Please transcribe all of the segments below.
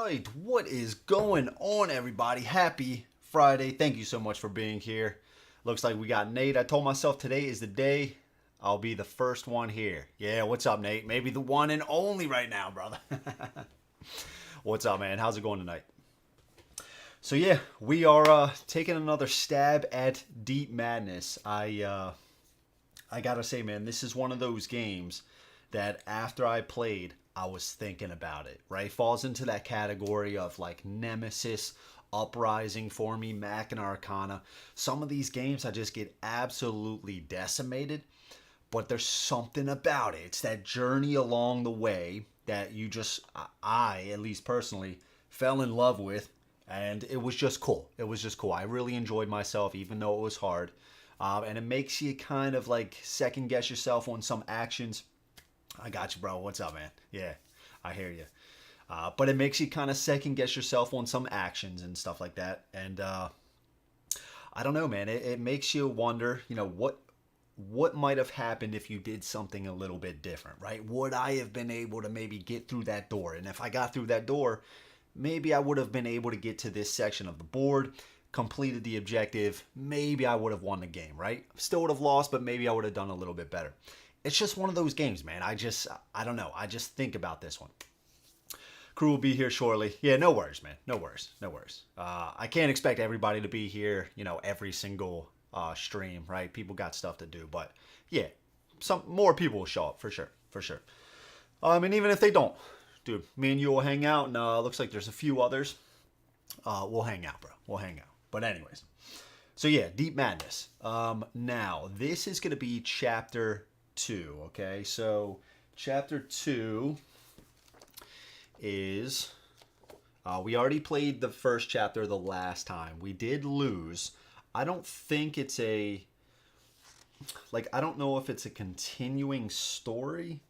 right, what is going on, everybody? Happy Friday. Thank you so much for being here. Looks like we got Nate. I told myself today is the day I'll be the first one here. Yeah, what's up, Nate? Maybe the one and only right now, brother. What's up, man? How's it going tonight? So yeah, we are taking another stab at Deep Madness. I gotta say, man, this is one of those games that after I played, I was thinking about it, right? Falls into that category of like Nemesis, Uprising for me, Mac and Arcana. Some of these games I just get absolutely decimated, but there's something about it. It's that journey along the way that I, at least personally, fell in love with, and it was just cool. It was just cool. I really enjoyed myself, even though it was hard. And it makes you kind of like second guess yourself on some actions. I got you, bro. What's up, man? Yeah, I hear you. But it makes you kind of second guess yourself on some actions and stuff like that. And I don't know, man. It makes you wonder, what might have happened if you did something a little bit different, right? Would I have been able to maybe get through that door? And if I got through that door, maybe I would have been able to get to this section of the board, completed the objective. Maybe I would have won the game, right? Still would have lost, but maybe I would have done a little bit better. It's just one of those games, man. I don't know. I just think about this one. Crew will be here shortly. Yeah, no worries, man. No worries. I can't expect everybody to be here, every single stream, right? People got stuff to do, but yeah, some more people will show up for sure. And even if they don't, dude, me and you will hang out, and looks like there's a few others. We'll hang out, bro. We'll hang out. But anyways, so yeah, Deep Madness. Now this is gonna be chapter 2. Okay, so chapter 2 is we already played the first chapter the last time. We did lose. I don't think it's I don't know if it's a continuing story.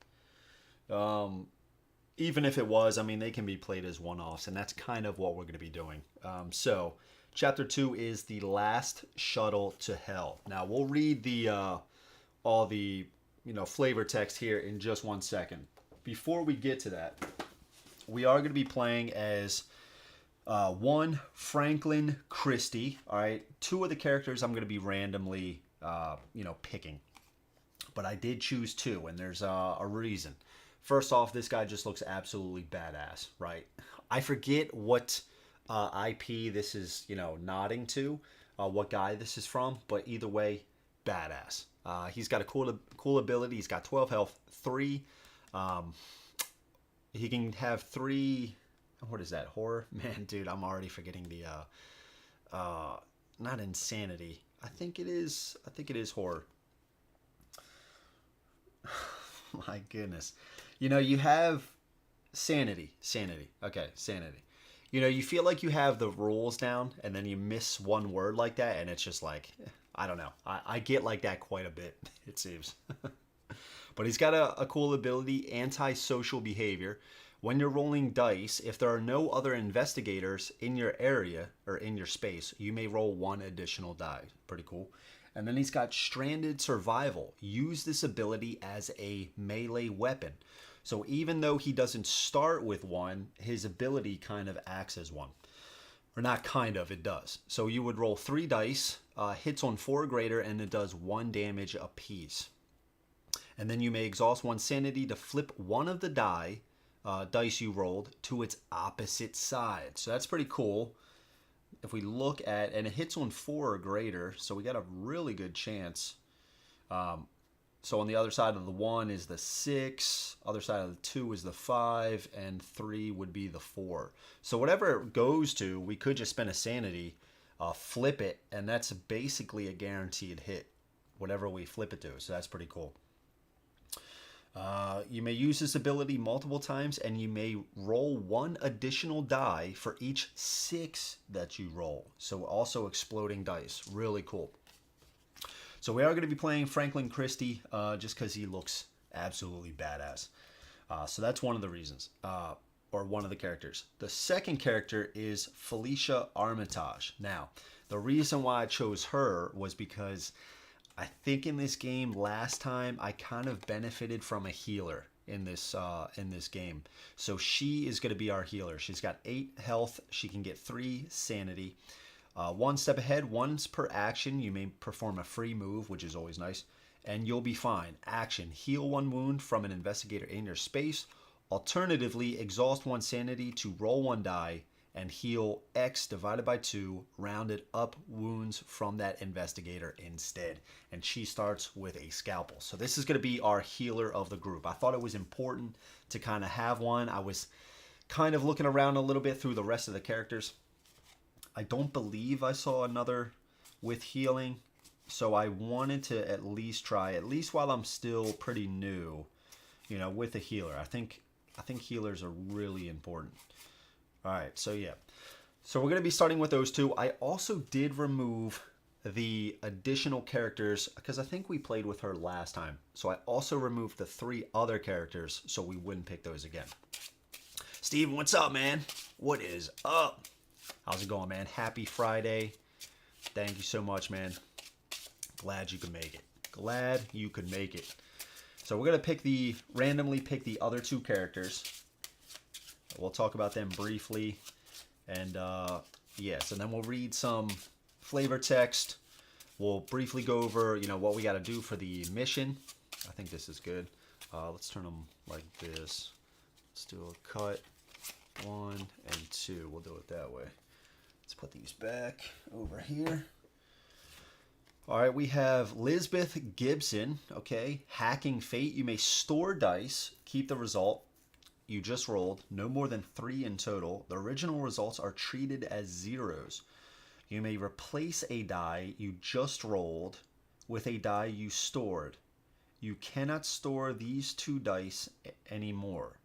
Even if it was, I mean, they can be played as one-offs, and that's kind of what we're going to be doing. So chapter 2 is the last shuttle to hell. Now we'll read all the flavor text here in just 1 second. Before we get to that, we are going to be playing as one Franklin Christie. All right, 2 of the characters I'm going to be randomly, picking, but I did choose 2, and there's a reason. First off, this guy just looks absolutely badass, right? I forget what IP this is, nodding to, what guy this is from, but either way, badass. He's got a cool ability. He's got 12 health, 3. He can have 3. What is that? Horror? Man, dude, I'm already forgetting the not insanity. I think it is horror. My goodness. You have sanity. Okay, sanity. You feel like you have the rules down, and then you miss one word like that, and it's just like, I don't know. I get like that quite a bit, it seems. But he's got a cool ability, antisocial behavior. When you're rolling dice, if there are no other investigators in your area or in your space, you may roll 1 additional die. Pretty cool. And then he's got stranded survival. Use this ability as a melee weapon. So even though he doesn't start with 1, his ability kind of acts as 1. Or not kind of, it does. So you would roll 3 dice, hits on 4 or greater, and it does 1 damage apiece. And then you may exhaust 1 sanity to flip one of the dice you rolled to its opposite side. So that's pretty cool. If we look at, and it hits on 4 or greater, so we got a really good chance. So on the other side of the 1 is the 6, other side of the 2 is the 5, and 3 would be the 4. So whatever it goes to, we could just spend a sanity, flip it, and that's basically a guaranteed hit, whatever we flip it to. So that's pretty cool. You may use this ability multiple times, and you may roll 1 additional die for each 6 that you roll. So also exploding dice. Really cool. So we are going to be playing Franklin Christie just because he looks absolutely badass. So that's one of the reasons, or one of the characters. The second character is Felicia Armitage. Now, the reason why I chose her was because I think in this game last time I kind of benefited from a healer. in this game. So she is going to be our healer. She's got 8 health. She can get 3 sanity. 1 step ahead, once per action, you may perform a free move, which is always nice, and you'll be fine. Action: heal 1 wound from an investigator in your space. Alternatively, exhaust 1 sanity to roll 1 die and heal X divided by 2 rounded up wounds from that investigator instead. And she starts with a scalpel. So this is going to be our healer of the group. I thought it was important to kind of have one. I was kind of looking around a little bit through the rest of the characters. I don't believe I saw another with healing. So I wanted to at least try, at least while I'm still pretty new, you know, with a healer. I think healers are really important. All right, so yeah. So we're going to be starting with those 2. I also did remove the additional characters because I think we played with her last time. So I also removed the 3 other characters so we wouldn't pick those again. Steve, what's up, man? What is up? How's it going, man? Happy Friday. Thank you so much, man. Glad you could make it. Glad you could make it. So we're going to randomly pick the other 2 characters. We'll talk about them briefly. And yes, and then we'll read some flavor text. We'll briefly go over, you know, what we got to do for the mission. I think this is good. Let's turn them like this. Let's do a cut. 1 and 2. We'll do it that way. Let's put these back over here. All right, we have Lisbeth Gibson. Okay, hacking fate. You may store dice, keep the result you just rolled, no more than 3 in total. The original results are treated as zeros. You may replace a die you just rolled with a die you stored. You cannot store these 2 dice anymore.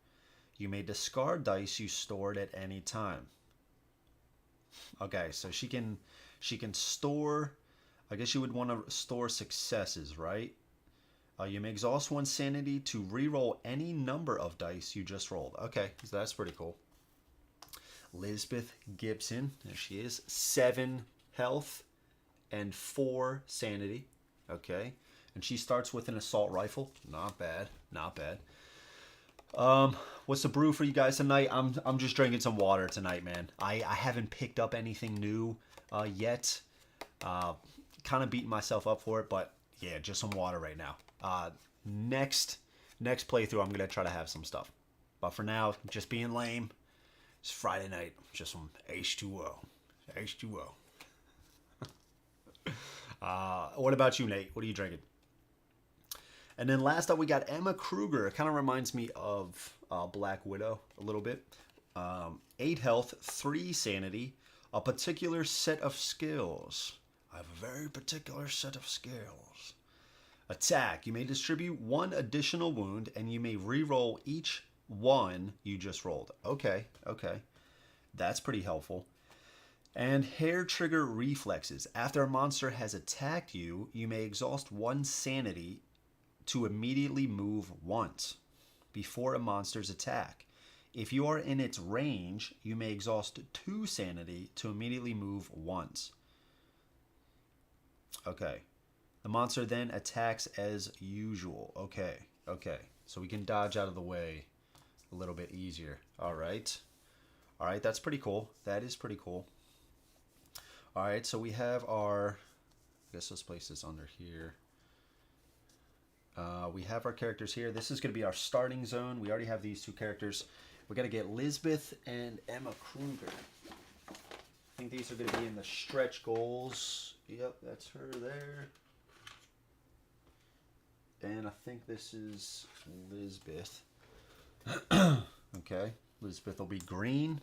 You may discard dice you stored at any time. Okay, so she can store, I guess you would want to store successes, right? You may exhaust 1 sanity to re-roll any number of dice you just rolled. Okay, so that's pretty cool. Lisbeth Gibson, there she is. 7 health and 4 sanity. Okay, and she starts with an assault rifle. Not bad, not bad. What's the brew for you guys tonight? I'm just drinking some water tonight, man. I haven't picked up anything new yet. Kind of beating myself up for it, but yeah, just some water right now. Next playthrough, I'm gonna try to have some stuff. But for now, just being lame. It's Friday night. Just some H2O. H2O. What about you, Nate? What are you drinking? And then last up, we got Emma Kruger. It kind of reminds me of Black Widow a little bit. 8 health, 3 sanity, a particular set of skills. I have a very particular set of skills. Attack. You may distribute 1 additional wound, and you may re-roll each one you just rolled. Okay, okay. That's pretty helpful. And hair trigger reflexes. After a monster has attacked you, you may exhaust 1 sanity to immediately move once before a monster's attack. If you are in its range, you may exhaust 2 sanity to immediately move once. Okay. The monster then attacks as usual. Okay. Okay. So we can dodge out of the way a little bit easier. All right. All right. That's pretty cool. That is pretty cool. All right. So we have our, I guess let's place this under here. We have our characters here. This is going to be our starting zone. We already have these 2 characters. We got to get Lisbeth and Emma Kruger. I think these are going to be in the stretch goals. Yep, that's her there. And I think this is Lisbeth. Okay, Lisbeth will be green.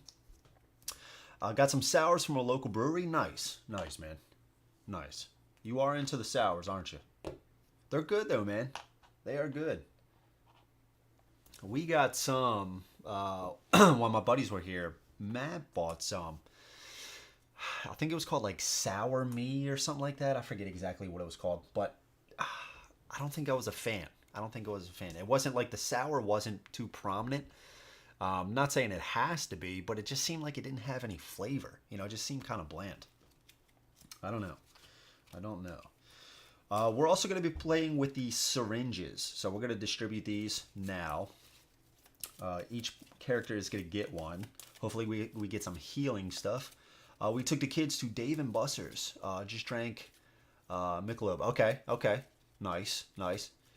Got some sours from a local brewery. Nice. Nice, man. Nice. You are into the sours, aren't you? They're good, though, man. They are good. We got some, while my buddies were here, Matt bought some. I think it was called like Sour Me or something like that. I forget exactly what it was called, but I don't think I was a fan. It wasn't like the sour wasn't too prominent. Not saying it has to be, but it just seemed like it didn't have any flavor. You know, it just seemed kind of bland. I don't know. We're also going to be playing with the syringes. So we're going to distribute these now. Each character is going to get one. Hopefully we get some healing stuff. We took the kids to Dave and Buster's. Just drank Michelob. Okay. Nice.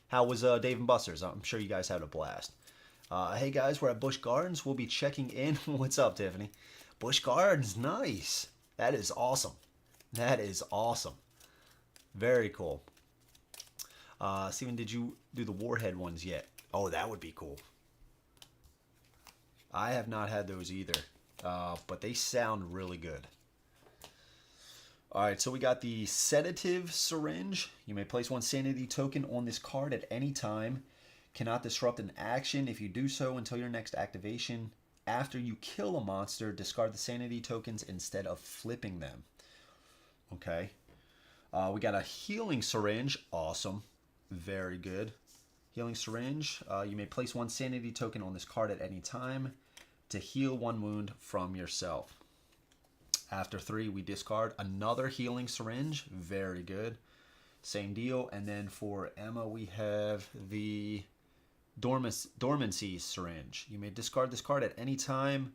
How was Dave and Buster's? I'm sure you guys had a blast. Hey guys, we're at Busch Gardens. We'll be checking in. What's up, Tiffany? Busch Gardens, nice. That is awesome. Very cool. Steven, did you do the Warhead ones yet? Oh, that would be cool. I have not had those either, but they sound really good. All right, so we got the Sedative Syringe. You may place one sanity token on this card at any time. Cannot disrupt an action. If you do so until your next activation. After you kill a monster, discard the sanity tokens instead of flipping them. Okay. We got a Healing Syringe. Awesome. Very good. Healing Syringe. You may place one sanity token on this card at any time to heal one wound from yourself. After 3, we discard another Healing Syringe. Very good. Same deal. And then for Emma, we have the Dormancy Syringe. You may discard this card at any time.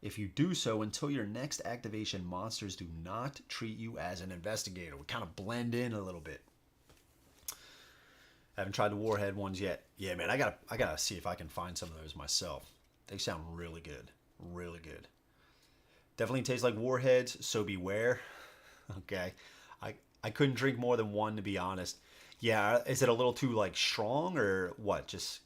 If you do so until your next activation, monsters do not treat you as an investigator. We kind of blend in a little bit. Haven't tried the Warhead ones yet. Yeah, man, I gotta see if I can find some of those myself. They sound really good. Really good. Definitely tastes like Warheads, so beware. Okay. I couldn't drink more than one, to be honest. Yeah, is it a little too, like, strong or what? Just,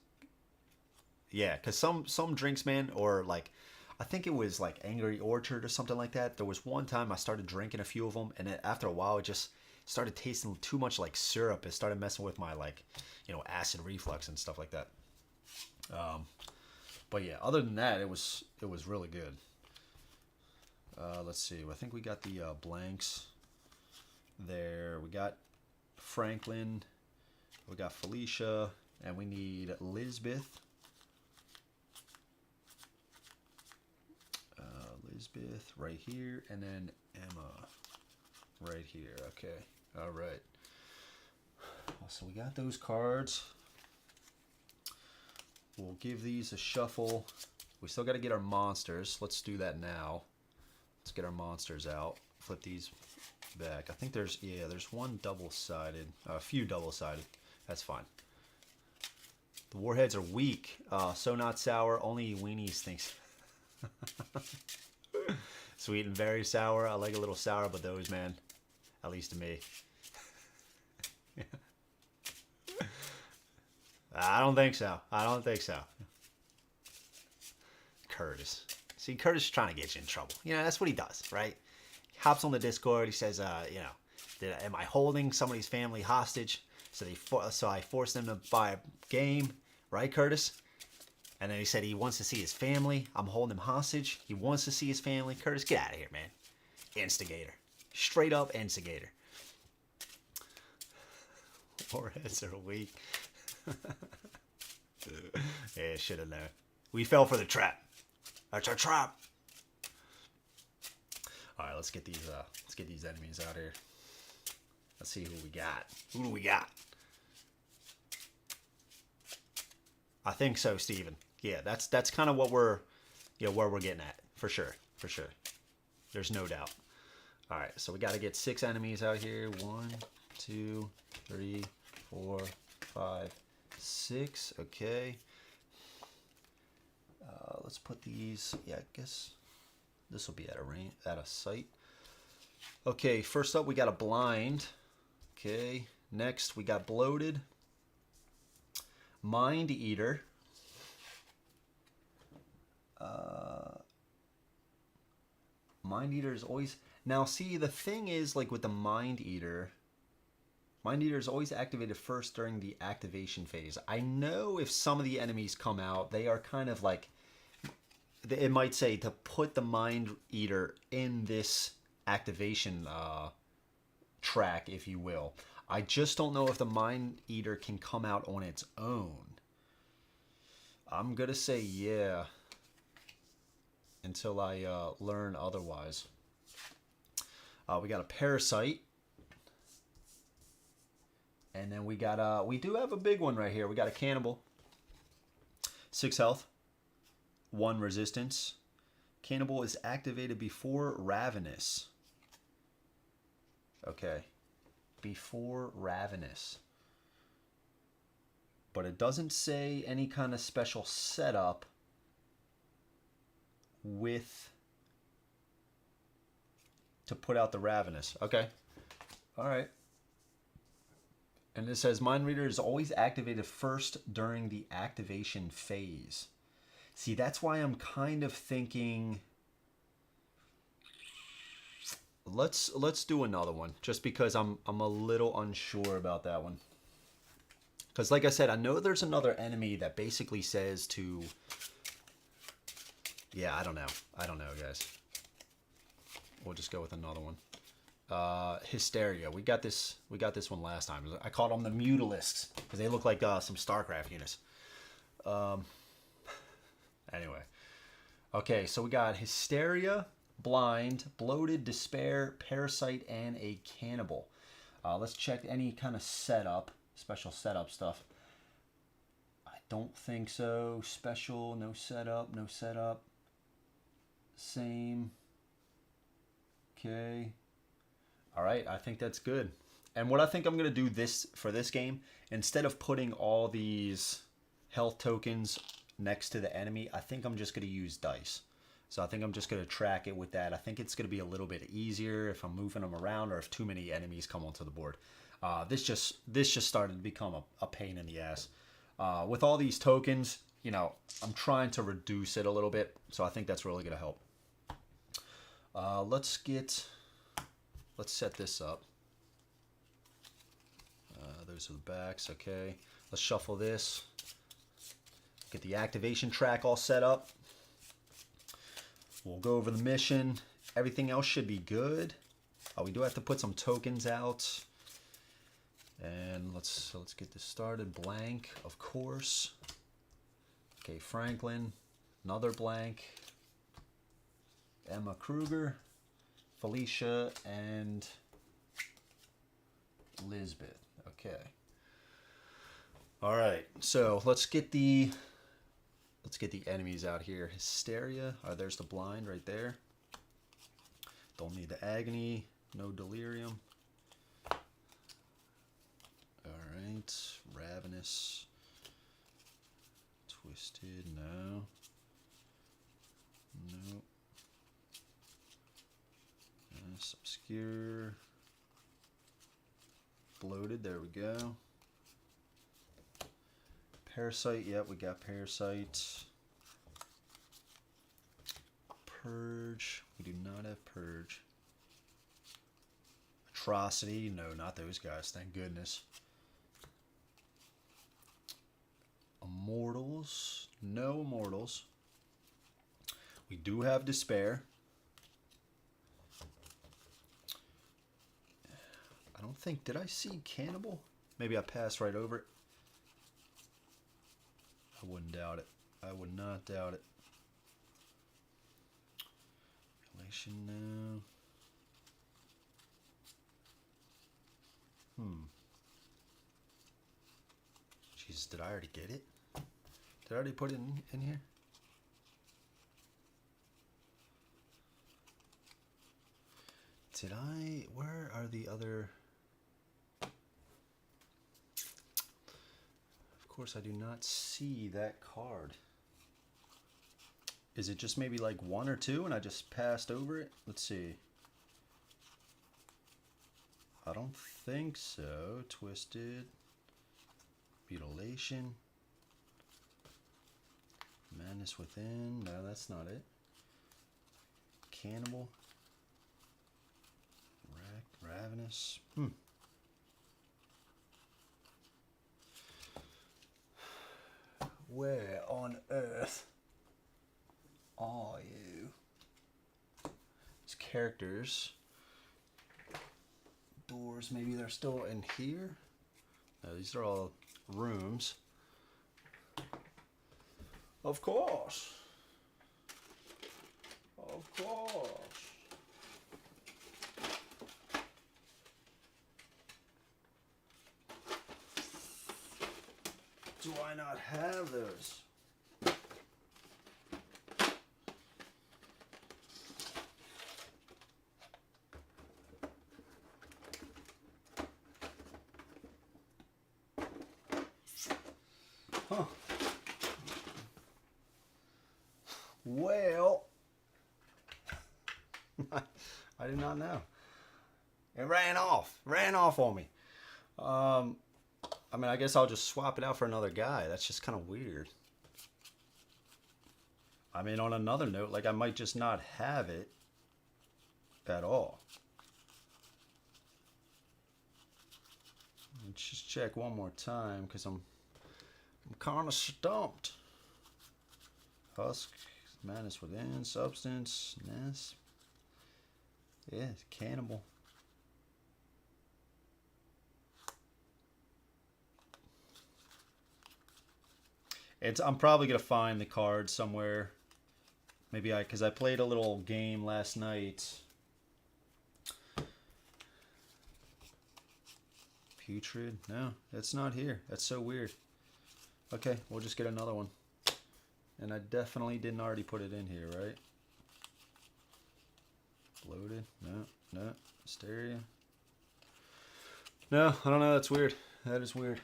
yeah, because some drinks, man, or, like, I think it was, like, Angry Orchard or something like that. There was one time I started drinking a few of them, and after a while, it just started tasting too much like syrup. It started messing with my, like, you know, acid reflux and stuff like that. But, yeah, other than that, it was really good. Let's see. I think we got the blanks there. We got Franklin. We got Felicia. And we need Lisbeth. Lisbeth right here. And then Emma right here. Okay. All right. So we got those cards. We'll give these a shuffle. We still got to get our monsters. Let's do that now. Let's get our monsters out. Flip these back. I think there's one double-sided. A few double-sided. That's fine. The Warheads are weak. So not sour. Only Weenies thinks. Sweet and very sour. I like a little sour, but those, man, at least to me. I don't think so. Curtis. See, Curtis is trying to get you in trouble. You know, that's what he does, right? He hops on the Discord. He says, you know, am I holding somebody's family hostage? So I forced them to buy a game, right, Curtis? And then he said he wants to see his family. I'm holding him hostage. He wants to see his family. Curtis, get out of here, man. Instigator. Straight up instigator. Warheads are weak. Yeah, should have known. We fell for the trap. That's our trap. All right, let's get these enemies out here. Let's see who we got. Who do we got? I think so, Steven. Yeah, that's kind of what where we're getting at, for sure. There's no doubt. All right, so we got to get 6 enemies out here. 1, 2, 3, 4, 5, 6. Okay. Let's put these. Yeah, I guess this will be at a sight. Okay, first up we got a blind. Okay, next we got bloated. Mind Eater. Mind Eater is always... Now, see, the thing is, like, with the Mind Eater is always activated first during the activation phase. I know if some of the enemies come out, they are kind of like... It might say to put the Mind Eater in this activation track, if you will. I just don't know if the Mind Eater can come out on its own. I'm going to say yeah. Until I learn otherwise. We got a Parasite. And then we got we do have a big one right here. We got a Cannibal. 6 health. 1 resistance. Cannibal is activated before Ravenous. Okay. Before Ravenous. But it doesn't say any kind of special setup with to put out the Ravenous. Okay. All right. And it says Mind Reader is always activated first during the activation phase. See, that's why I'm kind of thinking let's do another one, just because I'm a little unsure about that one. Because like I said, I know there's another enemy that basically says to... Yeah, I don't know, guys. We'll just go with another one. Hysteria. We got this one last time. I called them the Mutalisks because they look like some StarCraft units. Anyway. Okay, so we got Hysteria, Blind, Bloated, Despair, Parasite, and a Cannibal. Let's check any kind of setup, special setup stuff. I don't think so. Special, no setup, no setup. Same. Okay. All right, I think that's good. And what I think I'm going to do for this game, instead of putting all these health tokens next to the enemy, I think I'm just going to use dice. So I think I'm just going to track it with that. I think it's going to be a little bit easier if I'm moving them around or if too many enemies come onto the board. This just started to become a pain in the ass. With all these tokens, you know, I'm trying to reduce it a little bit. So I think that's really going to help. Let's set this up. Those are the backs. Okay. Let's shuffle this. Get the activation track all set up. We'll go over the mission. Everything else should be good. We do have to put some tokens out. And let's get this started. Blank, of course. Okay, Franklin. Another blank. Emma Kruger. Felicia and Lisbeth. Okay. All right. So let's get the enemies out here. Hysteria. There's the Blind right there. Don't need the Agony. No Delirium. All right. Ravenous. Twisted. No. No. Obscure. Bloated, there we go. Parasite, yep, we got Parasite. Purge, we do not have Purge. Atrocity, no, not those guys, thank goodness. Immortals, no Immortals. We do have Despair. I don't think, did I see Cannibal? Maybe I passed right over it. I wouldn't doubt it. I would not doubt it. Relation now. Jesus, did I already get it? Did I already put it in here? Did I? Where are the other? Of course, I do not see that card. Is it just maybe like 1 or 2 and I just passed over it? Let's see. I don't think so. Twisted. Mutilation. Madness Within. No, that's not it. Cannibal. Ravenous. Where on earth are you? These characters. Doors, maybe they're still in here. No, these are all rooms. Of course. Of course. Do I not have those? I do not know. It ran off. Ran off on me. I mean, I guess I'll just swap it out for another guy. That's just kind of weird. I mean, on another note, like I might just not have it at all. Let's just check one more time because I'm kind of stumped. Husk, madness within, substance, nest. Yeah, it's cannibal. I'm probably gonna find the card somewhere. Maybe because I played a little game last night. Putrid? No, it's not here. That's so weird. Okay, we'll just get another one. And I definitely didn't already put it in here, right? Bloated? No, no. Hysteria? No, I don't know. That's weird. That is weird.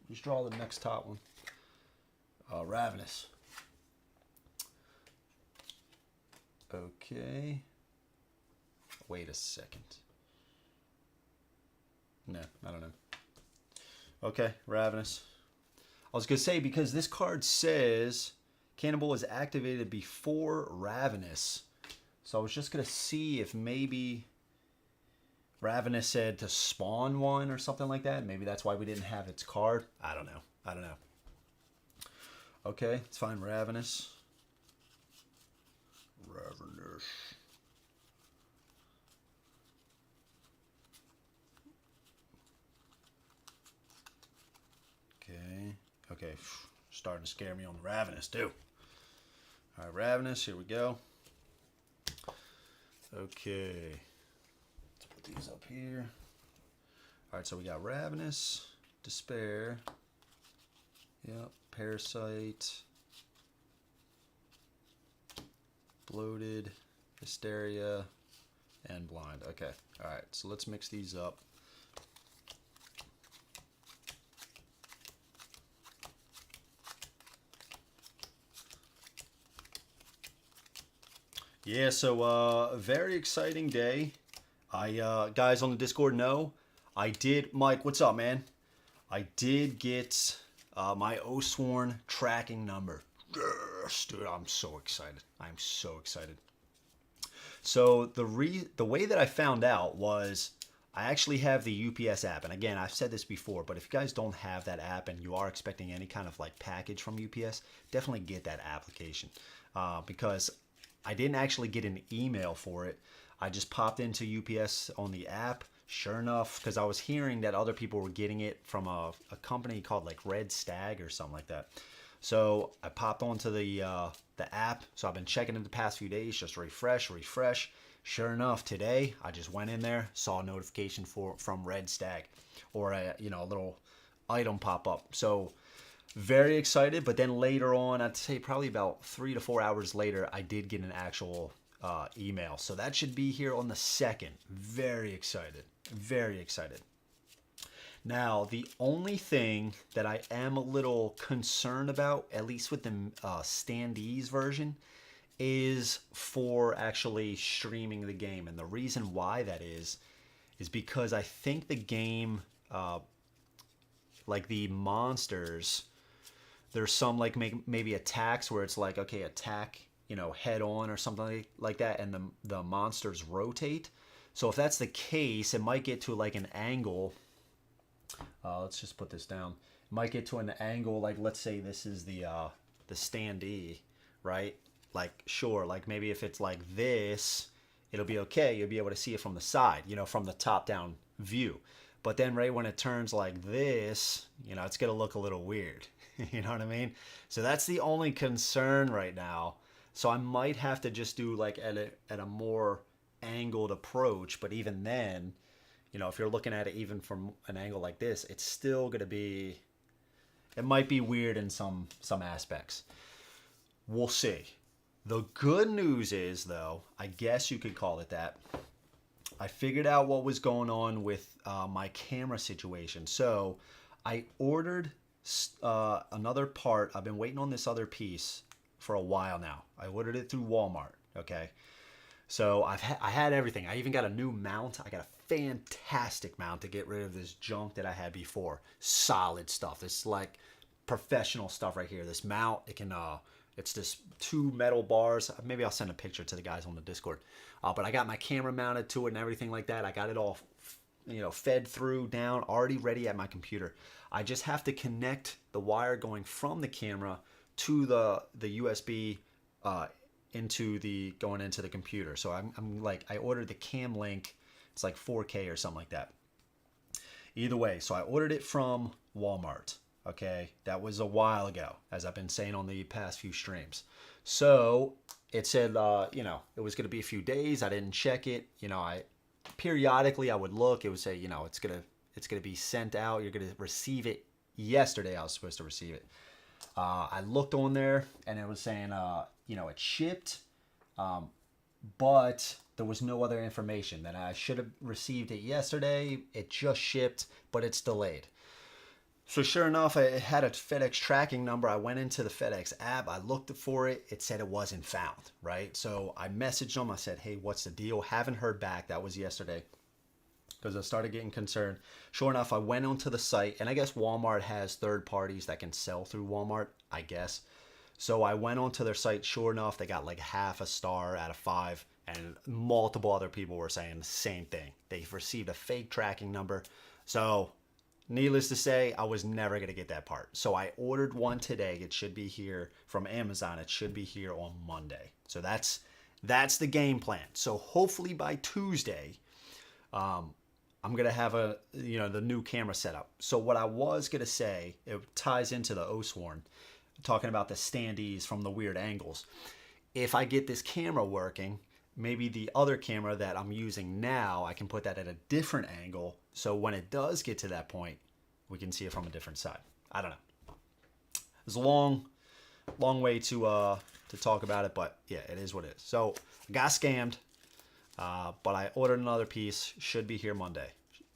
Just draw the next top one. Ravenous. Okay. Wait a second. No, I don't know. Okay, Ravenous. I was going to say, because this card says Cannibal is activated before Ravenous. So I was just going to see if maybe Ravenous said to spawn one or something like that. Maybe that's why we didn't have its card. I don't know. I don't know. Okay, let's find Ravenous. Ravenous. Okay. Okay. Starting to scare me on the Ravenous too. All right, Ravenous. Here we go. Okay. Let's put these up here. All right, so we got Ravenous, Despair. Yep. Parasite. Bloated. Hysteria. And Blind. Okay. All right, so let's mix these up. Yeah, so very exciting day. Guys on the Discord know, I did, Mike, what's up, man? I did get my Osworn tracking number. Yes, dude, I'm so excited. I'm so excited. So the way that I found out was I actually have the UPS app. And again, I've said this before, but if you guys don't have that app and you are expecting any kind of like package from UPS, definitely get that application because I didn't actually get an email for it. I just popped into UPS on the app. Sure enough, because I was hearing that other people were getting it from a company called like Red Stag or something like that. So I popped onto the app. So I've been checking it the past few days, just refresh. Sure enough, today I just went in there, saw a notification from Red Stag, or a little item pop up. So very excited. But then later on, I'd say probably about 3 to 4 hours later, I did get an actual email. So that should be here on the 2nd. Very excited. Very excited. Now, the only thing that I am a little concerned about, at least with the standees version, is for actually streaming the game. And the reason why that is because I think the game, like the monsters, there's some like maybe attacks where it's like, okay, attack, head on or something like that, and the monsters rotate. So if that's the case, it might get to like an angle. Let's just put this down. It might get to an angle, like let's say this is the standee, right? Like sure, like maybe if it's like this, it'll be okay. You'll be able to see it from the side, from the top down view. But then right when it turns like this, it's gonna look a little weird. You know what I mean? So that's the only concern right now. So I might have to just do like at a more angled approach. But even then, if you're looking at it even from an angle like this, it's still gonna be, it might be weird in some aspects. We'll see. The good news is, though, I guess you could call it that, I figured out what was going on with my camera situation. So I ordered another part. I've been waiting on this other piece for a while now. I ordered it through Walmart, okay? So I had everything. I even got a new mount. I got a fantastic mount to get rid of this junk that I had before. Solid stuff. This like professional stuff right here. This mount, it can it's this 2 metal bars. Maybe I'll send a picture to the guys on the Discord. But I got my camera mounted to it and everything like that. I got it all, fed through, down, already ready at my computer. I just have to connect the wire going from the camera to the USB going into the computer. So I'm like, I ordered the Cam Link. It's like 4K or something like that. Either way, so I ordered it from Walmart. Okay, that was a while ago, as I've been saying on the past few streams. So it said, it was going to be a few days. I didn't check it. I periodically I would look. It would say, it's gonna be sent out. You're gonna receive it yesterday. I was supposed to receive it. I looked on there and it was saying, it shipped, but there was no other information. That I should have received it yesterday. It just shipped, but it's delayed. So sure enough, I had a FedEx tracking number. I went into the FedEx app. I looked for it. It said it wasn't found, right? So I messaged them. I said, hey, what's the deal? Haven't heard back. That was yesterday because I started getting concerned. Sure enough, I went onto the site, and I guess Walmart has third parties that can sell through Walmart, I guess. So I went onto their site. Sure enough, they got like half a star out of 5, and multiple other people were saying the same thing. They've received a fake tracking number. So needless to say, I was never going to get that part. So I ordered one today. It should be here from Amazon. It should be here on Monday. So that's the game plan. So hopefully by Tuesday, I'm going to have the new camera setup. So what I was going to say, it ties into the Osworn, talking about the standees from the weird angles. If I get this camera working, maybe the other camera that I'm using now, I can put that at a different angle. So when it does get to that point, we can see it from a different side. I don't know. It's a long way to talk about it, but yeah, it is what it is. So I got scammed, but I ordered another piece. Should be here Monday.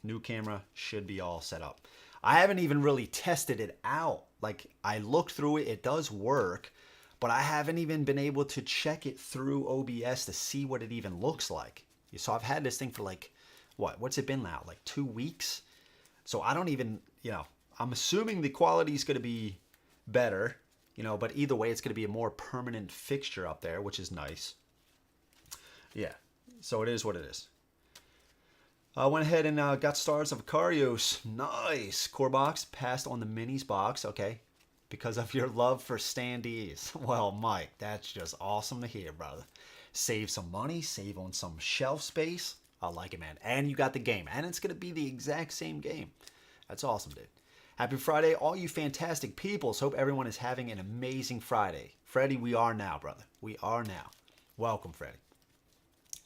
New camera should be all set up. I haven't even really tested it out. Like, I looked through it. It does work, but I haven't even been able to check it through OBS to see what it even looks like. So I've had this thing for like, what's it been now? Like 2 weeks? So I don't even, I'm assuming the quality is going to be better, but either way, it's going to be a more permanent fixture up there, which is nice. Yeah, so it is what it is. I went ahead and got stars of Acarios. Nice. Core box, passed on the minis box. Okay. Because of your love for standees. Well, Mike, that's just awesome to hear, brother. Save some money, save on some shelf space. I like it, man. And you got the game. And it's going to be the exact same game. That's awesome, dude. Happy Friday, all you fantastic peoples. Hope everyone is having an amazing Friday. Freddie, we are now, brother. We are now. Welcome, Freddie.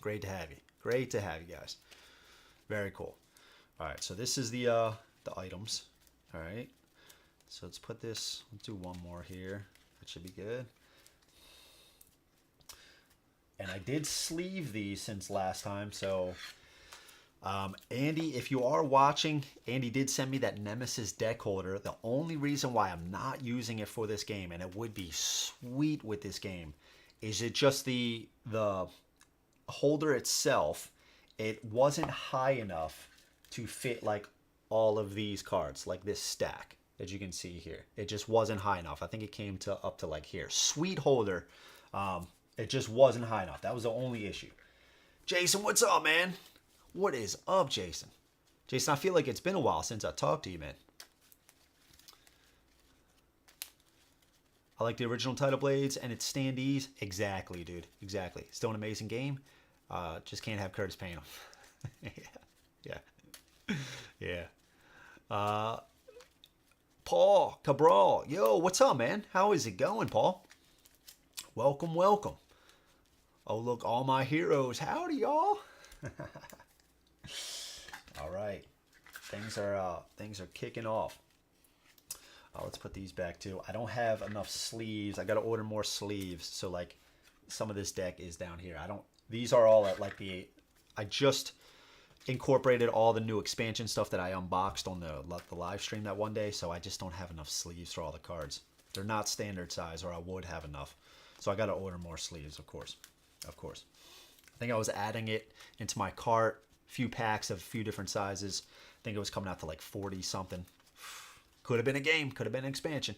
Great to have you. Great to have you guys. Very cool. All right, so this is the items. All right. So let's put this, let's do one more here. That should be good. And I did sleeve these since last time. So Andy, if you are watching, Andy did send me that Nemesis deck holder. The only reason why I'm not using it for this game, and it would be sweet with this game, is it just the holder itself, it wasn't high enough to fit like all of these cards, like this stack that you can see here. It just wasn't high enough. I think it came to up to like here. Sweet holder. It just wasn't high enough. That was the only issue. Jason, what's up, man? What is up, Jason? Jason, I feel like it's been a while since I talked to you, man. I like the original Title Blades and its standees. Exactly, dude. Exactly. Still an amazing game. Just can't have Curtis paint them. Yeah. Paul Cabral. Yo, what's up, man? How is it going, Paul? Welcome, welcome. Oh, look, all my heroes. Howdy, y'all. All right. Things are kicking off. Let's put these back too. I don't have enough sleeves. I got to order more sleeves. So like some of this deck is down here. These are all at like I just incorporated all the new expansion stuff that I unboxed on the live stream that one day. So I just don't have enough sleeves for all the cards. They're not standard size, or I would have enough. So I got to order more sleeves, of course. think I was adding it into my cart, a few packs of a few different sizes. I think it was coming out to like 40 something. Could have been a game, could have been an expansion.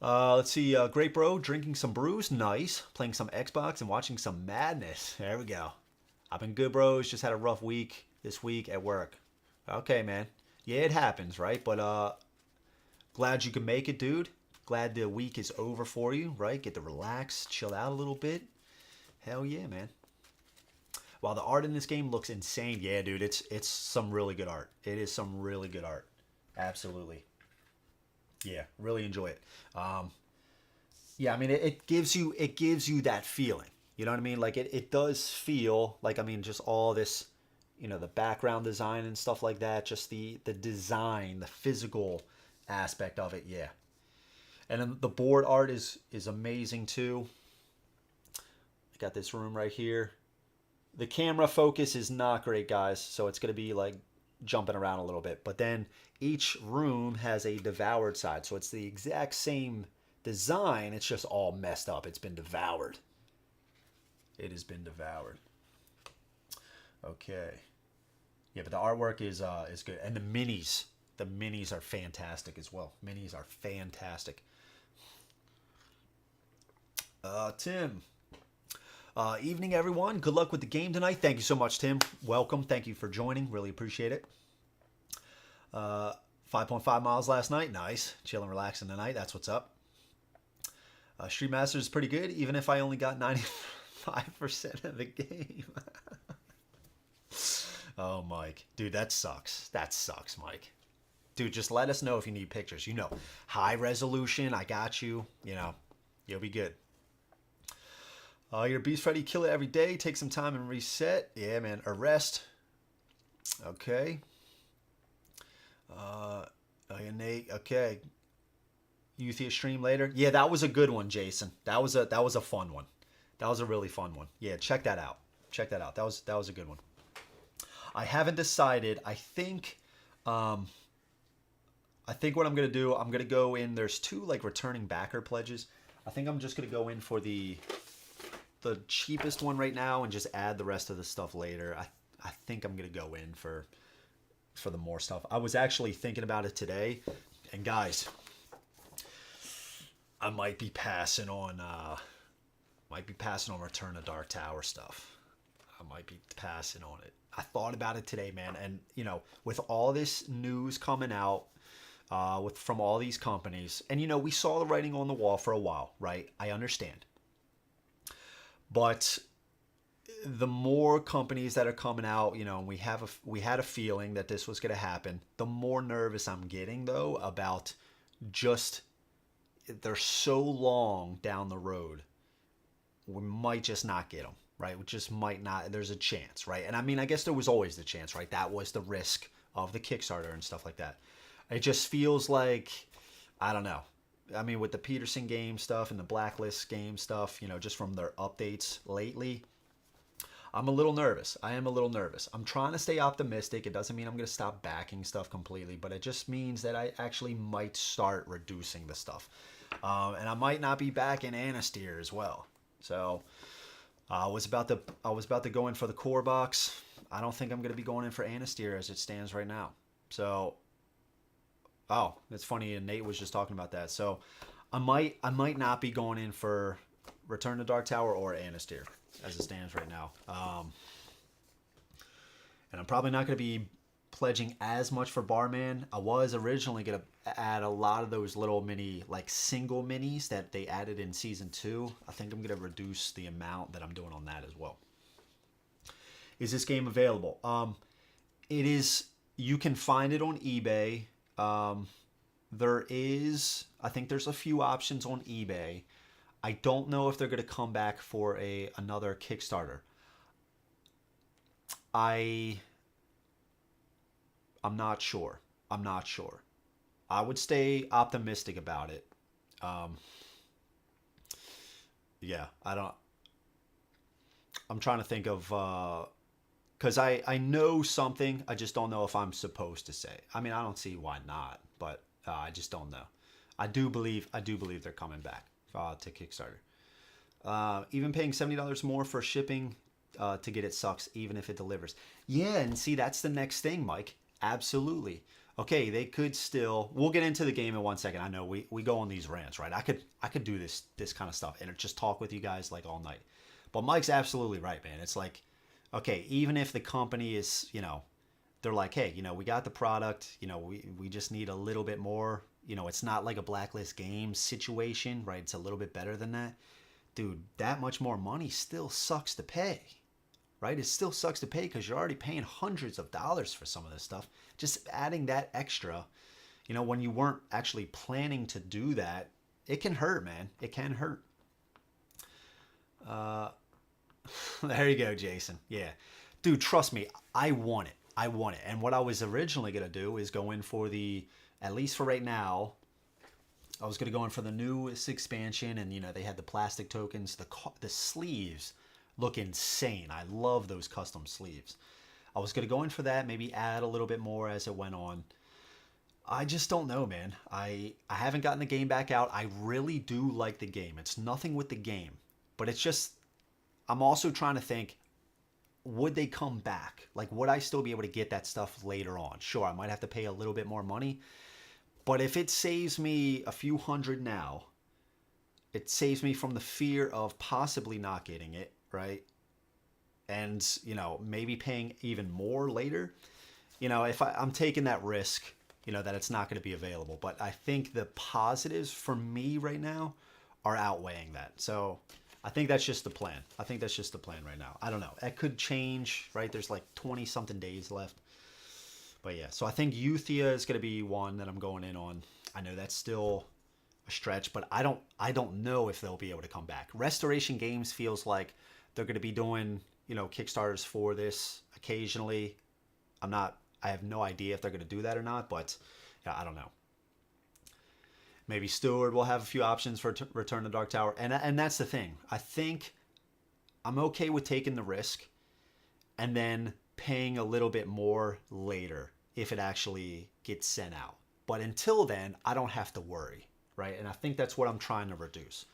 Let's see, Great Bro, drinking some brews, nice. Playing some Xbox and watching some madness. There we go. I've been good, bros. Just had a rough week this week at work. Okay, man. Yeah, it happens, right? But glad you can make it, dude. Glad the week is over for you, right? Get to relax, chill out a little bit. Hell yeah, man. While the art in this game looks insane, yeah, dude, it's some really good art. It is some really good art. Absolutely. Yeah, really enjoy it. Yeah, I mean, it gives you that feeling. You know what I mean? Like it does feel like, I mean, just all this, you know, the background design and stuff like that. Just the design, the physical aspect of it. Yeah, and then the board art is amazing too. I got this room right here. The camera focus is not great, guys, so it's gonna be like jumping around a little bit. But then each room has a devoured side, so it's the exact same design. It's just all messed up. It's been devoured. It has been devoured. Okay. Yeah, but the artwork is good, and the minis are fantastic as well. Minis are fantastic. Tim. Evening, everyone. Good luck with the game tonight. Thank you so much, Tim. Welcome. Thank you for joining. Really appreciate it. 5.5 miles last night. Nice. Chilling, relaxing tonight. That's what's up. Stream Master is pretty good, even if I only got 95% of the game. Oh, Mike. Dude, that sucks. That sucks, Mike. Dude, just let us know if you need pictures. You know, high resolution. I got you. You know, you'll be good. You're beast ready. Kill it every day. Take some time and reset. Yeah, man. Arrest. Okay. Yeah, Nate. Okay. Euthia stream later. Yeah, that was a good one, Jason. That was a fun one. That was a really fun one. Yeah, check that out. Check that out. That was a good one. I haven't decided. I think what I'm gonna do. I'm gonna go in. There's two like returning backer pledges. I think I'm just gonna go in for the cheapest one right now and just add the rest of the stuff later. I think I'm gonna go in for the more stuff. I was actually thinking about it today, and guys, I might be passing on Return of Dark Tower stuff. I might be passing on it. I thought about it today, man, and you know, with all this news coming out from all these companies, and you know, we saw the writing on the wall for a while, right? I understand. But the more companies that are coming out, you know, we had a feeling that this was going to happen. The more nervous I'm getting, though, about just they're so long down the road. We might just not get them, right? We just might not. There's a chance, right? And I mean, I guess there was always the chance, right? That was the risk of the Kickstarter and stuff like that. It just feels like, I don't know. I mean, with the Peterson game stuff and the Blacklist game stuff, you know, just from their updates lately, I'm a little nervous. I am a little nervous. I'm trying to stay optimistic. It doesn't mean I'm going to stop backing stuff completely, but it just means that I actually might start reducing the stuff. And I might not be backing Anasteer as well. So I was about to go in for the core box. I don't think I'm going to be going in for Anasteer as it stands right now. So, oh, it's funny. And Nate was just talking about that. So I might not be going in for Return to Dark Tower or Anasteer as it stands right now. And I'm probably not going to be pledging as much for Barman. I was originally going to add a lot of those little mini, like single minis that they added in season 2. I think I'm going to reduce the amount that I'm doing on that as well. Is this game available? It is. You can find it on eBay. There is, I think there's a few options on eBay. I don't know if they're going to come back for another Kickstarter. I'm not sure. I'm not sure. I would stay optimistic about it. Yeah, I'm trying to think of, because I know something. I just don't know if I'm supposed to say. I mean, I don't see why not, but I just don't know. I do believe they're coming back to Kickstarter. Even paying $70 more for shipping to get it sucks, even if it delivers. Yeah, and see, that's the next thing, Mike. Absolutely. Okay, they could still. We'll get into the game in 1 second. I know we go on these rants, right? I could do this kind of stuff and just talk with you guys like all night. But Mike's absolutely right, man. It's like, okay, even if the company is, they're like, hey, we got the product, we just need a little bit more. It's not like a Blacklist Games situation, right? It's a little bit better than that. Dude, that much more money still sucks to pay, right? It still sucks to pay because you're already paying hundreds of dollars for some of this stuff. Just adding that extra, when you weren't actually planning to do that, it can hurt, man. It can hurt. There you go, Jason. Yeah. Dude, trust me, I want it. I want it. And what I was originally going to do is go in for at least for right now, I was going to go in for the newest expansion, and they had the plastic tokens. The sleeves look insane. I love those custom sleeves. I was going to go in for that, maybe add a little bit more as it went on. I just don't know, man. I haven't gotten the game back out. I really do like the game. It's nothing with the game, but it's just, I'm also trying to think, would they come back? Like, would I still be able to get that stuff later on? Sure, I might have to pay a little bit more money. But if it saves me a few hundred now, it saves me from the fear of possibly not getting it, right? And, maybe paying even more later. If I'm taking that risk, that it's not going to be available. But I think the positives for me right now are outweighing that. So I think that's just the plan. I think that's just the plan right now. I don't know. It could change, right? There's like 20-something days left. But yeah, so I think Euthia is going to be one that I'm going in on. I know that's still a stretch, but I don't know if they'll be able to come back. Restoration Games feels like they're going to be doing, Kickstarters for this occasionally. I have no idea if they're going to do that or not, but yeah, I don't know. Maybe Steward will have a few options for Return to Dark Tower. And that's the thing. I think I'm okay with taking the risk and then paying a little bit more later if it actually gets sent out. But until then, I don't have to worry, right? And I think that's what I'm trying to reduce.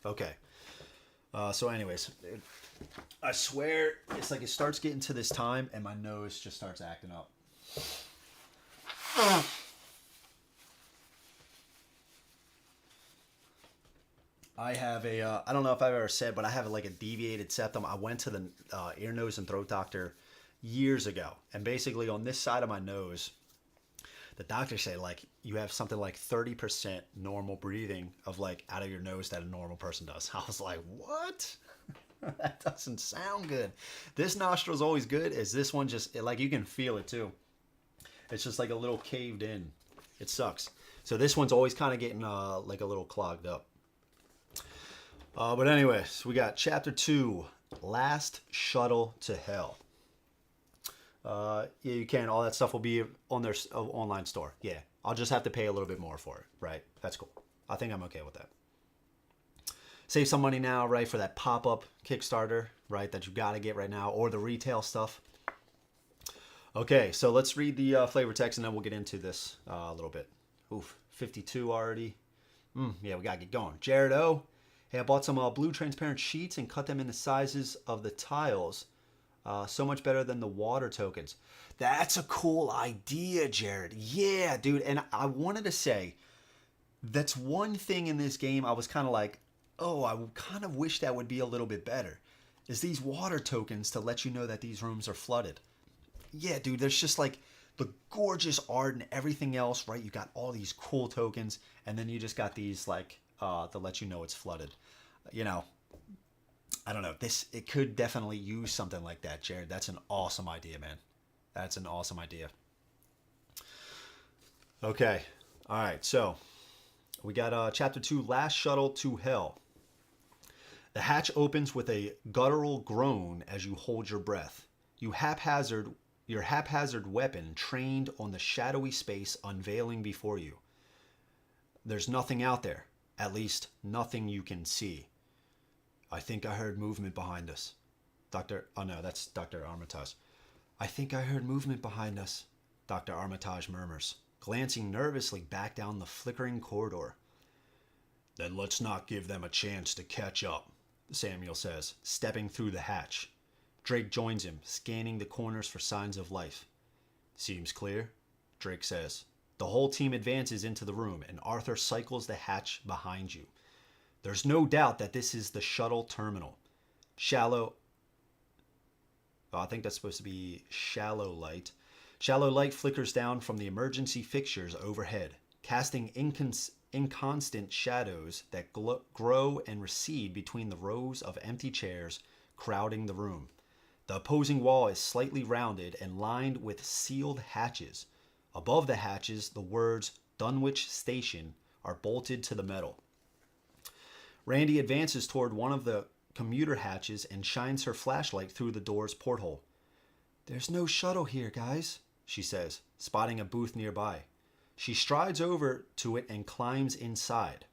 Okay. So anyways, I swear it's like it starts getting to this time and my nose just starts acting up. I have I don't know if I've ever said, but I have like a deviated septum. I went to the ear, nose, and throat doctor years ago. And basically on this side of my nose, the doctor said like you have something like 30% normal breathing of like out of your nose that a normal person does. I was like, what? That doesn't sound good. This nostril's always good. Is this one just like you can feel it too? It's just like a little caved in. It sucks. So this one's always kind of getting like a little clogged up. But anyways, we got Chapter 2, Last Shuttle to Hell. Yeah, you can. All that stuff will be on their online store. Yeah, I'll just have to pay a little bit more for it, right? That's cool. I think I'm okay with that. Save some money now, right, for that pop-up Kickstarter, right, that you got to get right now, or the retail stuff. Okay, so let's read the flavor text, and then we'll get into this a little bit. Oof, 52 already. Yeah, we got to get going. Jared O. Hey, I bought some blue transparent sheets and cut them into sizes of the tiles. So much better than the water tokens. That's a cool idea, Jared. Yeah, dude. And I wanted to say, that's one thing in this game I was kind of like, oh, I kind of wish that would be a little bit better. Is these water tokens to let you know that these rooms are flooded. Yeah, dude, there's just like the gorgeous art and everything else, right? You got all these cool tokens, and then you just got these like to let you know it's flooded. I don't know. It could definitely use something like that, Jared. That's an awesome idea, man. That's an awesome idea. Okay. All right. So we got Chapter 2, Last Shuttle to Hell. The hatch opens with a guttural groan as you hold your breath. Your haphazard weapon trained on the shadowy space unveiling before you. There's nothing out there. At least, nothing you can see. I think I heard movement behind us. Oh no, that's Dr. Armitage. I think I heard movement behind us, Dr. Armitage murmurs. glancing nervously back down the flickering corridor. Then let's not give them a chance to catch up, Samuel says, stepping through the hatch. Drake joins him, scanning the corners for signs of life. Seems clear, Drake says. The whole team advances into the room, and Arthur cycles the hatch behind you. There's no doubt that this is the shuttle terminal. I think that's supposed to be shallow light. Shallow light flickers down from the emergency fixtures overhead, casting inconstant shadows that grow and recede between the rows of empty chairs crowding the room. The opposing wall is slightly rounded and lined with sealed hatches. Above the hatches, the words Dunwich Station are bolted to the metal. Randy advances toward one of the commuter hatches and shines her flashlight through the door's porthole. There's no shuttle here, guys, she says, spotting a booth nearby. She strides over to it and climbs inside.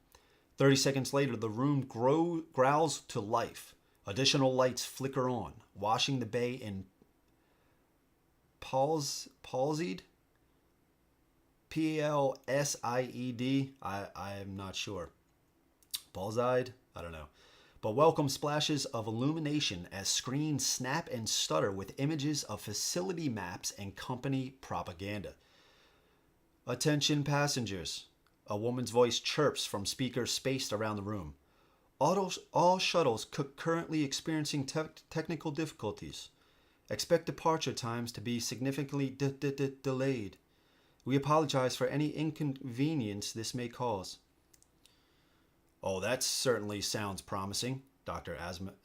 30 seconds later, the room growls to life. Additional lights flicker on, washing the bay in palsied? P-A-L-S-I-E-D? I'm not sure. Palsied? I don't know. But welcome splashes of illumination as screens snap and stutter with images of facility maps and company propaganda. Attention passengers. A woman's voice chirps from speakers spaced around the room. All shuttles currently experiencing technical difficulties. Expect departure times to be significantly delayed. We apologize for any inconvenience this may cause. Oh, that certainly sounds promising, Dr.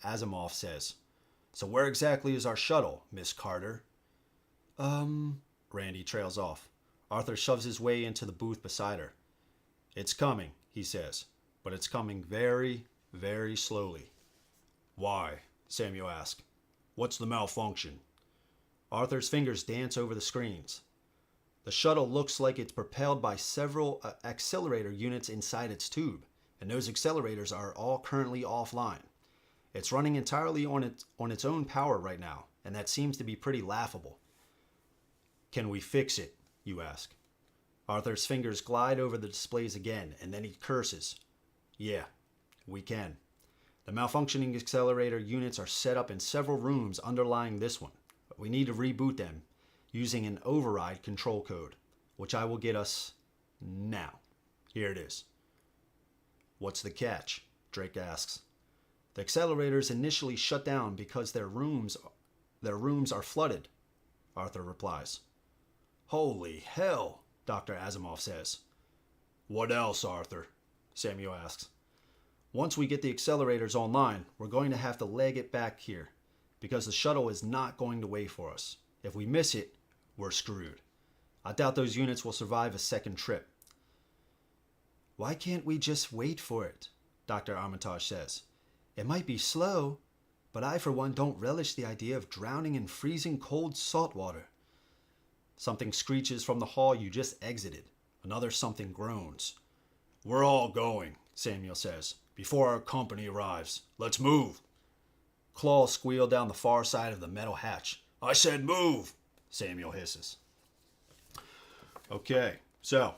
Asimov says. So where exactly is our shuttle, Miss Carter? Randy trails off. Arthur shoves his way into the booth beside her. It's coming, he says, but it's coming very, very slowly. Why? Samuel asks. What's the malfunction? Arthur's fingers dance over the screens. The shuttle looks like it's propelled by several accelerator units inside its tube, and those accelerators are all currently offline. It's running entirely on its own power right now, and that seems to be pretty laughable. Can we fix it? You ask. Arthur's fingers glide over the displays again, and then he curses. Yeah, we can. The malfunctioning accelerator units are set up in several rooms underlying this one, but we need to reboot them using an override control code, which I will get us now. Here it is. What's the catch? Drake asks. The accelerators initially shut down because their rooms are flooded, Arthur replies. Holy hell, Dr. Asimov says. What else, Arthur? Samuel asks. Once we get the accelerators online, we're going to have to leg it back here, because the shuttle is not going to wait for us. If we miss it, we're screwed. I doubt those units will survive a second trip. Why can't we just wait for it? Dr. Armitage says. It might be slow, but I for one don't relish the idea of drowning in freezing cold salt water. Something screeches from the hall you just exited. Another something groans. We're all going, Samuel says, before our company arrives. Let's move. Claws squeal down the far side of the metal hatch. I said move, Samuel hisses. Okay, so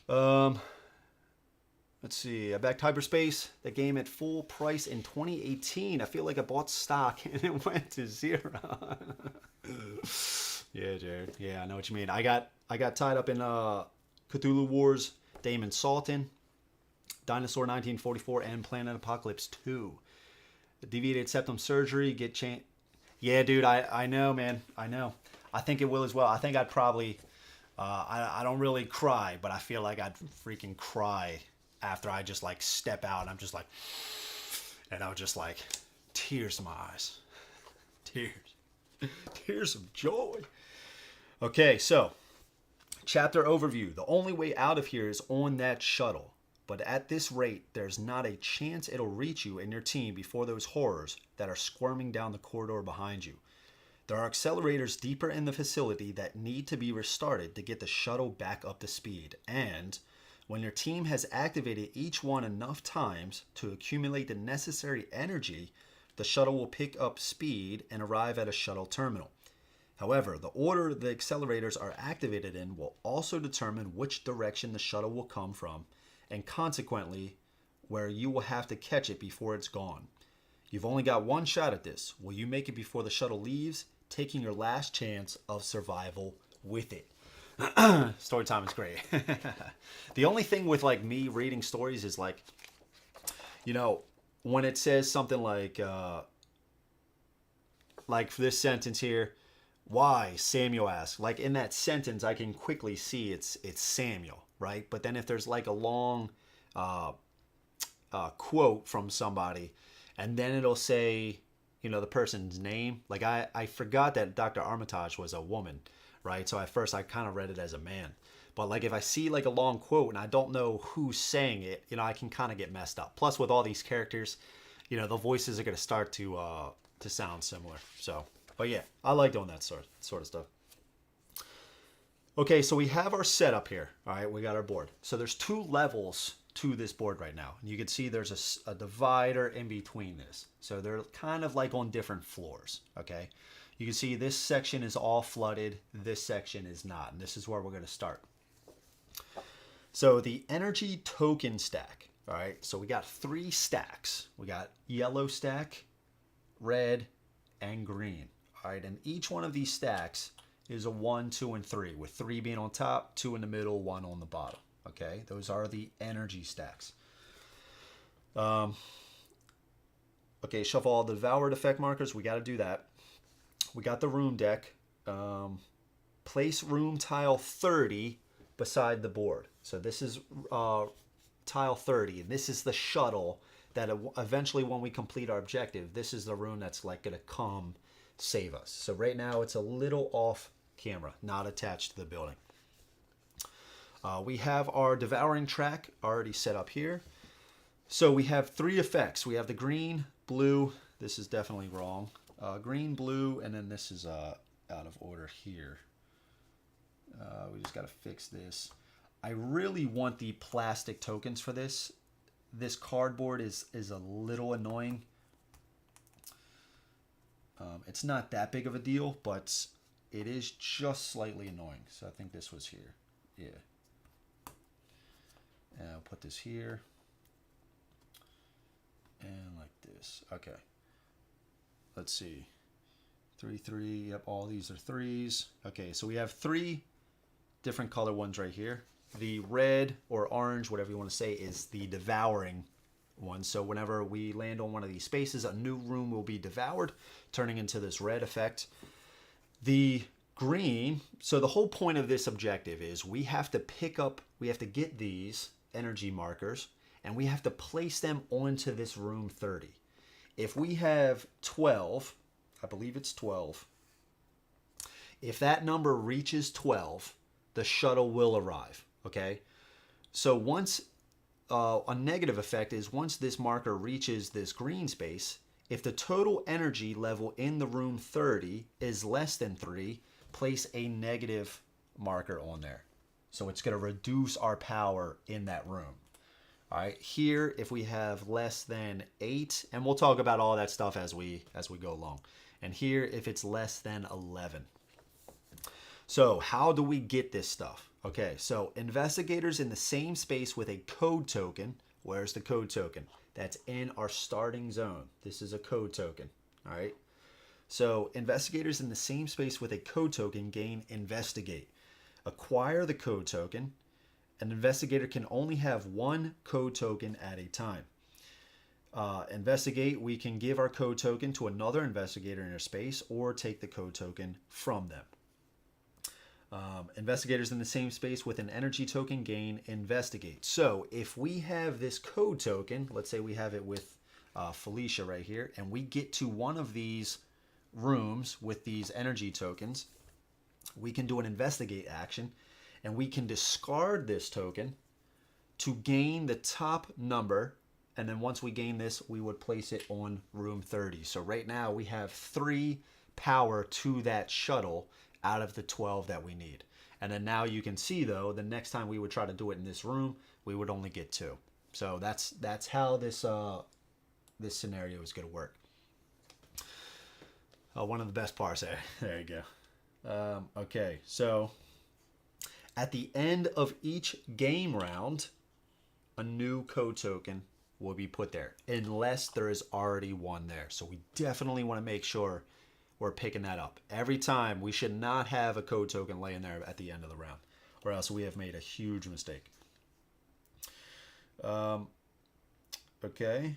let's see. I backed Hyperspace, the game at full price in 2018. I feel like I bought stock and it went to zero. Yeah, Jared. Yeah, I know what you mean. I got tied up in Cthulhu Wars, Damon Sultan, Dinosaur 1944, and Planet Apocalypse 2. The Deviated Septum Surgery, Yeah, dude, I know, man. I know. I think it will as well. I think I'd probably... I don't really cry, but I feel like I'd freaking cry after I just, like, step out. And I'm just like... And I was just like... Tears in my eyes. Tears. Tears of joy. Okay, so... Chapter overview. The only way out of here is on that shuttle. But at this rate, there's not a chance it'll reach you and your team before those horrors that are squirming down the corridor behind you. There are accelerators deeper in the facility that need to be restarted to get the shuttle back up to speed. And when your team has activated each one enough times to accumulate the necessary energy, the shuttle will pick up speed and arrive at a shuttle terminal. However, the order the accelerators are activated in will also determine which direction the shuttle will come from, and consequently, where you will have to catch it before it's gone. You've only got one shot at this. Will you make it before the shuttle leaves, taking your last chance of survival with it? Story time is great. The only thing with like me reading stories is like, you know, when it says something like this sentence here, why, Samuel asked. Like in that sentence, I can quickly see it's Samuel, right? But then if there's like a long quote from somebody, and then it'll say, you know, the person's name. Like I forgot that Dr. Armitage was a woman, right? So at first I kind of read it as a man. But like if I see like a long quote and I don't know who's saying it, you know, I can kind of get messed up. Plus with all these characters, you know, the voices are going to start to sound similar. So, but yeah, I like doing that sort of stuff. Okay, so we have our setup here. All right, we got our board. So there's 2 levels to this board right now. And you can see there's a divider in between this. So they're kind of like on different floors, okay? You can see this section is all flooded. This section is not. And this is where we're going to start. So the energy token stack, all right? So we got 3 stacks. We got yellow stack, red, and green. All right, and each one of these stacks is a 1, 2, and 3, with 3 being on top, 2 in the middle, 1 on the bottom. Okay, those are the energy stacks. Okay, shuffle all the devoured effect markers. We got to do that. We got the room deck. Place room tile 30 beside the board. So this is tile 30, and this is the shuttle that eventually, when we complete our objective, this is the room that's like going to come save us. So right now it's a little off camera, not attached to the building. We have our devouring track already set up here. So we have 3 effects. We have the green, blue. This is definitely wrong. Green, blue, and then this is out of order here. We just got to fix this. I really want the plastic tokens for this. This cardboard is a little annoying. It's not that big of a deal, but it is just slightly annoying. So I think this was here. Yeah. And I'll put this here. And like this. Okay. Let's see. 3, 3. Yep, all these are 3s. Okay, so we have 3 different color ones right here. The red or orange, whatever you want to say, is the devouring one. So whenever we land on one of these spaces, a new room will be devoured, turning into this red effect. The green, so the whole point of this objective is we have to get these energy markers, and we have to place them onto this room 30. If we have 12, I believe it's 12, if that number reaches 12, the shuttle will arrive, okay? So once, a negative effect is once this marker reaches this green space, if the total energy level in the room 30 is less than 3, place a negative marker on there. So it's going to reduce our power in that room. All right, here if we have less than 8, and we'll talk about all that stuff as we go along. And here if it's less than 11. So how do we get this stuff? Okay, so investigators in the same space with a code token. Where's the code token? That's in our starting zone. This is a code token. All right. So investigators in the same space with a code token gain investigate. Acquire the code token. An investigator can only have 1 code token at a time. Investigate, we can give our code token to another investigator in our space or take the code token from them. Investigators in the same space with an energy token gain investigate. So if we have this code token, let's say we have it with Felicia right here, and we get to one of these rooms with these energy tokens, we can do an investigate action, and we can discard this token to gain the top number, and then once we gain this, we would place it on room 30. So right now we have 3 power to that shuttle out of the 12 that we need. And then now you can see though, the next time we would try to do it in this room, we would only get 2. So that's how this this scenario is going to work. One of the best parts there. There you go. Okay, so at the end of each game round, a new code token will be put there, unless there is already one there. So we definitely want to make sure we're picking that up. Every time, we should not have a code token laying there at the end of the round, or else we have made a huge mistake. Okay.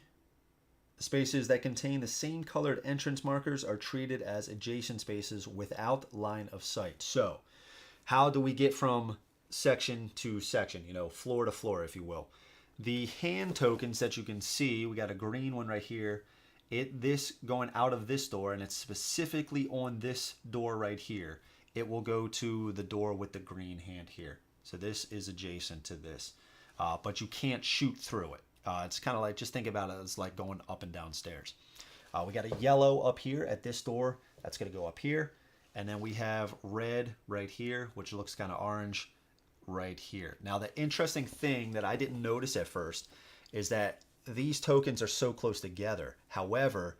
Spaces that contain the same colored entrance markers are treated as adjacent spaces without line of sight. So, how do we get from section to section, you know, floor to floor, if you will? The hand tokens that you can see, we got a green one right here. This going out of this door, and it's specifically on this door right here. It will go to the door with the green hand here. So this is adjacent to this, but you can't shoot through it. It's kind of like, just think about it as like going up and down stairs. We got a yellow up here at this door. That's going to go up here. And then we have red right here, which looks kind of orange right here. Now, the interesting thing that I didn't notice at first is that these tokens are so close together. However,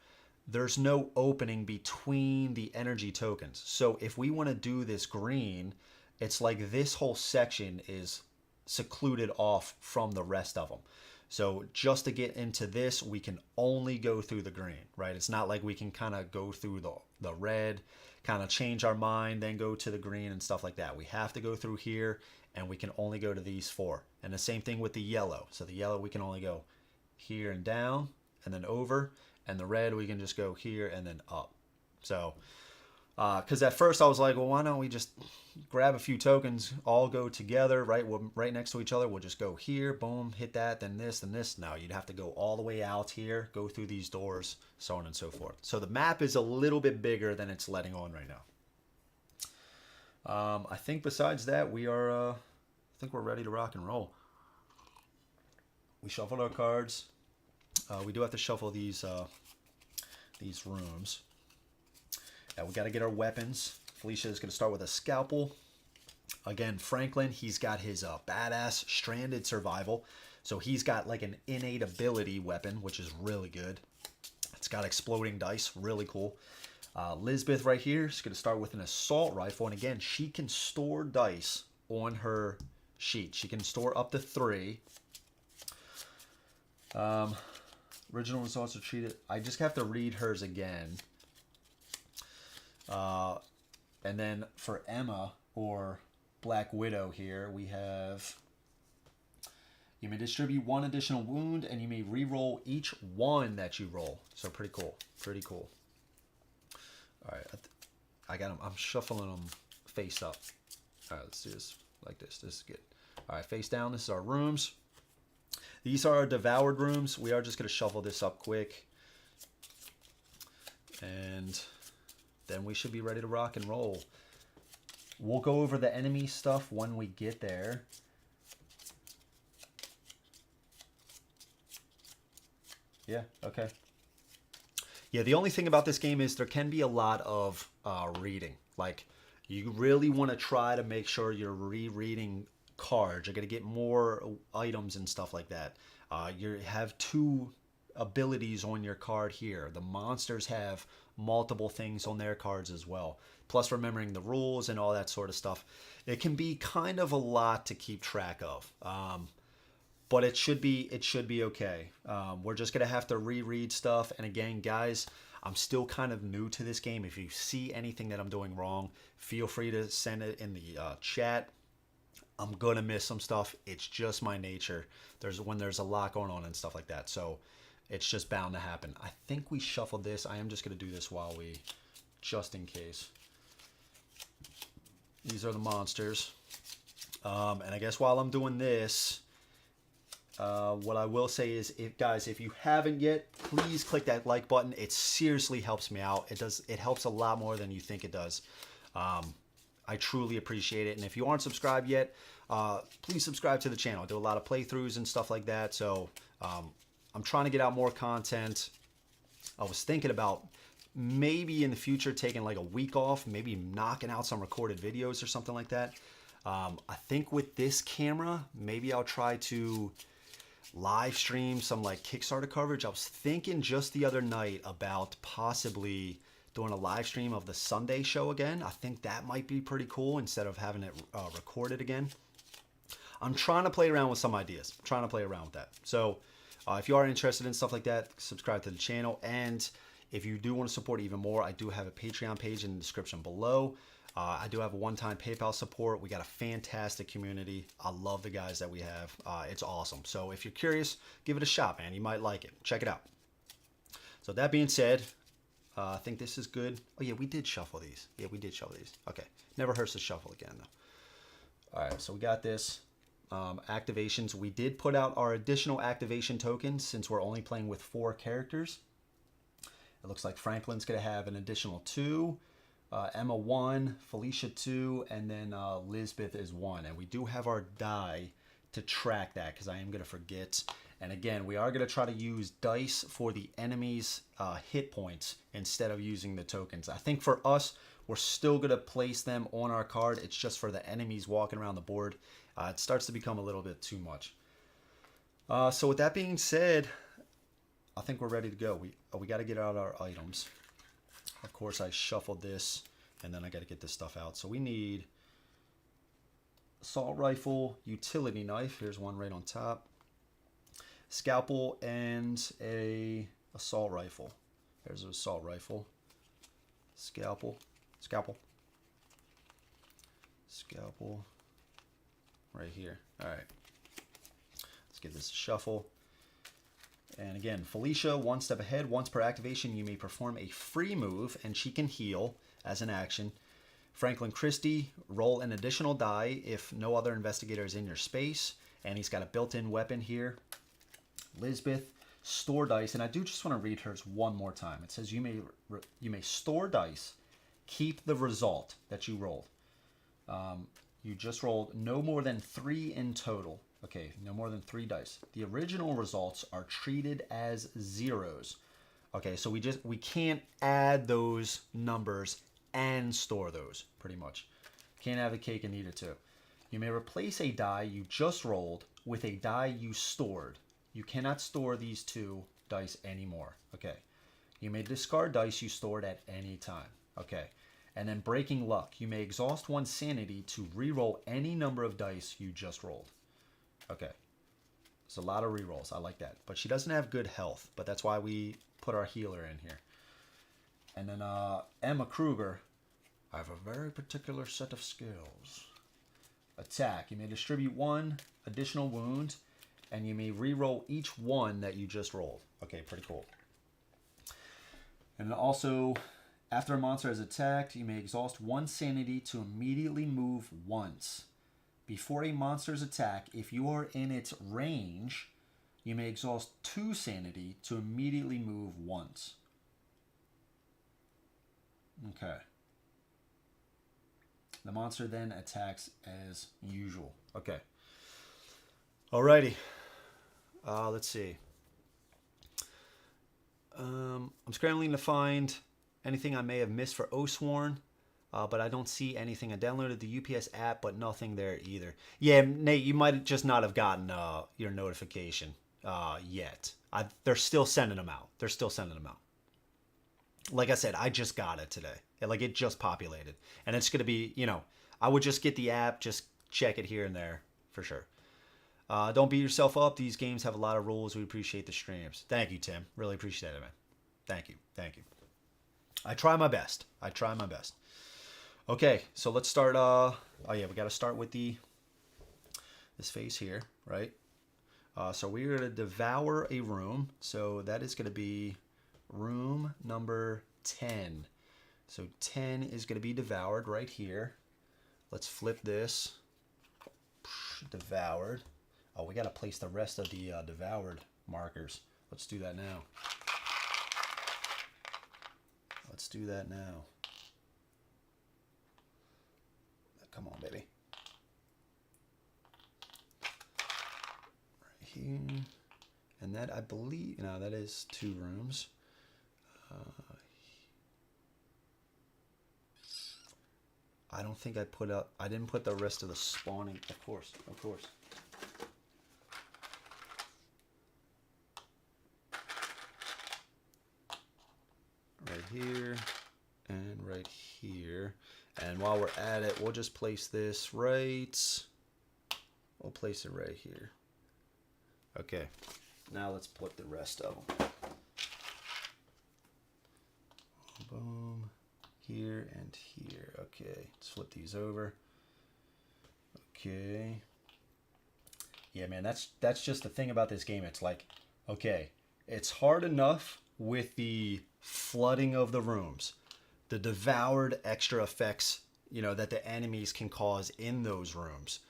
there's no opening between the energy tokens. So if we want to do this green, it's like this whole section is secluded off from the rest of them. So just to get into this, we can only go through the green, right? It's not like we can kind of go through the red, kind of change our mind, then go to the green and stuff like that. We have to go through here, and we can only go to these four. And the same thing with the yellow. So the yellow, we can only go here and down and then over. And the red, we can just go here and then up. So, because at first I was like, well, why don't we just grab a few tokens, all go together, right? Right next to each other. We'll just go here, boom, hit that, then this, then this. No, you'd have to go all the way out here, go through these doors, so on and so forth. So the map is a little bit bigger than it's letting on right now. I think besides that, we are, I think we're ready to rock and roll. We shuffled our cards. We do have to shuffle these rooms. Now we got to get our weapons. Felicia is going to start with a scalpel. Again, Franklin, he's got his badass stranded survival. So he's got like an innate ability weapon, which is really good. It's got exploding dice, really cool. Lisbeth right here is going to start with an assault rifle. And again, she can store dice on her sheet. She can store up to 3. Original results are treated. I just have to read hers again. And then for Emma or Black Widow here, we have, you may distribute 1 additional wound and you may re-roll each one that you roll. So pretty cool. Pretty cool. All right. I got them. I'm shuffling them face up. All right, let's do this like this. This is good. All right, face down. This is our rooms. These are our devoured rooms. We are just going to shuffle this up quick. And then we should be ready to rock and roll. We'll go over the enemy stuff when we get there. Yeah, okay. Yeah, the only thing about this game is there can be a lot of reading. Like, you really want to try to make sure you're rereading cards. You're going to get more items and stuff like that. You have 2 abilities on your card here. The monsters have multiple things on their cards as well. Plus remembering the rules and all that sort of stuff. It can be kind of a lot to keep track of. But it should be okay. We're just gonna have to reread stuff. And again, guys, I'm still kind of new to this game. If you see anything that I'm doing wrong, feel free to send it in the chat. I'm gonna miss some stuff. It's just my nature. When there's a lot going on and stuff like that. So it's just bound to happen. I think we shuffled this. I am just gonna do this while just in case. These are the monsters. And I guess while I'm doing this, what I will say is, guys, if you haven't yet, please click that like button. It seriously helps me out. It helps a lot more than you think it does. I truly appreciate it. And if you aren't subscribed yet, please subscribe to the channel. I do a lot of playthroughs and stuff like that. So I'm trying to get out more content. I was thinking about maybe in the future taking like a week off, maybe knocking out some recorded videos or something like that. I think with this camera, maybe I'll try to live stream some like Kickstarter coverage. I was thinking just the other night about possibly doing a live stream of the Sunday show again. I think that might be pretty cool instead of having it recorded again. I'm trying to play around with some ideas. I'm trying to play around with that. So if you are interested in stuff like that, subscribe to the channel. And if you do want to support even more, I do have a Patreon page in the description below. I do have a one-time PayPal support. We got a fantastic community. I love the guys that we have. It's awesome. So if you're curious, give it a shot, man. You might like it. Check it out. So that being said, I think this is good. Oh, yeah, we did shuffle these. Yeah, we did shuffle these. Okay. Never hurts to shuffle again, though. All right, so we got this. Activations. We did put out our additional activation tokens since we're only playing with 4 characters. It looks like Franklin's going to have an additional 2. Emma 1, Felicia 2, and then Lisbeth is 1. And we do have our die to track that because I am going to forget. And again, we are going to try to use dice for the enemy's hit points instead of using the tokens. I think for us, we're still going to place them on our card. It's just for the enemies walking around the board. It starts to become a little bit too much. So with that being said, I think we're ready to go. We got to get out our items. Of course, I shuffled this, and then I got to get this stuff out. So we need assault rifle, utility knife. Here's one right on top. Scalpel and a assault rifle. There's an assault rifle. Scalpel. Scalpel. Scalpel. Right here. All right. Let's give this a shuffle. And again, Felicia, 1 step ahead. Once per activation, you may perform a free move, and she can heal as an action. Franklin Christie, roll an additional die if no other investigator is in your space. And he's got a built-in weapon here. Lisbeth, store dice. And I do just want to read hers one more time. It says you may store dice, keep the result that you rolled. You just rolled no more than 3 in total. Okay, no more than 3 dice. The original results are treated as zeros. Okay, so we can't add those numbers and store those, pretty much. Can't have a cake and eat it too. You may replace a die you just rolled with a die you stored. You cannot store these 2 dice anymore. Okay. You may discard dice you stored at any time. Okay. And then breaking luck. You may exhaust 1 sanity to re-roll any number of dice you just rolled. Okay. It's a lot of re-rolls. I like that. But she doesn't have good health. But that's why we put our healer in here. And then Emma Kruger. I have a very particular set of skills. Attack. You may distribute 1 additional wound. And you may re-roll each one that you just rolled. Okay, pretty cool. And then also, after a monster is attacked, you may exhaust 1 sanity to immediately move once. Before a monster's attack, if you are in its range, you may exhaust 2 sanity to immediately move once. Okay. The monster then attacks as usual. Okay. Alrighty. Let's see. I'm scrambling to find anything I may have missed for Osworn, but I don't see anything. I downloaded the UPS app, but nothing there either. Yeah, Nate, you might just not have gotten your notification yet. They're still sending them out. They're still sending them out. Like I said, I just got it today. Like, it just populated. And it's going to be, I would just get the app, just check it here and there for sure. Don't beat yourself up. These games have a lot of rules. We appreciate the streams. Thank you, Tim. Really appreciate it, man. Thank you. Thank you. I try my best. I try my best. Okay, so let's start. Oh, yeah, we got to start with this phase here, right? So we're going to devour a room. So that is going to be room number 10. So 10 is going to be devoured right here. Let's flip this. Devoured. Oh, we got to place the rest of the devoured markers. Let's do that now. Let's do that now. Come on, baby. Right here. And that, I believe, no, that is 2 rooms. I don't think I didn't put the rest of the spawning, of course. Right here. and right here. And while we're at it, we'll just place this right. We'll place it right here. Okay. Now let's put the rest of them. Boom. Here and here. Okay. Let's flip these over. Okay. Yeah, man, that's just the thing about this game. It's like, okay, it's hard enough with the flooding of the rooms, the devoured extra effects, you know, that the enemies can cause in those rooms,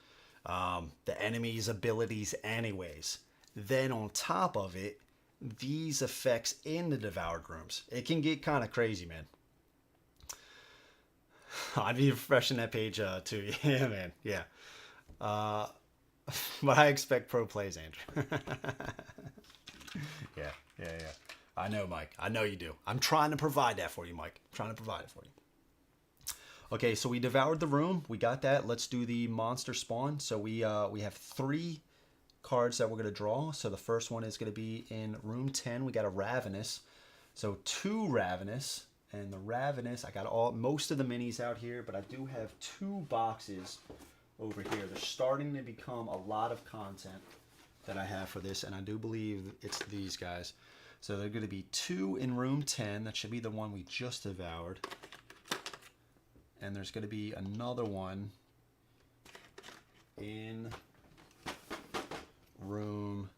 the enemy's abilities anyways. Then on top of it, these effects in the devoured rooms. It can get kind of crazy, man. I'd be refreshing that page too. Yeah, man. Yeah. But I expect pro plays, Andrew. Yeah. I know, Mike. I know you do. I'm trying to provide that for you, Mike. I'm trying to provide it for you. Okay, so we devoured the room. We got that. Let's do the monster spawn. So we have 3 cards that we're going to draw. So the first one is going to be in room 10. We got a Ravenous. So 2 Ravenous. And the Ravenous, I got most of the minis out here, but I do have 2 boxes over here. They're starting to become a lot of content that I have for this, and I do believe it's these guys. So they're going to be 2 in room 10. That should be the one we just devoured. And there's going to be another one in room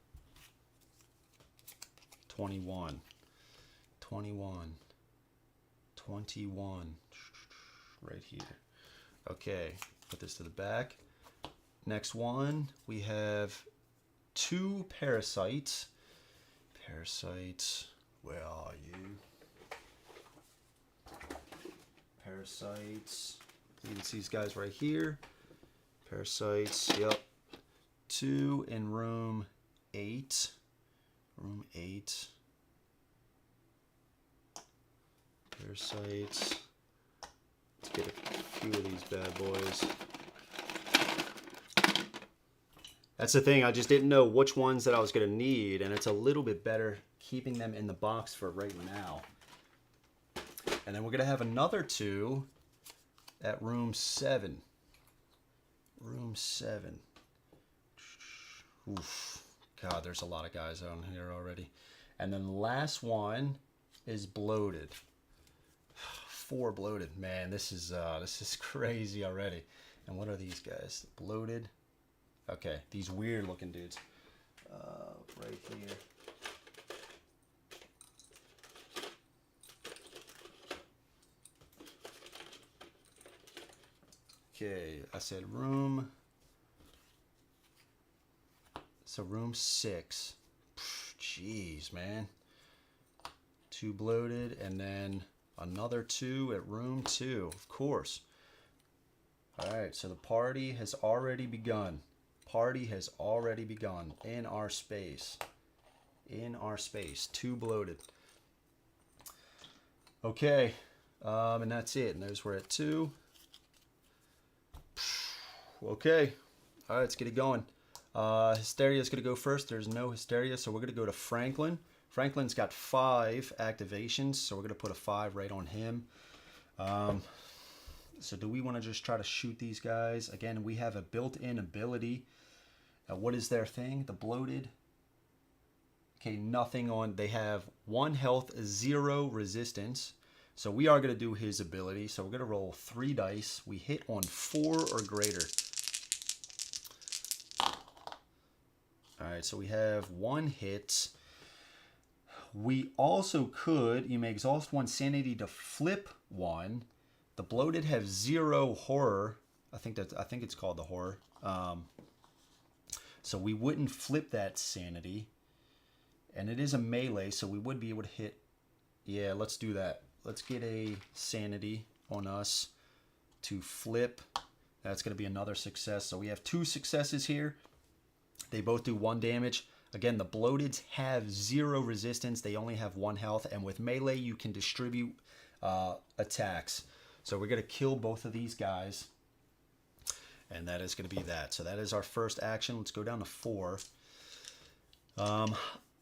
21. 21 right here. Okay, put this to the back. Next one, we have 2 parasites. Parasites, where are you? Parasites, I think it's these guys right here. Parasites, yep. 2 in room 8. Room 8. Parasites. Let's get a few of these bad boys. That's the thing, I just didn't know which ones that I was going to need, and it's a little bit better keeping them in the box for right now. And then we're going to have another 2 at room 7. Room 7. Oof. God, there's a lot of guys on here already. And then the last one is bloated. 4 bloated. Man, this is crazy already. And what are these guys? Bloated. Okay, these weird looking dudes. Right here. Okay, I said room. So room 6. Jeez, man. 2 bloated, and then another 2 at room 2, of course. All right, so the party has already begun. Party has already begun in our space. In our space, 2 bloated. Okay, and that's it. And those were at 2. Okay, all right, let's get it going. Hysteria is going to go first. There's no Hysteria, so we're going to go to Franklin. Franklin's got 5 activations, so we're going to put a 5 right on him. So do we want to just try to shoot these guys? Again, we have a built-in ability. What is their thing? The bloated. Okay, nothing on. They have 1 health, 0 resistance. So we are going to do his ability. So we're going to roll 3 dice. We hit on 4 or greater. All right, so we have 1 hit. We also could, you may exhaust 1 sanity to flip 1. The bloated have 0 horror. I think it's called the horror. So we wouldn't flip that sanity. And it is a melee, so we would be able to hit. Yeah, let's do that. Let's get a sanity on us to flip. That's going to be another success. So we have 2 successes here. They both do 1 damage. Again, the bloateds have 0 resistance. They only have 1 health. And with melee, you can distribute attacks. So we're going to kill both of these guys. And that is going to be that. So that is our first action. Let's go down to 4.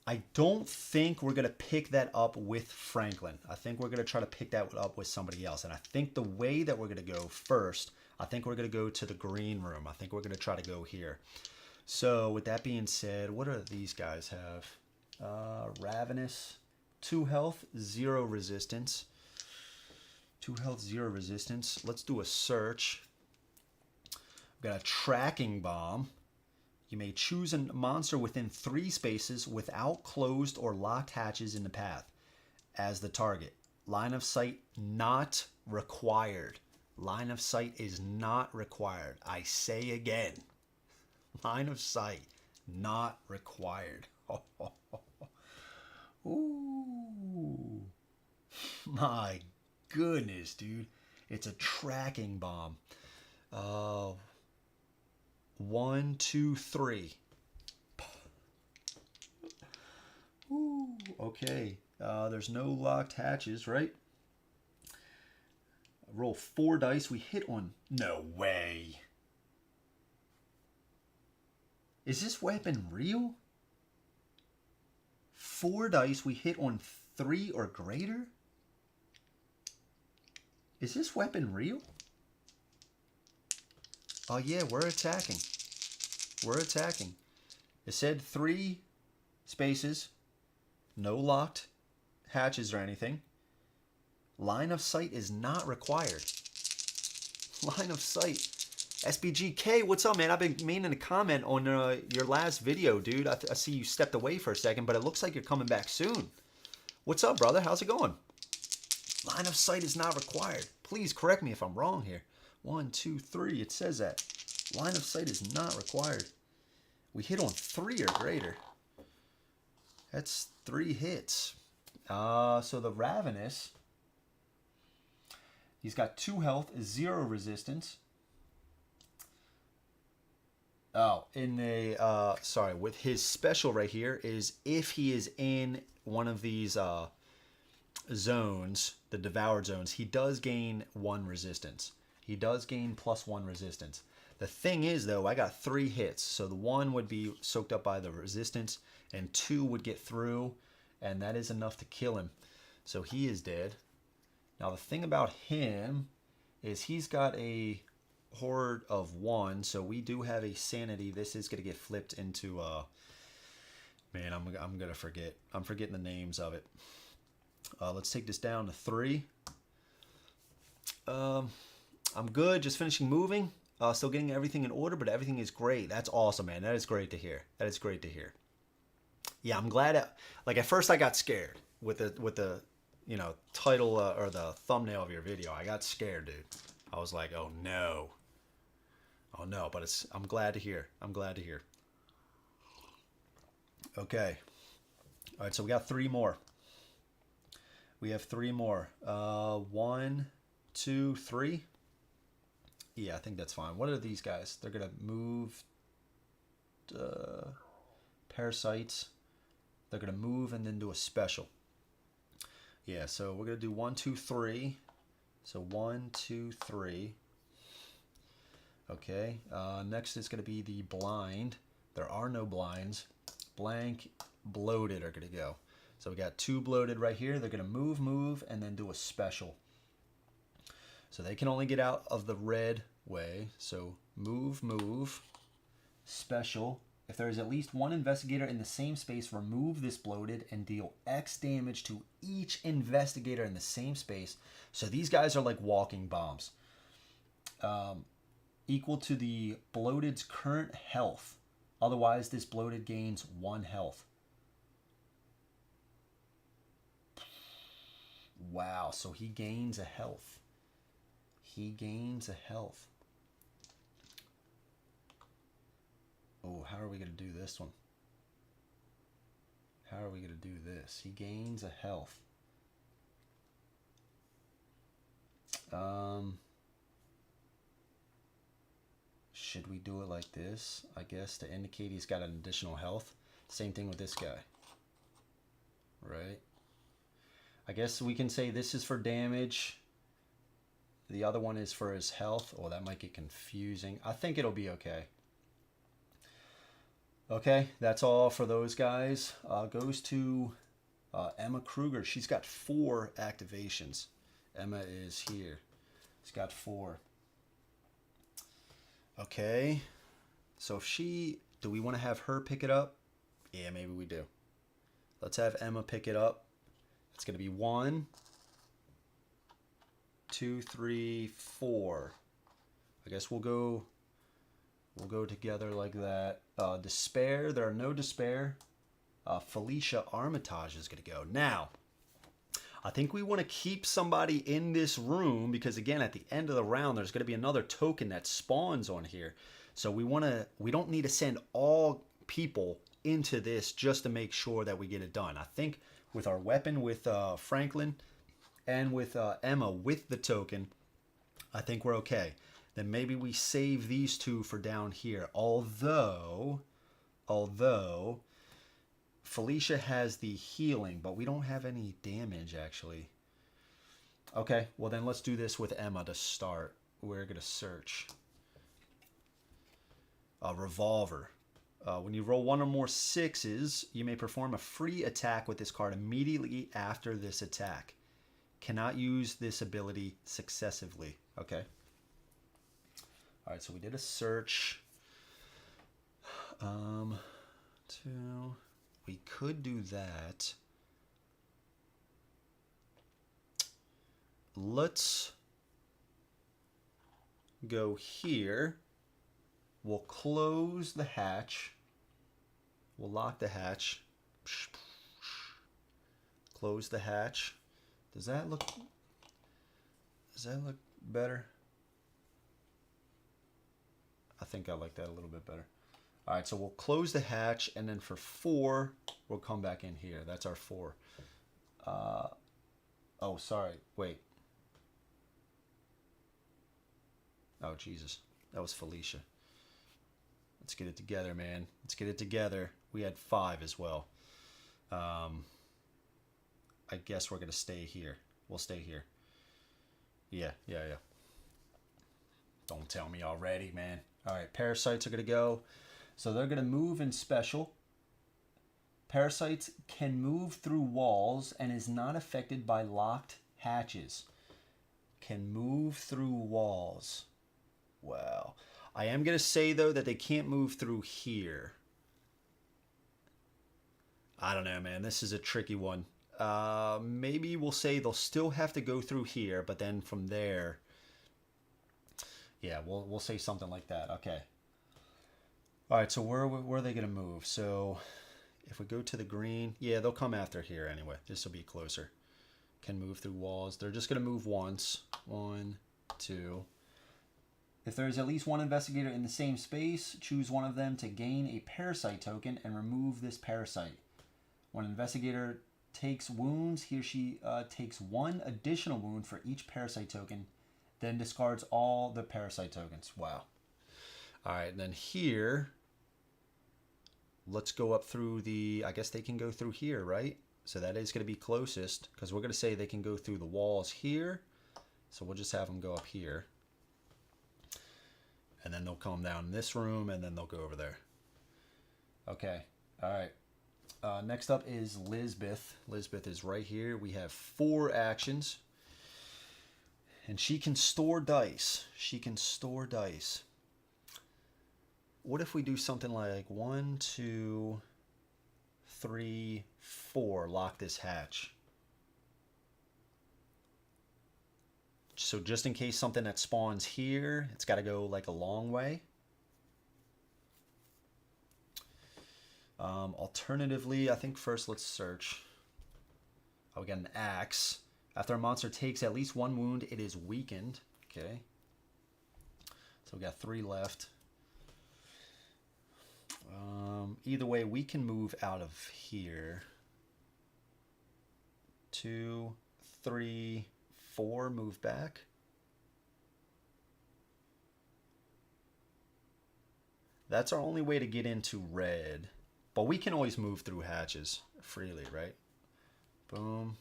I don't think we're going to pick that up with Franklin. I think we're going to try to pick that up with somebody else. And I think the way that we're going to go first, I think we're going to go to the green room. I think we're going to try to go here. So with that being said, what do these guys have? Ravenous, 2 health, 0 resistance. 2 health, 0 resistance. Let's do a search. We've got a tracking bomb. You may choose a monster within 3 spaces without closed or locked hatches in the path as the target. Line of sight not required. Line of sight is not required. I say again. Line of sight not required. Ooh. My goodness, dude. It's a tracking bomb. 1, 2, 3. Ooh, okay. There's no locked hatches, right? Roll 4 dice. We hit on... No way. Is this weapon real? 4 dice. We hit on 3 or greater? Is this weapon real? Oh yeah, we're attacking. We're attacking. It said 3 spaces. No locked hatches or anything. Line of sight is not required. Line of sight. SBGK, what's up, man? I've been meaning to comment on your last video, dude. I see you stepped away for a second, but it looks like you're coming back soon. What's up, brother? How's it going? Line of sight is not required. Please correct me if I'm wrong here. 1, 2, 3. It says that. Line of sight is not required. We hit on 3 or greater. That's 3 hits. So the Ravenous, he's got 2 health, 0 resistance. Oh, in the, sorry, with his special right here is if he is in one of these zones, the devoured zones, he does gain 1 resistance. He does gain +1 resistance. The thing is, though, I got 3 hits. So the 1 would be soaked up by the resistance, and 2 would get through, and that is enough to kill him. So he is dead. Now, the thing about him is he's got a horde of 1, so we do have a sanity. This is going to get flipped into, man, I'm going to forget. I'm forgetting the names of it. Let's take this down to 3. I'm good, just finishing moving. Still getting everything in order, but everything is great. That's awesome, man. That is great to hear. That is great to hear. Yeah, I'm glad. Like at first, I got scared with the title or the thumbnail of your video. I got scared, dude. I was like, oh no. But I'm glad to hear. I'm glad to hear. Okay. All right, so we got 3 more. We have 3 more. 1, 2, 3. Yeah, I think that's fine. What are these guys? They're going to move parasites. They're going to move and then do a special. Yeah, so we're going to do 1, 2, 3. So 1, 2, 3. Okay. Next is going to be the blind. There are no blinds. Blank, bloated are going to go. So we got 2 bloated right here. They're going to move, and then do a special. So they can only get out of the red way. So move, special. If there is at least 1 investigator in the same space, remove this bloated and deal X damage to each investigator in the same space. So these guys are like walking bombs. Equal to the bloated's current health. Otherwise, this bloated gains 1 health. Wow, so he gains a health. He gains a health. Oh, how are we going to do this one? How are we going to do this? He gains a health. Should we do it like this? I guess to indicate he's got an additional health. Same thing with this guy. Right? I guess we can say this is for damage. The other one is for his health. Oh, that might get confusing. I think it'll be okay. Okay, that's all for those guys. Goes to Emma Kruger. She's got 4 activations. Emma is here. She's got 4. Okay. So if do we want to have her pick it up? Yeah, maybe we do. Let's have Emma pick it up. It's going to be 1, 2, 3, 4. I guess we'll go together like that. Despair. There are no despair. Felicia Armitage is going to go. Now, I think we want to keep somebody in this room because, again, at the end of the round, there's going to be another token that spawns on here. So we don't need to send all people into this just to make sure that we get it done. I think with our weapon, with Franklin, and with Emma with the token, I think we're okay. Then maybe we save these 2 for down here. Although Felicia has the healing, but we don't have any damage, actually. Okay, well then let's do this with Emma to start. We're going to search. Revolver. When you roll 1 or more 6s, you may perform a free attack with this card immediately after this attack. Cannot use this ability successively. Okay. All right, so we did a search. 2... We could do that. Let's go here. We'll close the hatch. We'll lock the hatch. Close the hatch. Does that look better? I think I like that a little bit better. All right, so we'll close the hatch, and then for 4, we'll come back in here. That's our 4. Oh, sorry. Wait. Oh, Jesus. That was Felicia. Let's get it together, man. Let's get it together. We had 5 as well. I guess we're going to stay here. We'll stay here. Yeah. Don't tell me already, man. All right, parasites are going to go. So they're going to move in special. Parasites can move through walls and is not affected by locked hatches. Can move through walls. Wow. I am going to say, though, that they can't move through here. I don't know, man. This is a tricky one. Maybe we'll say they'll still have to go through here, but then from there... Yeah, we'll say something like that. Okay. All right, so where are they going to move? So if we go to the green, yeah, they'll come after here anyway. This will be closer. Can move through walls. They're just going to move once. 1, 2. If there is at least 1 investigator in the same space, choose one of them to gain a parasite token and remove this parasite. When an investigator takes wounds, he or she takes 1 additional wound for each parasite token, then discards all the parasite tokens. Wow. All right, and then here, let's go up through the, I guess they can go through here, right? So that is going to be closest, because we're going to say they can go through the walls here. So we'll just have them go up here. And then they'll come down in this room, and then they'll go over there. Okay, all right. Next up is Lisbeth. Lisbeth is right here. We have 4 actions. And she can store dice. She can store dice. What if we do something like 1, 2, 3, 4, lock this hatch? So just in case something that spawns here, it's got to go like a long way. Alternatively, I think first let's search. Oh, we got an axe. After a monster takes at least 1 wound, it is weakened. Okay. So we got 3 left. Either way, we can move out of here. 2, 3, 4, move back. That's our only way to get into red. But we can always move through hatches freely, right? Boom.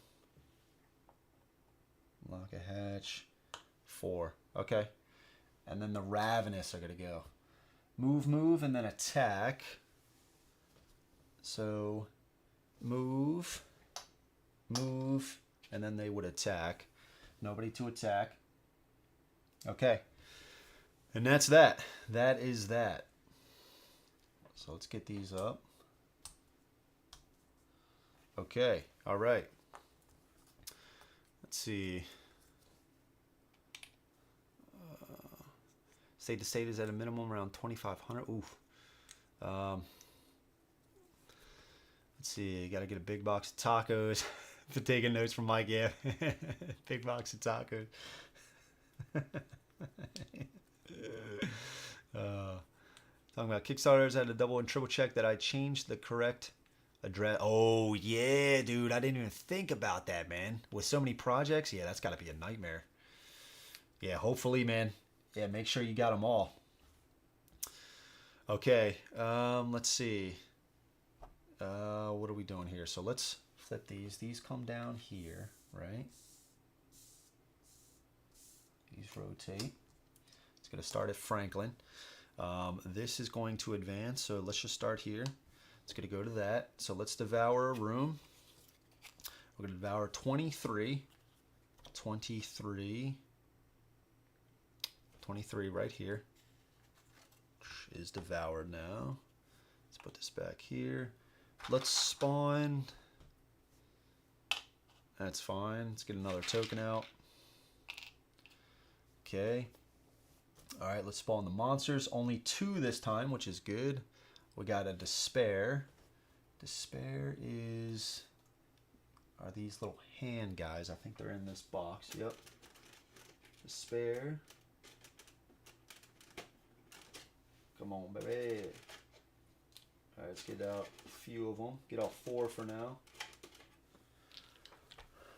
Lock a hatch. 4. Okay. And then the Ravenous are going to go. Move, and then attack. So move, move, and then they would attack. Nobody to attack. Okay. And that's that. That is that. So let's get these up. Okay. All right. Let's see. State to state is at a minimum around 2,500. Oof. Let's see. Got to get a big box of tacos. For taking notes from Mike, yeah. Big box of tacos. Talking about Kickstarters, I had to double and triple check that I changed the correct address. Oh, yeah, dude. I didn't even think about that, man. With so many projects, yeah, that's got to be a nightmare. Yeah, hopefully, man. Yeah, make sure you got them all. Okay, let's see. What are we doing here? So let's flip these. These come down here, right? These rotate. It's going to start at Franklin. This is going to advance, so let's just start here. It's going to go to that. So let's devour a room. We're going to devour 23. 23 right here is devoured now. Let's put this back here. Let's spawn. That's fine. Let's get another token out. Okay. All right, let's spawn the monsters. Only 2 this time, which is good. We got a despair. Despair is... are these little hand guys. I think they're in this box. Yep. Despair. Come on, baby. All right, let's get out a few of them. Get out 4 for now.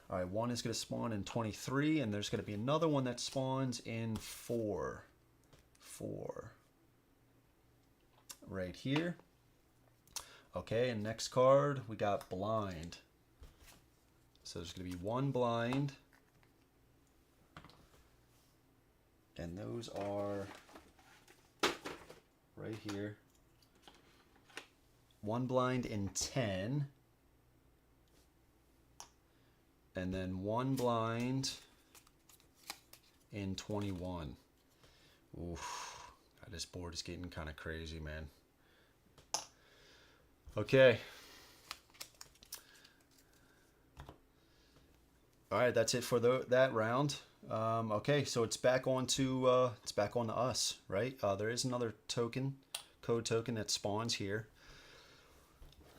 All right, one is going to spawn in 23, and there's going to be another one that spawns in 4. 4. Right here. Okay, and next card, we got blind. So there's going to be 1 blind. And those are right here. 1 blind in 10. And then 1 blind in 21. Oof. This board is getting kind of crazy, man. Okay. All right, that's it for that round. Okay, so it's back on to us, right? There is another token, code token that spawns here.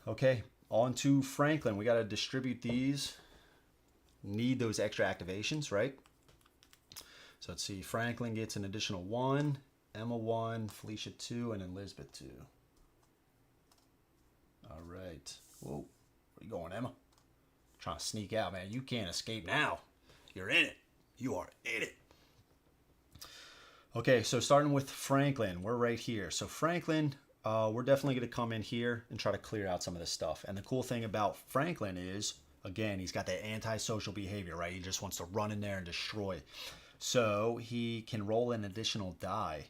Okay, on to Franklin. We got to distribute these. Need those extra activations, right? So let's see. Franklin gets an additional 1, Emma 1, Felicia 2, and then Lisbeth 2. All right. Whoa, where you going, Emma? Trying to sneak out, man. You can't escape now. You're in it. You are in it. Okay, so starting with Franklin, we're right here. So Franklin, we're definitely going to come in here and try to clear out some of this stuff. And the cool thing about Franklin is, again, he's got that antisocial behavior, right? He just wants to run in there and destroy. So he can roll an additional die.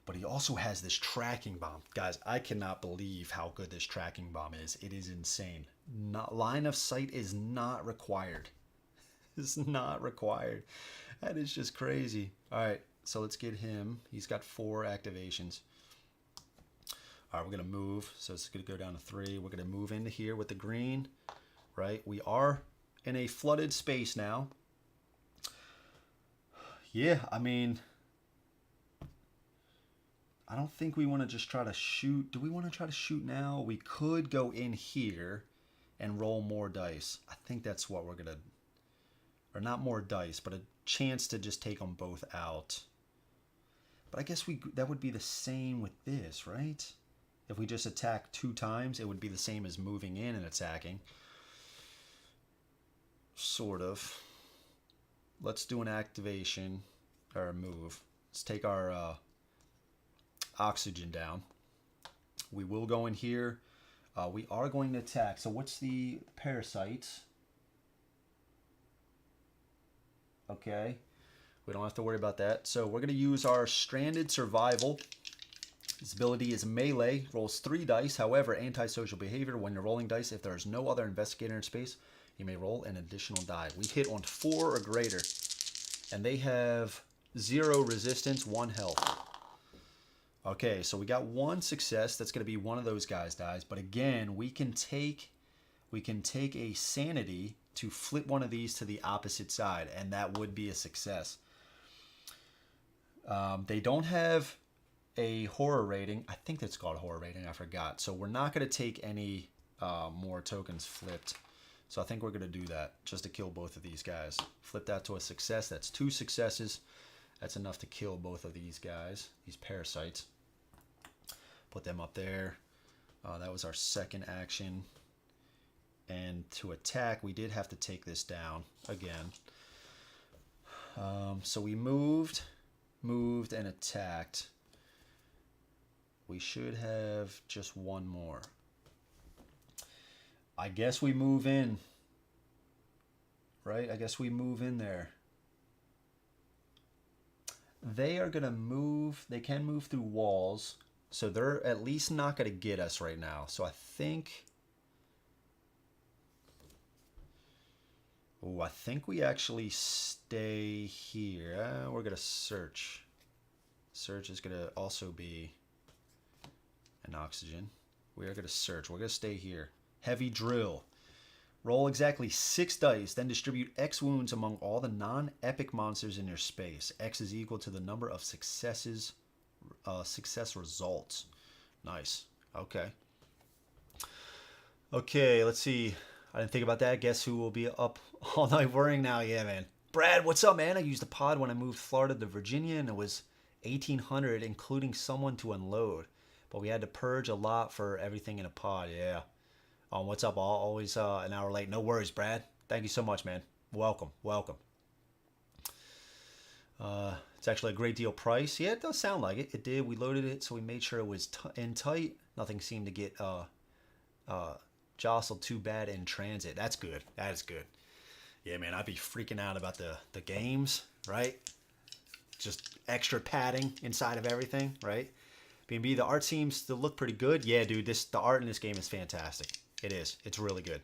But he also has this tracking bomb. Guys, I cannot believe how good this tracking bomb is. It is insane. Line of sight is not required. It's not required. That is just crazy. All right, so let's get him. He's got 4 activations. All right, we're going to move. So it's going to go down to 3. We're going to move into here with the green, right? We are in a flooded space now. Yeah, I mean, I don't think we want to just try to shoot. Do we want to try to shoot now? We could go in here and roll more dice. I think that's what we're going to, or not more dice, but a chance to just take them both out. But I guess that would be the same with this, right? If we just attack 2 times, it would be the same as moving in and attacking. Sort of. Let's do an activation, or a move. Let's take our oxygen down. We will go in here. We are going to attack. So what's the parasites? Okay. We don't have to worry about that. So we're going to use our stranded survival. Its ability is melee, rolls 3 dice. However, antisocial behavior, when you're rolling dice, if there is no other investigator in space, you may roll an additional die. We've hit on 4 or greater, and they have 0 resistance, 1 health. Okay, so we got 1 success. That's going to be one of those guys dies. But again, we can take a sanity to flip one of these to the opposite side, and that would be a success. They don't have a horror rating. I think that's called a horror rating. I forgot. So we're not going to take any more tokens flipped. So I think we're going to do that just to kill both of these guys. Flip that to a success. That's 2 successes. That's enough to kill both of these guys, these parasites. Put them up there. That was our second action. And to attack, we did have to take this down again. So we moved, and attacked. We should have just 1 more. I guess we move in. Right? I guess we move in there. They are going to move. They can move through walls. So they're at least not going to get us right now. So I think... Oh, I think we actually stay here. We're going to search. Search is going to also be an oxygen. We are going to search. We're going to stay here. Heavy drill. Roll exactly 6 dice, then distribute X wounds among all the non-epic monsters in your space. X is equal to the number of success results. Nice. Okay. Okay, let's see. I didn't think about that. Guess who will be up all night worrying now? Yeah, man. Brad, what's up, man? I used a pod when I moved Florida to Virginia, and it was 1,800, including someone to unload. But we had to purge a lot for everything in a pod. Yeah. What's up? Always an hour late. No worries, Brad. Thank you so much, man. Welcome. Welcome. It's actually a great deal price. Yeah, it does sound like it. It did. We loaded it, so we made sure it was in tight. Nothing seemed to get jostled too bad in transit. That's good. That is good. Yeah, man, I'd be freaking out about the games, right? Just extra padding inside of everything, right? BNB, the art seems to look pretty good. Yeah, dude, the art in this game is fantastic. It is. It's really good.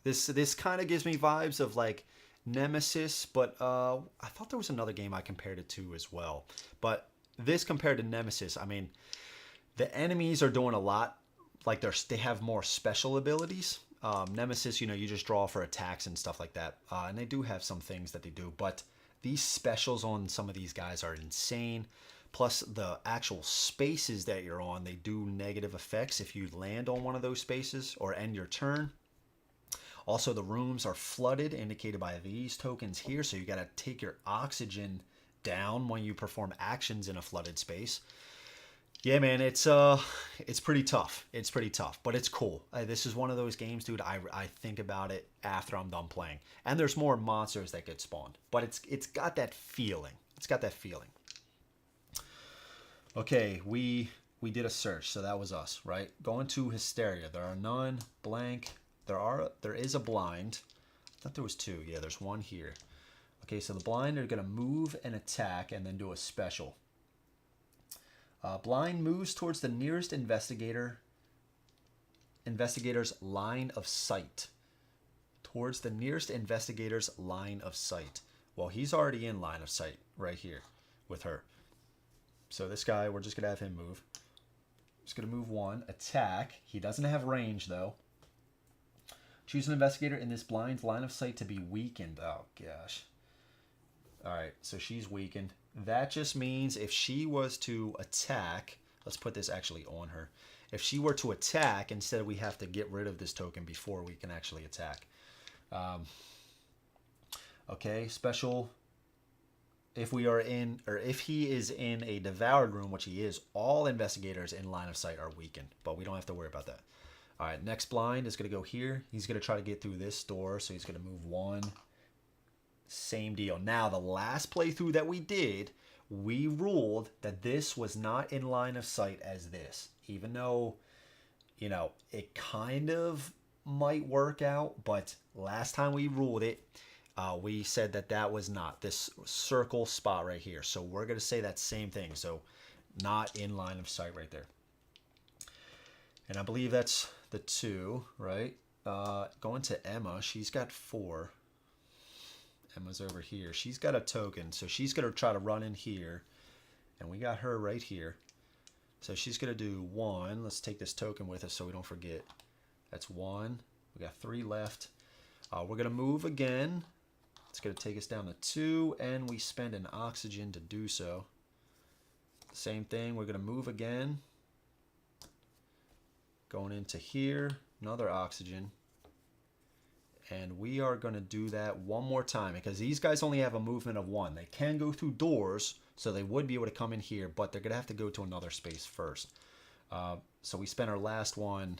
This kind of gives me vibes of like Nemesis, but I thought there was another game I compared it to as well. But this compared to Nemesis, I mean, the enemies are doing a lot. Like they have more special abilities. Nemesis, you know, you just draw for attacks and stuff like that. And they do have some things that they do, but these specials on some of these guys are insane. Plus the actual spaces that you're on, they do negative effects if you land on one of those spaces or end your turn. Also, the rooms are flooded, indicated by these tokens here. So you got to take your oxygen down when you perform actions in a flooded space. Yeah, man, it's pretty tough. It's pretty tough, but it's cool. This is one of those games, dude. I think about it after I'm done playing. And there's more monsters that get spawned, but it's got that feeling. It's got that feeling. Okay, we did a search, so that was us, right? Going to Hysteria. There are none. Blank. There is a blind. I thought there was 2. Yeah, there's 1 here. Okay, so the blind are gonna move and attack and then do a special. Blind moves towards the nearest investigator's line of sight. Towards the nearest investigator's line of sight. Well, he's already in line of sight right here with her. So this guy, we're just going to have him move. Just going to move 1. Attack. He doesn't have range, though. Choose an investigator in this blind's line of sight to be weakened. Oh, gosh. All right, so she's weakened. That just means if she was to attack, let's put this actually on her. If she were to attack, instead we have to get rid of this token before we can actually attack. Okay, special. If we are in, or if he is in a devoured room, which he is, all investigators in line of sight are weakened, but we don't have to worry about that. All right, next blind is going to go here. He's going to try to get through this door, so he's going to move 1. Same deal. Now, the last playthrough that we did, we ruled that this was not in line of sight as this, even though, you know, it kind of might work out, but last time we ruled it, we said that was not this circle spot right here. So we're going to say that same thing. So not in line of sight right there. And I believe that's the 2, right? Going to Emma, she's got 4. Emma's over here. She's got a token, so she's going to try to run in here. And we got her right here. So she's going to do 1. Let's take this token with us so we don't forget. That's 1. We got 3 left. We're going to move again. It's going to take us down to 2, and we spend an oxygen to do so. Same thing, we're going to move again. Going into here, another oxygen. And we are going to do that one more time because these guys only have a movement of 1. They can go through doors, so they would be able to come in here, but they're going to have to go to another space first. So we spent our last one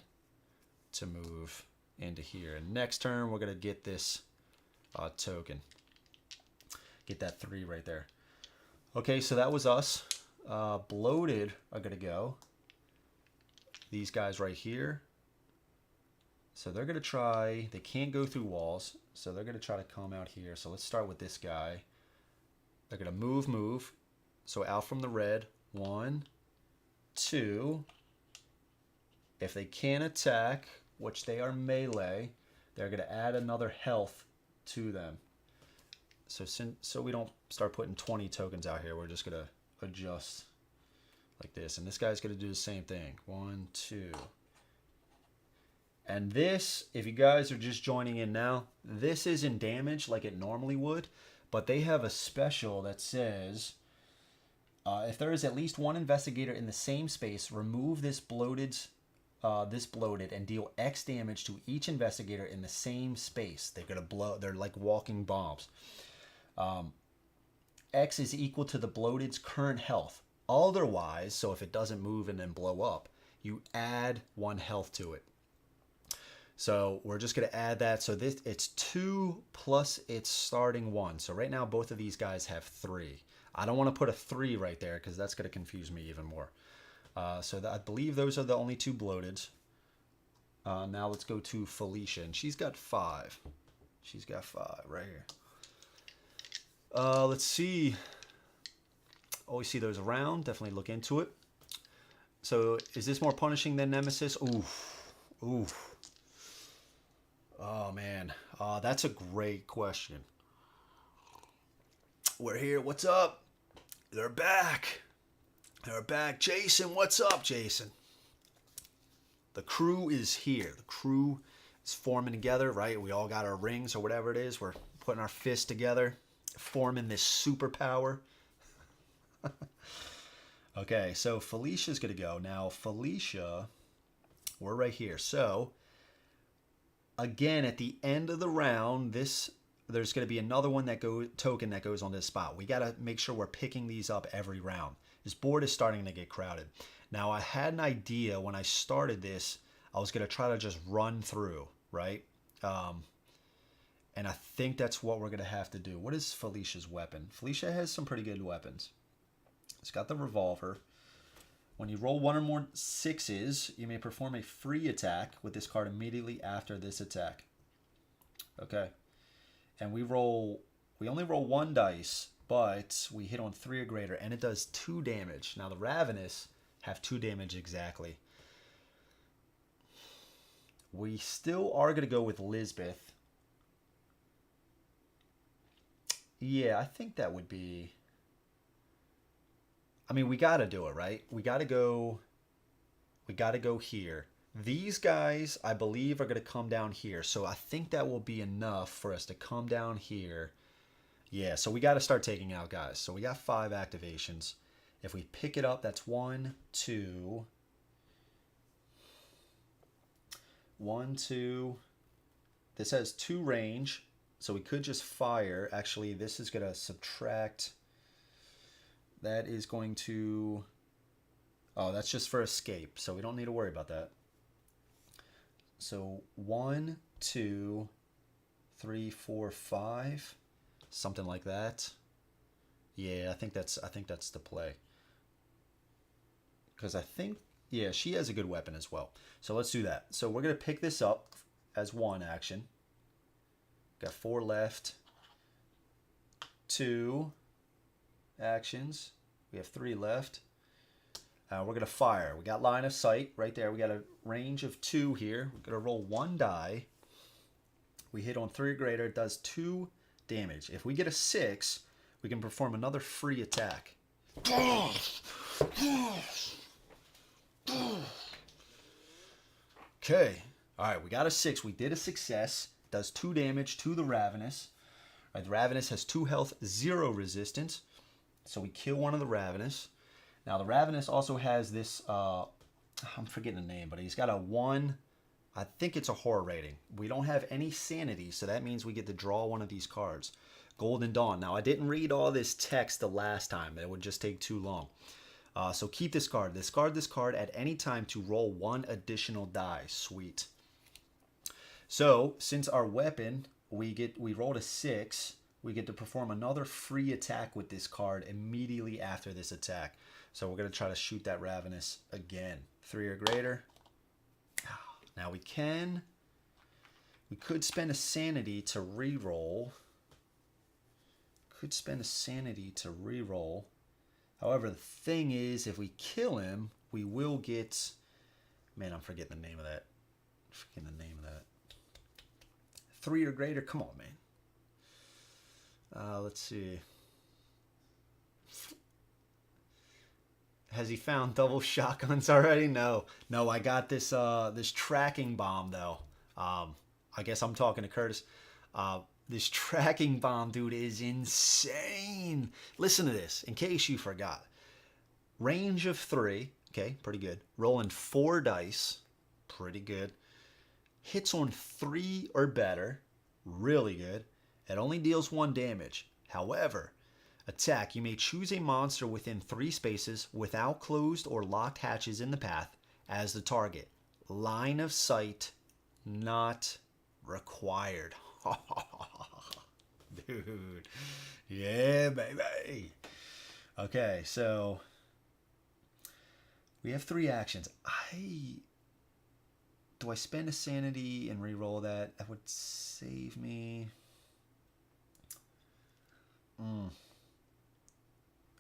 to move into here. And next turn, we're going to get this token. Get that 3 right there. Okay, so that was us. Bloated are going to go. These guys right here. So they're going to try, they can't go through walls, so they're going to try to come out here. So let's start with this guy. They're going to move. So out from the red. 1, 2. If they can't attack, which they are melee, they're going to add another health to them. So we don't start putting 20 tokens out here, we're just going to adjust like this. And this guy's going to do the same thing. 1, 2. And this, if you guys are just joining in now, this isn't damage like it normally would, but they have a special that says, if there is at least 1 investigator in the same space, remove this bloated and deal X damage to each investigator in the same space. They're gonna blow. They're like walking bombs. X is equal to the bloated's current health. Otherwise, so if it doesn't move and then blow up, you add 1 health to it. So we're just going to add that. So this, it's 2 plus its starting 1. So right now, both of these guys have 3. I don't want to put a 3 right there because that's going to confuse me even more. So I believe those are the only 2 bloateds. Now let's go to Felicia, and she's got 5. She's got 5 right here. Let's see. Always see those around. Definitely look into it. So is this more punishing than Nemesis? Oof. Oof. Oh, man. That's a great question. We're here. What's up? They're back. They're back. Jason, what's up, Jason? The crew is here. The crew is forming together, right? We all got our rings or whatever it is. We're putting our fists together, forming this superpower. Okay, so Felicia's going to go. Now, Felicia, we're right here. So, again, at the end of the round, there's going to be another one token that goes on this spot. We got to make sure we're picking these up every round. This board is starting to get crowded. Now, I had an idea when I started this. I was going to try to just run through, right? And I think that's what we're going to have to do. What is Felicia's weapon? Felicia has some pretty good weapons. It's got the revolver. When you roll 1 or more 6s, you may perform a free attack with this card immediately after this attack. Okay. And we only roll 1 dice, but we hit on 3 or greater, and it does 2 damage. Now, the Ravenous have 2 damage exactly. We still are going to go with Lisbeth. Yeah, I think that would be... I mean, we got to do it, right? We got to go here. These guys, I believe, are going to come down here. So I think that will be enough for us to come down here. Yeah, so we got to start taking out guys. So we got 5 activations. If we pick it up, that's 1, 2. 1, 2. This has 2 range, so we could just fire. Actually, this is going to subtract... That is going to... Oh, that's just for escape, so we don't need to worry about that. So 1, 2, 3, 4, 5, something like that. Yeah, I think that's the play. Because I think, yeah, she has a good weapon as well. So let's do that. So we're gonna pick this up as 1 action. Got 4 left. 2 actions. We have 3 left. We're going to fire. We got line of sight right there. We got a range of 2 here. We're going to roll 1 die. We hit on 3 or greater. It does 2 damage. If we get a 6, we can perform another free attack. Okay. All right, we got a 6. We did a success. Does 2 damage to the Ravenous. All right, the Ravenous has 2 health, 0 resistance. So we kill one of the Ravenous. Now, the Ravenous also has this, I'm forgetting the name, but he's got a 1, I think it's a horror rating. We don't have any sanity, so that means we get to draw one of these cards. Golden Dawn. Now, I didn't read all this text the last time. It would just take too long. So keep this card. Discard this card at any time to roll 1 additional die. Sweet. So, since our weapon, we rolled a 6, we get to perform another free attack with this card immediately after this attack. So we're going to try to shoot that Ravenous again. 3 or greater. Now we could spend a sanity to reroll. However, the thing is, if we kill him, we will get, man, I'm forgetting the name of that. 3 or greater, come on, man. Let's see. Has he found double shotguns already? No, I got this this tracking bomb though. I guess I'm talking to Curtis. This tracking bomb, dude, is insane. Listen to this, in case you forgot. Range of 3, okay, pretty good. Rolling 4 dice, pretty good. Hits on 3 or better, really good. It only deals 1 damage. However, attack, you may choose a monster within 3 spaces without closed or locked hatches in the path as the target. Line of sight not required. Dude. Yeah, baby. Okay, so we have 3 actions. Do I spend a sanity and re-roll that? That would save me.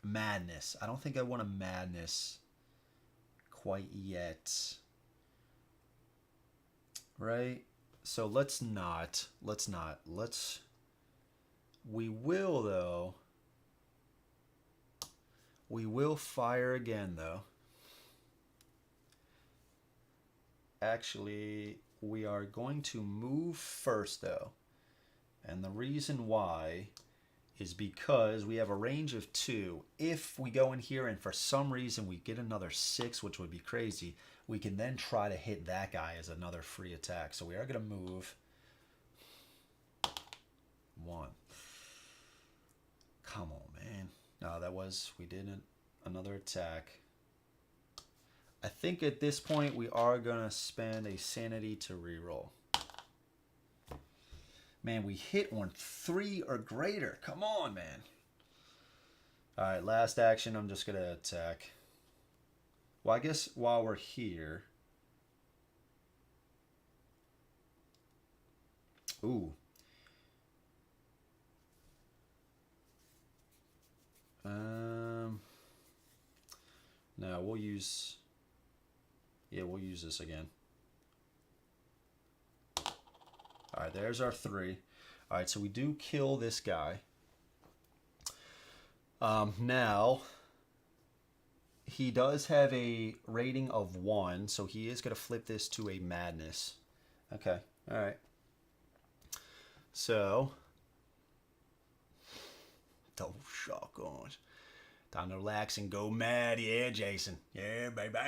Madness. I don't think I want a madness quite yet. Right? So let's not. We will, though. We will fire again, though. Actually, we are going to move first, though. And the reason why is because we have a range of 2. If we go in here and for some reason we get another 6, which would be crazy, we can then try to hit that guy as another free attack. So we are going to move 1. Come on, man. No, we didn't. Another attack. I think at this point we are going to spend a sanity to reroll. Man, we hit on 3 or greater. Come on, man. All right, last action. I'm just going to attack. Well, I guess while we're here. Ooh. No, we'll use this again. All right, there's our 3. All right, so we do kill this guy. Now, he does have a rating of 1, so he is going to flip this to a madness. Okay, all right. So, double shotguns. Time to relax and go mad. Yeah, Jason. Yeah, baby.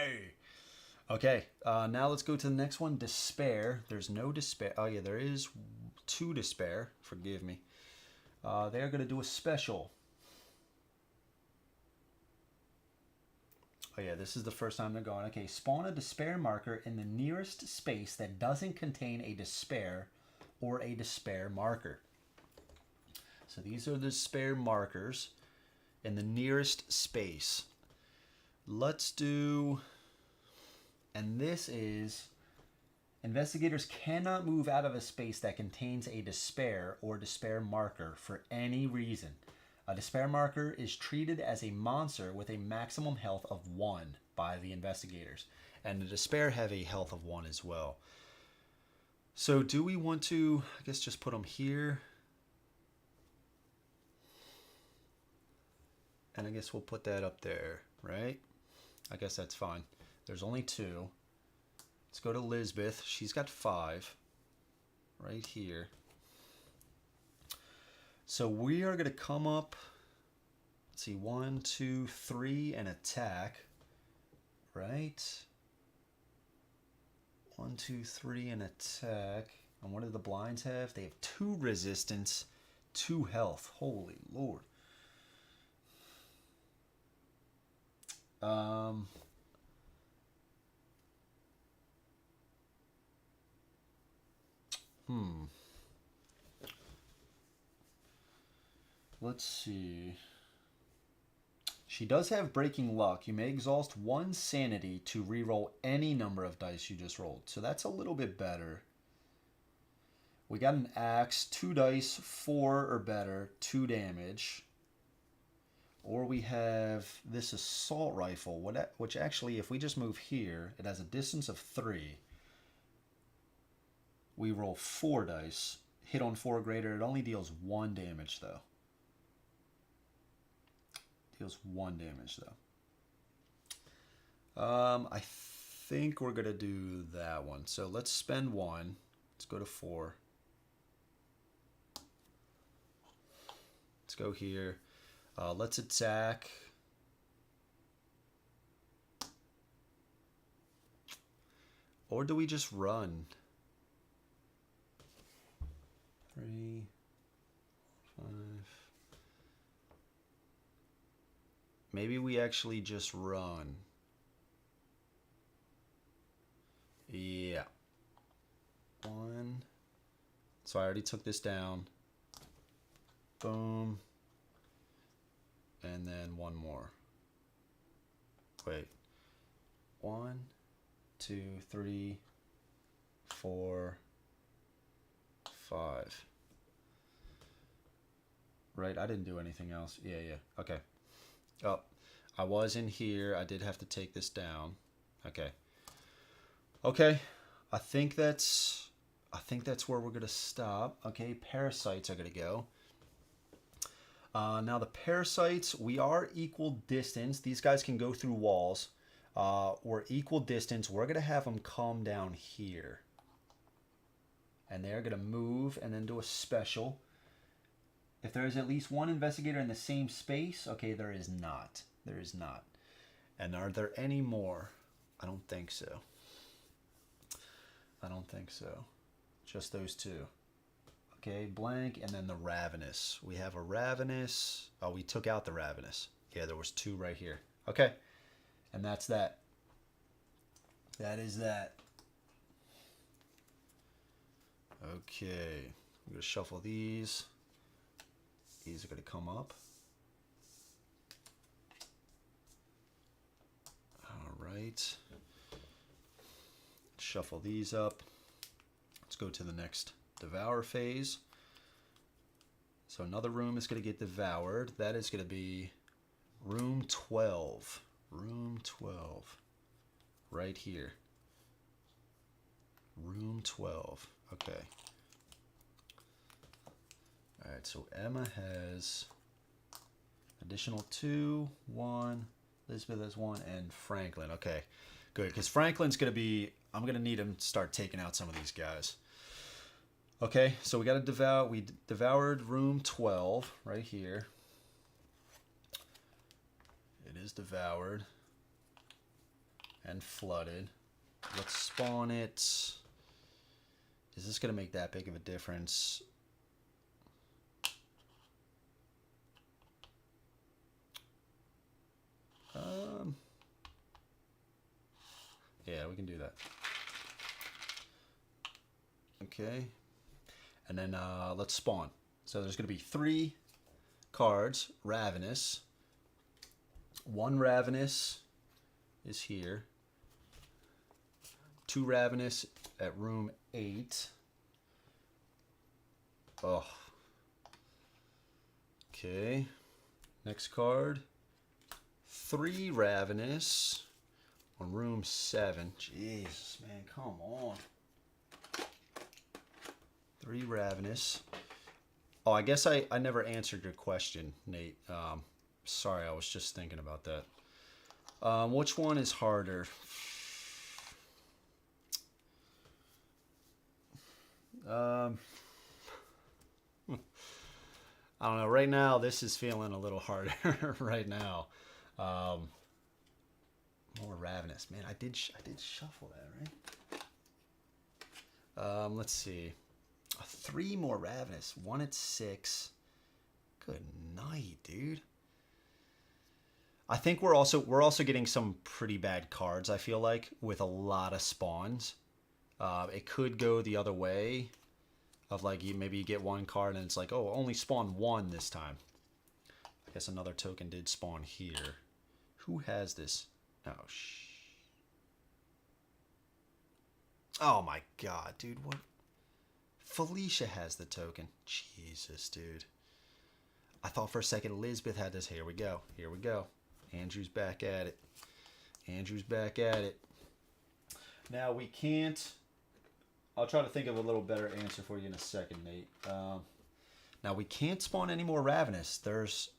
Okay, now let's go to the next one, Despair. There's no Despair. Oh, yeah, there is 2 Despair. Forgive me. They're going to do a special. Oh, yeah, this is the first time they're going. Okay, spawn a Despair marker in the nearest space that doesn't contain a Despair or a Despair marker. So these are the Despair markers in the nearest space. Let's do... And this is, investigators cannot move out of a space that contains a Despair or Despair marker for any reason. A Despair marker is treated as a monster with a maximum health of 1. by the investigators. And the despair have a health of 1 as well. So do we want to, I guess, just put them here? And I guess we'll put that up there, right? I guess that's fine. There's only 2. Let's go to Lisbeth. She's got 5 right here. So we are going to come up, let's see, 1, 2, 3, and attack, right? 1, 2, 3, and attack. And what do the blinds have? They have 2 resistance, 2 health. Holy Lord. Let's see. She does have breaking luck. You may exhaust 1 sanity to reroll any number of dice you just rolled. So that's a little bit better. We got an axe, 2 dice, 4 or better, 2 damage. Or we have this assault rifle, which actually, if we just move here, it has a distance of 3. We roll 4 dice. Hit on 4 or greater. It only deals 1 damage, though. Deals 1 damage, though. I think we're going to do that one. So let's spend 1. Let's go to 4. Let's go here. Let's attack. Or do we just run? 3, 5. Maybe we actually just run. Yeah. 1. So I already took this down. Boom. And then 1 more. Wait. 1, 2, 3, 4, 5. Right, I didn't do anything else. Yeah. Okay. Oh, I was in here. I did have to take this down. Okay. Okay. I think that's where we're gonna stop. Okay, parasites are gonna go. Now the parasites, we are equal distance. These guys can go through walls. We're equal distance. We're gonna have them come down here, and they're gonna move and then do a special. If there is at least 1 investigator in the same space, okay, there is not. There is not. And are there any more? I don't think so. I don't think so. Just those 2. Okay, blank, and then the ravenous. We have a ravenous. Oh, we took out the ravenous. Yeah, there was 2 right here. Okay, and that's that. That is that. Okay, I'm gonna shuffle these. These are gonna come up. All right. Shuffle these up. Let's go to the next devour phase. So another room is going to get devoured. That is going to be room 12. Room 12. Right here. Room 12. Okay. All right, so Emma has additional 2, 1, Elizabeth has 1, and Franklin. Okay, good, because Franklin's going to be, I'm going to need him to start taking out some of these guys. Okay, so we got to devour. We devoured room 12 right here. It is devoured and flooded. Let's spawn it. Is this going to make that big of a difference? Yeah, we can do that. Okay. And then let's spawn. So there's going to be 3 cards. Ravenous. 1 Ravenous is here. 2 Ravenous at room 8. Oh. Okay. Next card. 3 Ravenous. on room 7. Jesus, man, come on. 3 Ravenous. Oh, I guess I never answered your question, Nate. Sorry, I was just thinking about that. Which one is harder? I don't know. Right now, this is feeling a little harder right now. More Ravenous. Man, I did shuffle that, right? Let's see. 3 more Ravenous. 1 at 6. Good night, dude. I think we're also getting some pretty bad cards, I feel like, with a lot of spawns. It could go the other way of like maybe you get 1 card and it's like, oh, only spawn 1 this time. I guess another token did spawn here. Who has this? Oh my god, dude, what? Felicia has the token. Jesus, dude. I thought for a second Elizabeth had this. Here we go. Here we go. Andrew's back at it. Andrew's back at it. Now we can't... I'll try to think of a little better answer for you in a second, Nate. Now we can't spawn any more Ravenous. That's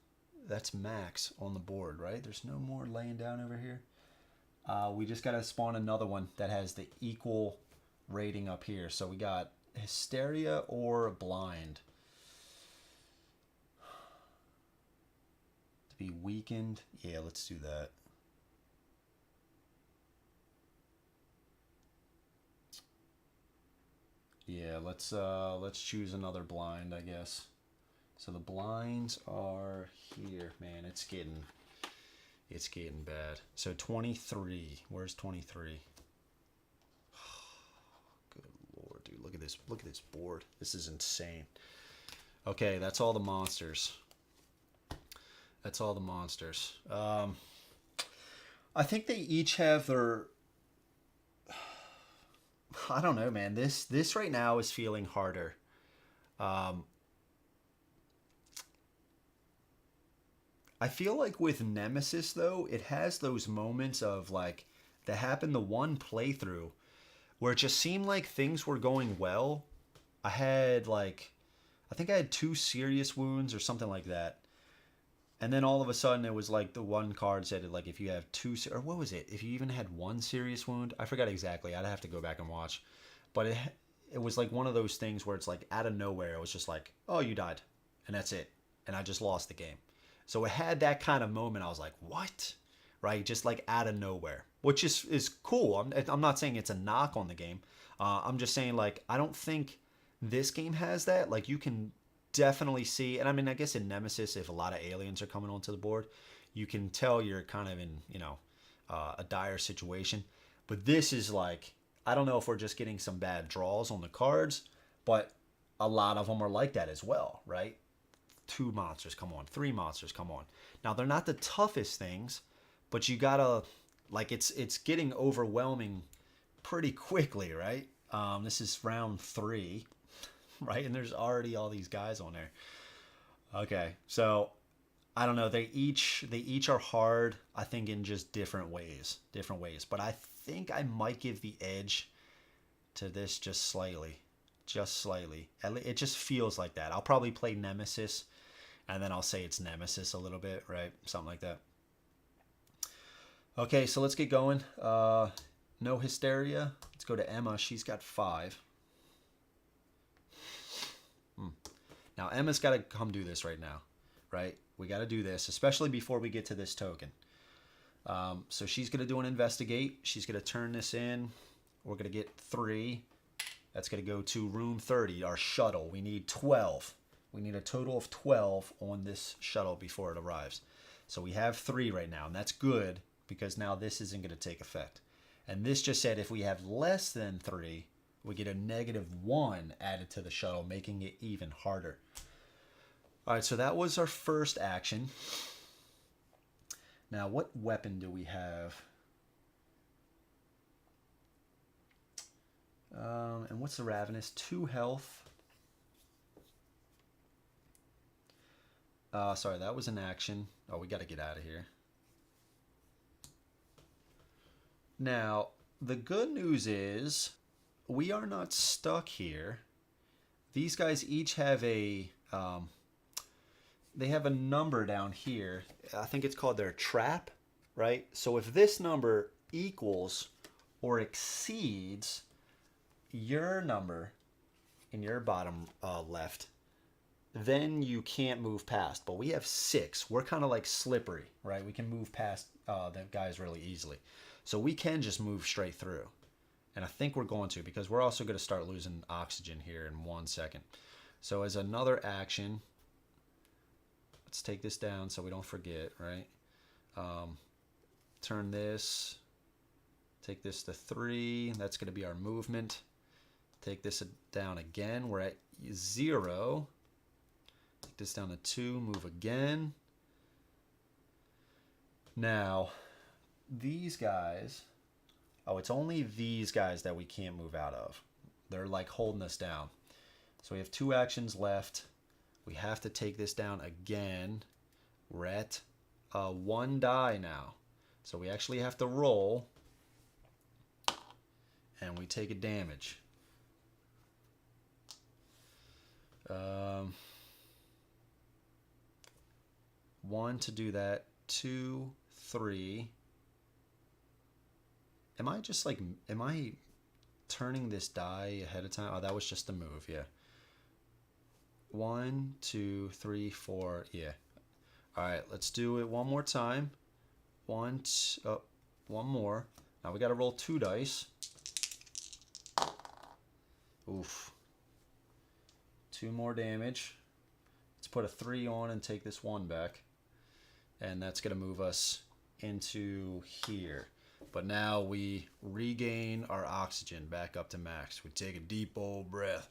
max on the board, right? There's no more laying down over here. We just got to spawn another one that has the equal rating up here. So we got Hysteria or Blind. To be weakened. Yeah, let's do that. Yeah, let's choose another blind, I guess. So the blinds are here. Man, it's getting bad. So 23. Where's 23? Good lord, dude. Look at this. Look at this board. This is insane. Okay, that's all the monsters. That's all the monsters. I think they each have their... I don't know, man. This right now is feeling harder. I feel like with Nemesis, though, it has those moments of, like, that happened the one playthrough where it just seemed like things were going well. I had, like, I think I had 2 serious wounds or something like that. And then all of a sudden it was like the one card said, like, if you have 2, or what was it? If you even had 1 serious wound? I forgot exactly. I'd have to go back and watch. But it was like one of those things where it's like out of nowhere. It was just like, oh, you died. And that's it. And I just lost the game. So it had that kind of moment. I was like, what? Right? Just like out of nowhere. Which is cool. I'm not saying it's a knock on the game. I'm just saying, like, I don't think this game has that. Like, you can definitely see, and I mean, I guess in Nemesis, if a lot of aliens are coming onto the board, you can tell you're kind of in, you know, a dire situation. But this is like, I don't know if we're just getting some bad draws on the cards, but a lot of them are like that as well, right? 2 monsters come on, 3 monsters come on. Now, they're not the toughest things, but you gotta, like, it's getting overwhelming pretty quickly, right? This is round 3. Right, and there's already all these guys on there. Okay, so I don't know. They each are hard. I think in just different ways. But I think I might give the edge to this just slightly. It just feels like that. I'll probably play Nemesis, and then I'll say it's Nemesis a little bit, right? Something like that. Okay, so let's get going. No Hysteria. Let's go to Emma. She's got 5. Now, Emma's got to come do this right now, right? We got to do this, especially before we get to this token. So she's going to do an investigate. She's going to turn this in. We're going to get 3. That's going to go to room 30, our shuttle. We need 12. We need a total of 12 on this shuttle before it arrives. So we have 3 right now, and that's good because now this isn't going to take effect. And this just said if we have less than 3, we get a -1 added to the shuttle, making it even harder. All right, so that was our first action. Now, what weapon do we have? And what's the Ravenous? 2 health. Sorry, that was an action. Oh, we got to get out of here. Now, the good news is we are not stuck here. These guys each have they have a number down here. I think it's called their trap, right? So if this number equals or exceeds your number in your bottom left, then you can't move past. But we have 6. We're kind of like slippery, right? We can move past the guys really easily. So we can just move straight through. And I think we're going to, because we're also going to start losing oxygen here in 1 second. So as another action, let's take this down so we don't forget, right? Turn this, take this to 3. That's going to be our movement. Take this down again. We're at 0. Take this down to 2, move again. Now, these guys, oh, it's only these guys that we can't move out of. They're like holding us down. So we have 2 actions left. We have to take this down again. We're at 1 die now. So we actually have to roll. And we take a damage. 1 to do that. 2, 3. Am I turning this die ahead of time? Oh, that was just a move, yeah. 1, 2, 3, 4, yeah. All right, let's do it one more time. One more. Now we got to roll 2 dice. Oof. 2 more damage. Let's put a 3 on and take this 1 back. And that's going to move us into here. But now we regain our oxygen back up to max. We take a deep old breath.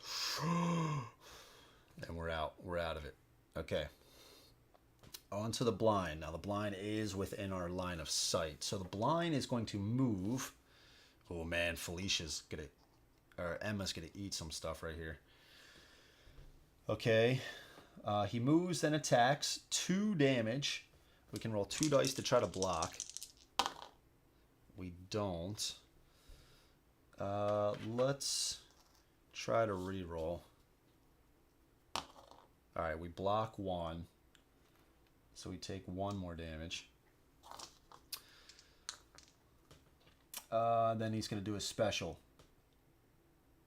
And we're out. We're out of it. Okay. On to the blind. Now the blind is within our line of sight. So the blind is going to move. Oh man, Emma's gonna eat some stuff right here. Okay. He moves and attacks. 2 damage. We can roll 2 dice to try to block. We don't. Let's try to re-roll. Alright, we block 1. So we take 1 more damage. Then he's going to do a special.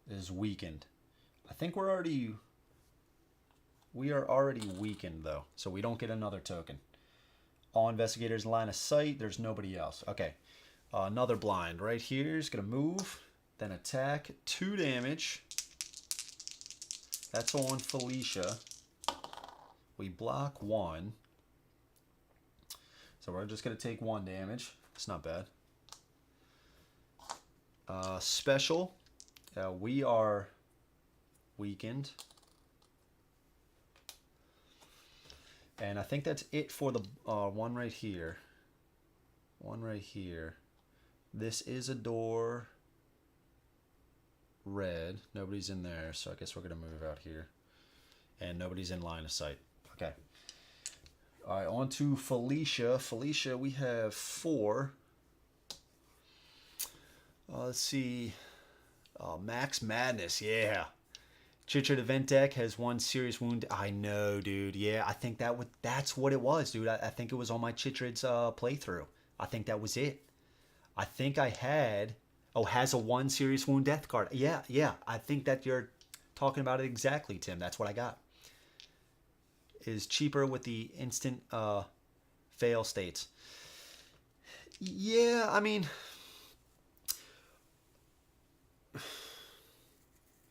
Is weakened. I think we are already weakened though. So we don't get another token. All investigators in line of sight. There's nobody else. Okay. Another blind right here is going to move, then attack, 2 damage. That's on Felicia. We block 1. So we're just going to take 1 damage. It's not bad. Special. We are weakened. And I think that's it for the one right here. One right here. This is a door. Red. Nobody's in there, so I guess we're going to move out here. And nobody's in line of sight. Okay. All right, on to Felicia. Felicia, we have 4. Let's see. Max Madness, yeah. Chitrid event deck has 1 serious wound. I know, dude. Yeah, I think that's what it was, dude. I think it was on my Chitrid's playthrough. I think that was it. I think I had... Oh, has a 1 serious wound death card. Yeah. I think that you're talking about it exactly, Tim. That's what I got. Is cheaper with the instant fail states. Yeah, I mean,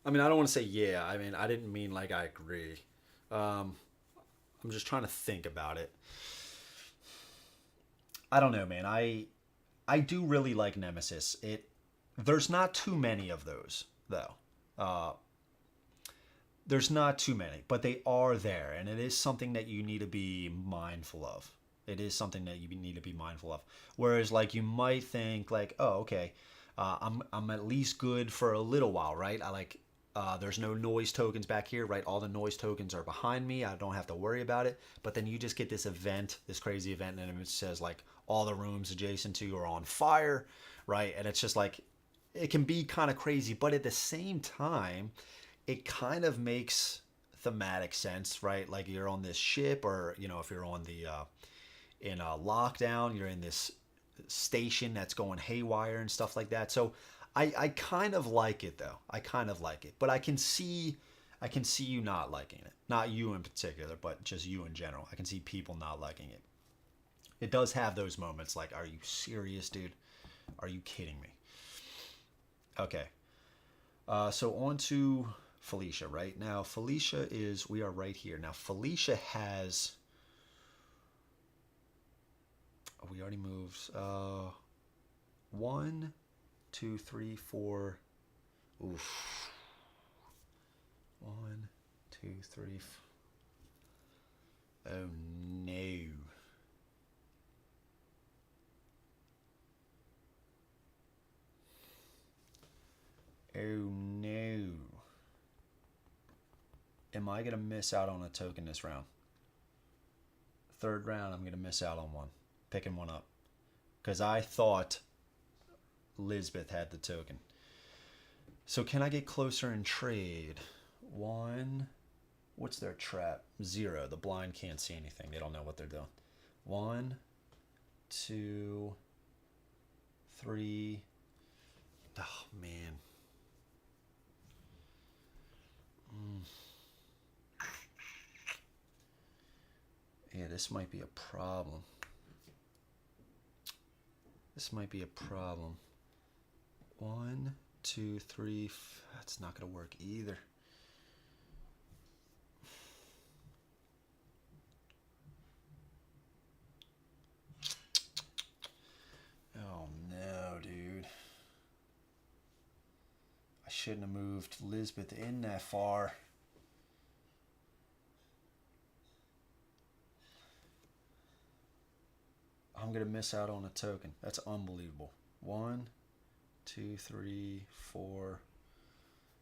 I don't want to say yeah. I mean, I didn't mean like I agree. I'm just trying to think about it. I don't know, man. I do really like Nemesis. There's not too many of those, though. There's not too many, but they are there, and it is something that you need to be mindful of. It is something that you need to be mindful of. Whereas, like, you might think, like, oh, okay, I'm at least good for a little while, right? There's no noise tokens back here, right? All the noise tokens are behind me. I don't have to worry about it. But then you just get this event, this crazy event, and it says, like, all the rooms adjacent to you are on fire, right? And it's just like, it can be kind of crazy, but at the same time, it kind of makes thematic sense, right? Like you're on this ship, or if you're on the in a lockdown, you're in this station that's going haywire and stuff like that. So I kind of like it though. I kind of like it, but I can see you not liking it. Not you in particular, but just you in general. I can see people not liking it. It does have those moments like, are you serious, dude? Are you kidding me? Okay. So on to Felicia, right? Now, we are right here. Now, Felicia has, we already moved, 1, 2, 3, 4, oof. 1, 2, 3, oh no. Oh no. Am I going to miss out on a token this round? Third round, I'm going to miss out on one. Picking one up. Because I thought Lisbeth had the token. So can I get closer and trade? 1. What's their trap? 0. The blind can't see anything. They don't know what they're doing. 1, 2, 3. Oh, man. Yeah, this might be a problem. This might be a problem. 1, 2, 3. That's not going to work either. Oh no, dude. I shouldn't have moved Lisbeth in that far. I'm going to miss out on a token. That's unbelievable. 1, 2, 3, 4,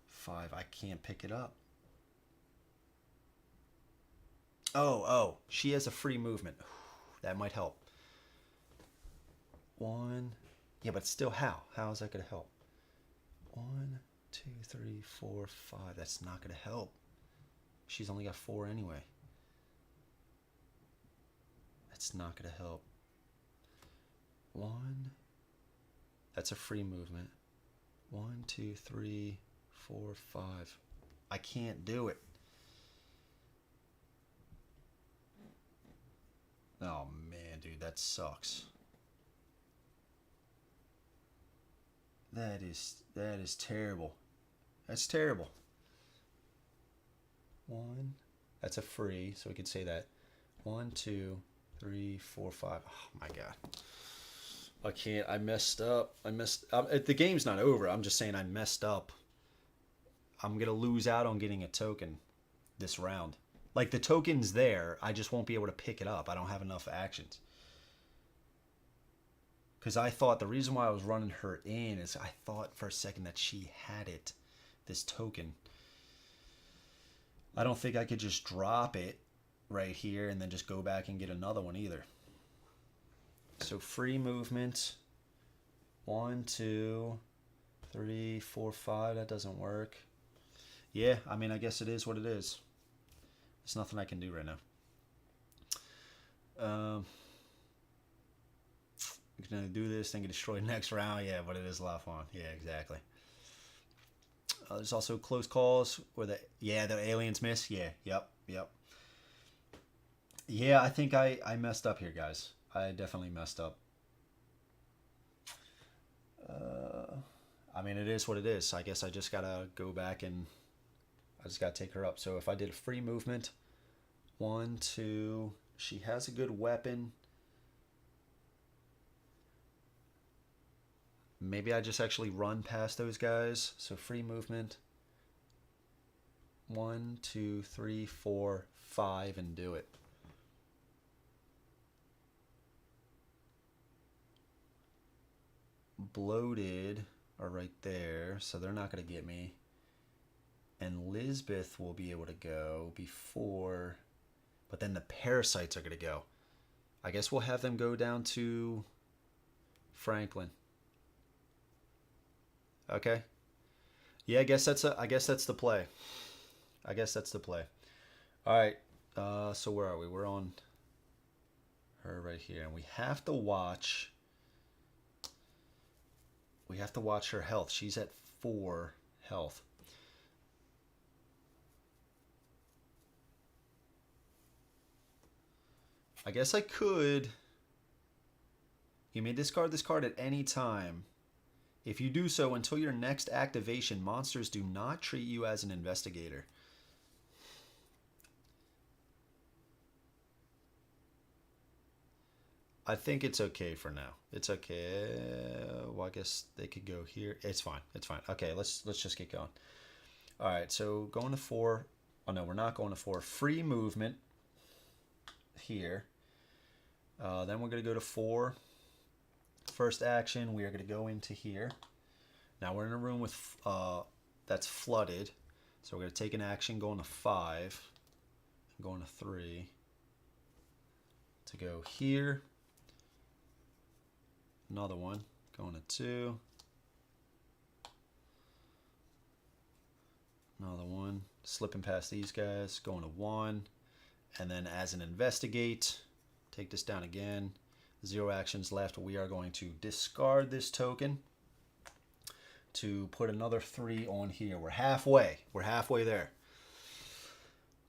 5. I can't pick it up. Oh, she has a free movement. That might help. 1. Yeah, but still, how? How is that going to help? 1, 2, 3, 4, 5. That's not going to help. She's only got 4 anyway. That's not going to help. 1. That's a free movement. 1, 2, 3, 4, 5. I can't do it. Oh man, dude, that sucks. That is terrible. That's terrible. 1. That's a free, so we could say that. 1, 2, 3, 4, 5. Oh my god. I can't. I messed up. The game's not over. I'm just saying I messed up. I'm going to lose out on getting a token this round. Like, the token's there. I just won't be able to pick it up. I don't have enough actions. Because I thought the reason why I was running her in is I thought for a second that she had it, this token. I don't think I could just drop it right here and then just go back and get another one either. So free movement. 1, 2, 3, 4, 5. That doesn't work. Yeah, I mean, I guess it is what it is. There's nothing I can do right now. We're gonna do this, then get destroyed next round. Yeah, but it is a lot of fun. Yeah, exactly. There's also close calls where the aliens miss. Yeah, yep. Yeah, I think I messed up here, guys. I definitely messed up. I mean, it is what it is. I guess I just gotta go back and I just gotta take her up. So if I did a free movement, 1, 2, she has a good weapon. Maybe I just actually run past those guys. So free movement. 1, 2, 3, 4, 5, and do it. Bloated are right there, so they're not going to get me. And Lisbeth will be able to go before, but then the parasites are going to go. I guess we'll have them go down to Franklin. Okay. Yeah, I guess that's the play. I guess that's the play. All right. So where are we? We're on her right here, and we have to watch. We have to watch her health. She's at 4 health. I guess I could. You may discard this card at any time. If you do so until your next activation, monsters do not treat you as an investigator. I think it's okay for now. It's okay. Well, I guess they could go here. It's fine. It's fine. Okay, let's just get going. All right, so going to 4. Oh no, we're not going to 4. Free movement here. Then we're gonna go to 4. First action, we are gonna go into here. Now we're in a room with that's flooded, so we're gonna take an action, going to 5, going to 3, to go here. Another one, going to 2. Another one, slipping past these guys, going to 1. And then as an investigate, take this down again. 0 actions left. We are going to discard this token to put another 3 on here. We're halfway. We're halfway there.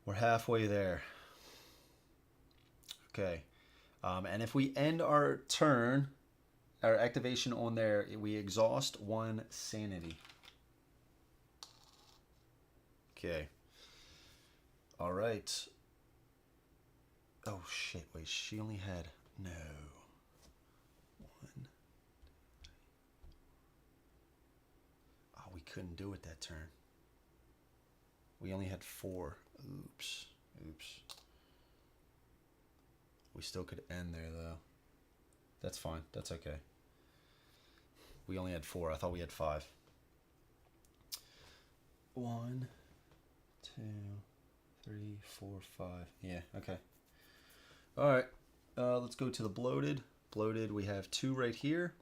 We're halfway there. Okay. And if we end our turn, our activation on there, we exhaust 1 sanity. Okay. All right. Oh shit, wait, she only had, no. 1. Oh, we couldn't do it that turn. We only had 4. Oops. We still could end there though. That's fine, that's okay. We only had 4, I thought we had 5. 1, 2, 3, 4, 5. Yeah, okay. All right, let's go to the bloated. Bloated, we have 2 right here.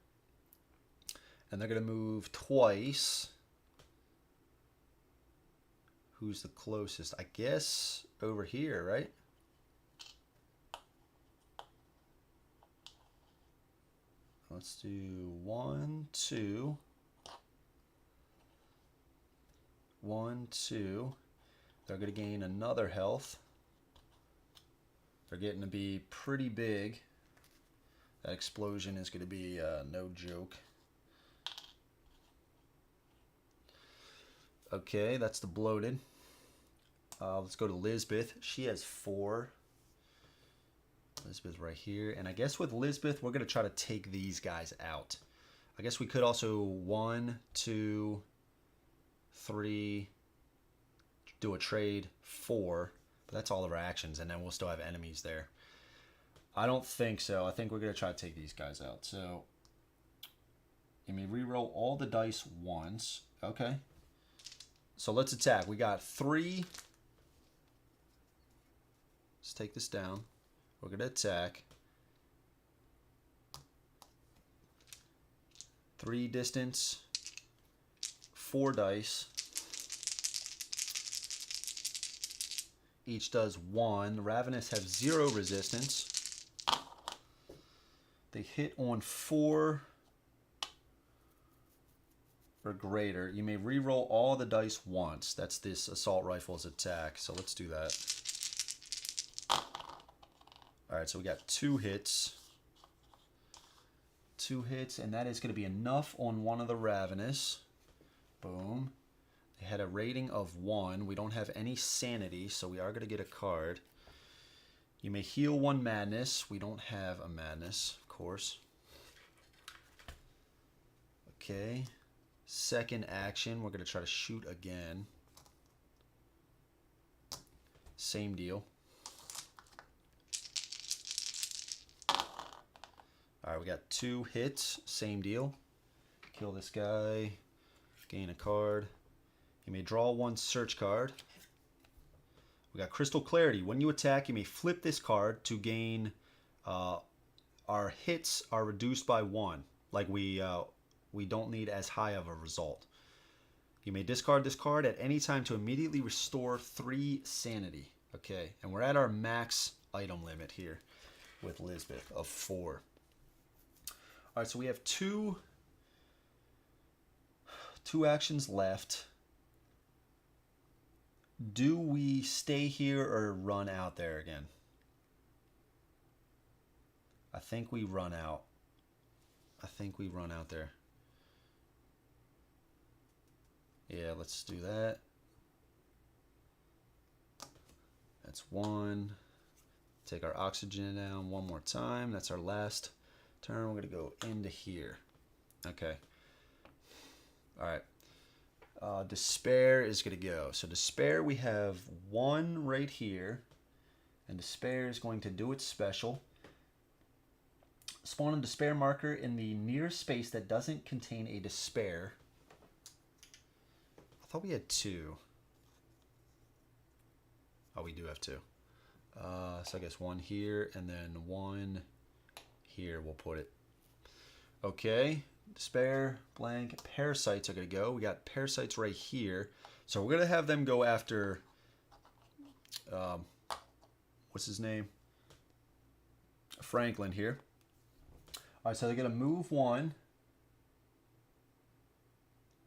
And they're going to move twice. Who's the closest? I guess over here, right? Let's do 1, 2. 1, 2. They're going to gain another health. They're getting to be pretty big. That explosion is going to be no joke. Okay, that's the bloated. Let's go to Lisbeth. She has 4. Lisbeth right here. And I guess with Lisbeth, we're going to try to take these guys out. I guess we could also 1, 2, 3, do a trade, 4. But that's all of our actions, and then we'll still have enemies there. I don't think so. I think we're going to try to take these guys out. So, you may re-roll all the dice once. Okay. So let's attack. We got 3. Let's take this down. We're going to attack. 3 distance. 4 dice. Each does 1. Ravenous have 0 resistance. They hit on 4 or greater. You may re-roll all the dice once. That's this assault rifle's attack. So let's do that. Alright, so we got 2 hits. 2 hits, and that is going to be enough on one of the Ravenous. Boom. They had a rating of 1. We don't have any sanity, so we are going to get a card. You may heal 1 madness. We don't have a madness, of course. Okay. Second action, we're going to try to shoot again. Same deal. Alright, we got 2 hits. Same deal. Kill this guy. Gain a card. You may draw 1 search card. We got Crystal Clarity. When you attack, you may flip this card to gain... our hits are reduced by 1. Like we we don't need as high of a result. You may discard this card at any time to immediately restore 3 sanity. Okay, and we're at our max item limit here with Lisbeth of 4. All right, so we have two actions left. Do we stay here or run out there again? I think we run out. I think we run out there. Yeah, let's do that. That's 1. Take our oxygen down one more time. That's our last turn. We're going to go into here. Okay. All right. Despair is going to go. So Despair, we have 1 right here. And Despair is going to do its special. Spawn a Despair marker in the nearest space that doesn't contain a Despair. I thought we had 2. Oh, we do have 2. So I guess 1 here and then 1 here. We'll put it. Okay. Despair, blank. Parasites are going to go. We got parasites right here. So we're going to have them go after... what's his name? Franklin here. All right, so they're going to move 1.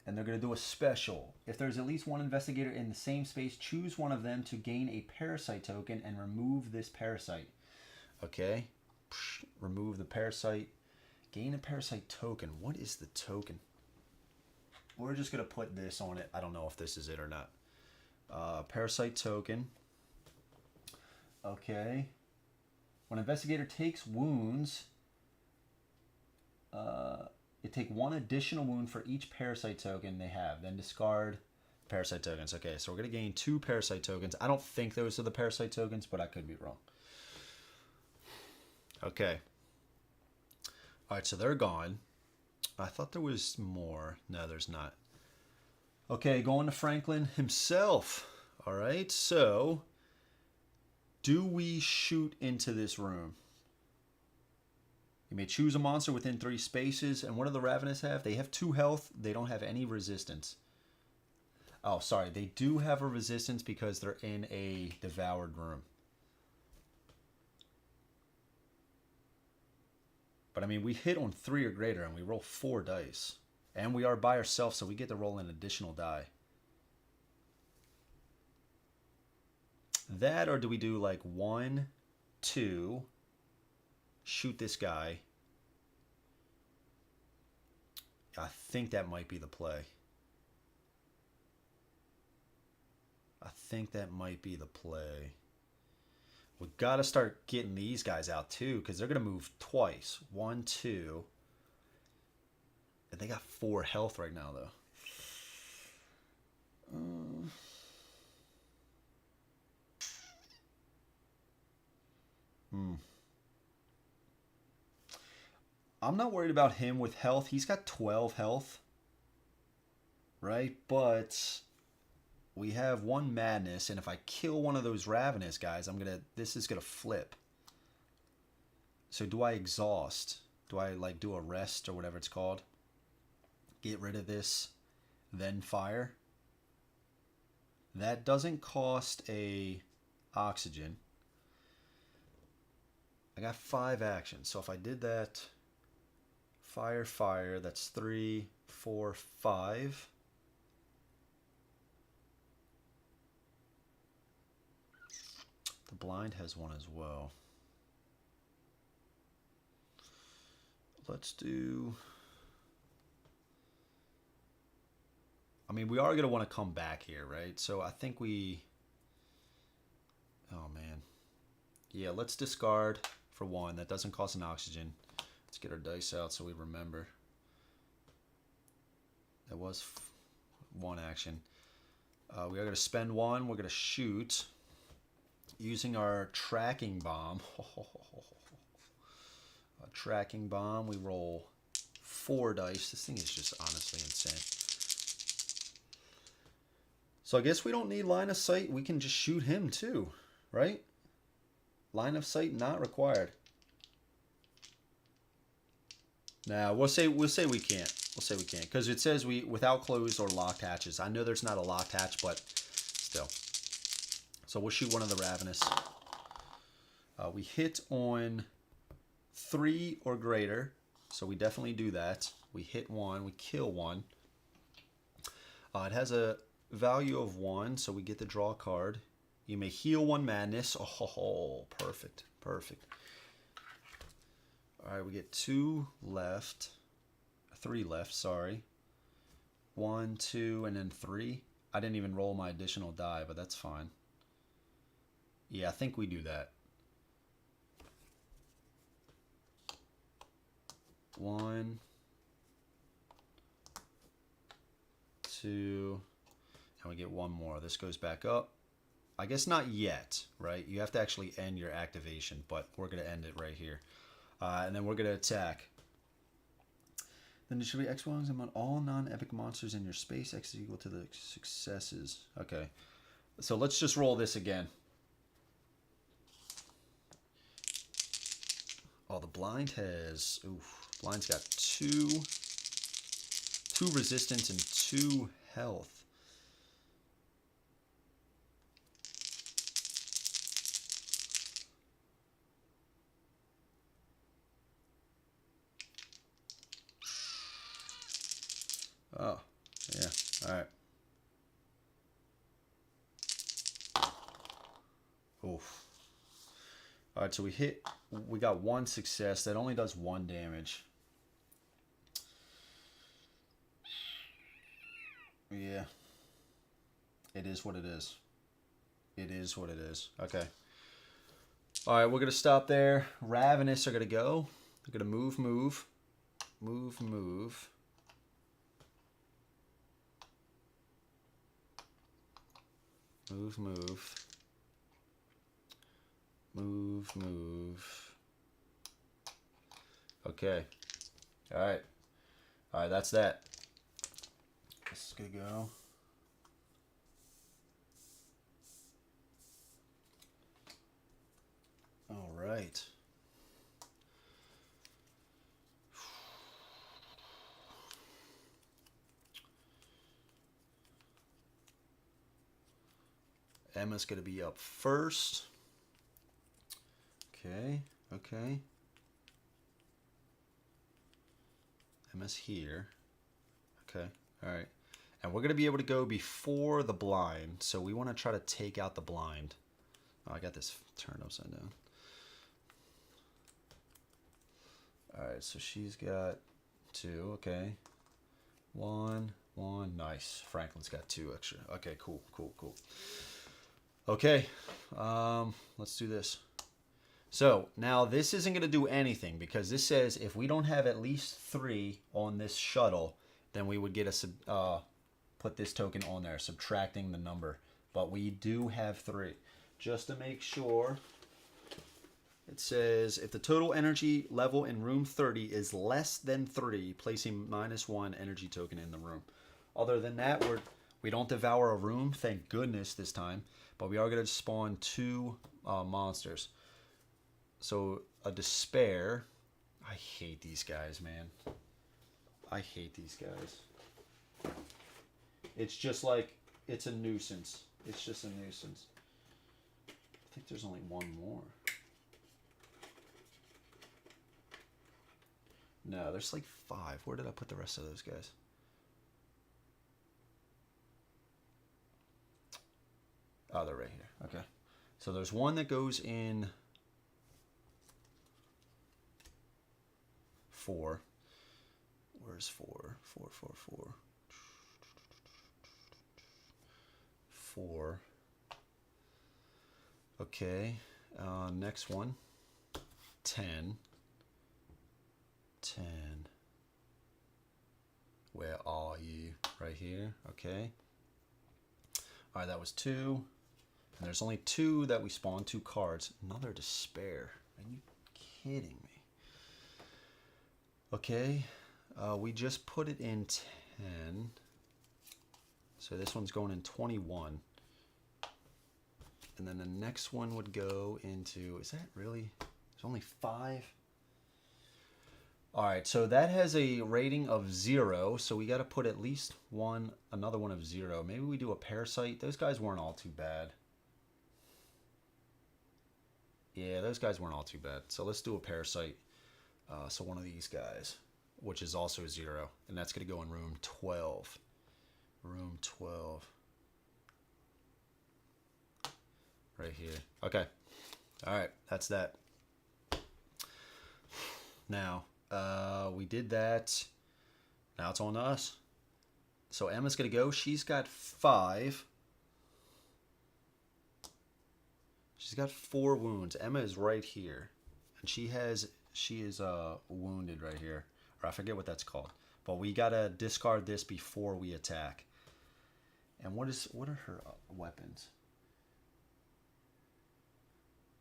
And they're going to do a special. If there's at least 1 investigator in the same space, choose one of them to gain a parasite token and remove this parasite. Okay. Remove the parasite. Gain a parasite token. What is the token? We're just going to put this on it. I don't know if this is it or not. Parasite token. Okay. When an investigator takes wounds... you take 1 additional wound for each parasite token they have. Then discard parasite tokens. Okay, so we're going to gain 2 parasite tokens. I don't think those are the parasite tokens, but I could be wrong. Okay. All right, so they're gone. I thought there was more. No, there's not. Okay, going to Franklin himself. All right, so do we shoot into this room? You may choose a monster within 3 spaces. And what do the Ravenous have? They have 2 health. They don't have any resistance. Oh, sorry. They do have a resistance because they're in a devoured room. But, I mean, we hit on 3 or greater and we roll 4 dice. And we are by ourselves, so we get to roll an additional die. That, or do we do like 1, 2... shoot this guy. I think that might be the play. I think that might be the play. We got to start getting these guys out too, because they're going to move twice. 1, 2. And they got 4 health right now, though. I'm not worried about him with health. He's got 12 health. Right? But we have 1 madness, and if I kill one of those ravenous guys, this is gonna flip. So do I exhaust? Do I like do a rest or whatever it's called? Get rid of this, then fire? That doesn't cost a oxygen. I got 5 actions. So if I did that, fire, fire, that's 3, 4, 5. The blind has 1 as well. Let's do... I mean, we are going to want to come back here, right? So I think we... Oh, man. Yeah, let's discard for 1. That doesn't cost an oxygen. Let's get our dice out so we remember. That was 1 action. We are going to spend 1. We're going to shoot using our tracking bomb. A tracking bomb. We roll 4 dice. This thing is just honestly insane. So I guess we don't need line of sight. We can just shoot him too, right? Line of sight not required. Now we'll say we can't. We'll say we can, because it says without closed or locked hatches. I know there's not a locked hatch, but still. So we'll shoot one of the Ravenous. We hit on 3 or greater, so we definitely do that. We hit 1, we kill 1. It has a value of 1, so we get to draw a card. You may heal 1 madness. Oh, perfect, perfect. All right, we get 2 left. 3 left, sorry. 1, 2, and then 3. I didn't even roll my additional die, but that's fine. Yeah, I think we do that. 1, 2, and we get 1 more. This goes back up. I guess not yet, right? You have to actually end your activation, but we're going to end it right here. And then we're going to attack. Then there should be X wings among all non-epic monsters in your space. X is equal to the successes. Okay. So let's just roll this again. Oh, the blind has... Oof. Blind's got 2 resistance and 2 health. Oh, yeah. All right. Oof. All right, so we got 1 success. That only does 1 damage. Yeah. It is what it is. It is what it is. Okay. All right, we're going to stop there. Ravenous are going to go. They're going to move. Move, move. Move, move. Okay. All right. All right, that's that. This is going to go. All right. Emma's going to be up first. Okay, okay. Emma's here. Okay, all right. And we're going to be able to go before the blind, so we want to try to take out the blind. Oh, I got this turned upside down. All right, so she's got 2, okay. 1, nice. Franklin's got 2 extra. Okay, cool. Okay, let's do this. So now this isn't going to do anything because this says if we don't have at least 3 on this shuttle, then we would get a put this token on there, subtracting the number. But we do have 3. Just to make sure, it says if the total energy level in room 30 is less than 3, placing -1 energy token in the room. Other than that, we don't devour a room, thank goodness this time. But we are going to spawn 2 monsters. So a despair. I hate these guys, man. I hate these guys. It's just like, it's a nuisance. It's just a nuisance. I think there's only 1 more. No, there's like 5. Where did I put the rest of those guys? Oh, they're right here. Okay. So there's 1 that goes in 4. Where's 4? 4. Okay. Next one. 10. Where are you? Right here. Okay. All right, that was 2. And there's only 2 that we spawned, 2 cards. Another despair. Are you kidding me? Okay. We just put it in 10. So this one's going in 21. And then the next one would go into, is that really? There's only 5? All right, so that has a rating of 0, so we got to put at least another one of 0. Maybe we do a parasite. Those guys weren't all too bad. Yeah, those guys weren't all too bad. So let's do a parasite. So one of these guys, which is also 0, and that's going to go in room 12. Room 12. Right here. Okay. All right, that's that. Now, we did that. Now it's on to us. So Emma's going to go. She's got 5. She's got 4 wounds. Emma is right here. And she is wounded right here. Or I forget what that's called. But we got to discard this before we attack. And what are her weapons?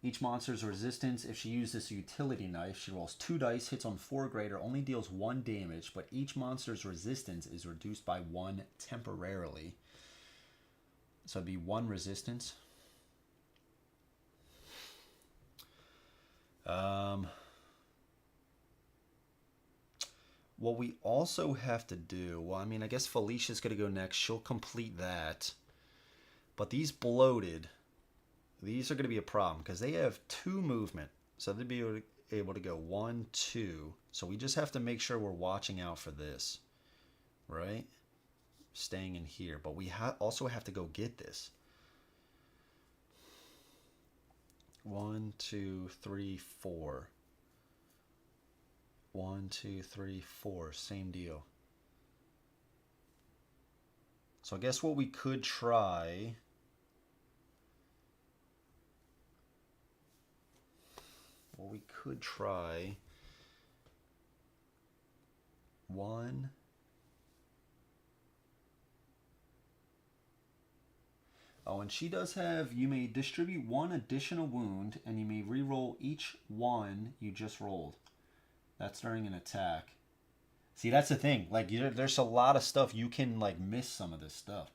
Each monster's resistance, if she uses a utility knife, she rolls 2 dice, hits on 4 or greater, only deals 1 damage, but each monster's resistance is reduced by 1 temporarily. So it'd be 1 resistance. What we also have to do, well, I mean, I guess Felicia's going to go next. She'll complete that. But these bloated... These are going to be a problem because they have 2 movement. So they'd be able to go 1, 2. So we just have to make sure we're watching out for this. Right? Staying in here. But we also have to go get this. 1, 2, 3, 4. 1, 2, 3, 4. Same deal. So I guess what we could try... Well, we could try 1. Oh, and she does have, you may distribute 1 additional wound, and you may re-roll each one you just rolled. That's during an attack. See, that's the thing. Like, there's a lot of stuff you can, like, miss some of this stuff.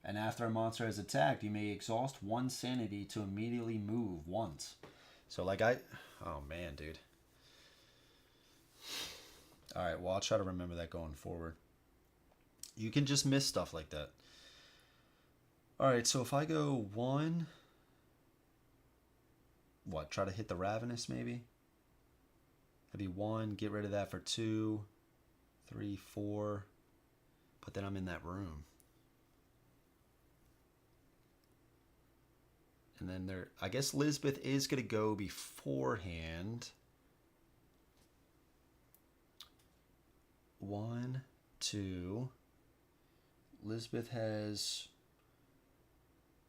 And after a monster has attacked, you may exhaust 1 sanity to immediately move once. So, like, oh, man, dude. All right, well, I'll try to remember that going forward. You can just miss stuff like that. All right, so if I go 1... What, try to hit the Ravenous, maybe? That'd be 1, get rid of that for 2, 3, 4. But then I'm in that room. And then there, I guess Lisbeth is going to go beforehand. 1, 2. Lisbeth has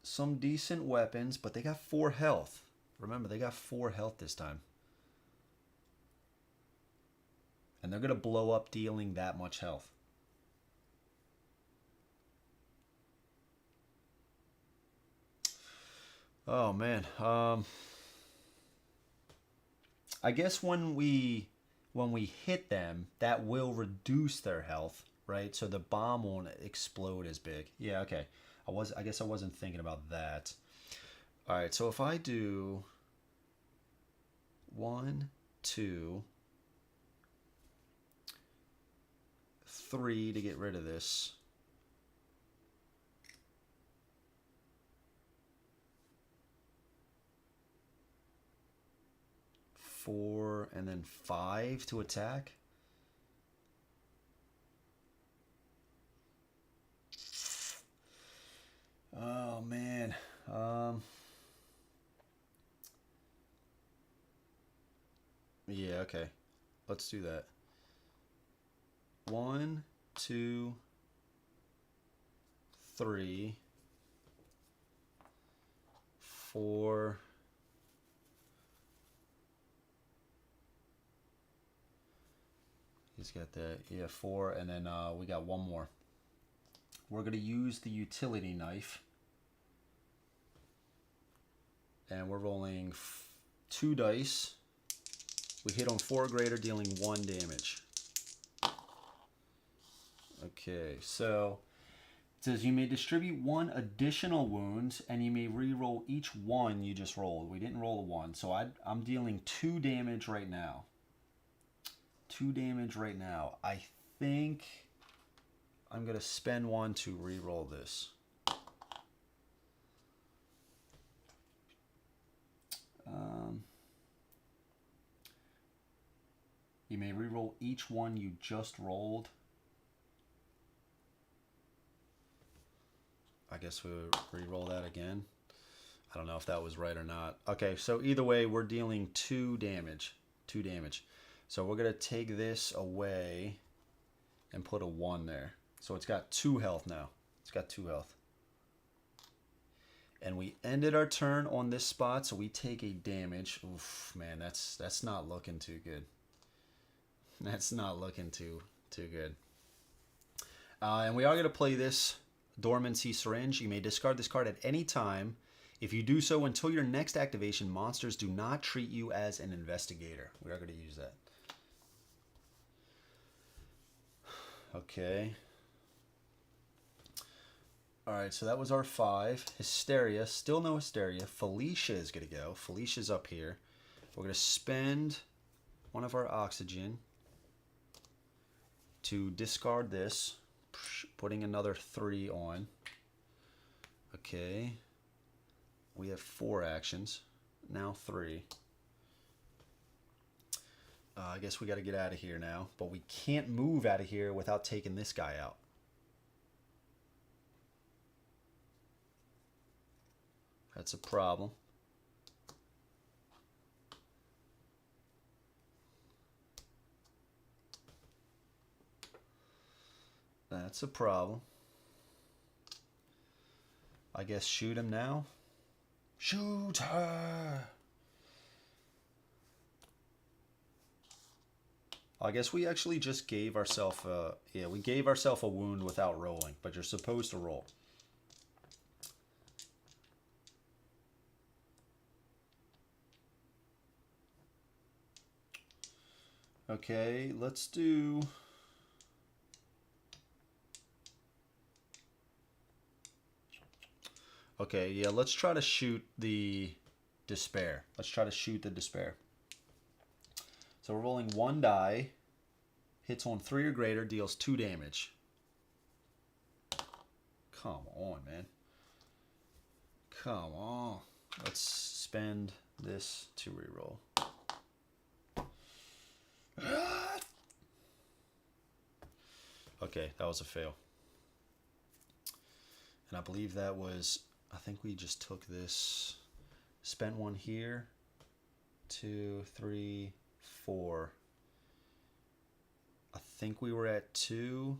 some decent weapons, but they got 4 health. Remember, they got 4 health this time. And they're going to blow up dealing that much health. Oh, man. I guess when we hit them, that will reduce their health, right? So the bomb won't explode as big. Yeah, okay. I guess I wasn't thinking about that. All right, so if I do 1, 2, 3 to get rid of this. 4 and then 5 to attack. Oh man. Yeah, okay. Let's do that. 1, 2, 3, 4. He's got that. Yeah, 4, and then we got 1 more. We're going to use the utility knife. And we're rolling 2 dice. We hit on 4 or greater, dealing 1 damage. Okay, so It says you may distribute 1 additional wound, and you may re-roll each one you just rolled. We didn't roll a 1, so I'm dealing 2 damage right now. 2 damage right now. I think I'm going to spend 1 to re-roll this. You may re-roll each one you just rolled. I guess we'll re-roll that again. I don't know if that was right or not. Okay, so either way, we're dealing 2 damage. 2 damage. So we're going to take this away and put a 1 there. So it's got 2 health now. It's got 2 health. And we ended our turn on this spot, so we take a damage. Oof, man, that's not looking too good. That's not looking too good. And we are going to play this Dormancy Syringe. You may discard this card at any time. If you do so until your next activation, monsters do not treat you as an investigator. We are going to use that. Okay. Alright, so that was our 5. Hysteria. Still no Hysteria. Felicia is going to go. Felicia's up here. We're going to spend 1 of our oxygen to discard this. Putting another 3 on. Okay. We have 4 actions. Now 3. I guess we got to get out of here now. But we can't move out of here without taking this guy out. That's a problem. That's a problem. I guess shoot him now. Shoot her! I guess we actually just gave ourselves a... Yeah, we gave ourselves a wound without rolling, but you're supposed to roll. Okay, let's do... Okay, yeah, let's try to shoot the Despair. Let's try to shoot the Despair. So we're rolling 1 die. Hits on 3 or greater, deals 2 damage. Come on, man. Come on. Let's spend this to reroll. Okay, that was a fail. And I believe that was... I think we just took this, spent 1 here, 2, 3, 4. I think we were at 2.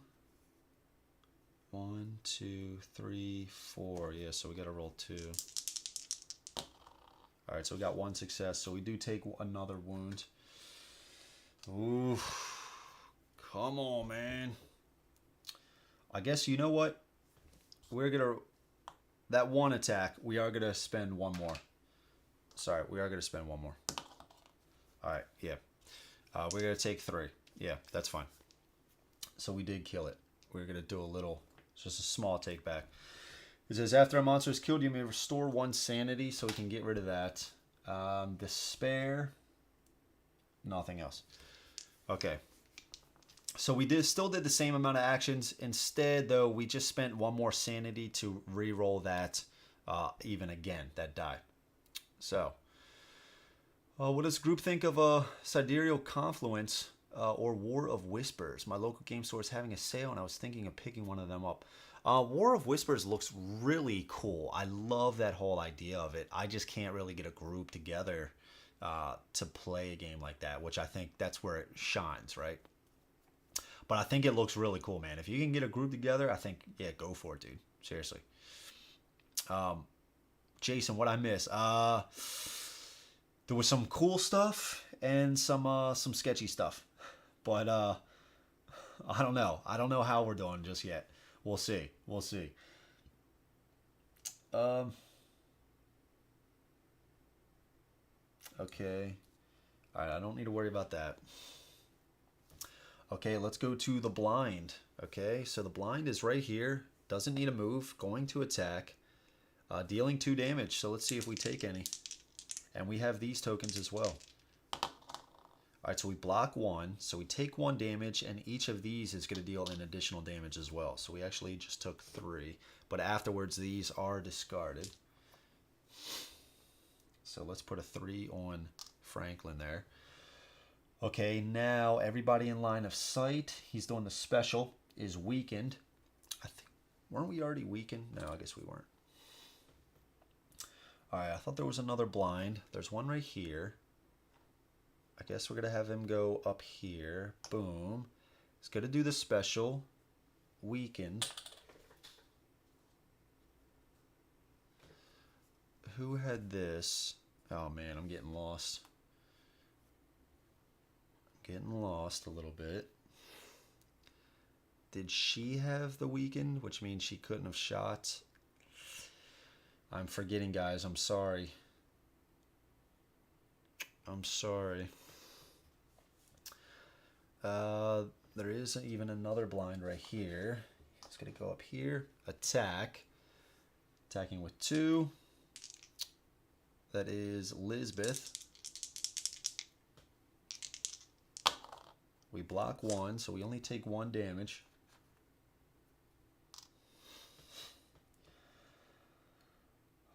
1, 2, 3, 4. Yeah, so we got to roll 2. All right, so we got 1 success. So we do take another wound. Ooh, come on, man. I guess you know what? We're gonna... That 1 attack, we are going to spend 1 more. Sorry, we are going to spend 1 more. Alright, yeah. We're going to take 3. Yeah, that's fine. So we did kill it. We're going to do a little, just a small take back. It says, after a monster is killed, you may restore 1 sanity, so we can get rid of that. Despair. Nothing else. Okay. So we still did the same amount of actions. Instead, though, we just spent 1 more sanity to re-roll that even again, that die. So, what does the group think of Sidereal Confluence or War of Whispers? My local game store is having a sale, and I was thinking of picking one of them up. War of Whispers looks really cool. I love that whole idea of it. I just can't really get a group together to play a game like that, which I think that's where it shines, right? But I think it looks really cool, man. If you can get a group together, I think, yeah, go for it, dude. Seriously. Jason, what I miss? There was some cool stuff and some sketchy stuff. But I don't know. I don't know how we're doing just yet. We'll see. We'll see. Okay. All right, I don't need to worry about that. Okay, let's go to the blind. Okay, so the blind is right here. Doesn't need a move. Going to attack. Dealing 2 damage. So let's see if we take any. And we have these tokens as well. Alright, so we block 1. So we take 1 damage, and each of these is going to deal an additional damage as well. So we actually just took 3. But afterwards, these are discarded. So let's put a 3 on Franklin there. Okay, now everybody in line of sight, he's doing the special, is weakened. I think, weren't we already weakened? No, I guess we weren't. Alright, I thought there was another blind. There's one right here. I guess we're going to have him go up here. Boom. He's going to do the special. Weakened. Who had this? Oh man, I'm getting lost. I'm getting lost a little bit. Did she have the weakened, which means she couldn't have shot? I'm forgetting, guys. I'm sorry. I'm sorry. There is even another blind right here. It's going to go up here. Attack. Attacking with 2. That is Lisbeth. We block 1, so we only take 1 damage.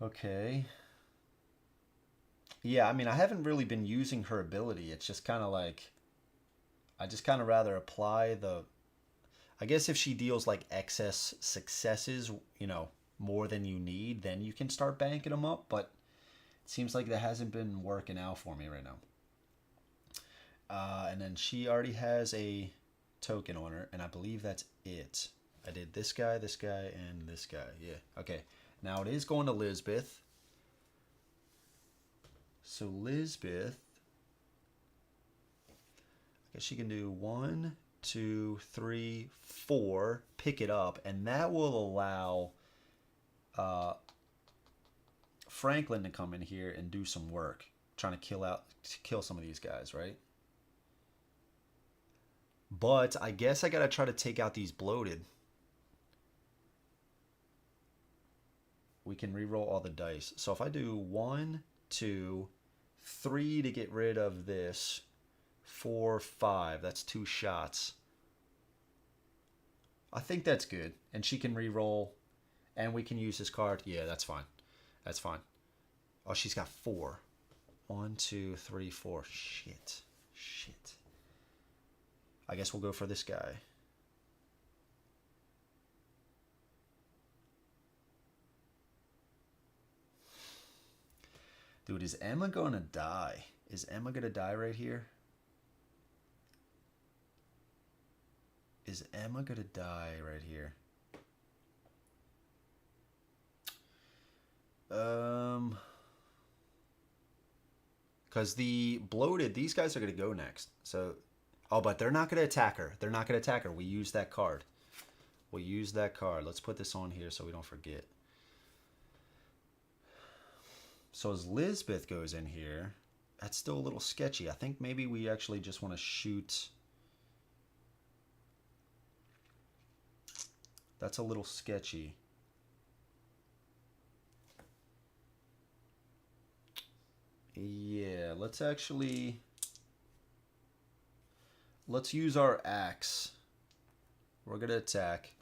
Okay. Yeah, I mean, I haven't really been using her ability. It's just kind of like, I just kind of rather apply the, I guess if she deals like excess successes, you know, more than you need, then you can start banking them up. But it seems like that hasn't been working out for me right now. And then she already has a token on her, and I believe that's it. I did this guy, and this guy. Yeah, okay. Now it is going to Lisbeth. So Lisbeth, I guess she can do 1, 2, 3, 4, pick it up, and that will allow Franklin to come in here and do some work, trying to kill some of these guys, right? But I guess I gotta try to take out these bloated. We can re-roll all the dice. So if I do 1, 2, 3 to get rid of this, 4, 5, that's 2 shots. I think that's good. And she can re-roll, and we can use this card. Yeah, that's fine. That's fine. Oh, she's got 4. 1, 2, 3, 4. Shit. I guess we'll go for this guy. Dude, is Emma going to die? Is Emma going to die right here? Is Emma going to die right here? Because the bloated, these guys are going to go next. So, oh, but they're not going to attack her. They're not going to attack her. We use that card. We'll use that card. Let's put this on here so we don't forget. So as Lisbeth goes in here, that's still a little sketchy. I think maybe we actually just want to shoot. That's a little sketchy. Yeah, let's use our axe. We're going to attack.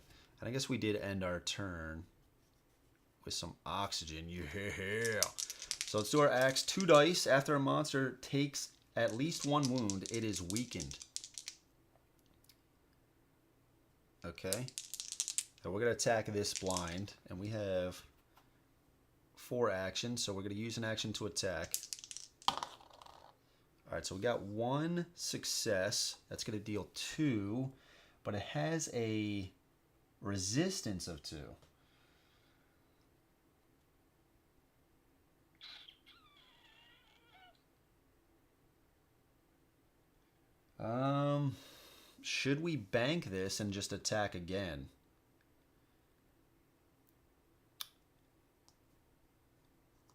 And I guess we did end our turn with some oxygen. Yeah. So let's do our axe. 2 dice. After a monster takes at least 1 wound, it is weakened. Okay. So we're going to attack this blind. And we have 4 actions. So we're going to use an action to attack. Alright, so we got 1 success. That's going to deal 2. But it has a resistance of 2. Should we bank this and just attack again?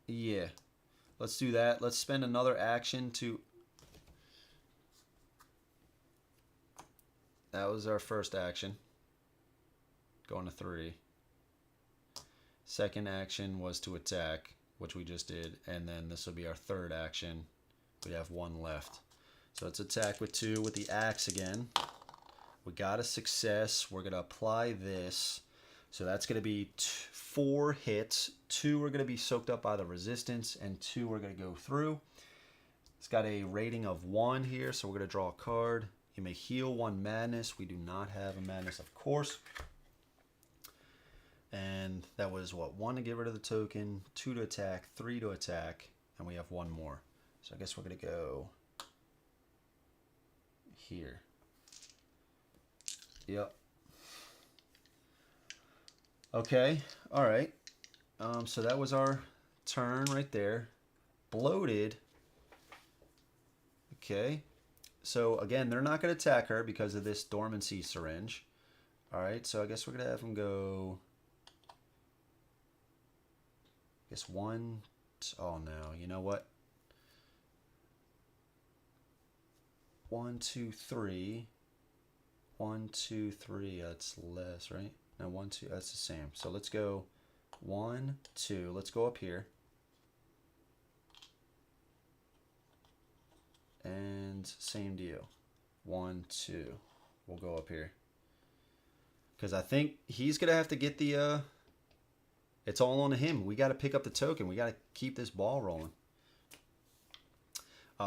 Yeah. Let's do that. Let's spend another action to... That was our first action. Going to 3. Second action was to attack, which we just did, and then this will be our third action. We have one left. So let's attack with 2 with the axe again. We got a success. We're going to apply this. So that's going to be 4 hits. 2 are going to be soaked up by the resistance, and 2 are going to go through. It's got a rating of 1 here, so we're going to draw a card. You may heal 1 madness. We do not have a madness, of course. And that was, what, 1 to get rid of the token, 2 to attack, 3 to attack, and we have 1 more. So I guess we're going to go here. Yep. Okay, all right. So that was our turn right there. Bloated. Okay. So again, they're not going to attack her because of this dormancy syringe. All right, so I guess we're going to have them go... I guess 1... Oh, no. You know what? 1, 2, 3. 1, 2, 3. That's less, right? No, 1, 2. That's the same. So let's go 1, 2. Let's go up here. And same deal. 1, 2. We'll go up here. Because I think he's going to have to get the... It's all on him. We got to pick up the token. We got to keep this ball rolling.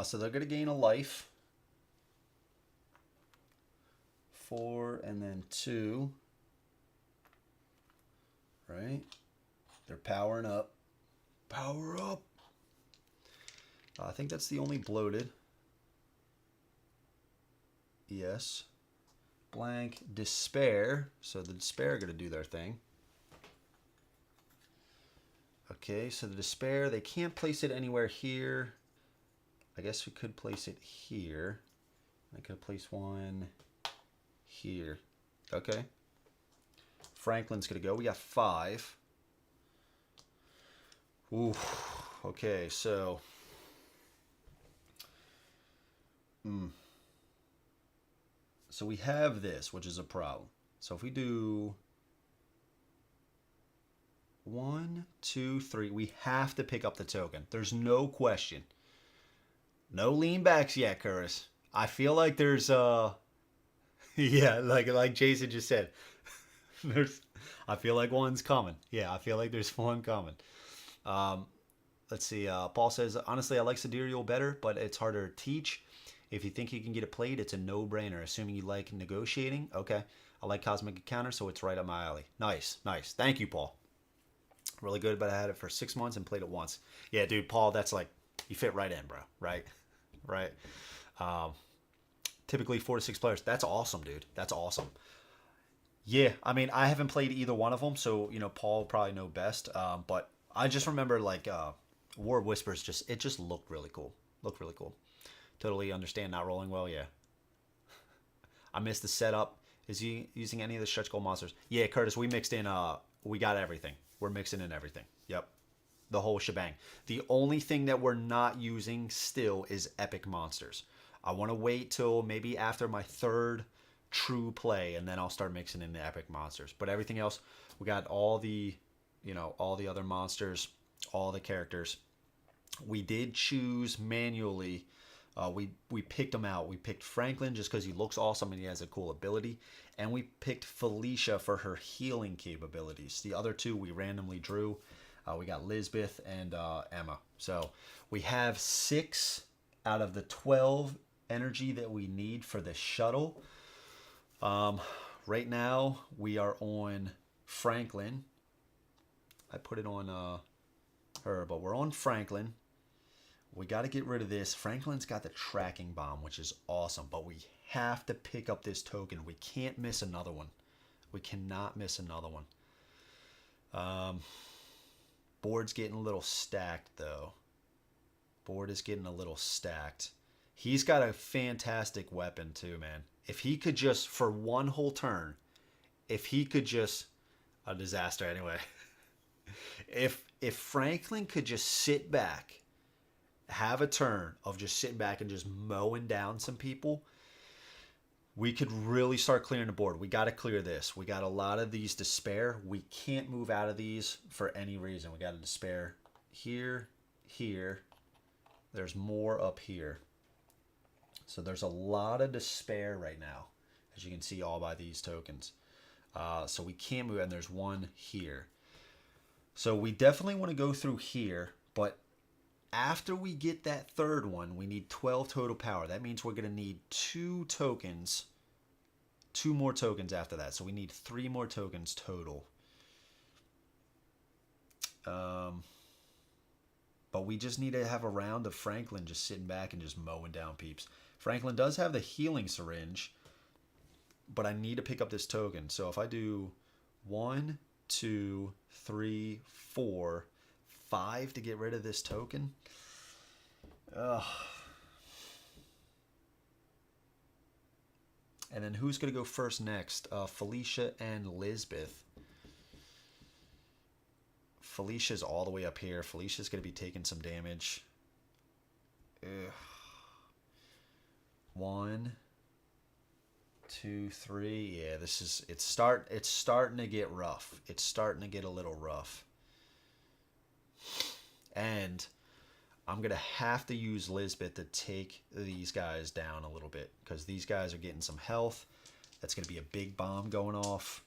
So they're going to gain a life. 4 and then 2. Right? They're powering up. Power up. I think that's the only bloated. Yes. Blank. Despair. So the despair are going to do their thing. Okay, so the despair, they can't place it anywhere here. I guess we could place it here. I could place one here. Okay. Franklin's going to go. We got 5. Ooh. Okay, so... So we have this, which is a problem. So if we do 1, 2, 3, we have to pick up the token. There's no question. No lean backs yet, Curtis. I feel like there's yeah, like Jason just said. I feel like one's coming. Yeah, I feel like there's one coming. Let's see. Paul says, honestly, I like Sidereal better, but it's harder to teach. If you think you can get it played, it's a no-brainer, assuming you like negotiating. Okay. I like Cosmic Encounter, so it's right up my alley. Nice, nice. Thank you, Paul. Really good, but I had it for 6 months and played it once. Yeah, dude, Paul, that's like, you fit right in, bro. Right? Right. Typically 4 to 6 players. That's awesome, dude. That's awesome. Yeah, I mean, I haven't played either one of them, so, you know, Paul will probably know best. But I just remember, like, War of Whispers, it just looked really cool. Looked really cool. Totally understand not rolling well, yeah. I missed the setup. Is he using any of the stretch goal monsters? Yeah, Curtis, we mixed in, we got everything. We're mixing in everything. Yep. The whole shebang. The only thing that we're not using still is epic monsters. I want to wait till maybe after my 3rd true play, and then I'll start mixing in the epic monsters. But everything else, we got all the, you know, all the other monsters, all the characters. We did choose manually. We picked them out. We picked Franklin just because he looks awesome and he has a cool ability. And we picked Felicia for her healing capabilities. The other 2 we randomly drew. We got Lisbeth and Emma. So we have 6 out of the 12 energy that we need for the shuttle. Right now we are on Franklin. I put it on her, but we're on Franklin. We got to get rid of this. Franklin's got the tracking bomb, which is awesome, but we have to pick up this token. We can't miss another one. We cannot miss another one. Board's getting a little stacked, though. Board is getting a little stacked. He's got a fantastic weapon, too, man. If he could just, for one whole turn, if he could just... A disaster, anyway. If Franklin could just sit back... have a turn of just sitting back and just mowing down some people, we could really start clearing the board. We got to clear this. We got a lot of these to spare. We can't move out of these for any reason. We got to spare here, here. There's more up here. So there's a lot of despair right now, as you can see all by these tokens. So we can't move, and there's one here. So we definitely want to go through here, but after we get that third one, we need 12 total power. That means we're going to need 2 tokens, 2 more tokens after that. So we need 3 more tokens total. But we just need to have a round of Franklin just sitting back and just mowing down peeps. Franklin does have the healing syringe, but I need to pick up this token. So if I do 1, 2, 3, 4, 5 to get rid of this token. Ugh. And then who's going to go first next? Felicia and Lisbeth. Felicia's all the way up here. Felicia's going to be taking some damage. Ugh. 1, 2, 3. Yeah, this is it's starting to get rough. It's starting to get a little rough. And I'm going to have to use Lisbeth to take these guys down a little bit, because these guys are getting some health. That's going to be a big bomb going off.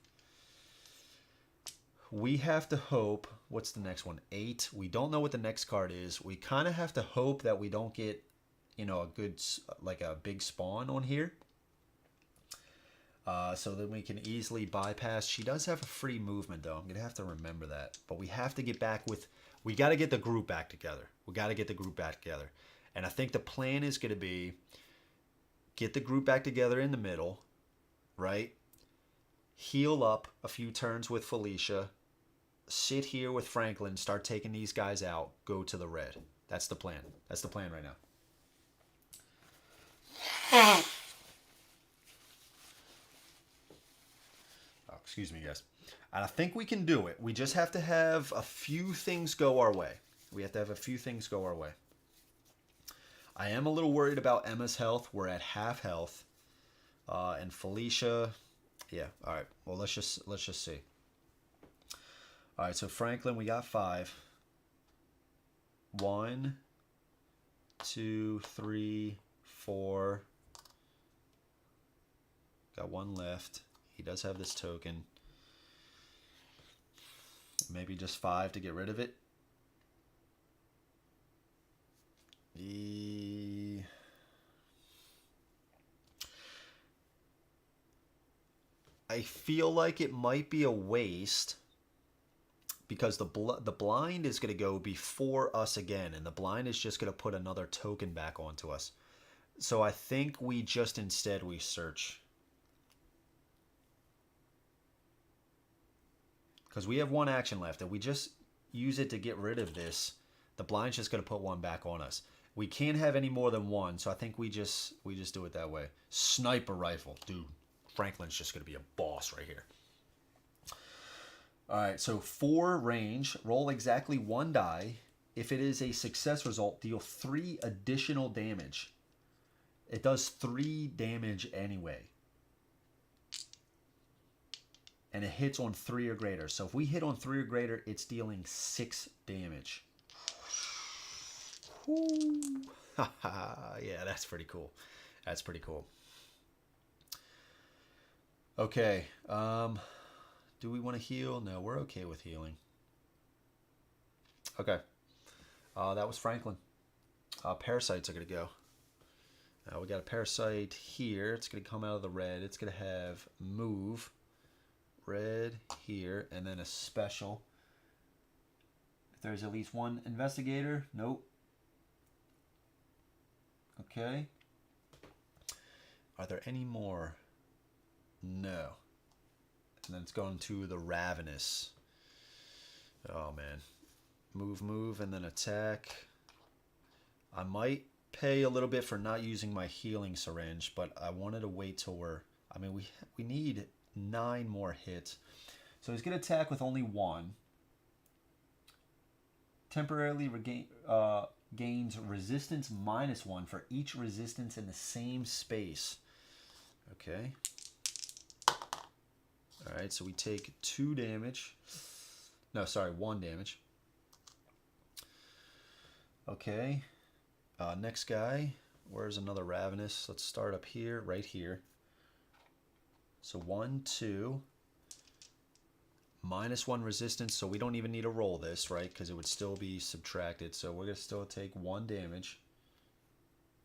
We have to hope. What's the next one? 8. We don't know what the next card is. We kind of have to hope that we don't get, you know, a good, like a big spawn on here. So then we can easily bypass. She does have a free movement, though. I'm going to have to remember that. But we have to get back with... We got to get the group back together. We got to get the group back together. And I think the plan is going to be get the group back together in the middle, right? Heal up a few turns with Felicia. Sit here with Franklin. Start taking these guys out. Go to the red. That's the plan. That's the plan right now. Oh, excuse me, guys. And I think we can do it. We just have to have a few things go our way. We have to have a few things go our way. I am a little worried about Emma's health. We're at half health. And Felicia, yeah. All right. Well, let's just see. All right. So Franklin, we got 5. 1, 2, 3, 4. Got 1 left. He does have this token. Maybe just 5 to get rid of it. I feel like it might be a waste, because the blind is going to go before us again, and the blind is just going to put another token back onto us. So I think we just instead we search. Because we have 1 action left, and we just use it to get rid of this. The blind's just going to put 1 back on us. We can't have any more than 1, so I think we just do it that way. Sniper rifle. Dude, Franklin's just going to be a boss right here. All right, so 4 range. Roll exactly 1 die. If it is a success result, deal 3 additional damage. It does 3 damage anyway. And it hits on 3 or greater. So if we hit on 3 or greater, it's dealing 6 damage. Yeah, that's pretty cool. That's pretty cool. Okay. Do we want to heal? No, we're okay with healing. Okay. That was Franklin. Parasites are going to go. We got a parasite here. It's going to come out of the red. It's going to have move. Red here, and then a special. If there's at least 1 investigator, nope. Okay. Are there any more? No. And then it's going to the ravenous. Oh man. Move, and then attack. I might pay a little bit for not using my healing syringe, but I wanted to wait till we're... I mean, we need 9 more hits. So he's going to attack with only 1. Temporarily gains resistance -1 for each resistance in the same space. Okay. Alright, so we take 2 damage. No, sorry, 1 damage. Okay. Next guy. Where's another Ravenous? Let's start up here, right here. So 1, 2. -1 resistance, so we don't even need to roll this, right? Because it would still be subtracted. So we're going to still take 1 damage.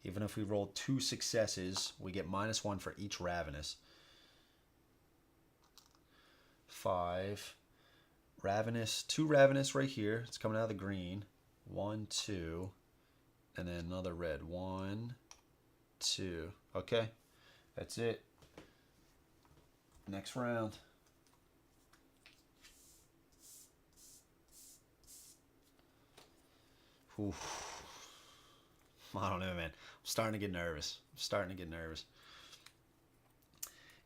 Even if we roll 2 successes, we get -1 for each Ravenous. 5. Ravenous. 2 Ravenous right here. It's coming out of the green. 1, 2. And then another red. 1, 2. Okay. That's it. Next round. Oof. I don't know, man. I'm starting to get nervous.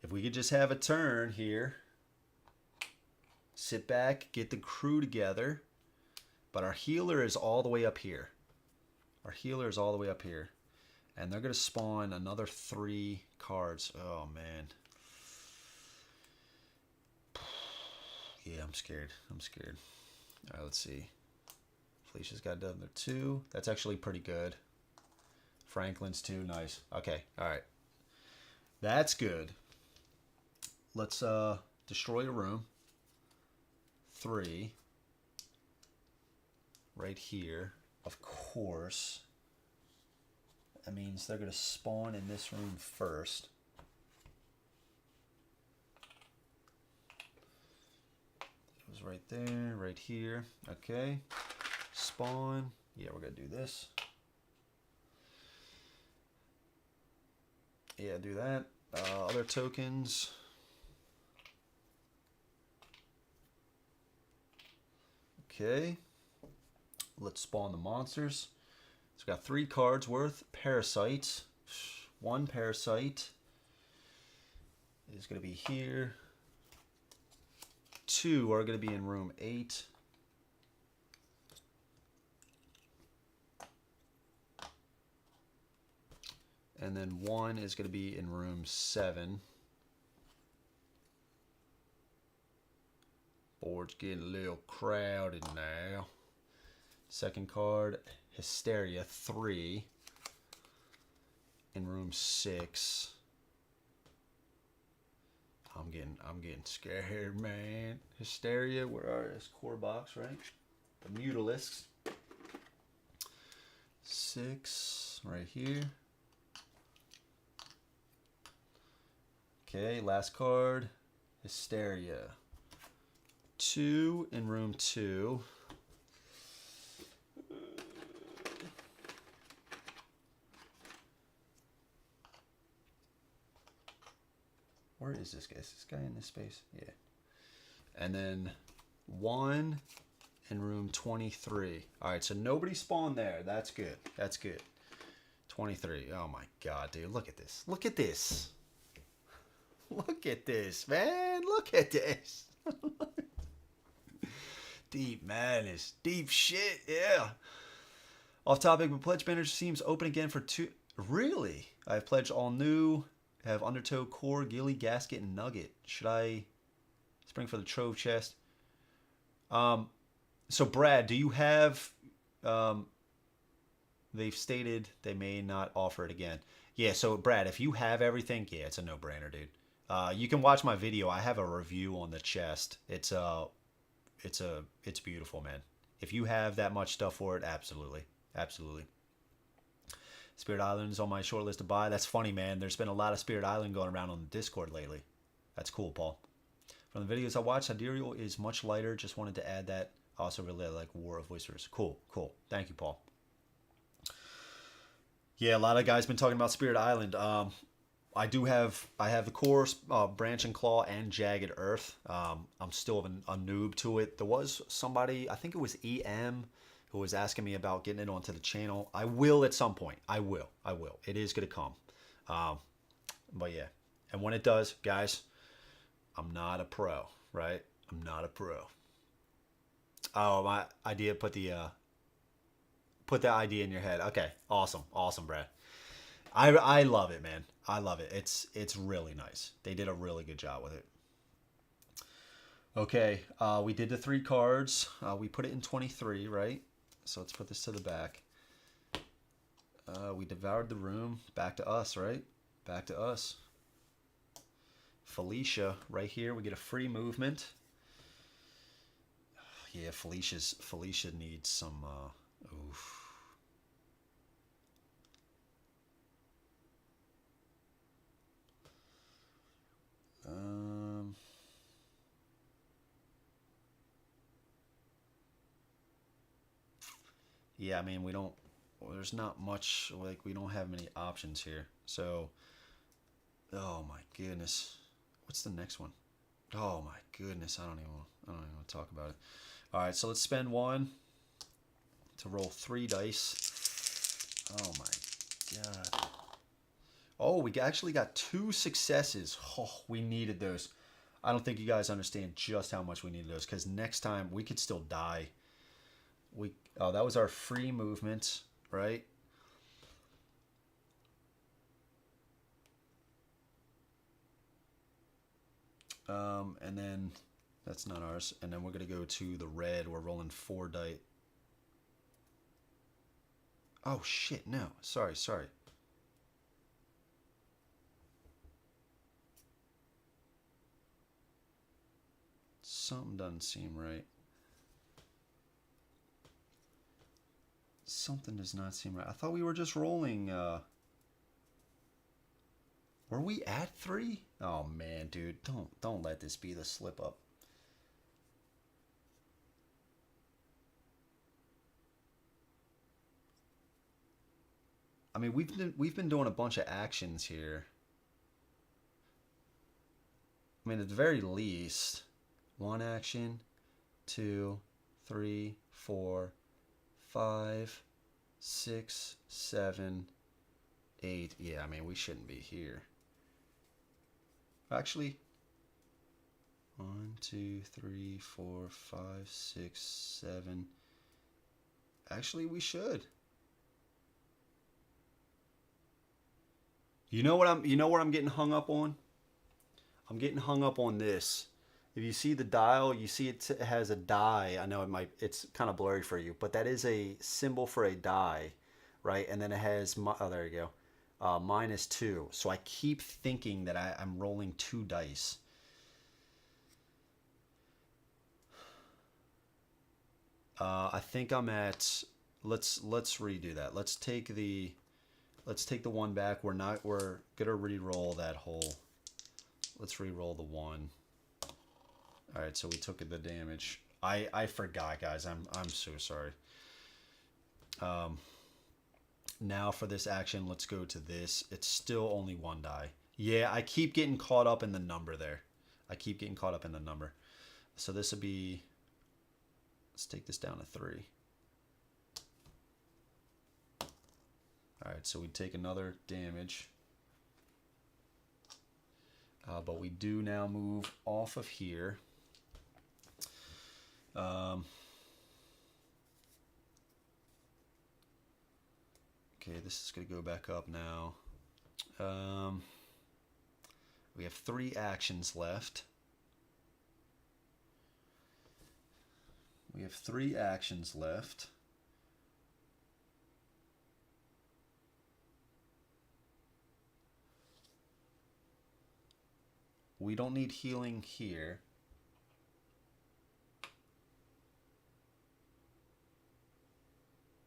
If we could just have a turn here. Sit back, get the crew together. But our healer is all the way up here. And they're going to spawn another 3 cards. Oh, man. Yeah, I'm scared. All right, let's see. Felicia's got another 2. That's actually pretty good. Franklin's 2. Nice. Okay. All right. That's good. Let's destroy a room. 3. Right here. Of course. That means they're going to spawn in this room first. It was right there. Right here. Okay. Spawn. Yeah, we're going to do this. Yeah, do that. Other tokens. Okay. Let's spawn the monsters. It's got 3 cards worth. Parasites. 1 parasite is going to be here. 2 are going to be in room 8. And then 1 is going to be in room 7. Board's getting a little crowded now. Second card, Hysteria 3 in room 6. I'm getting scared, man. Hysteria, where are this core box, right? The Mutalisks. 6 right here. Okay, last card, Hysteria. 2 in room 2. Where is this guy? Is this guy in this space? Yeah. And then 1 in room 23. All right, so nobody spawned there. That's good. 23. Oh my God, dude. Look at this. Look at this, man. Look at this. Deep madness. Deep shit. Yeah. Off topic, but pledge banner seems open again for 2. Really? I've pledged all new. Have Undertow, Core, Gilly, Gasket, and Nugget. Should I spring for the Trove chest? So Brad, do you have... they've stated they may not offer it again. Yeah, so Brad, if you have everything, yeah, it's a no-brainer, dude. You can watch my video. I have a review on the chest. It's beautiful, man. If you have that much stuff for it, absolutely. Spirit Island is on my short list to buy. That's funny, man. There's been a lot of Spirit Island going around on the Discord lately. That's cool, Paul. From the videos I watched, Sidereal is much lighter. Just wanted to add that. I also really like War of Voicers. Cool. Thank you, Paul. Yeah, a lot of guys been talking about Spirit Island. I have the core, Branch and Claw, and Jagged Earth. I'm still a noob to it. There was somebody, I think it was EM, who was asking me about getting it onto the channel. I will at some point. I will. It is going to come. But yeah. And when it does, guys, I'm not a pro, right? I'm not a pro. Oh, my idea, put the idea in your head. Okay. Awesome, Brad. I love it, man. I love it. It's really nice. They did a really good job with it. Okay, we did the 3 cards. We put it in 23, right? So let's put this to the back. We devoured the room. Back to us, right? Back to us. Felicia, right here. We get a free movement. Yeah, Felicia needs some. Oof. Yeah, I mean, we don't. Well, there's not much. Like, we don't have many options here. So, oh my goodness, what's the next one? Oh my goodness, I don't even want to talk about it. All right, so let's spend 1 to roll 3 dice. Oh my god. Oh, we actually got 2 successes. Oh, we needed those. I don't think you guys understand just how much we needed those, because next time we could still die. Oh, that was our free movement, right? And then that's not ours. And then we're gonna go to the red. We're rolling 4 dice. Oh shit! No, sorry. Something doesn't seem right. Something does not seem right. I thought we were just rolling. Were we at 3? Oh man, dude, don't let this be the slip up. I mean, we've been doing a bunch of actions here. I mean, at the very least, 1 action, 2, 3, 4, 5, 6, 7, 8. Yeah, I mean, we shouldn't be here. Actually, 1, 2, 3, 4, 5, 6, 7. Actually, we should. You know what I'm getting hung up on? I'm getting hung up on this. If you see the dial, you see it has a die. I know it's kind of blurry for you, but that is a symbol for a die, right? And then it has, oh, there you go, -2. So I keep thinking that I'm rolling 2 dice. I think I'm at. Let's redo that. Let's take the 1 back. We're gonna re-roll that whole. Let's re-roll the 1. All right, so we took the damage. I forgot, guys. I'm so sorry. Now for this action, let's go to this. It's still only 1 die. Yeah, I keep getting caught up in the number there. I keep getting caught up in the number. So this would be. Let's take this down to 3. All right, so we take another damage. But we do now move off of here. Okay, this is going to go back up now. We have 3 actions left. We have 3 actions left. We don't need healing here.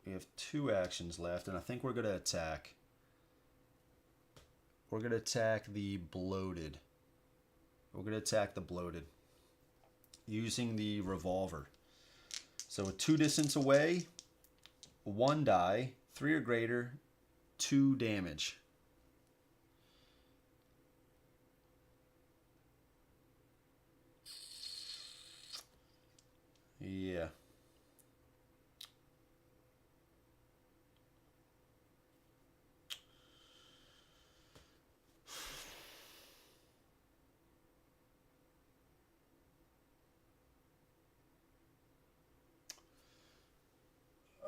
We have 2 actions left, and I think we're going to attack. We're going to attack the bloated. We're going to attack the bloated using the revolver. So with 2 distance away, 1 die, 3 or greater, 2 damage. Yeah.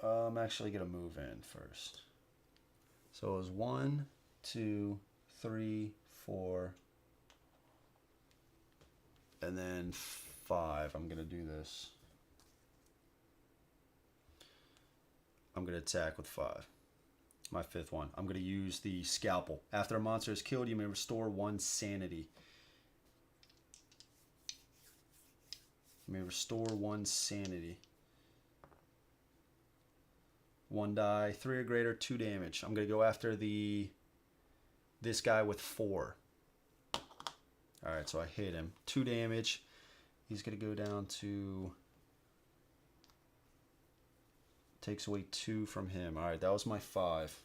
I'm actually going to move in first. So it was 1, 2, 3, 4, and then 5. I'm going to do this. I'm going to attack with 5. My 5th one. I'm going to use the scalpel. After a monster is killed, you may restore 1 sanity. You may restore 1 sanity. 1 die, 3 or greater, 2 damage. I'm going to go after this guy with 4. Alright, so I hit him. 2 damage. He's going to go down to... Takes away 2 from him. Alright, that was my 5.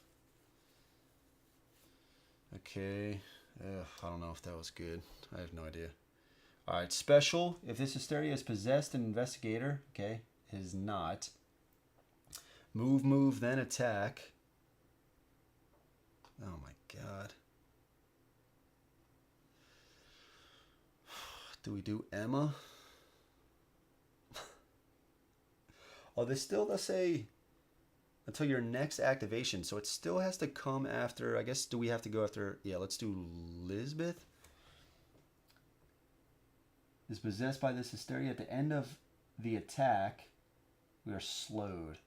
Okay. I don't know if that was good. I have no idea. Alright, special. If this hysteria is possessed, an investigator, okay, is not. Move, then attack. Oh my god. Do we do Emma? Oh, this still does say until your next activation, so it still has to come after, I guess, do we have to go after, yeah, let's do Lisbeth. Is possessed by this hysteria. At the end of the attack, we are slowed.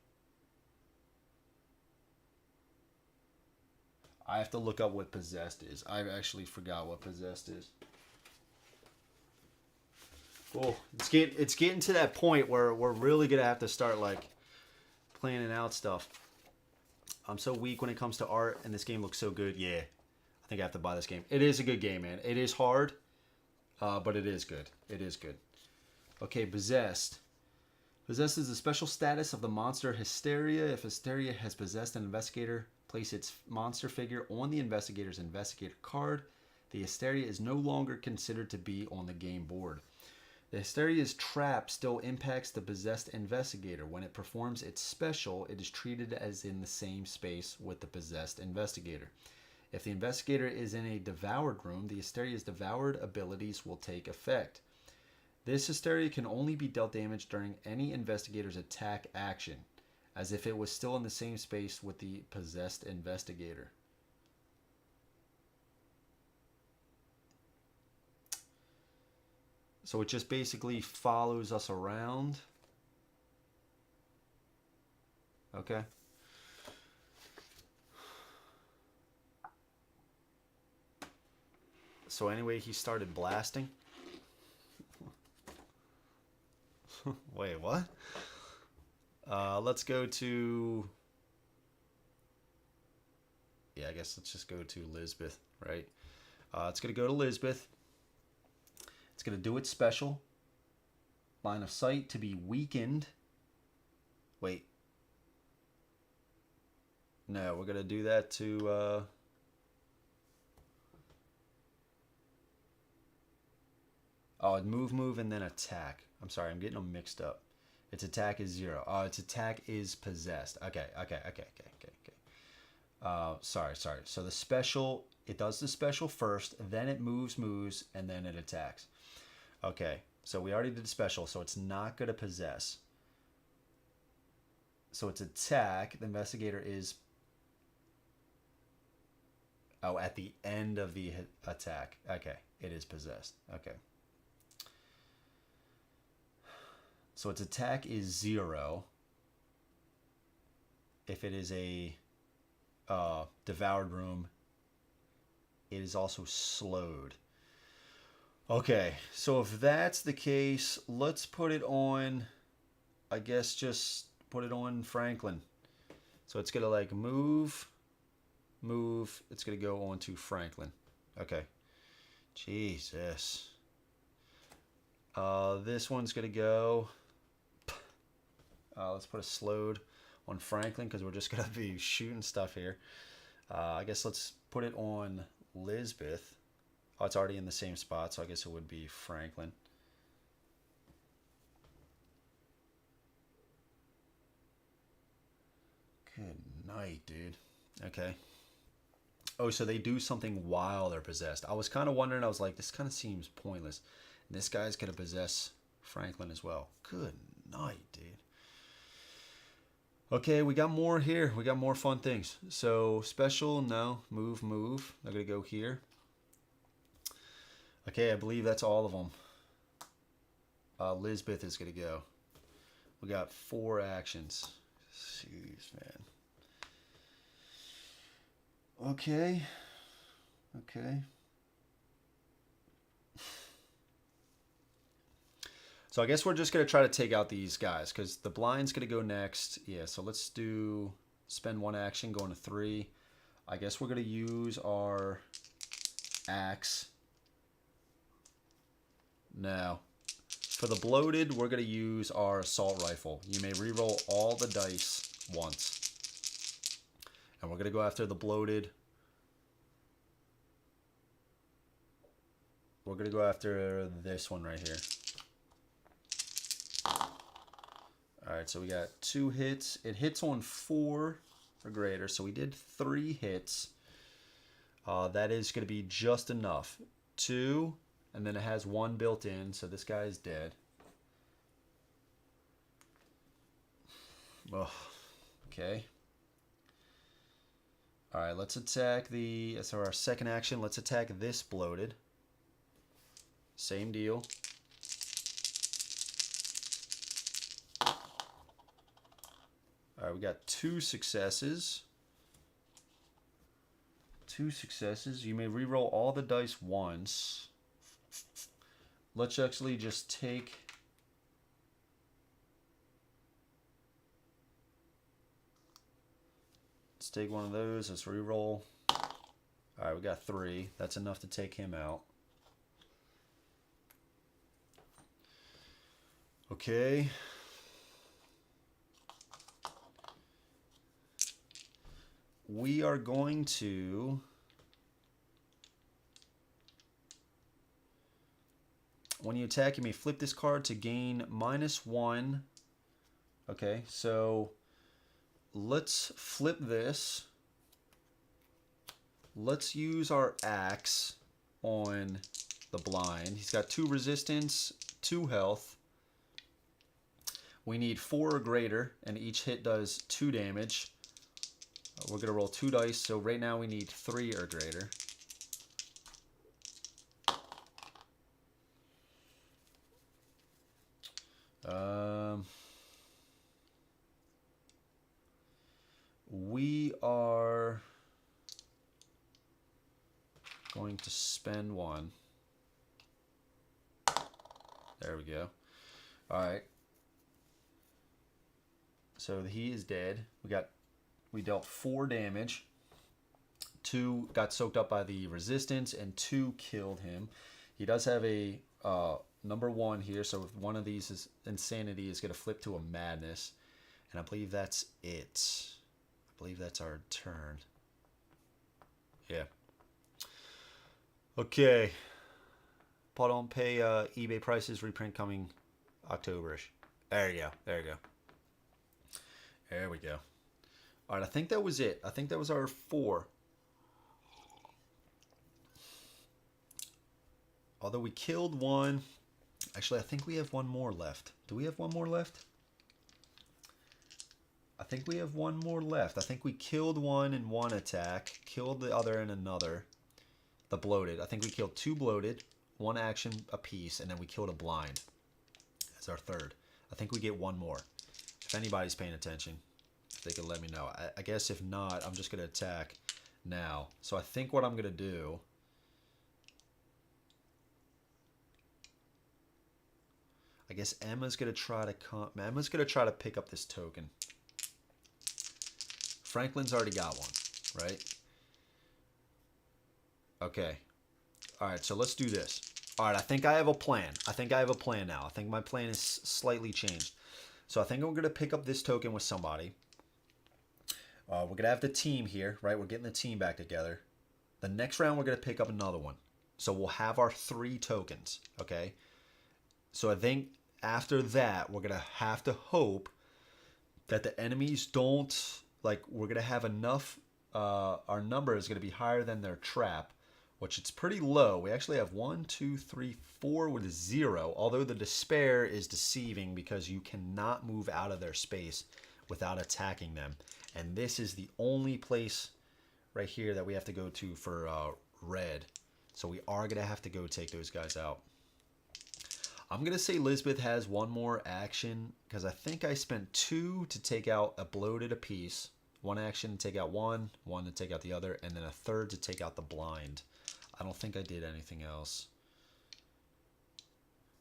I have to look up what possessed is. I actually forgot what possessed is. Cool. It's getting to that point where we're really gonna have to start like planning out stuff. I'm so weak when it comes to art, and this game looks so good. Yeah, I think I have to buy this game. It is a good game, man. It is hard, but it is good. It is good. Okay, possessed. Possessed is the special status of the monster Hysteria. If Hysteria has possessed an investigator, place its monster figure on the investigator's investigator card. The Hysteria is no longer considered to be on the game board. The Hysteria's trap still impacts the possessed investigator. When it performs its special, it is treated as in the same space with the possessed investigator. If the investigator is in a devoured room, the Hysteria's devoured abilities will take effect. This Hysteria can only be dealt damage during any investigator's attack action, as if it was still in the same space with the possessed investigator. So it just basically follows us around. Okay. So anyway, he started blasting. Wait, what? Let's go to... Yeah, I guess let's just go to Lisbeth, right? It's going to go to Lisbeth. It's going to do its special. Line of sight to be weakened. Wait. No, we're going to do that to... Oh, move, and then attack. I'm sorry, I'm getting them mixed up. Its attack is 0. Oh, its attack is possessed. Okay. Sorry. So the special, it does the special first, then it moves, and then it attacks. Okay, so we already did the special, so it's not going to possess. So its attack, the investigator is... Oh, at the end of the attack. Okay, it is possessed. Okay. So its attack is 0. If it is a devoured room, it is also slowed. Okay, so if that's the case, let's put it on, I guess just put it on Franklin. So it's going to like move, it's going to go on to Franklin. Okay. Jesus. This one's going to go, let's put a slowed on Franklin because we're just going to be shooting stuff here. I guess let's put it on Lisbeth. Oh, it's already in the same spot, so I guess it would be Franklin. Good night, dude. Okay. Oh, so they do something while they're possessed. I was kind of wondering, I was like, this kind of seems pointless. And this guy's going to possess Franklin as well. Good night, dude. Okay, we got more here. We got more fun things. So special, no. Move, move. I'm going to go here. Okay, I believe that's all of them. Lisbeth is going to go. We got 4 actions. Jeez, man. Okay. Okay. So I guess we're just going to try to take out these guys because the blind's going to go next. Yeah, so let's do spend 1 action, going to 3. I guess we're going to use our axe. No. For the bloated, we're going to use our assault rifle. You may reroll all the dice once. And we're going to go after the bloated. We're going to go after this one right here. Alright, so we got 2 hits. It hits on 4 or greater, so we did 3 hits. That is going to be just enough. 2, and then it has 1 built in, so this guy is dead. Oh, okay. Alright, let's attack the... So our second action, let's attack this bloated. Same deal. Alright, we got 2 successes. 2 successes. You may reroll all the dice once. Let's actually just take... Let's take one of those. Let's reroll. Alright, we got 3. That's enough to take him out. Okay. We are going to... When you attack, you may flip this card to gain -1. Okay, so let's flip this. Let's use our axe on the blind. He's got 2 resistance, 2 health. We need 4 or greater, and each hit does 2 damage. We're going to roll 2 dice, so right now we need 3 or greater. We are going to spend 1. There we go. Alright. So he is dead. We dealt 4 damage. 2 got soaked up by the resistance, and 2 killed him. He does have a number 1 here, so if one of these is insanity, is going to flip to a madness. And I believe that's it. I believe that's our turn. Yeah. Okay. Paul, don't pay eBay prices. Reprint coming Octoberish. There you go. There you go. There we go. All right, I think that was it. I think that was our 4. Although we killed 1. Actually, I think we have 1 more left. Do we have 1 more left? I think we have 1 more left. I think we killed 1 in 1 attack, killed the other in another. The bloated. I think we killed 2 bloated, 1 action apiece, and then we killed a blind as our 3rd. I think we get 1 more. If anybody's paying attention, if they could let me know. I guess if not, I'm just going to attack now. So I think what I'm going to do... I guess Emma's going to try to pick up this token. Franklin's already got one, right? Okay. All right, so let's do this. All right, I think I have a plan. I think I have a plan now. I think my plan is slightly changed. So I think I'm going to pick up this token with somebody. We're going to have the team here, right? We're getting the team back together. The next round, we're going to pick up another one. So we'll have our 3 tokens, okay? So I think after that, we're going to have to hope that the enemies don't... Like, we're going to have enough... our number is going to be higher than their trap, which it's pretty low. We actually have 1, 2, 3, 4 with a 0, although the despair is deceiving because you cannot move out of their space without attacking them. And this is the only place right here that we have to go to for red. So we are going to have to go take those guys out. I'm going to say Lisbeth has one more action because I think I spent 2 to take out a bloated apiece. 1 action to take out one to take out the other, and then a 3rd to take out the blind. I don't think I did anything else.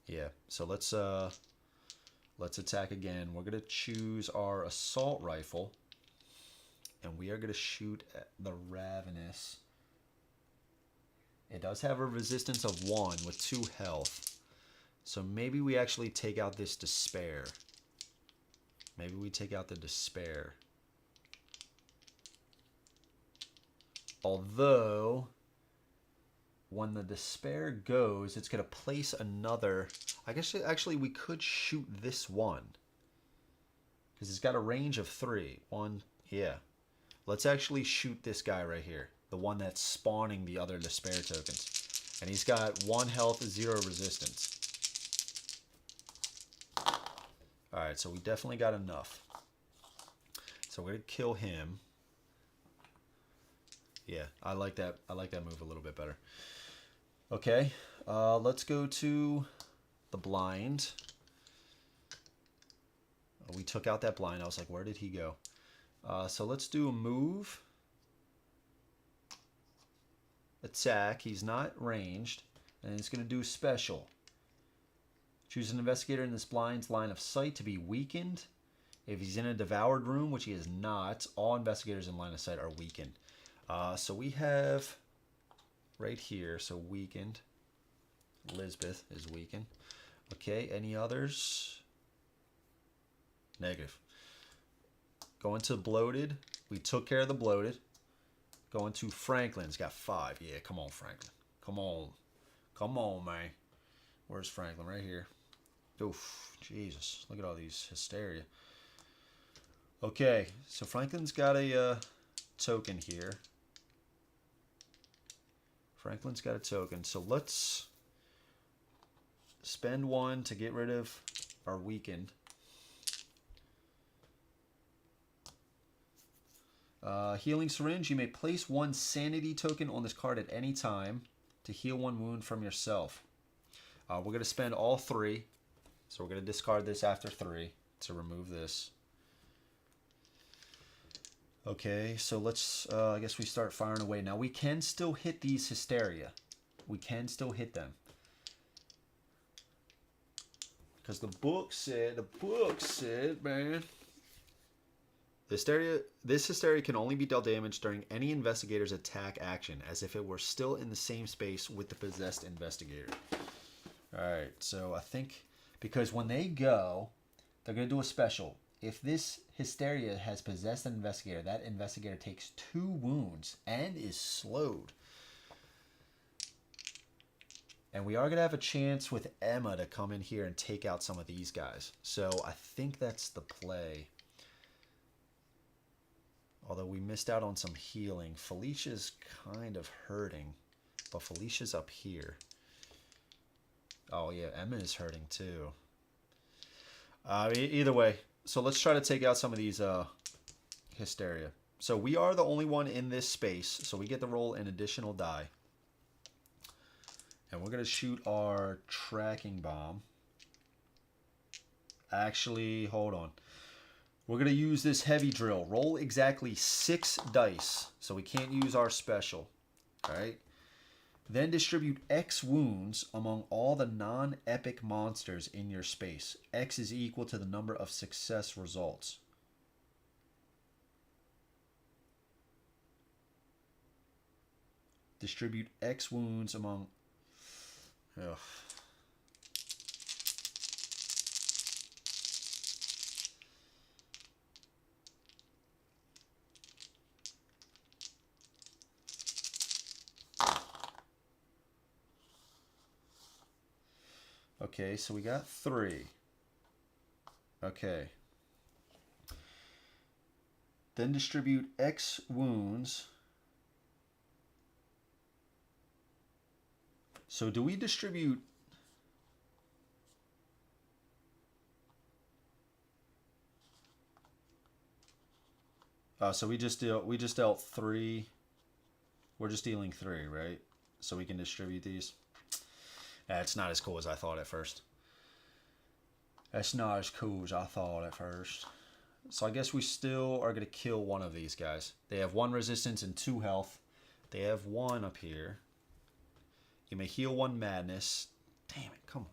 Yeah, so let's attack again. We're going to choose our assault rifle, and we are going to shoot at the Ravenous. It does have a resistance of 1 with 2 health. So maybe we actually take out this Despair. Maybe we take out the Despair. Although, when the Despair goes, it's going to place another... I guess actually we could shoot this one. Because it's got a range of 3. 1, yeah. Let's actually shoot this guy right here. The one that's spawning the other Despair tokens. And he's got 1 health, 0 resistance. Alright, so we definitely got enough. So we're going to kill him. Yeah, I like that. I like that move a little bit better. Okay, let's go to the blind. We took out that blind. I was like, where did he go? So let's do a move. Attack. He's not ranged. And he's going to do special. Choose an investigator in this blind's line of sight to be weakened. If he's in a devoured room, which he is not, all investigators in line of sight are weakened. So we have right here, so weakened. Lisbeth is weakened. Okay, any others? Negative. Going to bloated. We took care of the bloated. Going to Franklin's got 5. Yeah, come on, Franklin. Come on. Come on, man. Where's Franklin? Right here. Oof, Jesus. Look at all these hysteria. Okay, so Franklin's got a token here. Franklin's got a token. So let's spend 1 to get rid of our weakened. Healing syringe. You may place 1 sanity token on this card at any time to heal 1 wound from yourself. We're going to spend all 3. So we're going to discard this after 3 to remove this. Okay, so let's, I guess we start firing away. Now we can still hit these hysteria. We can still hit them. Because the book said, man. This hysteria can only be dealt damage during any investigator's attack action, as if it were still in the same space with the possessed investigator. Alright, so I think, because when they go, they're going to do a special. If this hysteria has possessed an investigator, that investigator takes 2 wounds and is slowed. And we are going to have a chance with Emma to come in here and take out some of these guys. So I think that's the play. Although we missed out on some healing. Felicia's kind of hurting. But Felicia's up here. Oh yeah, Emma is hurting too. Either way. So let's try to take out some of these hysteria. So we are the only one in this space. So we get to roll an additional die. And we're going to shoot our tracking bomb. Actually, hold on. We're going to use this heavy drill. Roll exactly 6 dice. So we can't use our special. Alright. Then distribute X wounds among all the non-epic monsters in your space. X is equal to the number of success results. Distribute X wounds among... Ugh. Okay, so we got 3. Okay. Then distribute X wounds. So do we distribute... So we just dealt 3. We're just dealing 3, right? So we can distribute these. That's not as cool as I thought at first. That's not as cool as I thought at first. So I guess we still are going to kill one of these guys. They have 1 resistance and 2 health. They have 1 up here. You may heal 1 madness. Damn it, come on.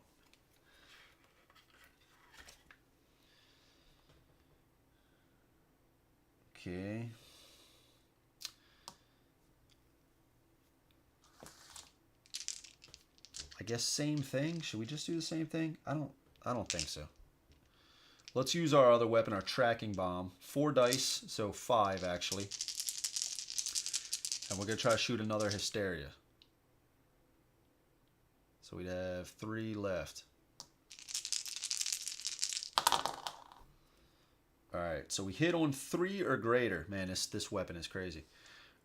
Okay. I guess same thing. Should we just do the same thing? I don't think so. Let's use our other weapon, our tracking bomb. 4 dice, so 5 actually. And we're going to try to shoot another Hysteria. So we'd have 3 left. Alright, so we hit on 3 or greater. Man, this weapon is crazy.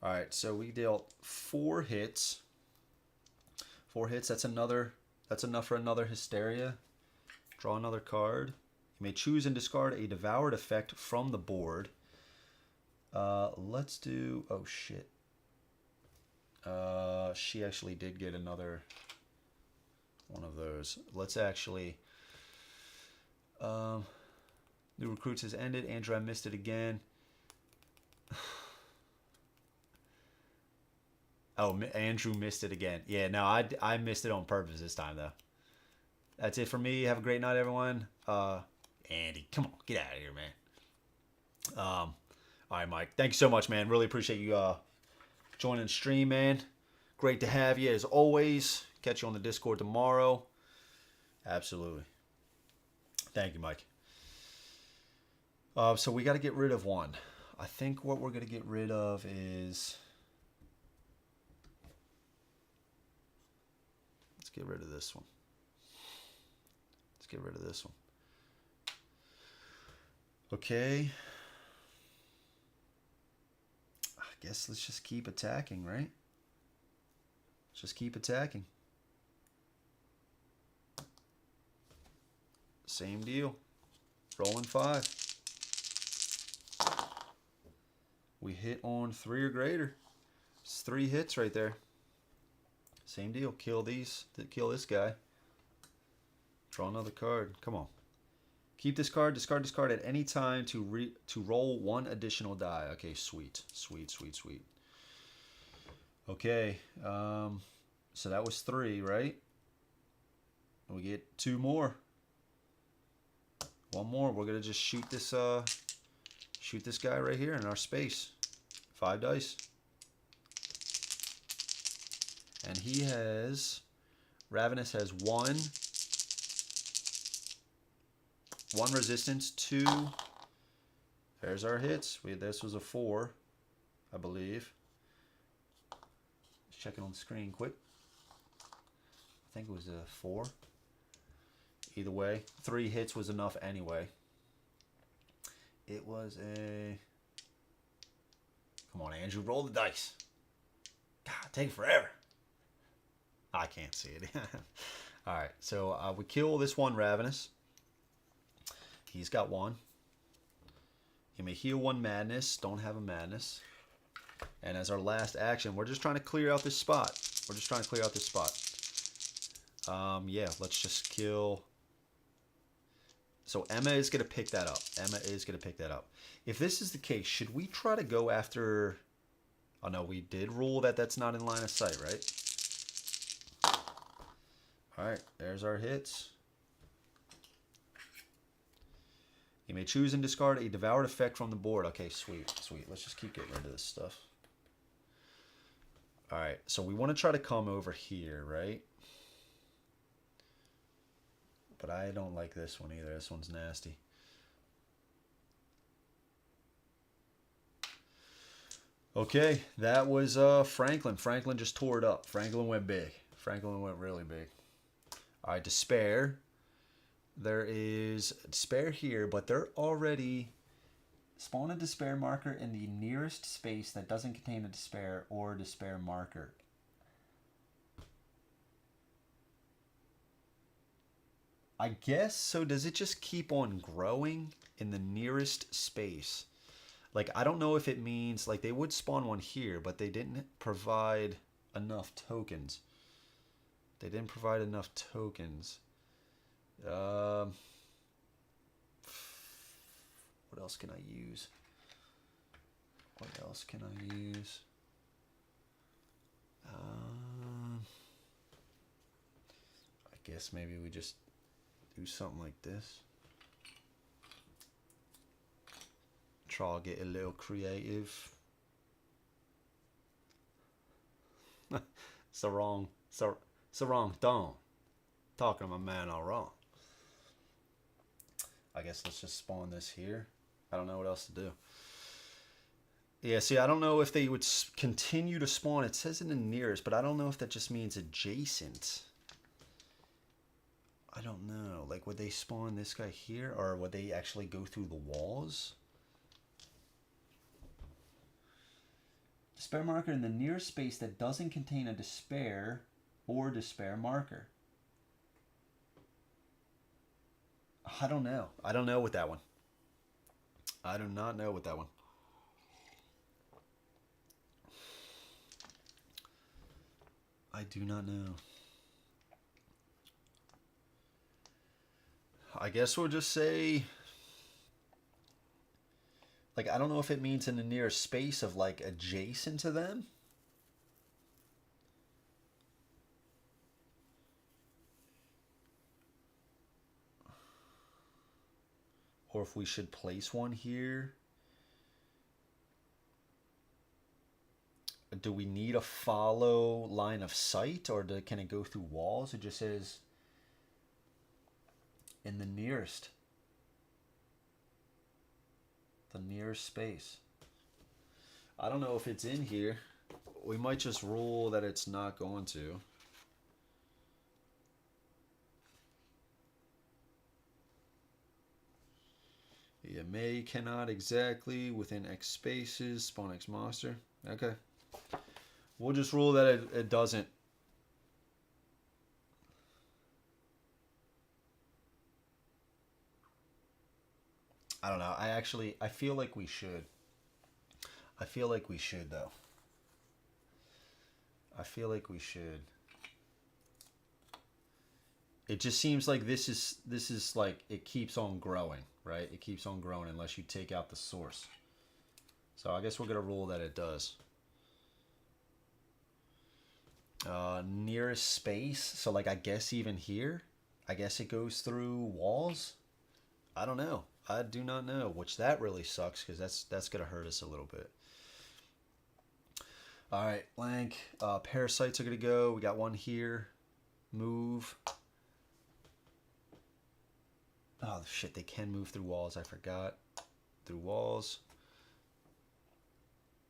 Alright, so we dealt 4 hits. 4 hits, that's enough for another Hysteria. Draw another card. You may choose and discard a devoured effect from the board. Let's do... Oh, shit. She actually did get another one of those. Let's actually... New recruits has ended. Andrew, I missed it again. Oh, Andrew missed it again. Yeah, no, I missed it on purpose this time, though. That's it for me. Have a great night, everyone. Andy, come on. Get out of here, man. All right, Mike. Thank you so much, man. Really appreciate you joining the stream, man. Great to have you, as always. Catch you on the Discord tomorrow. Absolutely. Thank you, Mike. So we got to get rid of 1. I think what we're going to get rid of is... Let's get rid of this one. Let's get rid of this one. Okay. I guess let's just keep attacking, right? Let's just keep attacking. Same deal. Rolling 5. We hit on 3 or greater. It's 3 hits right there. Same deal. Kill these. Kill this guy. Draw another card. Come on. Keep this card. Discard this card at any time to roll 1 additional die. Okay, sweet. Sweet, sweet, sweet. Okay. So that was 3, right? We get 2 more. 1 more. We're gonna just shoot this guy right here in our space. 5 dice. And he has... Ravenous has 1. 1 resistance, 2. There's our hits. This was a 4, I believe. Let's check it on the screen quick. I think it was a 4. Either way, 3 hits was enough anyway. It was a... Come on, Andrew, roll the dice. God, take forever. I can't see it. All right, so we kill this one Ravenous. He's got 1. You may heal 1 madness. Don't have a madness. And as our last action, we're just trying to clear out this spot. We're just trying to clear out this spot. Yeah, let's just kill... So Emma is going to pick that up. Emma is going to pick that up. If this is the case, should we try to go after... Oh, no, we did rule that that's not in line of sight, right? All right, there's our hits. You may choose and discard a devoured effect from the board. Okay, sweet, sweet. Let's just keep getting rid of this stuff. All right, so we want to try to come over here, right? But I don't like this one either. This one's nasty. Okay, that was Franklin. Franklin just tore it up. Franklin went big. Franklin went really big. All right, Despair. There is Despair here, but they're already... Spawn a Despair marker in the nearest space that doesn't contain a Despair or Despair marker. I guess, so does it just keep on growing in the nearest space? Like, I don't know if it means, like, they would spawn one here, but they didn't provide enough tokens. They didn't provide enough tokens. What else can I use? What else can I use? I guess maybe we just do something like this. Try to get a little creative. It's the wrong tone. Talking to my man all wrong. I guess let's just spawn this here. I don't know what else to do. Yeah, see, I don't know if they would continue to spawn. It says in the nearest, but I don't know if that just means adjacent. I don't know. Like, would they spawn this guy here, or would they actually go through the walls? Despair marker in the nearest space that doesn't contain a despair or despair marker. I don't know. I don't know with that one. I do not know with that one. I do not know. I guess we'll just say, like, I don't know if it means in the nearest space of, like, adjacent to them. Or if we should place one here. Do we need a follow line of sight, or can it go through walls? It just says in the nearest. The nearest space. I don't know if it's in here. We might just rule that it's not going to. Yeah, may cannot exactly within X spaces spawn X monster. Okay. We'll just rule that it doesn't. I don't know. I feel like we should. I feel like we should, though. I feel like we should. It just seems like this is like it keeps on growing, right? It keeps on growing unless you take out the source. So I guess we're gonna rule that it does. Nearest space. So like I guess even here, I guess it goes through walls. I don't know. I do not know, which that really sucks because that's gonna hurt us a little bit. All right, blank. Parasites are gonna go. We got one here. Move. Oh shit! They can move through walls. I forgot. Through walls.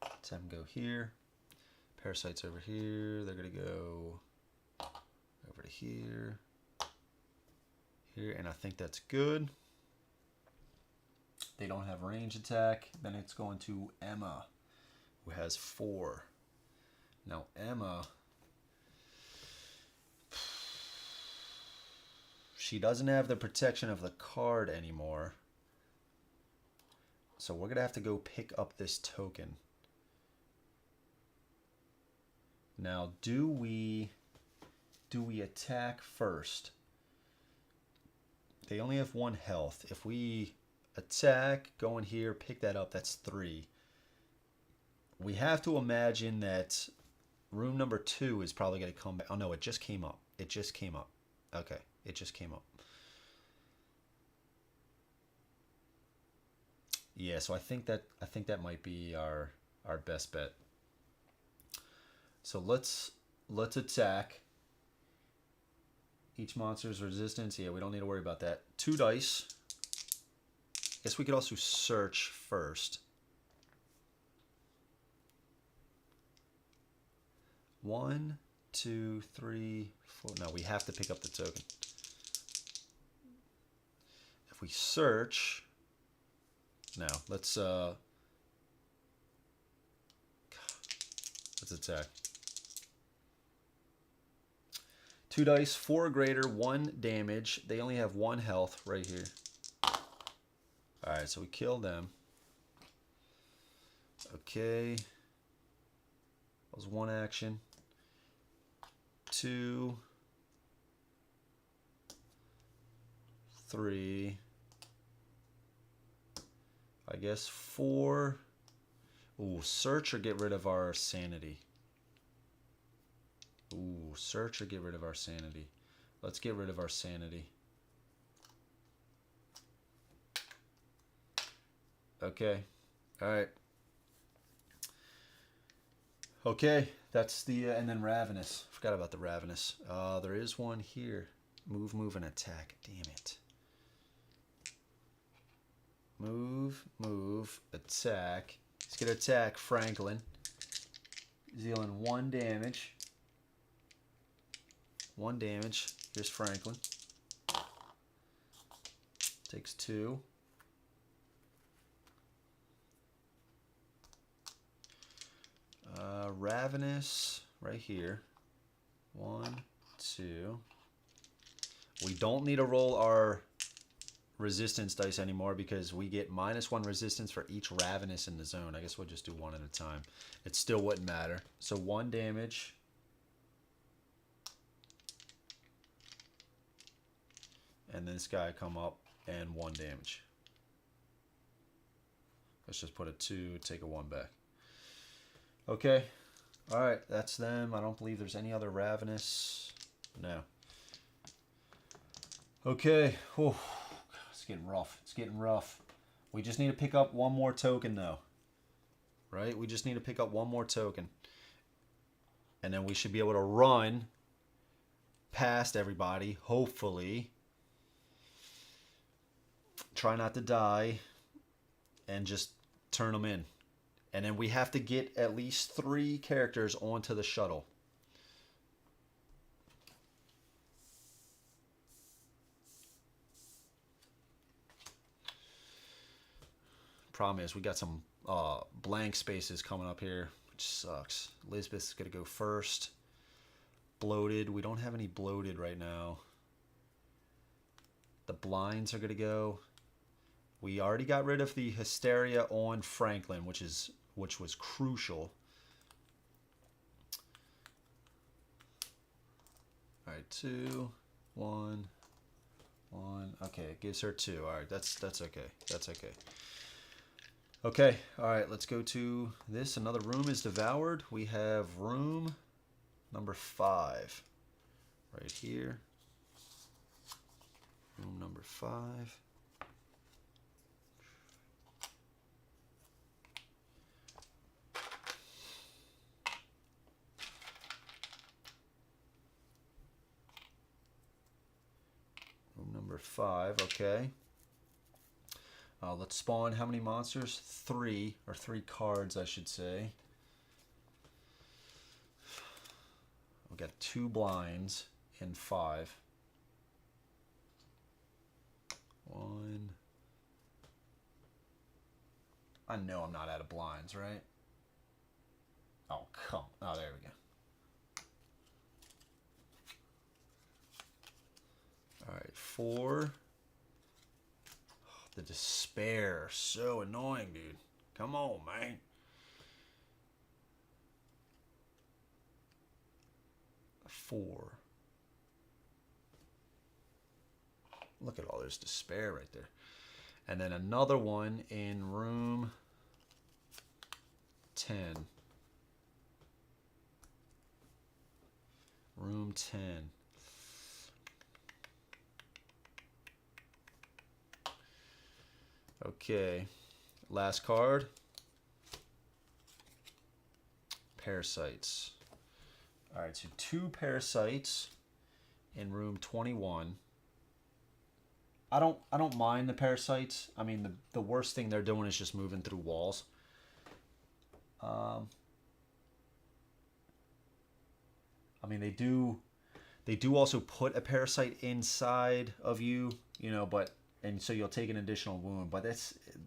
Let's have them go here. Parasites over here. They're gonna go over to here. Here, and I think that's good. They don't have range attack. Then it's going to Emma, who has 4. Now Emma, she doesn't have the protection of the card anymore. So we're gonna have to go pick up this token. Now, do we attack first? They only have 1 health. If we attack, go in here, pick that up, that's 3. We have to imagine that room number 2 is probably going to come back. Oh no, it just came up. It just came up. Okay, it just came up. Yeah, so I think that might be our best bet. So let's attack. Each monster's resistance. Yeah, we don't need to worry about that. 2 dice. Guess we could also search first. 1, 2, 3, 4. No, we have to pick up the token. If we search, now let's attack. 2 dice, 4 or greater, 1 damage. They only have 1 health right here. All right, so we kill them. Okay. That was one action. 2, 3. I guess 4. Ooh, search or get rid of our sanity. Ooh, search or get rid of our sanity. Let's get rid of our sanity. Okay. All right. Okay, that's the and then ravenous. Forgot about the ravenous. There is one here. Move, move, and attack. Damn it. Move, move, attack. He's gonna attack Franklin. He's dealing 1 damage. 1 damage. Here's Franklin. Takes 2. Ravenous right here. 1, 2. We don't need to roll our resistance dice anymore because we get -1 resistance for each ravenous in the zone. I guess we'll just do 1 at a time. It still wouldn't matter. So 1 damage. And then this guy come up and 1 damage. Let's just put a 2, take a 1 back. Okay. Alright, that's them. I don't believe there's any other ravenous. No. Okay. Whew. It's getting rough. It's getting rough. We just need to pick up 1 more token, though. Right? We just need to pick up 1 more token. And then we should be able to run past everybody, hopefully. Try not to die. And just turn them in. And then we have to get at least 3 characters onto the shuttle. Problem is, we got some blank spaces coming up here, which sucks. Elizabeth's going to go first. Bloated. We don't have any bloated right now. The blinds are going to go. We already got rid of the hysteria on Franklin, which was crucial. All right, 2, 1, 1. Okay, it gives her 2. All right, that's okay. That's okay. Okay, all right, let's go to this. Another room is devoured. We have room number 5 right here. Room number 5. Room number 5, okay. Let's spawn how many monsters? 3, or 3 cards, I should say. We got 2 blinds in 5. 1. I know I'm not out of blinds, right? Oh, come. Oh, there we go. All right, 4. The despair. So annoying, dude. Come on, man. 4. Look at all this despair right there. And then another one in room 10. Room 10. Okay, last card. Parasites. All right, so 2 parasites in room 21. I don't mind the parasites. I mean, the worst thing they're doing is just moving through walls. I mean, they do also put a parasite inside of you, you know, but and so you'll take an additional wound, but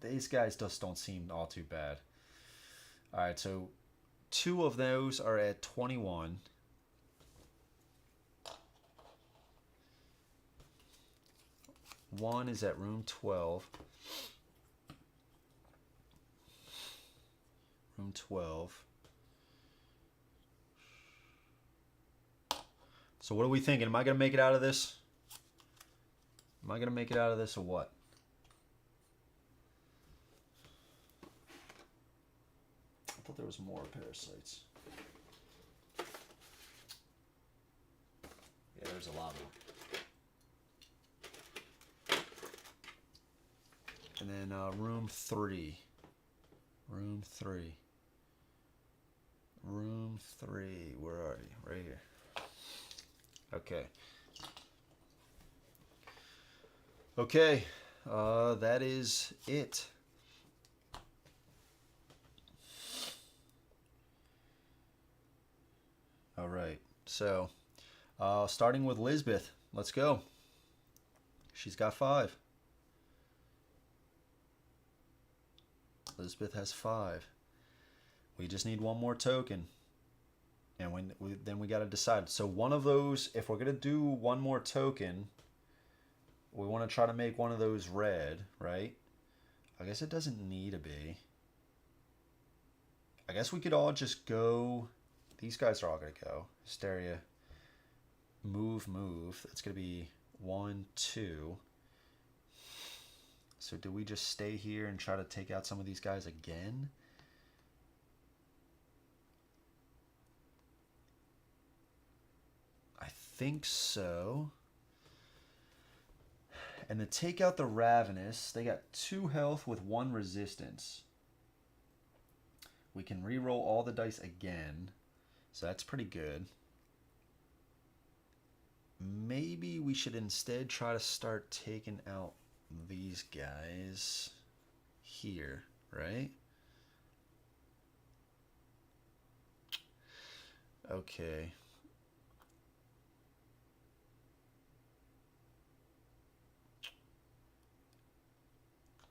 these guys just don't seem all too bad. All right, so 2 of those are at 21. One is at room 12. Room 12. So what are we thinking? Am I going to make it out of this? Am I going to make it out of this or what? I thought there was more parasites. Yeah, there's a lot more. And then room 3. Room 3. Room 3. Where are you? Right here. Okay. Okay. That is it. All right. So, starting with Lisbeth. Let's go. She's got 5. Lisbeth has 5. We just need one more token. And then we got to decide. So one of those, if we're going to do one more token, we want to try to make one of those red, right? I guess it doesn't need to be. I guess we could all just go. These guys are all going to go. Hysteria. Move. That's going to be 1, 2. So do we just stay here and try to take out some of these guys again? I think so. And to take out the Ravenous, they got 2 health with 1 resistance. We can re-roll all the dice again. So that's pretty good. Maybe we should instead try to start taking out these guys here, right? Okay.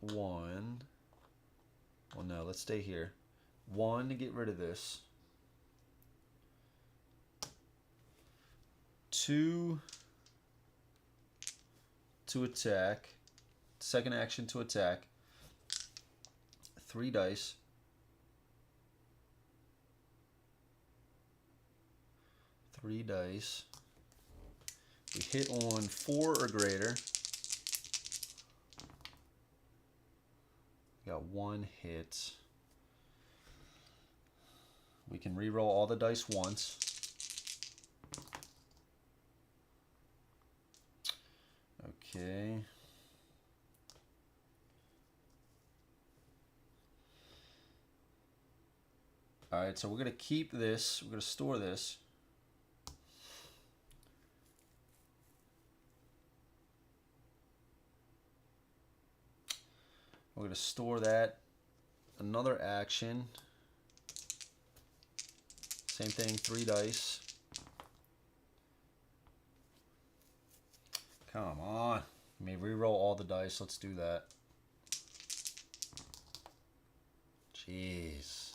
One. Well, no, let's stay here. 1 to get rid of this. 2 to attack. Second action to attack. 3 dice. 3 dice. We hit on 4 or greater. Got 1 hit. We can re-roll all the dice once. Okay. Alright, so we're going to keep this. We're going to store this. We're going to store that. Another action. Same thing, 3 dice. Come on. Let me re-roll all the dice. Let's do that. Jeez.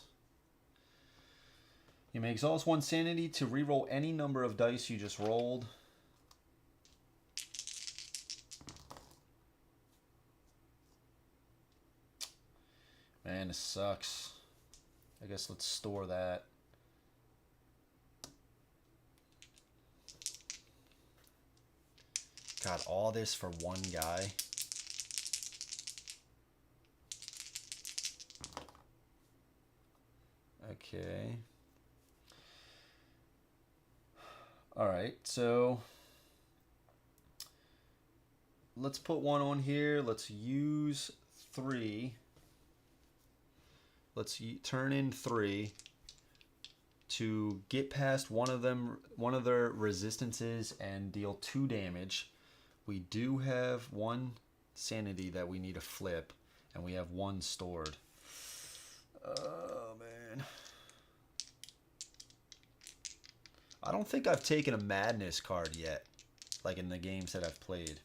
You may exhaust 1 sanity to re-roll any number of dice you just rolled. Man, this sucks. I guess let's store that. God, all this for 1 guy. Okay. Alright, so let's put 1 on here. Let's use 3. Let's turn in 3 to get past one of their resistances and deal 2 damage. We do have 1 sanity that we need to flip, and we have 1 stored. Oh, man. I don't think I've taken a Madness card yet, like in the games that I've played.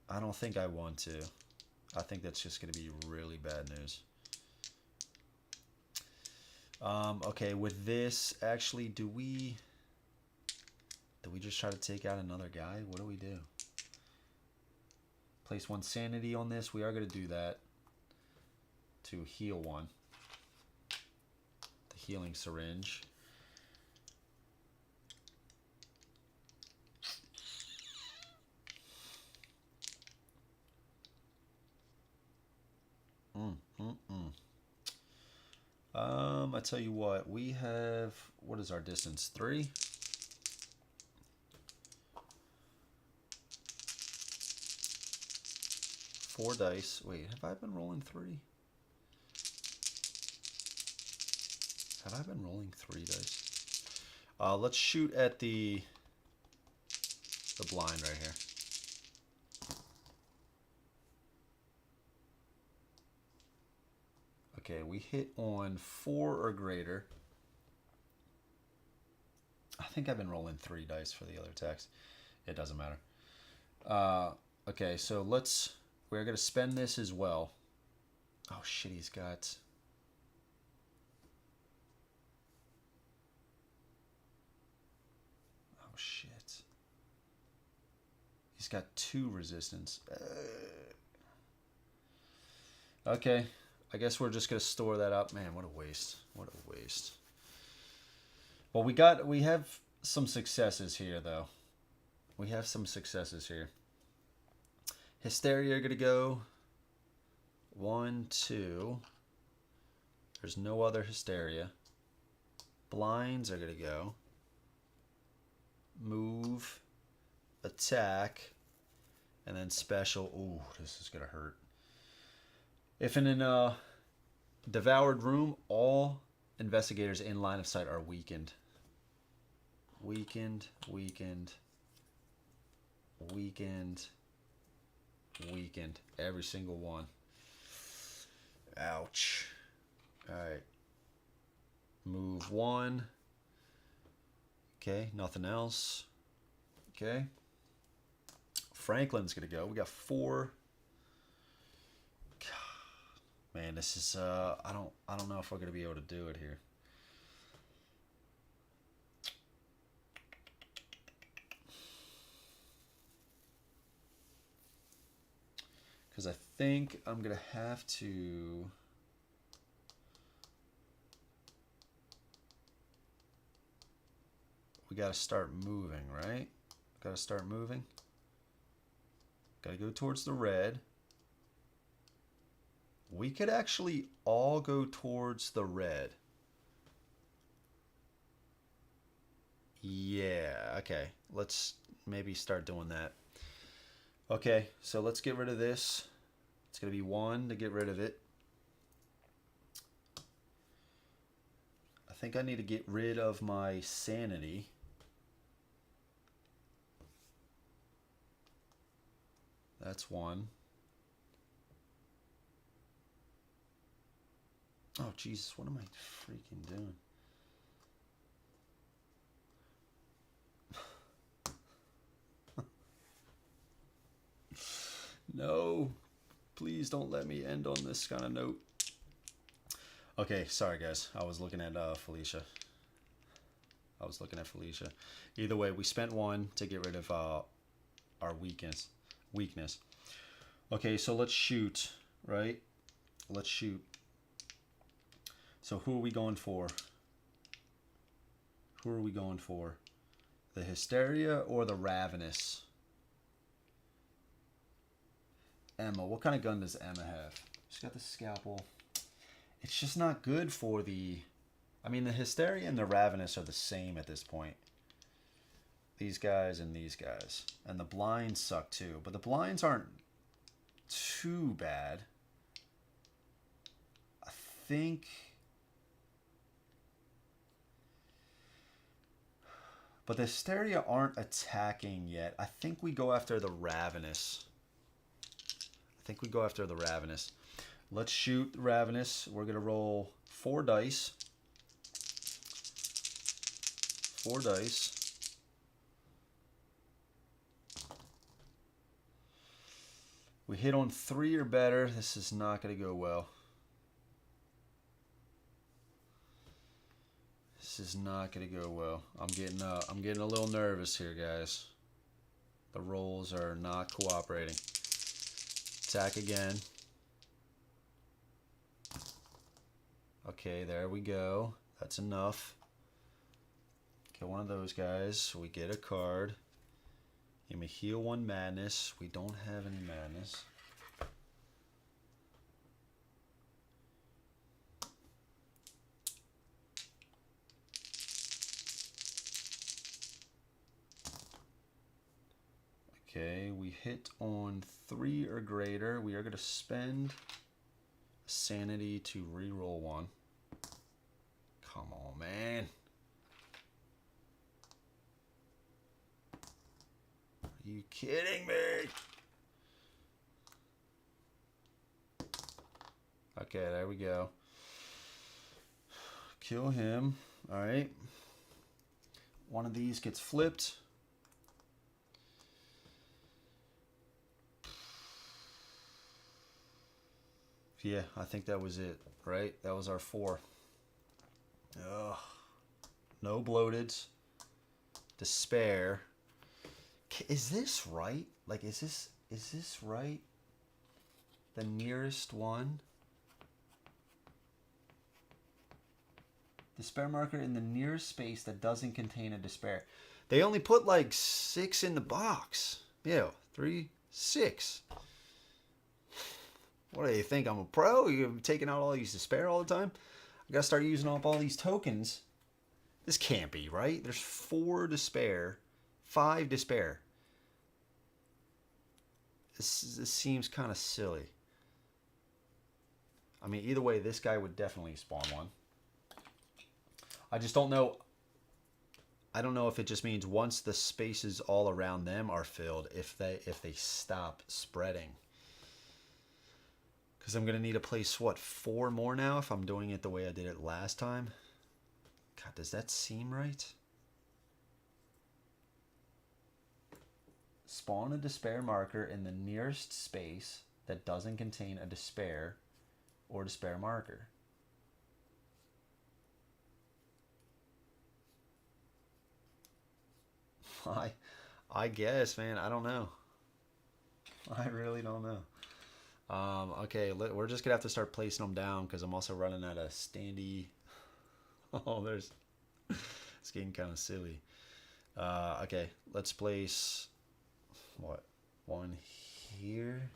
I don't think I want to. I think that's just going to be really bad news. Okay, with this, actually, do we just try to take out another guy? What do we do? Place 1 sanity on this. We are going to do that to heal 1. healing syringe. I tell you what, we have, what is our distance? 3? Four dice. Wait, have I been rolling 3? Have I been rolling 3 dice? Let's shoot at the blind right here. Okay, we hit on 4 or greater. I think I've been rolling 3 dice for the other attacks. It doesn't matter. Okay, so we're going to spend this as well. Oh shit, he's got... Oh shit. He's got 2 resistance. Okay, I guess we're just going to store that up. Man, what a waste. What a waste. Well, we have some successes here, though. We have some successes here. Hysteria are going to go 1, 2. There's no other Hysteria. Blinds are going to go. Move. Attack. And then special. Ooh, this is going to hurt. If in a devoured room, all investigators in line of sight are weakened. Weakened, weakened, weakened, weakened. Every single one. Ouch. Alright. Move 1. Okay, nothing else. Okay. Franklin's going to go. We got 4. Man, this is I don't know if we're gonna be able to do it here. Because I think I'm gonna have to. We gotta start moving, right? Gotta start moving. Gotta go towards the red. We could actually all go towards the red. Yeah, okay. Let's maybe start doing that. Okay, so let's get rid of this. It's going to be 1 to get rid of it. I think I need to get rid of my sanity. That's 1. Oh, Jesus, what am I freaking doing? No, please don't let me end on this kind of note. Okay, sorry, guys. I was looking at Felicia. Either way, we spent 1 to get rid of our weakness. Okay, so let's shoot, right? Let's shoot. So who are we going for? Who are we going for? The Hysteria or the Ravenous? Emma. What kind of gun does Emma have? She's got the scalpel. It's just not good for the... I mean, the Hysteria and the Ravenous are the same at this point. These guys and these guys. And the blinds suck too. But the blinds aren't too bad. I think... But the Hysteria aren't attacking yet. I think we go after the Ravenous. Let's shoot the Ravenous. We're going to roll 4 dice. 4 dice. We hit on 3 or better. This is not going to go well. This is not going to go well. I'm getting a little nervous here, guys. The rolls are not cooperating. Attack again. Okay, there we go. That's enough. Get one of those guys. We get a card. Give me heal 1 madness. We don't have any madness. Okay, we hit on 3 or greater. We are going to spend sanity to reroll 1. Come on, man. Are you kidding me? Okay, there we go. Kill him. All right. One of these gets flipped. Yeah, I think that was it, right? That was our 4. Ugh. No bloateds. Despair. Is this right? Like, is this right? The nearest one? Despair marker in the nearest space that doesn't contain a despair. They only put like 6 in the box. Yeah, 3, 6. What do you think? I'm a pro? You're taking out all these despair all the time? I gotta start using up all these tokens. This can't be, right? There's 4 despair, 5 despair. This seems kind of silly. I mean, either way, this guy would definitely spawn one. I just don't know. I don't know if it just means once the spaces all around them are filled, if they stop spreading. Because I'm going to need to place, what, 4 more now if I'm doing it the way I did it last time? God, does that seem right? Spawn a despair marker in the nearest space that doesn't contain a despair or despair marker. I guess, man. I don't know. I really don't know. Okay, we're just gonna have to start placing them down because I'm also running out of standy. Oh, there's. It's getting kind of silly. Okay, let's place what? 1 here.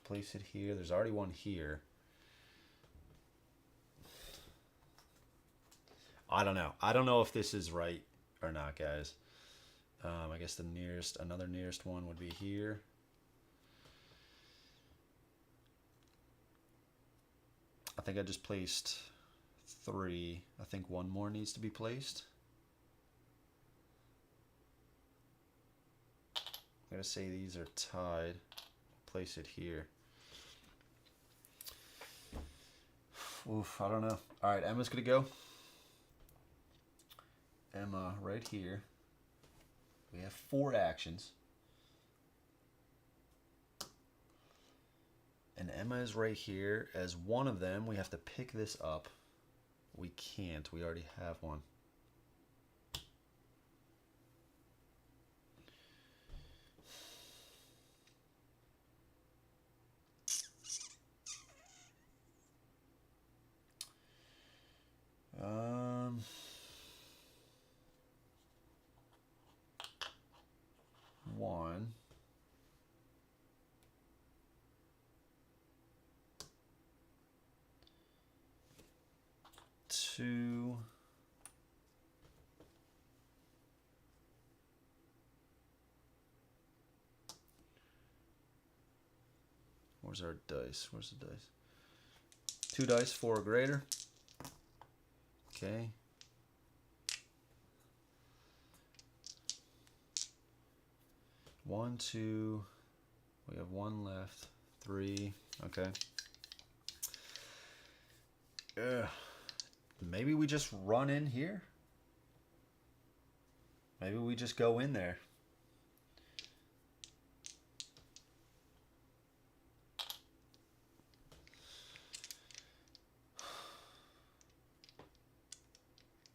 Place it here. There's already 1 here. I don't know. I don't know if this is right or not, guys. I guess another nearest one would be here. I think I just placed 3. I think 1 more needs to be placed. I'm going to say these are tied. Place it here. Oof, I don't know. All right, Emma's going to go. Emma right here. We have 4 actions. And Emma is right here. As one of them, we have to pick this up. We can't. We already have one. One. 2. Where's our dice? Where's the dice? 2 dice, 4 or greater. Okay. One, 2. We have 1 left. 3. Okay. Maybe we just run in here. Maybe we just go in there.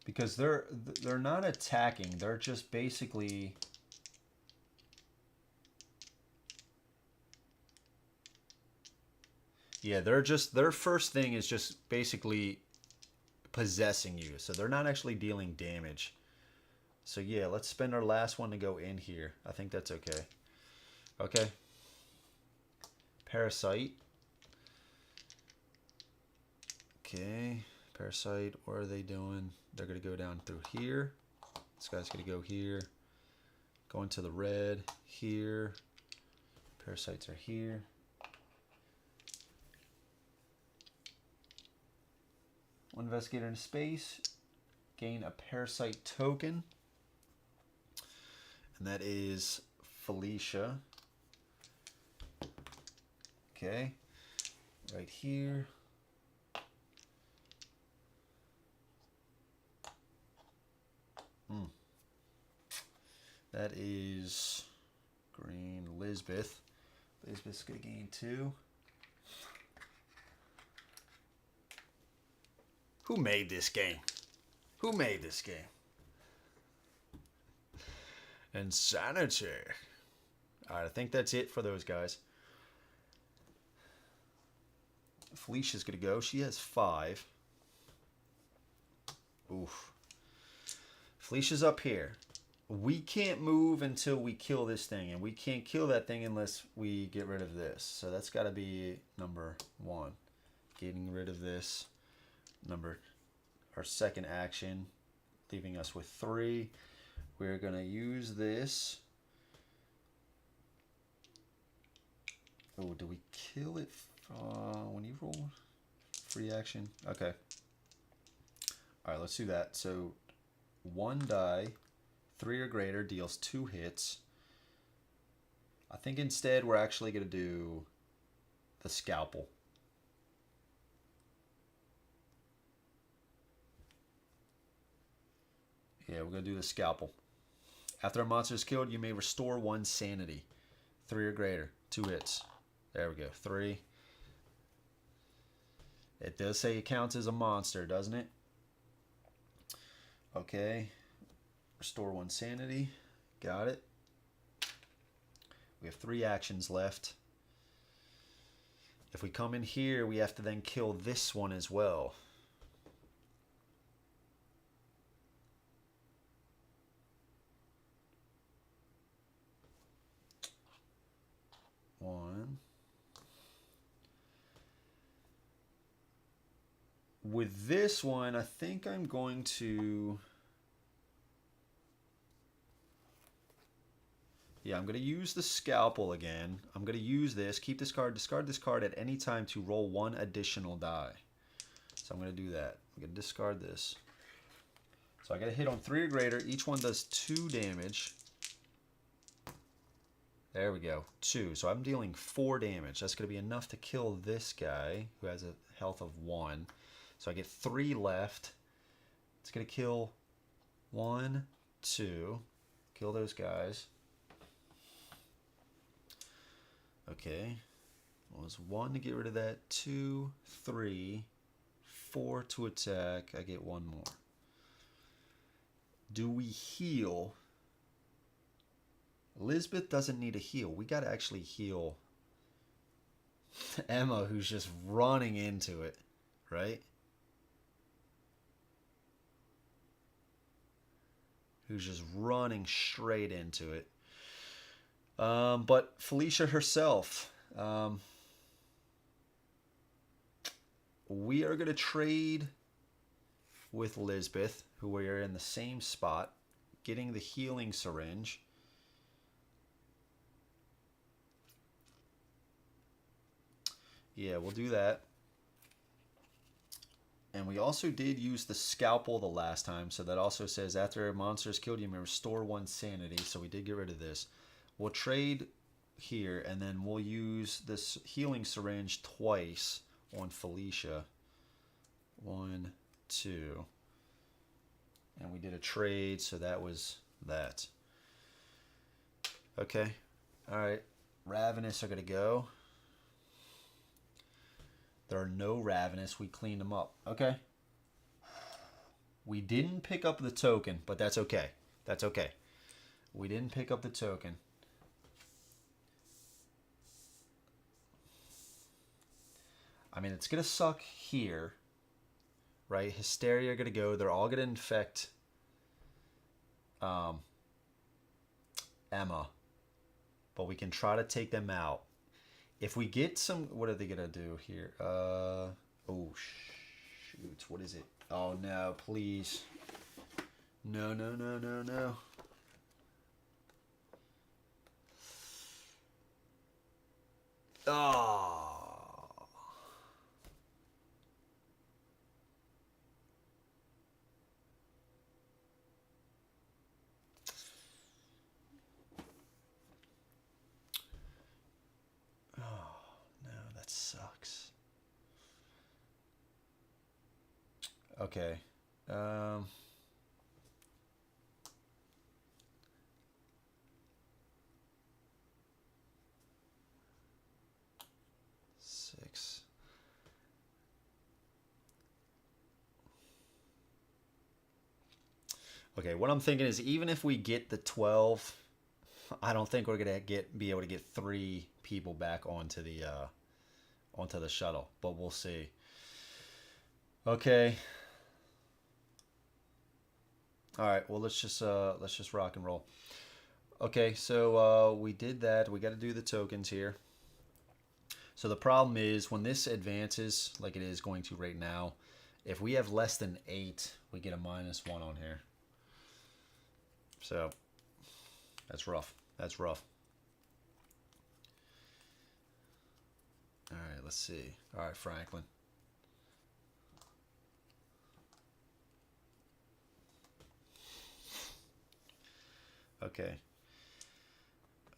Because they're not attacking. They're just basically Yeah, they're just, their first thing is just basically possessing you. So they're not actually dealing damage. So yeah, let's spend our last one to go in here. I think that's okay. Okay. Parasite. Okay. Parasite, what are they doing? They're going to go down through here. This guy's going to go here. Go into the red here. Parasites are here. One investigator in space. Gain a parasite token. And that is Felicia. Okay. Right here. That is green Lisbeth. Lisbeth's going to gain 2. Who made this game? Who made this game? Insanity. Alright, I think that's it for those guys. Felicia's going to go. She has 5. Oof. Felicia's up here. We can't move until we kill this thing, and we can't kill that thing unless we get rid of this. So that's got to be number 1. Getting rid of this. Our second action, leaving us with 3. We're going to use this. Oh, do we kill it when you roll? Free action. Okay. All right, let's do that. So 1 die. 3 or greater deals 2 hits. I think instead we're actually going to do the scalpel. Yeah, we're going to do the scalpel. After a monster is killed, you may restore 1 sanity. 3 or greater. 2 hits. There we go. 3. It does say it counts as a monster, doesn't it? Okay. Restore 1 sanity. Got it. We have 3 actions left. If we come in here, we have to then kill this one as well. One. With this one, I think I'm going to... Yeah, I'm going to use the scalpel again. I'm going to use this, keep this card, discard this card at any time to roll 1 additional die. So I'm going to do that. I'm going to discard this. So I got to hit on 3 or greater. Each one does 2 damage. There we go. 2. So I'm dealing 4 damage. That's going to be enough to kill this guy who has a health of 1. So I get 3 left. It's going to kill 1, 2. Kill those guys. Okay, well, it's 1 to get rid of that, 2, 3, 4 to attack. I get 1 more. Do we heal? Lisbeth doesn't need a heal. We got to actually heal Emma, who's just running into it, right? Who's just running straight into it. But Felicia herself, we are going to trade with Lisbeth, who we are in the same spot, getting the healing syringe. Yeah, we'll do that. And we also did use the scalpel the last time, so that also says after a monster is killed, you may restore 1 sanity, so we did get rid of this. We'll trade here, and then we'll use this healing syringe twice on Felicia. 1, 2. And we did a trade, so that was that. Okay. All right. Ravenous are going to go. There are no Ravenous. We cleaned them up. Okay. We didn't pick up the token, but that's okay. That's okay. We didn't pick up the token. mean, it's going to suck here, right? Hysteria are going to go. They're all going to infect Emma. But we can try to take them out. If we get some... What are they going to do here? Oh, shoot. What is it? Oh, no, please. No, no, no, no, no. Oh. Sucks. Okay. 6. Okay, what I'm thinking is even if we get the 12, I don't think we're gonna be able to get 3 people back onto the shuttle, but we'll see. Okay. All right. Well, let's just rock and roll. Okay, so we did that. We got to do the tokens here. So the problem is when this advances, like it is going to right now, if we have less than 8, we get a -1 on here. So that's rough. That's rough. All right, let's see. All right, Franklin. Okay.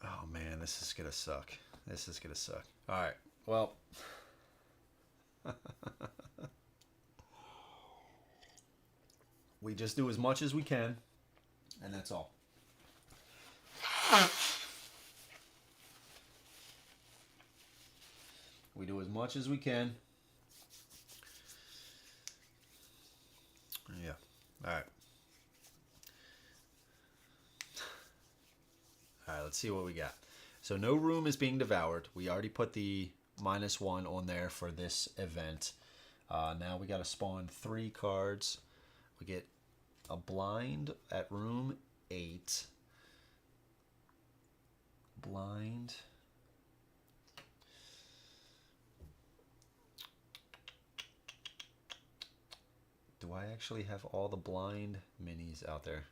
Oh, man, this is going to suck. This is going to suck. All right, well. We just do as much as we can, and that's all. We do as much as we can. Yeah. All right. All right, let's see what we got. So no room is being devoured. We already put the -1 on there for this event. Now we got to spawn 3 cards. We get a blind at room 8. Blind. Do I actually have all the blind minis out there?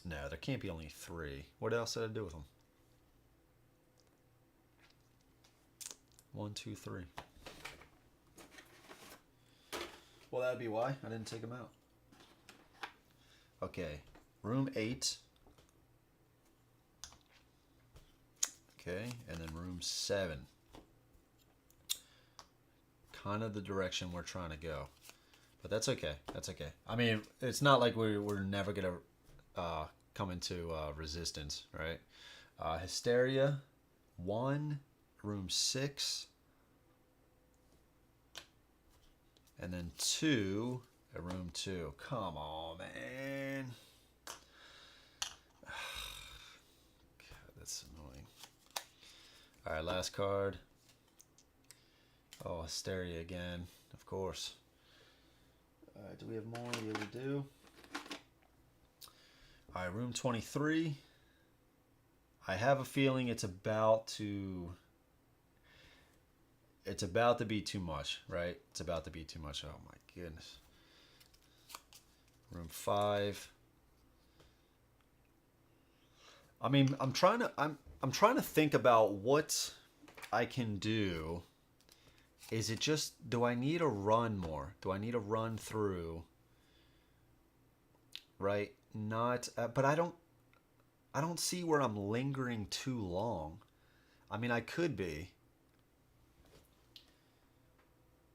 No, there can't be only 3. What else did I do with them? 1, 2, 3. Well, that'd be why I didn't take them out. Okay, room 8. Okay, and then room 7. Kind of the direction we're trying to go, but that's okay. That's okay. I mean, it's not like we're never gonna come into resistance, right? Hysteria 1, room 6, and then 2 at room 2. Come on, man. God, that's annoying. All right, last card. Oh, Hysteria again, of course. All right, do we have more? Yeah, we do. All right, room 23. I have a feeling it's about to be too much, right? It's about to be too much. Oh my goodness. Room 5. I mean, I'm trying to think about what I can do. Is it just, do I need to run more? Do I need to run through? Right? Not, but I don't see where I'm lingering too long. I mean, I could be.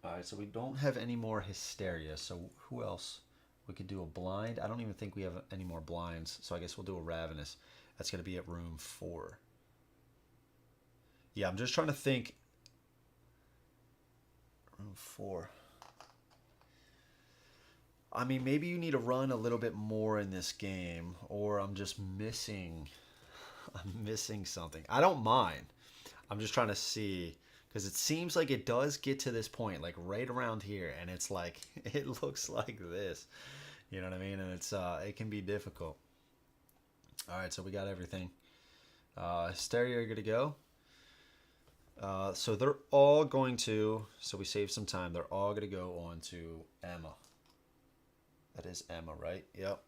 All right, so we don't have any more Hysteria. So who else? We could do a blind. I don't even think we have any more blinds. So I guess we'll do a Ravenous. That's going to be at room 4. Yeah, I'm just trying to think. Room 4. I mean, maybe you need to run a little bit more in this game, or I'm just missing. I'm missing something. I don't mind. I'm just trying to see, because it seems like it does get to this point, like right around here, and it's like it looks like this. You know what I mean? And it's it can be difficult. All right, so we got everything. Hysteria are good to go. So they're all going to. So we save some time. They're all going to go on to Emma. That is Emma, right? Yep.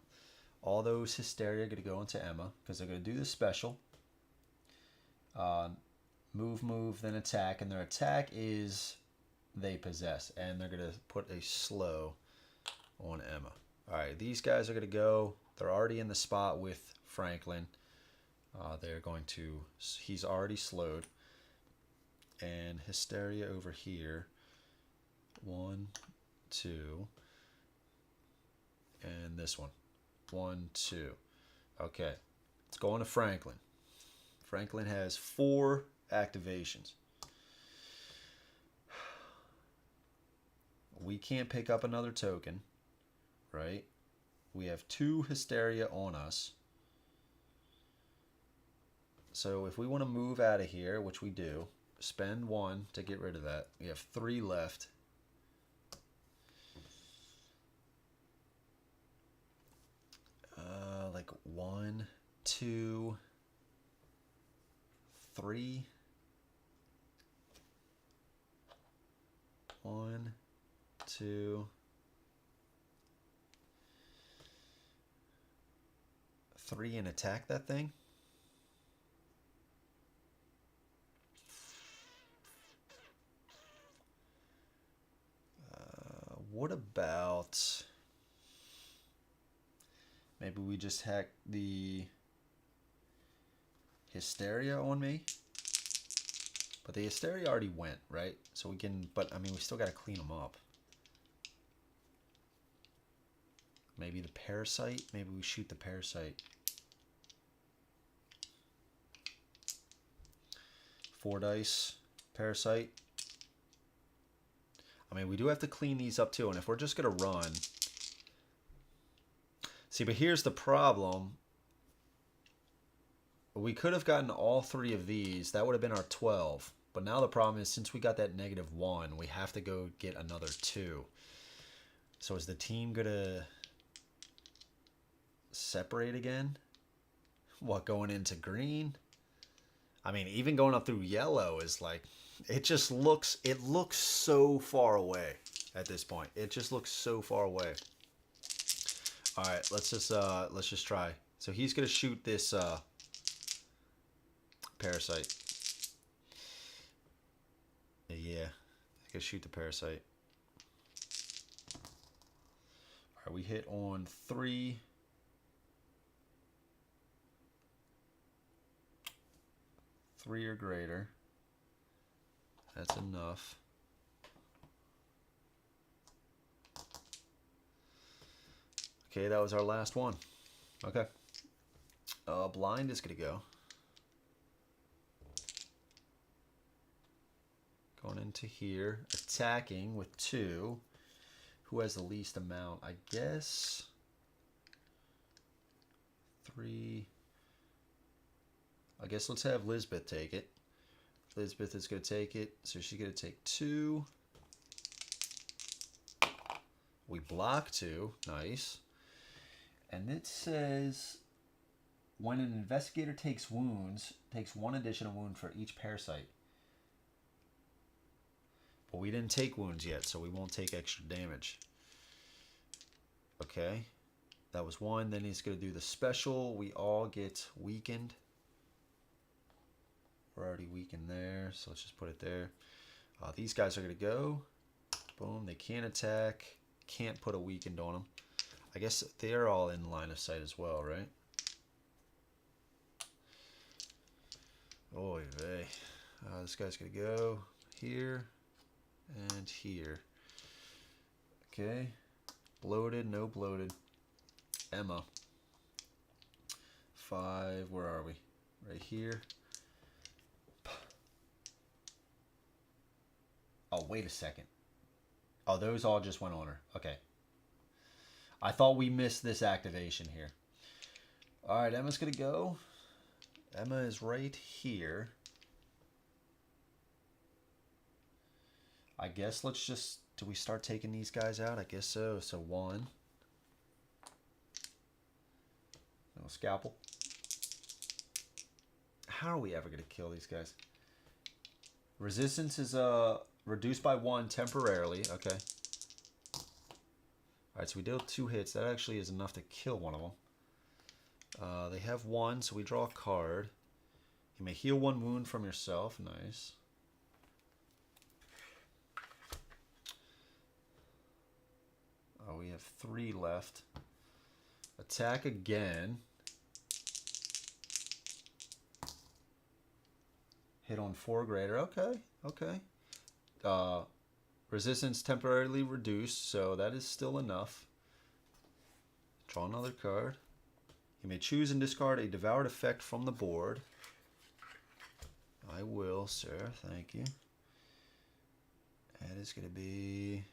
All those Hysteria are going to go into Emma because they're going to do the special. Move, then attack, and their attack is they possess, and they're going to put a slow on Emma. All right, these guys are going to go. They're already in the spot with Franklin. They're going to. He's already slowed, and Hysteria over here. 1, 2, and this one. 1, 2. Okay, it's going to Franklin. Franklin has 4 activations. We can't pick up another token, right? We have 2 Hysteria on us. So if we want to move out of here, which we do, spend 1 to get rid of that. We have 3 left. Like 1, 2, 3. 1, 2, 3, and attack that thing. What about maybe we just hack the Hysteria on me? But the Hysteria already went, right? So we can, but I mean, we still got to clean them up. Maybe the Parasite? Maybe we shoot the Parasite. 4 dice, Parasite. I mean, we do have to clean these up too, and if we're just going to run... See, but here's the problem. We could have gotten all 3 of these. That would have been our 12. But now the problem is, since we got that -1, we have to go get another 2. So is the team going to separate again? What, going into green? I mean, even going up through yellow is like... It just looks... It looks so far away at this point. It just looks so far away. All right, let's just try. So he's going to shoot this... Parasite. Yeah, I can shoot the Parasite. All right, we hit on 3. 3 or greater. That's enough. Okay, that was our last one. Okay. Blind is going to go. Going into here, attacking with 2. Who has the least amount? I guess 3. I guess let's have Lisbeth take it. Lisbeth is going to take it, so she's going to take 2. We block 2. Nice. And it says, when an investigator takes wounds, takes 1 additional wound for each parasite. But we didn't take wounds yet, so we won't take extra damage. Okay. That was 1. Then he's going to do the special. We all get weakened. We're already weakened there, so let's just put it there. These guys are going to go. Boom. They can't attack. Can't put a weakened on them. I guess they're all in line of sight as well, right? Oy vey. This guy's going to go here and here. Okay. Bloated, no bloated. Emma. 5, where are we? Right here. Oh, wait a second. Oh, those all just went on her. Okay. I thought we missed this activation here. All right, Emma's going to go. Emma is right here. I guess let's just... Do we start taking these guys out? I guess so. So 1. No scalpel. How are we ever going to kill these guys? Resistance is reduced by 1 temporarily. Okay. Alright, so we deal 2 hits. That actually is enough to kill one of them. They have 1, so we draw a card. You may heal 1 wound from yourself. Nice. Oh, we have 3 left. Attack again. Hit on 4 greater. Okay, okay. Resistance temporarily reduced, so that is still enough. Draw another card. You may choose and discard a devoured effect from the board. I will, sir. Thank you. That is going to be...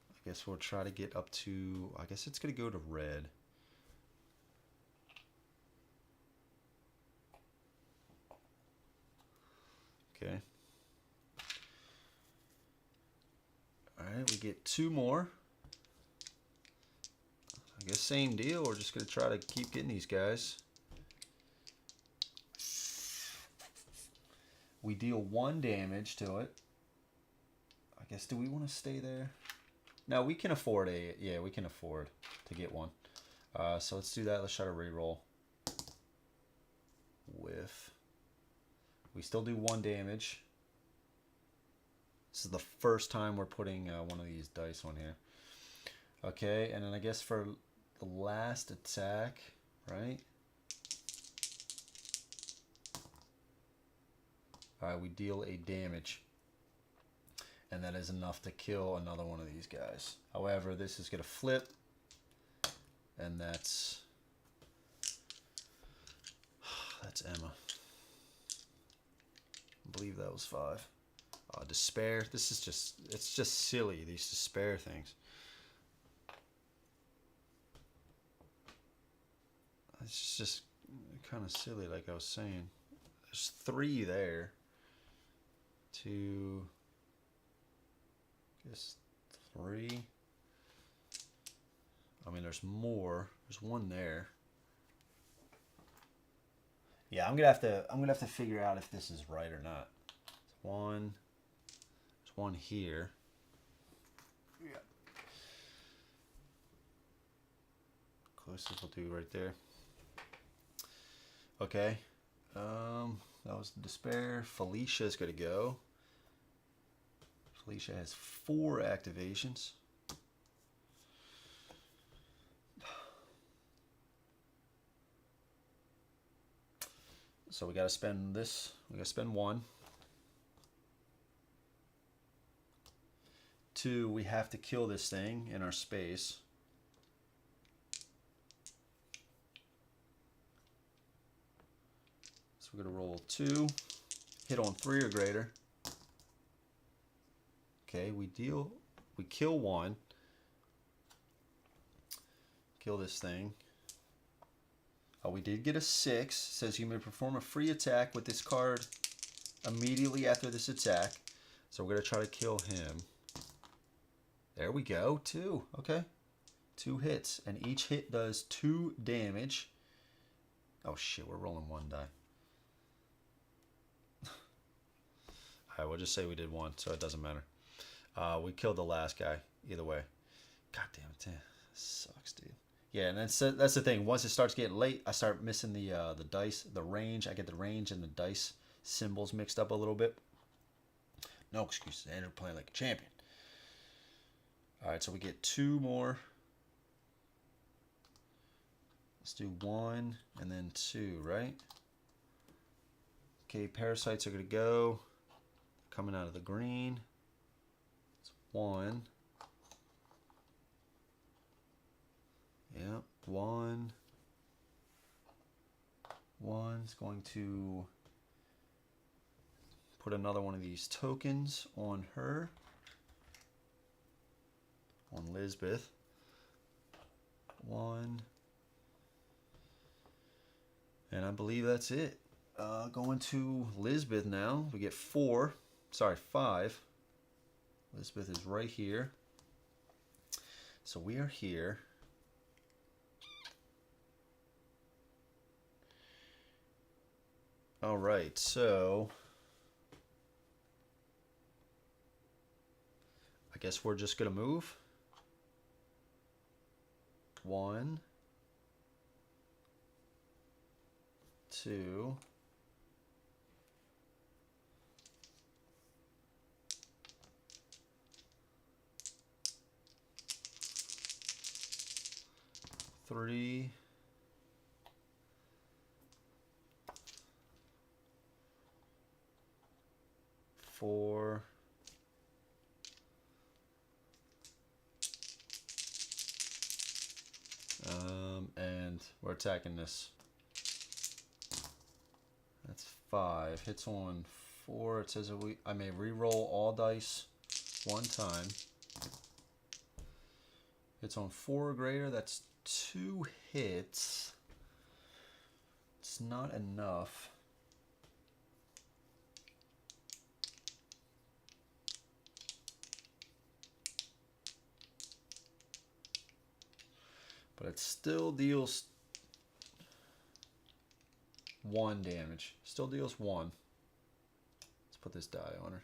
I guess we'll try to get up to... I guess it's going to go to red. Okay. Alright, we get 2 more. I guess same deal. We're just going to try to keep getting these guys. We deal 1 damage to it. I guess, do we want to stay there? No, we can afford a... Yeah, we can afford to get 1. So let's do that. Let's try to reroll. Whiff. We still do 1 damage. This is the first time we're putting one of these dice on here. Okay, and then I guess for the last attack, right? Alright, we deal a damage. And that is enough to kill another one of these guys. However, this is going to flip. And that's Emma. I believe that was 5. Despair. This is just, it's just silly, these despair things. It's just kind of silly, like I was saying. There's 3 there. 2... I guess 3. I mean, there's more. There's 1 there. Yeah, I'm gonna have to figure out if this is right or not. There's 1. There's 1 here. Yeah. Closest we'll do right there. Okay. That was despair. Felicia's gonna go. Felicia has 4 activations. So we got to spend this. We got to spend 1. 2, we have to kill this thing in our space. So we're going to roll 2. Hit on 3 or greater. Okay, we kill 1. Kill this thing. Oh, we did get a 6. Says you may perform a free attack with this card immediately after this attack. So we're going to try to kill him. There we go. 2. Okay. 2 hits. And each hit does 2 damage. Oh, shit. We're rolling 1 die. Alright, we'll just say we did 1, so it doesn't matter. We killed the last guy. Either way. God damn it. That sucks, dude. Yeah, and that's the thing. Once it starts getting late, I start missing the dice, the range. I get the range and the dice symbols mixed up a little bit. No excuses. Andrew playing like a champion. All right, so we get 2 more. Let's do 1 and then 2, right? Okay, parasites are going to go. Coming out of the green. It's 1. Yep, 1. 1's going to put another one of these tokens on her. On Lisbeth. 1. And I believe that's it. Going to Lisbeth now. We get 4. Sorry, 5. Lisbeth is right here. So we are here. All right, so I guess we're just gonna move. 1, 2, 3, 4, and we're attacking this. That's 5. Hits on 4. It says I may re-roll all dice 1 time. Hits on 4 or greater. That's 2 hits. It's not enough. But it still deals 1 damage. Still deals 1. Let's put this die on her.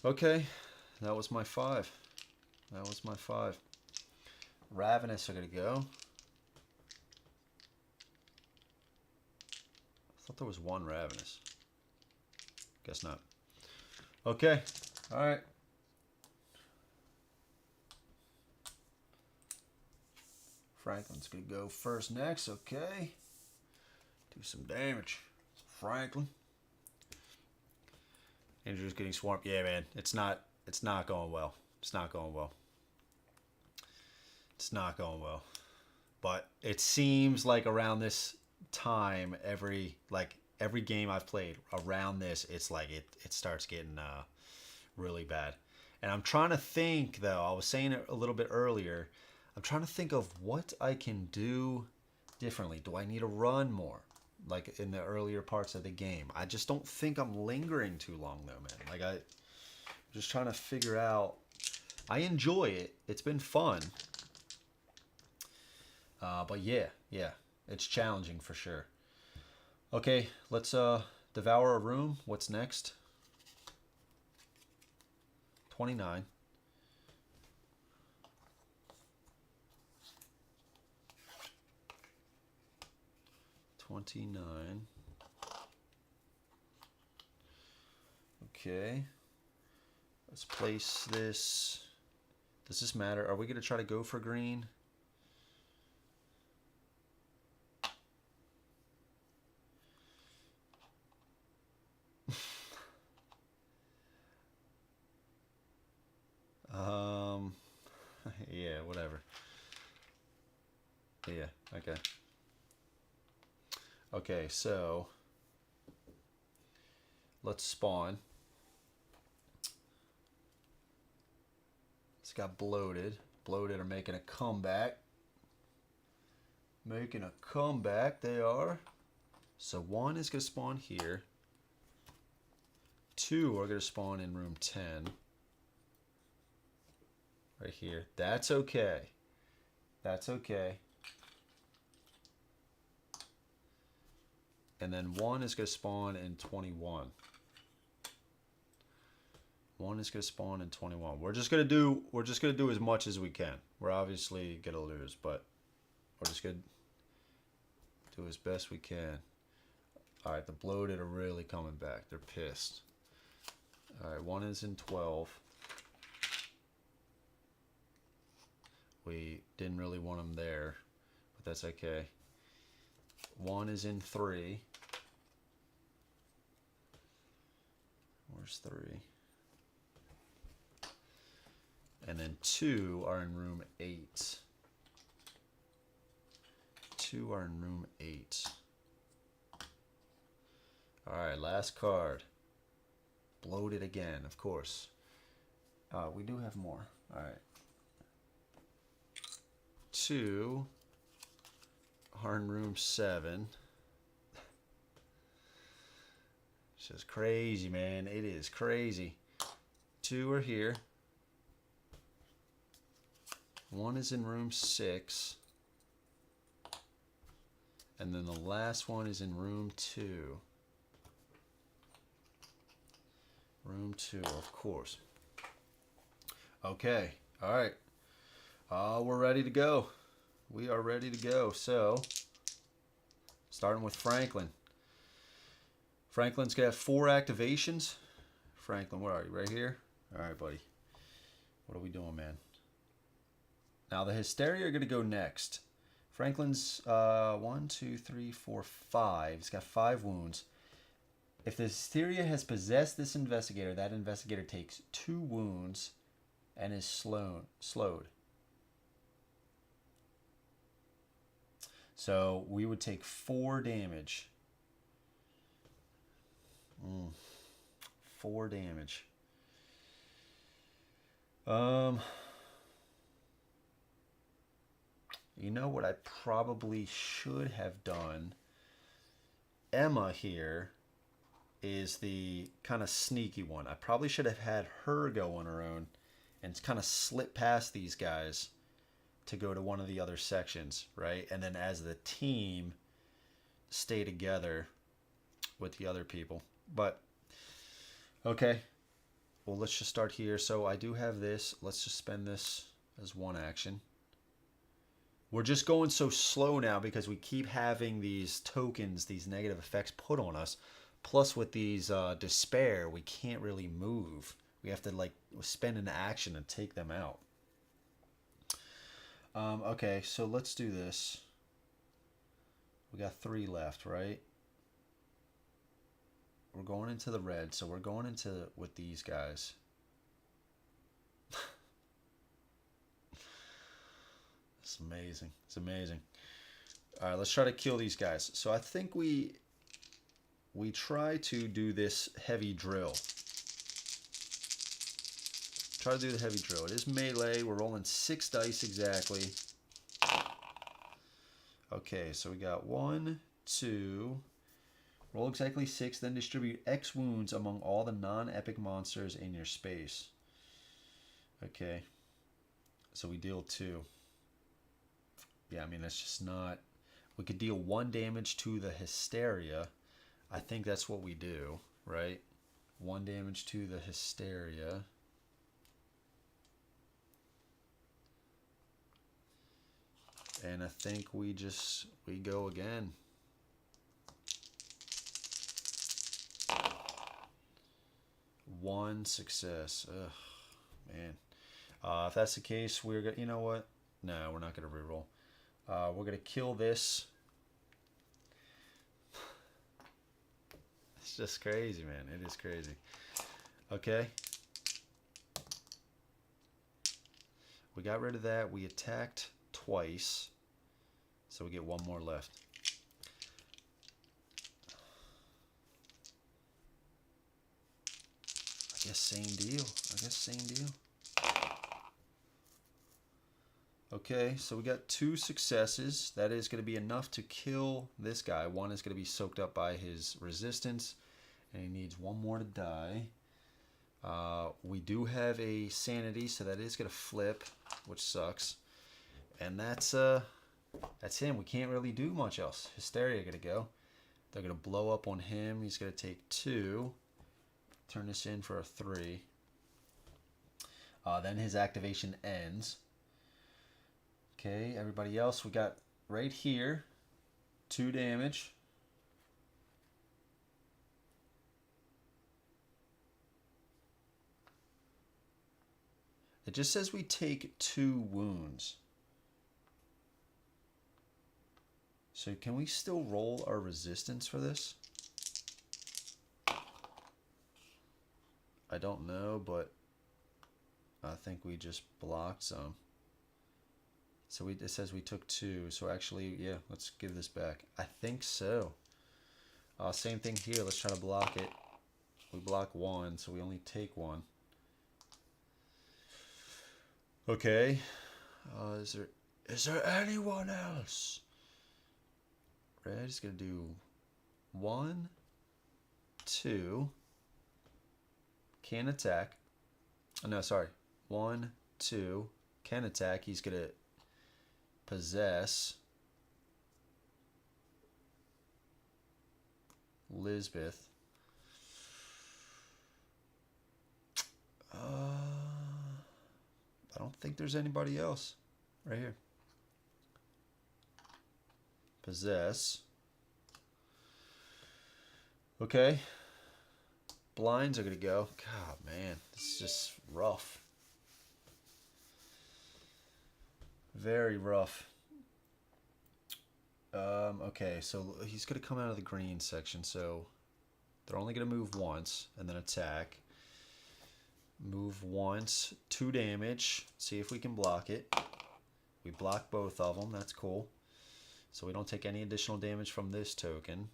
Okay, that was my 5. That was my 5. Ravenous are gonna go. I thought there was 1 Ravenous. Guess not. Okay, all right. Franklin's gonna go first next, okay. Do some damage. Franklin. Andrew's getting swarmed. Yeah, man. It's not going well. It's not going well. It's not going well. But it seems like around this time, every game I've played around this, it's like it starts getting really bad. And I'm trying to think though, I was saying it a little bit earlier, I'm trying to think of what I can do differently. Do I need to run more? Like in the earlier parts of the game. I just don't think I'm lingering too long though, man. Like I'm just trying to figure out. I enjoy it. It's been fun. But yeah, it's challenging for sure. Okay, let's devour a room. What's next? 29. 29. Okay. Let's place this. Does this matter? Are we going to try to go for green? Yeah, whatever. Yeah, okay. Okay, so let's spawn. It's got bloated. Bloated are making a comeback. Making a comeback, they are. So 1 is going to spawn here. 2 are going to spawn in room 10. Right here. That's okay. That's okay. And then 1 is going to spawn in 21. 1 is going to spawn in 21. We're just going to do as much as we can. We're obviously going to lose, but we're just going to do as best we can. All right, the bloated are really coming back. They're pissed. All right, 1 is in 12. We didn't really want them there, but that's okay. 1 is in 3. Where's 3? And then 2 are in room 8. 2 are in room 8. All right, last card. Bloated again, of course. We do have more. All right. 2 are in room 7. It's just crazy, man. It is crazy. 2 are here. 1 is in room 6. And then the last one is in room 2. Room 2, of course. Okay. All right. We're ready to go. We are ready to go. So, starting with Franklin. Franklin's got 4 activations. Franklin, where are you? Right here? All right, buddy. What are we doing, man? Now, the Hysteria are going to go next. Franklin's 1, 2, 3, 4, 5. He's got 5 wounds. If the Hysteria has possessed this investigator, that investigator takes 2 wounds and is slowed. So we would take 4 damage. 4 damage. You know what I probably should have done? Emma here is the kind of sneaky one. I probably should have had her go on her own and kind of slip past these guys to go to one of the other sections, right? And then as the team, stay together with the other people. But, okay. Well, let's just start here. So I do have this. Let's just spend this as 1 action. We're just going so slow now because we keep having these tokens, these negative effects put on us. Plus with these despair, we can't really move. We have to like spend an action and take them out. Okay, so let's do this. We got 3 left, right? We're going into the red, so we're going into with these guys. It's amazing. It's amazing. All right, let's try to kill these guys. So I think we try to do this heavy drill. Try to do the heavy drill. It is melee. We're rolling 6 dice exactly. Okay, so we got 1, 2. Roll exactly 6, then distribute X wounds among all the non-epic monsters in your space. Okay. So we deal 2. Yeah, I mean, that's just not... We could deal 1 damage to the Hysteria. I think that's what we do, right? 1 damage to the Hysteria. And I think we go again. One success. Ugh, man. If that's the case, we're gonna... You know what? No, we're not gonna reroll. We're gonna kill this. It's just crazy, man. It is crazy. Okay. We got rid of that. We attacked twice. So we get 1 more left. I guess same deal. Okay, so we got 2 successes. That is going to be enough to kill this guy. 1 is going to be soaked up by his resistance, and he needs 1 more to die. We do have a sanity, so that is going to flip, which sucks. And that's him. We can't really do much else. Hysteria going to go. They're going to blow up on him. He's going to take 2. Turn this in for a 3. Then his activation ends. Okay, everybody else, we got right here 2 damage. It just says we take 2 wounds. So can we still roll our resistance for this? I don't know, but I think we just blocked some. So it says we took 2. So actually, yeah, let's give this back. I think so. Same thing here. Let's try to block it. We block 1, so we only take 1. Okay. Is there anyone else? Red is going to do 1, 2. Can attack. Oh, no, sorry. 1, 2. Can attack. He's going to possess Lisbeth. I don't think there's anybody else. Right here. Possess. Okay. Blinds are going to go. God, man. This is just rough. Very rough. Okay, so he's going to come out of the green section. So they're only going to move once and then attack. Move once, 2 damage. See if we can block it. We block both of them. That's cool. So we don't take any additional damage from this token.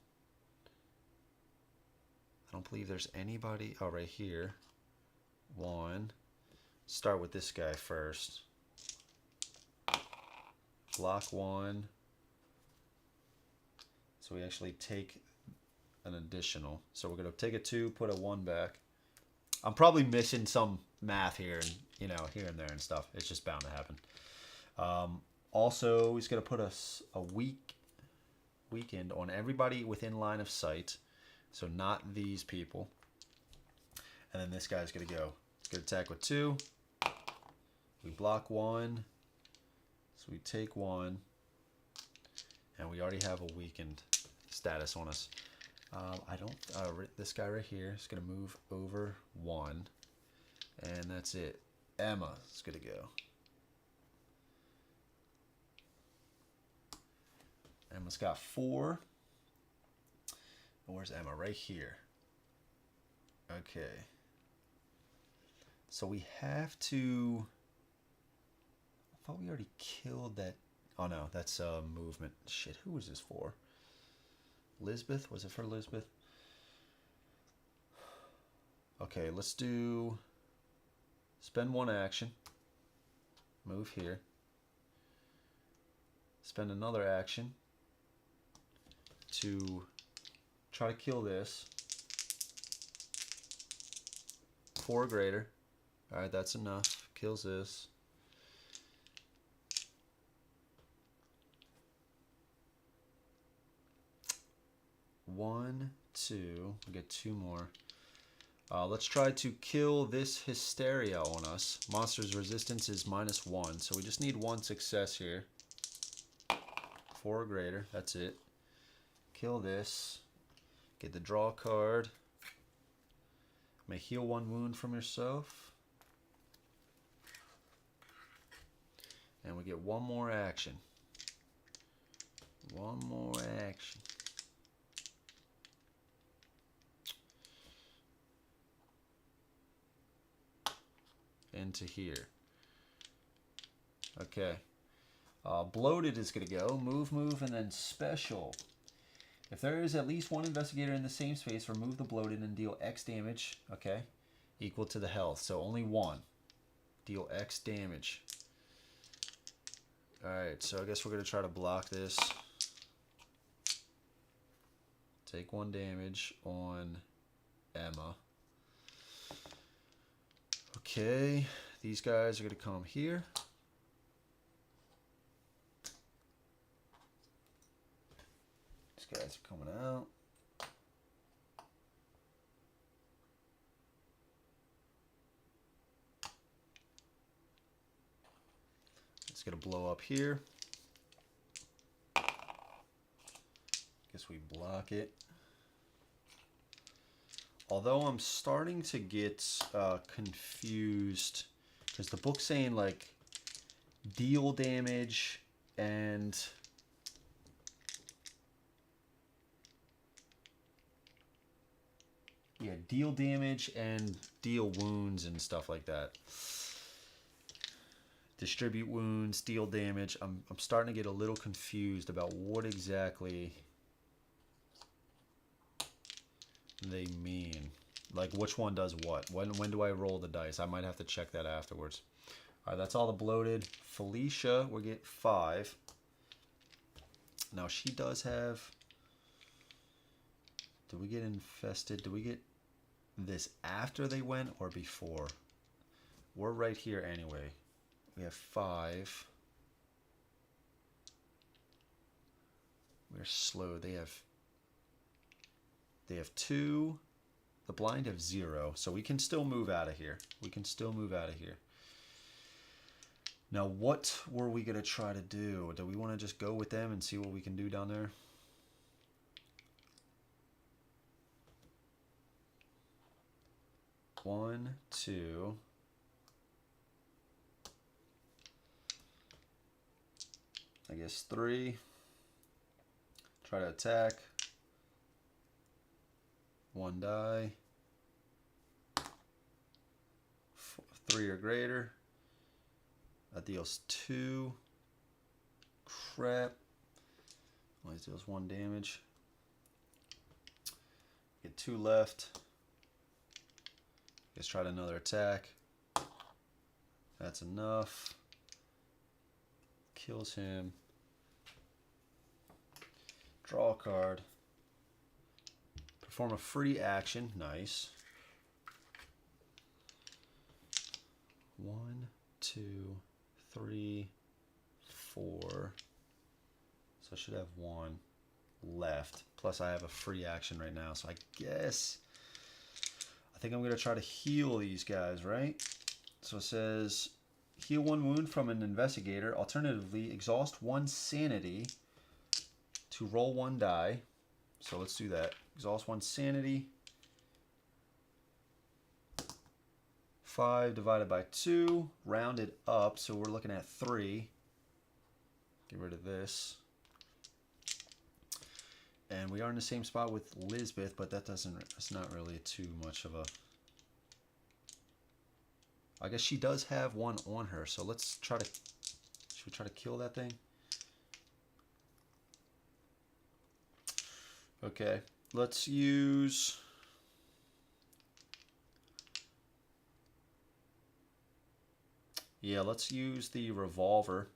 I don't believe there's anybody. Oh, right here. 1. Start with this guy first. Block 1. So we actually take an additional. So we're going to take a 2, put a 1 back. I'm probably missing some math here and, you know, here and there and stuff. It's just bound to happen. Also, he's going to put a weakened on everybody within line of sight. So not these people. And then this guy's going to go. He's going to attack with 2. We block 1. So we take 1. And we already have a weakened status on us. This guy right here is going to move over 1. And that's it. Emma is going to go. Emma's got 4. Where's Emma? Right here. Okay. So we have to... I thought we already killed that. Oh no, that's movement. Shit, who was this for? Lisbeth? Was it for Lisbeth? Okay, let's do... Spend 1 action. Move here. Spend another action to try to kill this. 4 or greater. Alright, that's enough. Kills this. One, 2. We get 2 more. Let's try to kill this Hysteria on us. Monster's resistance is -1, so we just need 1 success here. 4 or greater. That's it. Kill this. Get the draw card. May heal 1 wound from yourself. And we get 1 more action. 1 more action. Into here. Okay. Bloated is going to go. Move, and then special. If there is at least 1 investigator in the same space, remove the bloated and deal X damage. Okay. Equal to the health. So only 1. Deal X damage. Alright, so I guess we're going to try to block this. Take 1 damage on Emma. Okay, these guys are going to come here. These guys are coming out. It's going to blow up here. Guess we block it. Although I'm starting to get confused because the book's saying like deal damage and deal damage and deal wounds and stuff like that. Distribute wounds, deal damage. I'm starting to get a little confused about what exactly they mean. Like which one does what? When do I roll the dice? I might have to check that afterwards. Alright, that's all the bloated. Felicia, we get 5. Now she does have Did we get infested? Did we get this after they went or before? We're right here anyway. We have 5. We're slow. They have 2. The blind have 0. So we can still move out of here. We can still move out of here. Now, what were we going to try to do? Do we want to just go with them and see what we can do down there? One, 2. I guess 3. Try to attack. 1 die. 3 or greater. That deals 2. Crap. Only deals 1 damage. Get 2 left. Let's try another attack. That's enough. Kills him. Draw a card. Perform a free action. Nice. 1, 2, 3, 4. So I should have 1 left. Plus I have a free action right now. So I guess I think I'm going to try to heal these guys, right? So it says heal 1 wound from an investigator. Alternatively, exhaust 1 sanity to roll 1 die. So let's do that. Exhaust 1 sanity. 5 divided by 2, rounded up, so we're looking at 3. Get rid of this. And we are in the same spot with Lisbeth, but that doesn't, it's not really too much of a... I guess she does have 1 on her, so let's try to... Should we try to kill that thing? Okay, let's use... Yeah, let's use the revolver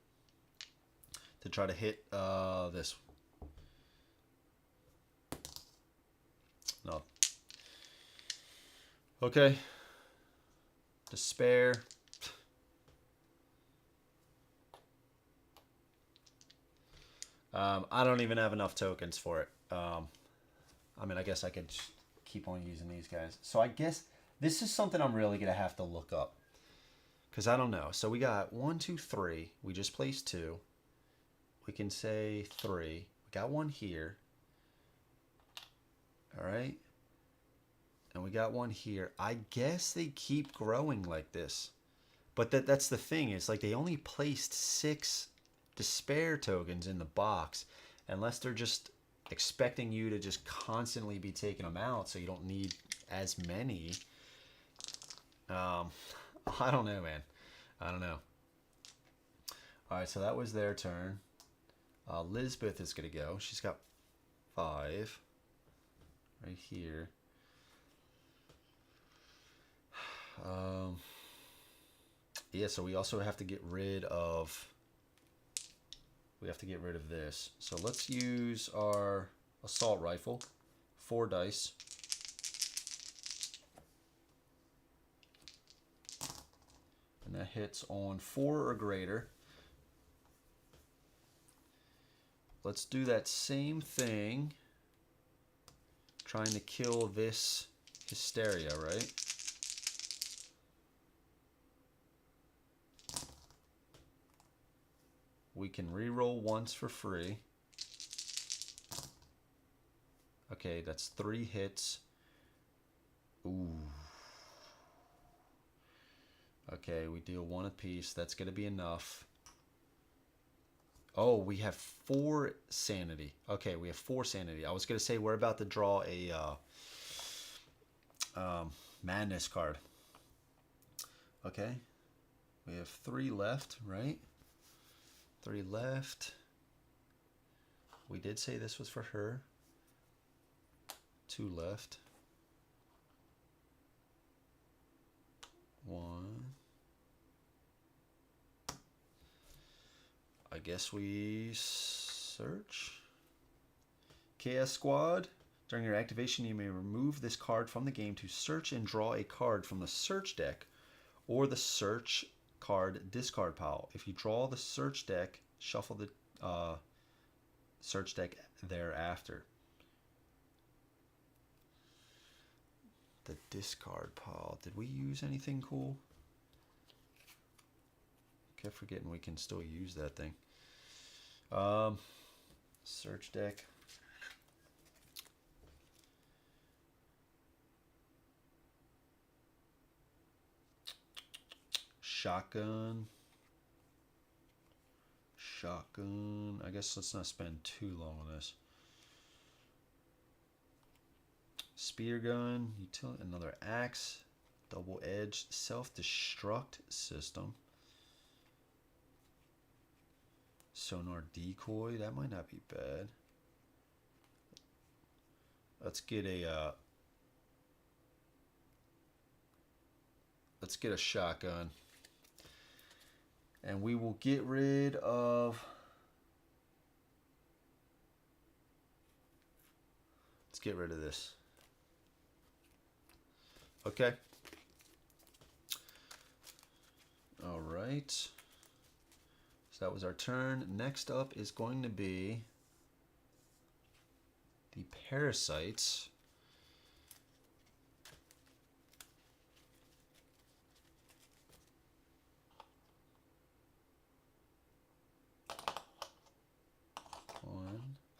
to try to hit this. No. Okay. Despair. I don't even have enough tokens for it. I mean, I guess I could keep on using these guys. So I guess this is something I'm really going to have to look up. Because I don't know. So we got 1, 2, 3. We just placed 2. We can say 3. We got 1 here. All right. And we got 1 here. I guess they keep growing like this. But that's the thing. It's like they only placed 6 despair tokens in the box. Unless they're just expecting you to just constantly be taking them out so you don't need as many. I don't know, man. I don't know. All right, so that was their turn. Lisbeth is going to go. She's got 5 right here. Yeah, so we also have to get rid of... We have to get rid of this. So let's use our assault rifle. 4 dice. And that hits on 4 or greater. Let's do that same thing. Trying to kill this hysteria, right? We can re-roll once for free. Okay, that's 3 hits. Ooh. Okay, we deal 1 apiece. That's going to be enough. Oh, we have 4 sanity. Okay, we have 4 sanity. I was going to say we're about to draw a madness card. Okay, we have 3 left, right? 3 left. We did say this was for her. 2 left. 1. I guess we search. Chaos Squad, During your activation, you may remove this card from the game to search and draw a card from the search deck or the search card discard pile. If you draw the search deck, shuffle the search deck thereafter. The discard pile. Did we use anything cool? Kept forgetting we can still use that thing. Search deck. Shotgun. Shotgun. I guess let's not spend too long on this. Spear gun. Utility. Another axe. Double-edged self-destruct system. Sonar decoy. That might not be bad. Let's get a shotgun. And we will get rid of... Let's get rid of this. Okay. All right. So that was our turn. Next up is going to be the parasites.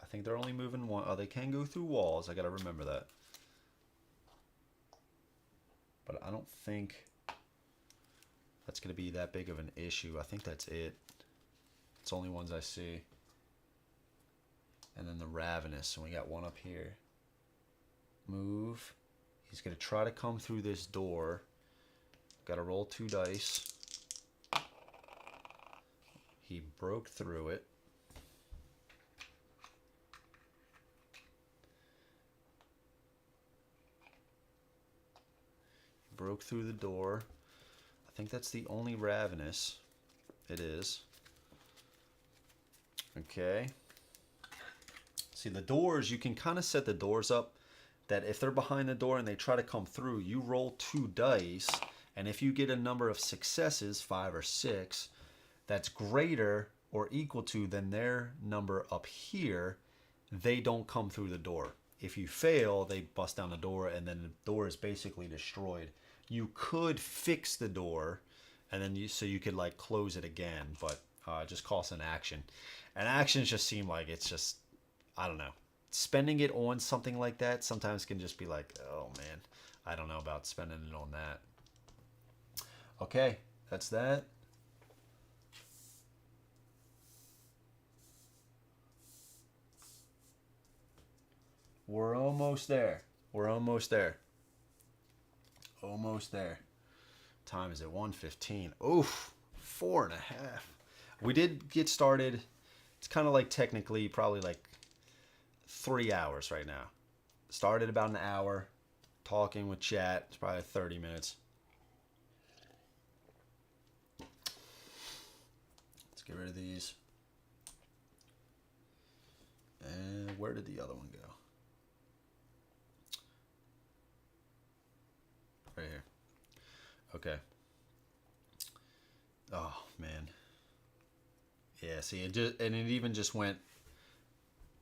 I think they're only moving one. Oh, they can go through walls. I got to remember that. But I don't think that's going to be that big of an issue. I think that's it. It's only ones I see. And then the Ravenous. So we got one up here. Move. He's going to try to come through this door. Got to roll 2 dice. He broke through it. Broke through the door. I think that's the only Ravenous. It is. Okay. See, the doors, you can kind of set the doors up that if they're behind the door and they try to come through, you roll 2 dice, and if you get a number of successes, 5 or 6, that's greater or equal to than their number up here, they don't come through the door. If you fail, they bust down the door, and then the door is basically destroyed. You could fix the door, and then so you could like close it again, but it just costs an action. And actions just seem like it's just, I don't know. Spending it on something like that sometimes can just be like, oh man, I don't know about spending it on that. Okay, that's that. We're almost there. We're almost there. Almost there. Time is at 1:15. Oof, 4.5. We did get started. It's kind of like technically probably like 3 hours right now. Started about an hour. Talking with chat. It's probably 30 minutes. Let's get rid of these. And where did the other one go? Right here. Okay. Oh man. Yeah, see, it even just went,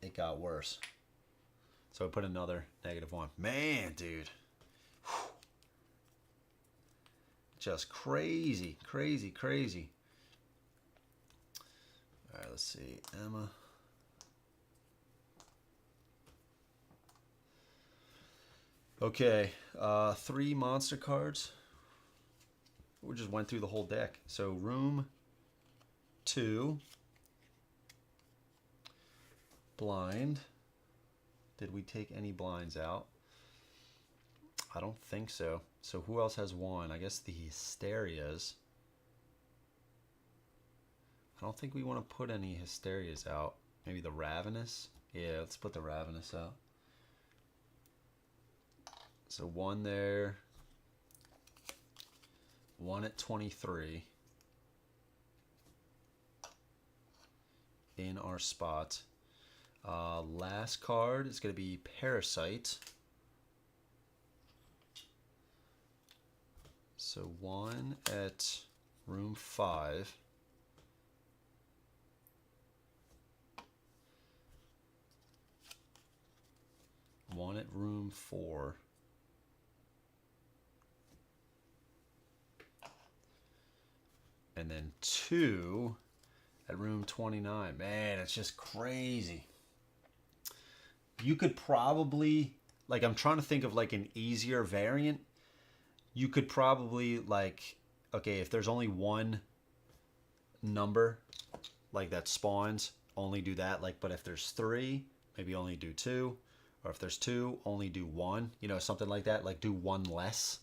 it got worse. So I put another -1. Man, dude. Whew. Just crazy, crazy, crazy. All right, let's see. Emma. Okay, 3 monster cards. We just went through the whole deck. So room 2. Blind. Did we take any blinds out? I don't think so. So who else has 1? I guess the Hysterias. I don't think we want to put any Hysterias out. Maybe the Ravenous? Yeah, let's put the Ravenous out. So 1 there. 1 at 23. In our spot. Last card is going to be Parasite. So 1 at room 5. One at room 4. And then 2 at room 29. Man, it's just crazy. You could probably, like, I'm trying to think of like an easier variant. You could probably, like, okay, if there's only one number like that spawns, only do that. Like, but if there's 3, maybe only do 2. Or if there's 2, only do 1. You know, something like that. Like, do 1 less.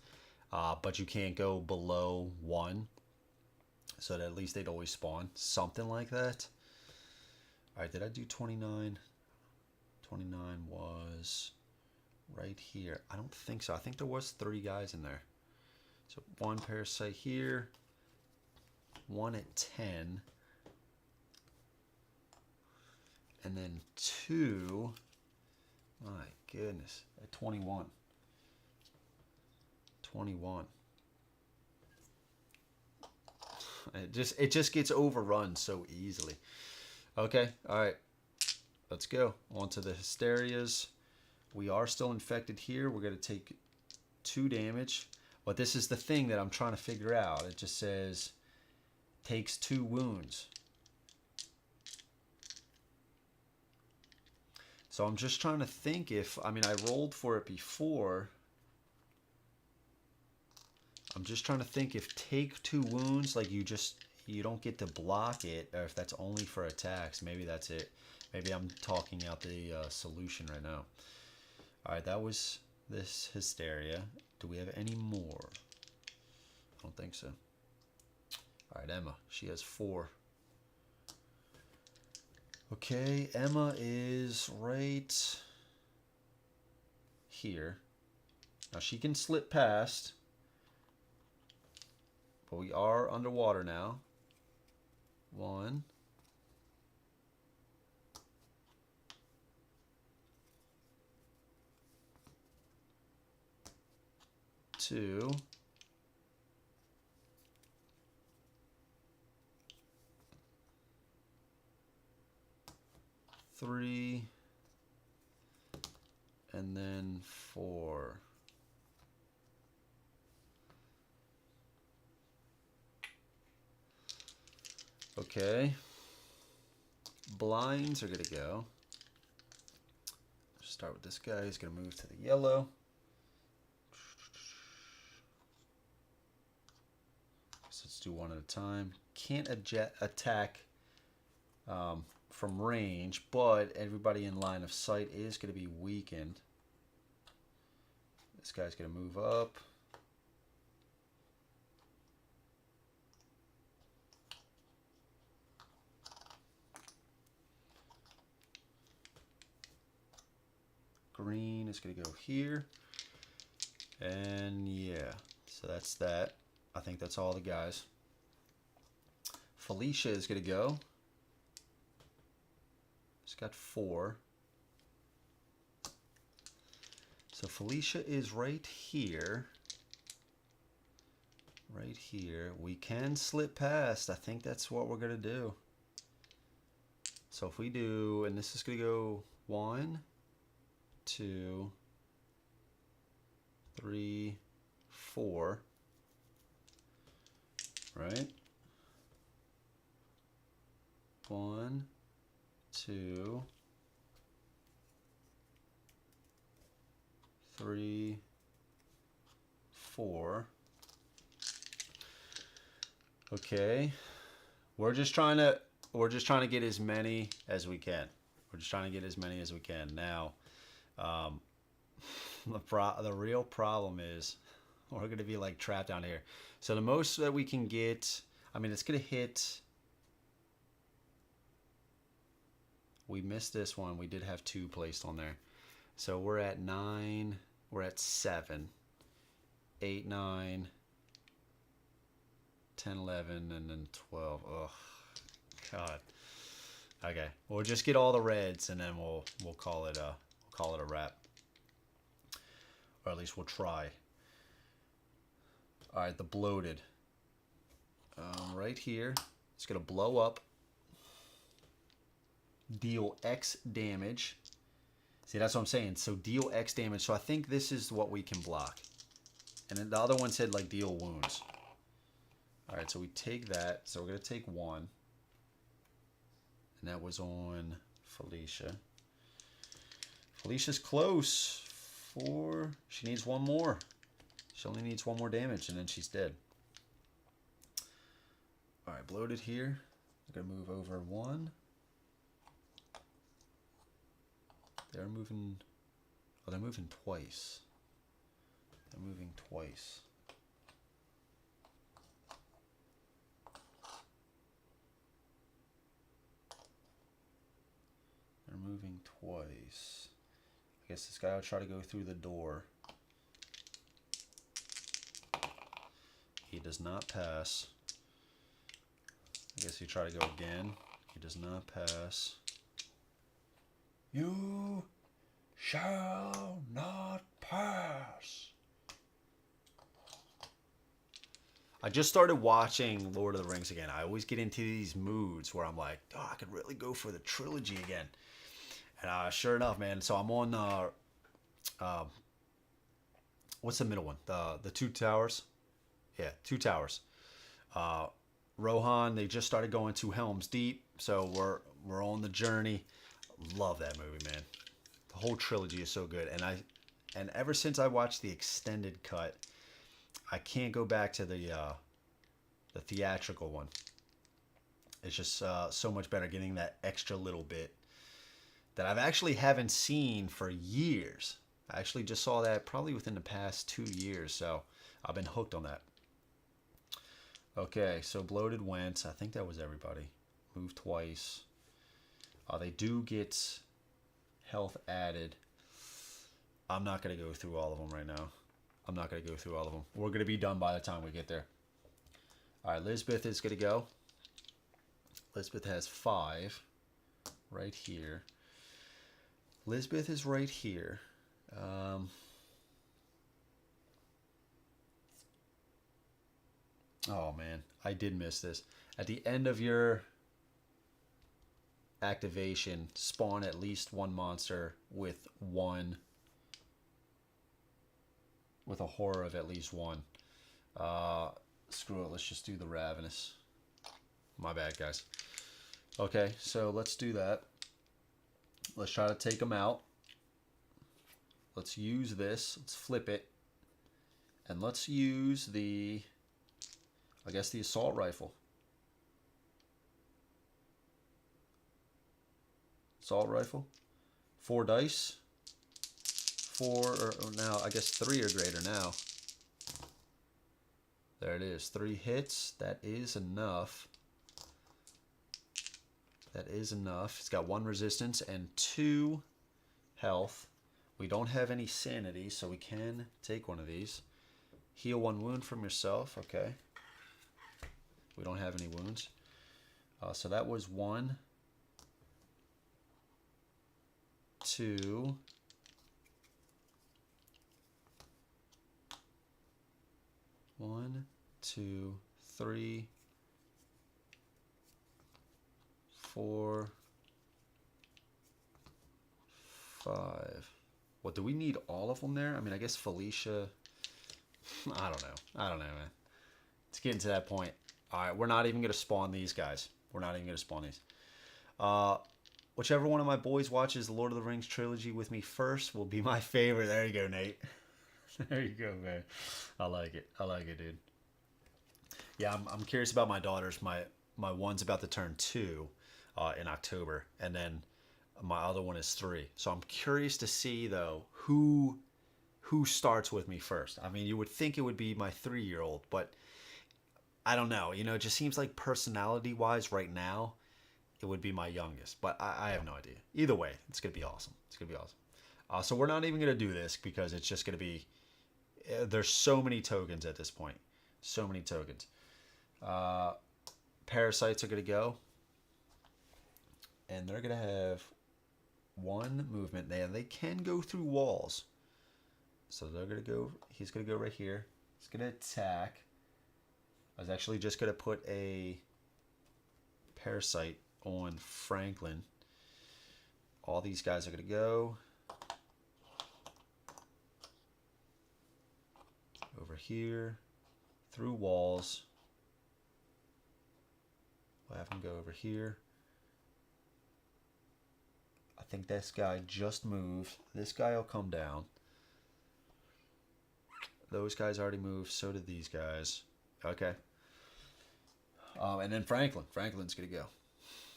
But you can't go below 1. So that at least they'd always spawn. Something like that. Alright, did I do 29? 29 was right here. I don't think so. I think there was 3 guys in there. So 1 Parasite here. 1 at 10. And then 2... My goodness, at 21. 21. It just gets overrun so easily. Okay, all right. Let's go on to the Hysterias. We are still infected here. We're going to take 2 damage. But this is the thing that I'm trying to figure out. It just says takes 2 wounds. So I'm just trying to think if, I mean, I rolled for it before. I'm just trying to think if take 2 wounds, like you don't get to block it, or if that's only for attacks. Maybe that's it. Maybe I'm talking out the solution right now. All right, that was this Hysteria. Do we have any more? I don't think so. All right, Emma, she has 4. Okay, Emma is right here. Now she can slip past, but we are underwater now. 1. 2. 3, and then 4. Okay. Blinds are going to go. Start with this guy. He's going to move to the yellow. So let's do 1 at a time. Can't attack from range, but everybody in line of sight is going to be weakened. This guy's going to move up. Green is going to go here. And yeah, so that's that. I think that's all the guys. Felicia is going to go. She's got 4. So Felicia is right here. Right here. We can slip past. I think that's what we're going to do. So if we do, and this is going to go 1, 2, 3, 4. Right? 1, 2, 3, 4. Okay. We're just trying to get as many as we can. We're just trying to get as many as we can. Now, the real problem is we're going to be like trapped down here. So the most that we can get, I mean, it's going to hit. We missed this one. We did have 2 placed on there. So we're at 9. We're at 7. 8, 9, 10, 11, and then 12. Oh, God. Okay, we'll just get all the reds, and then we'll call it a wrap, or at least we'll try. All right, the bloated. Right here, it's gonna blow up. Deal X damage. See, that's what I'm saying. So deal X damage. So I think this is what we can block. And then the other one said like deal wounds. All right, so we take that. So we're gonna take one. And that was on Felicia. Felicia's close. She needs one more. She only needs one more damage, and then she's dead. All right, bloated here. I'm gonna move over one. They're moving. Oh, they're moving twice. They're moving twice. They're moving twice. I guess this guy will try to go through the door. He does not pass. I guess he try to go again. He does not pass. You shall not pass. I just started watching Lord of the Rings again. I always get into these moods where I'm like, oh, I could really go for the trilogy again. And sure enough, man. So I'm on, what's the middle one? The Two Towers? Yeah, Two Towers. Rohan, they just started going to Helm's Deep. So we're on the journey. Love that movie, man. The whole trilogy is so good. And ever since I watched the extended cut, I can't go back to the theatrical one. It's just so much better, getting that extra little bit that I've actually haven't seen for years. I actually just saw that probably within the past 2 years, so I've been hooked on that. Okay, so bloated went. I think that was everybody. Moved twice. They do get health added. I'm not going to go through all of them right now. I'm not going to go through all of them. We're going to be done by the time we get there. All right, Lisbeth is going to go. Lisbeth has 5 right here. Lisbeth is right here. Oh, man. I did miss this. At the end of your activation, spawn at least one monster with a horror of at least 1. Screw it, let's just do the Ravenous. My bad, guys. Okay, so let's do that. Let's try to take them out. Let's use this. Let's flip it. And let's use the assault rifle. Assault rifle. 4 dice. 4, or now, I guess 3 or greater now. There it is. 3 hits. That is enough. That is enough. It's got 1 resistance and 2 health. We don't have any sanity, so we can take one of these. Heal 1 wound from yourself. Okay. We don't have any wounds. So that was 1, 2, 1, 2, 3, 4, 5. What, do we need all of them there? I mean, I guess Felicia. I don't know, man. It's getting to that point. All right, we're not even going to spawn these guys. We're not even going to spawn these. Whichever one of my boys watches the Lord of the Rings trilogy with me first will be my favorite. There you go, Nate. There you go, man. I like it. I like it, dude. Yeah, I'm curious about my daughters. My one's about to turn 2 in October, and then my other one is 3. So I'm curious to see, though, who starts with me first. I mean, you would think it would be my 3-year-old, but I don't know. You know, it just seems like personality-wise right now, it would be my youngest. But I have no idea. Either way, it's going to be awesome. It's going to be awesome. So we're not even going to do this because it's just going to be... There's so many tokens at this point. So many tokens. Parasites are going to go. and they're going to have one movement there. They can go through walls. So they're going to go, he's going to go right here. He's going to attack. I was actually just going to put a parasite on Franklin. All these guys are going to go over here, through walls. We'll have him go over here. I think this guy just moved. This guy will come down. Those guys already moved. So did these guys. Okay. And then Franklin's going to go.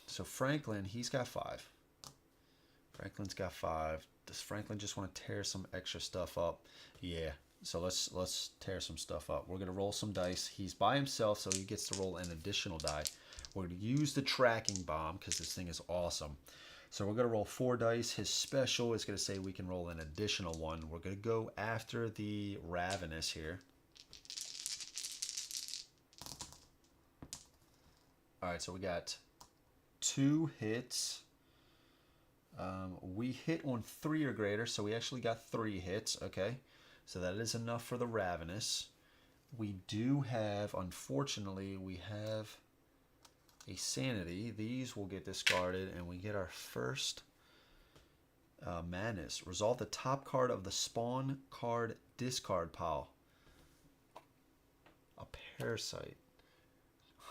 So Franklin, he's got 5. Franklin's got 5. Does Franklin just want to tear some extra stuff up? Yeah. So let's tear some stuff up. We're going to roll some dice. He's by himself, so he gets to roll an additional die. We're going to use the tracking bomb because this thing is awesome. So we're going to roll 4 dice. His special is going to say we can roll an additional 1. We're going to go after the Ravenous here. All right, so we got 2 hits. We hit on 3 or greater, so we actually got 3 hits. Okay, so that is enough for the Ravenous. We do have, unfortunately, we have a Sanity. These will get discarded, and we get our first Madness. Resolve the top card of the spawn card discard pile. A Parasite.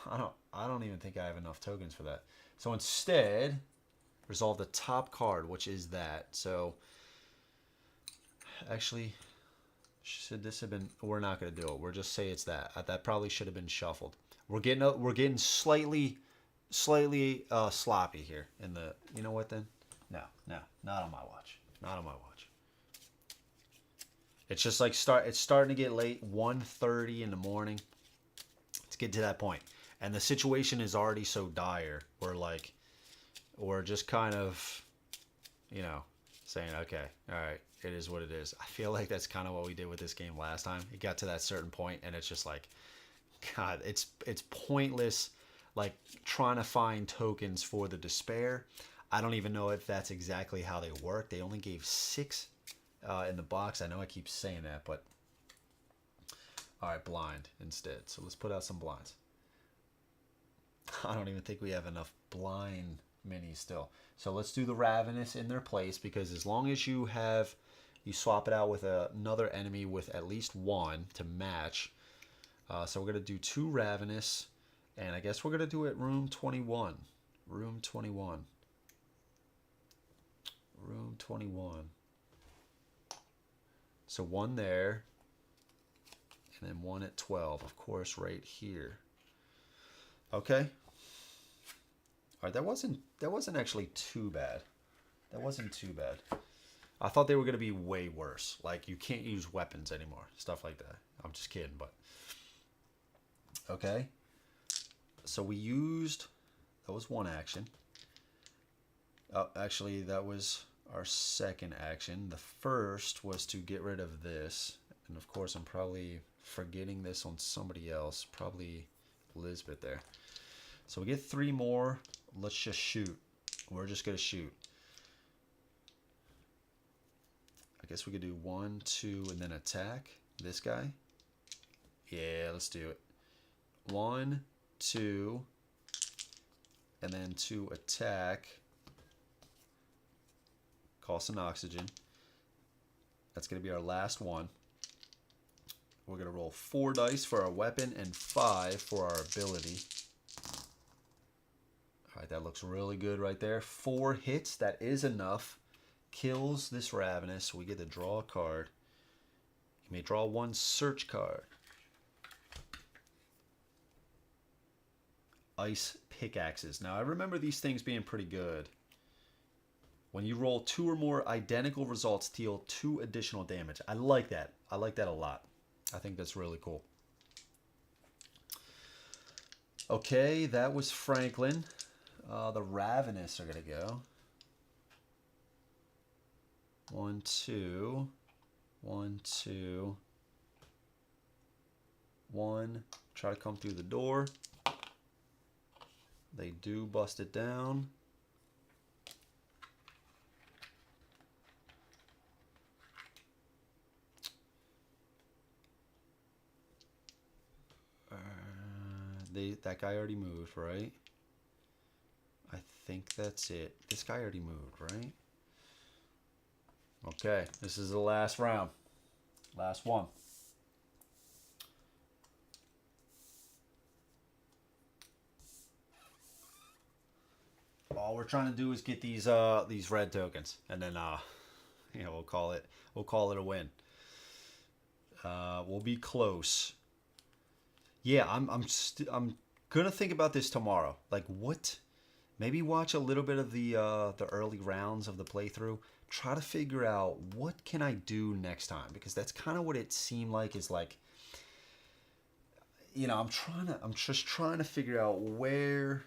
I don't even think I have enough tokens for that. So instead, resolve the top card, which is that. So actually, should this have been? We're not going to do it. We'll just say it's that. That probably should have been shuffled. We're getting slightly sloppy here in the. You know what then? No, not on my watch. Not on my watch. It's just like it's starting to get late. 1:30 in the morning. Let's get to that point. And the situation is already so dire. We're just kind of, saying, okay, all right, it is what it is. I feel like that's kind of what we did with this game last time. It got to that certain point, and it's just like, God, it's pointless, like trying to find tokens for the despair. I don't even know if that's exactly how they work. They only gave 6 in the box. I know I keep saying that, but all right, blind instead. So let's put out some blinds. I don't even think we have enough blind minis still. So let's do the Ravenous in their place, because as long as you swap it out with another enemy with at least 1 to match. So we're going to do 2 Ravenous, and I guess we're going to do it room 21. Room 21. Room 21. So 1 there, and then 1 at 12, of course, right here. Okay. All right, that wasn't actually too bad. That wasn't too bad. I thought they were going to be way worse. Like, you can't use weapons anymore. Stuff like that. I'm just kidding, but okay. So we used, that was 1 action. Oh, actually, that was our 2nd action. The first was to get rid of this. And of course, I'm probably forgetting this on somebody else. Probably Lisbeth there. So we get 3 more. Let's just shoot. We're just going to shoot. I guess we could do 1, 2, and then attack this guy. Yeah, let's do it. 1, 2, and then to attack. Cost an oxygen. That's going to be our last one. We're going to roll 4 dice for our weapon and 5 for our ability. All right, that looks really good right there. 4 hits, that is enough. Kills this Ravenous. We get to draw a card. You may draw 1 search card. Ice pickaxes. Now, I remember these things being pretty good. When you roll 2 or more identical results, deal 2 additional damage. I like that. I like that a lot. I think that's really cool. Okay, that was Franklin. The Ravenous are going to go. 1, 2. 1, 2. 1. Try to come through the door. They do bust it down. that guy already moved, right? I think that's it. This guy already moved, right? Okay, this is the last round. Last one. All we're trying to do is get these red tokens, and then you know, we'll call it a win. We'll be close. Yeah, I'm gonna think about this tomorrow. Like, what? Maybe watch a little bit of the early rounds of the playthrough. Try to figure out what can I do next time, because that's kind of what it seemed like. Is like, you know, I'm just trying to figure out where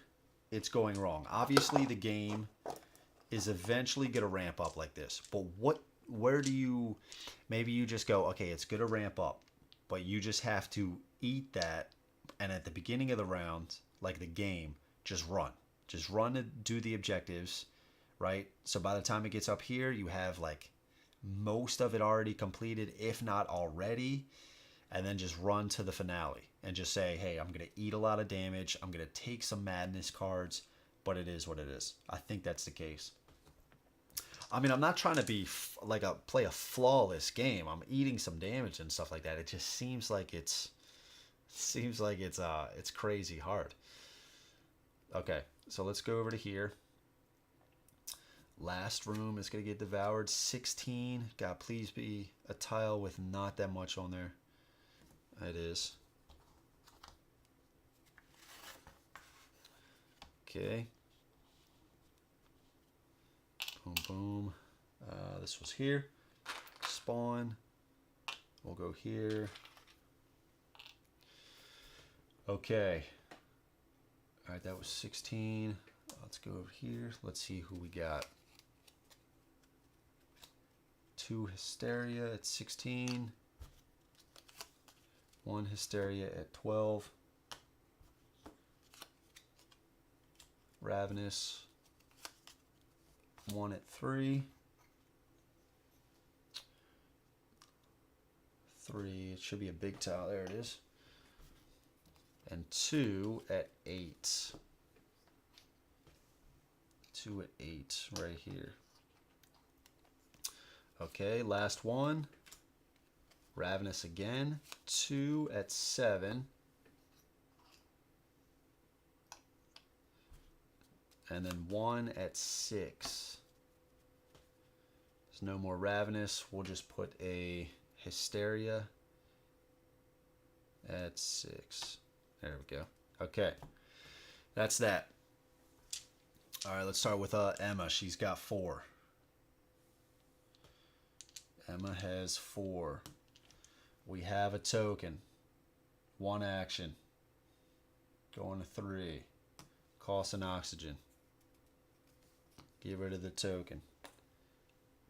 it's going wrong. Obviously, the game is eventually gonna ramp up like this, but where do you? Maybe you just go, okay, it's gonna ramp up, but you just have to eat that, and at the beginning of the round, like the game, just run. Just run and do the objectives, right? So by the time it gets up here, you have like most of it already completed, if not already, and then just run to the finale and just say, hey, I'm going to eat a lot of damage. I'm going to take some madness cards, but it is what it is. I think that's the case. I mean, I'm not trying to be like play a flawless game. I'm eating some damage and stuff like that. It just seems like it's crazy hard. Okay, so let's go over to here. Last room is going to get devoured. 16. God, please be a tile with not that much on there. It is. Okay. Boom, boom. This was here. Spawn. We'll go here. Okay. All right, that was 16. Let's go over here. Let's see who we got. 2 Hysteria at 16. 1 Hysteria at 12. Ravenous. 1 at 3. 3. It should be a big tile. There it is. And 2 at 8. 2 at 8 right here. Okay, last one. Ravenous again. 2 at 7. And then 1 at 6. There's no more Ravenous. We'll just put a Hysteria at 6. There we go. Okay. That's that. All right, let's start with Emma. She's got 4. Emma has 4. We have a token. 1 action. Going to 3. Cost an oxygen. Get rid of the token.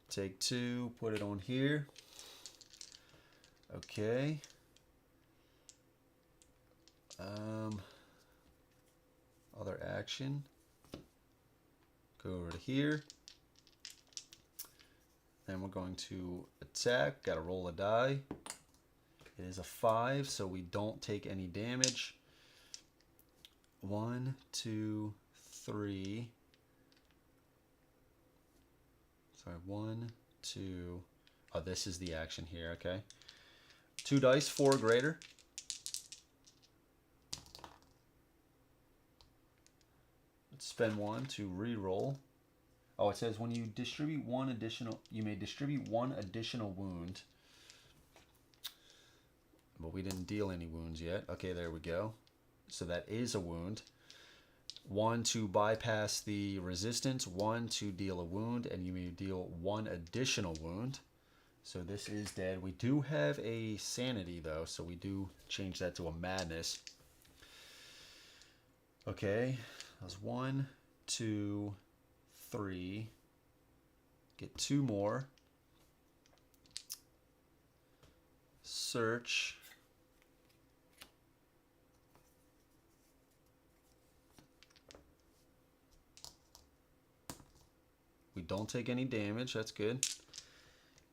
Take 2. Put it on here. Okay. Other action. Go over to here. Then we're going to attack. Got to roll a die. It is a 5, so we don't take any damage. 1, 2, 3. Sorry, 1, 2. Oh, this is the action here, okay. 2 dice, 4 or greater. Let's spend 1 to re-roll. Oh, it says when you distribute 1 additional, you may distribute 1 additional wound. But we didn't deal any wounds yet. Okay, there we go. So that is a wound. 1 to bypass the resistance, 1 to deal a wound, and you may deal 1 additional wound. So this is dead. We do have a sanity though, so we do change that to a madness. Okay, that was 1, 2, 3. Get 2 more. Search. We don't take any damage. That's good.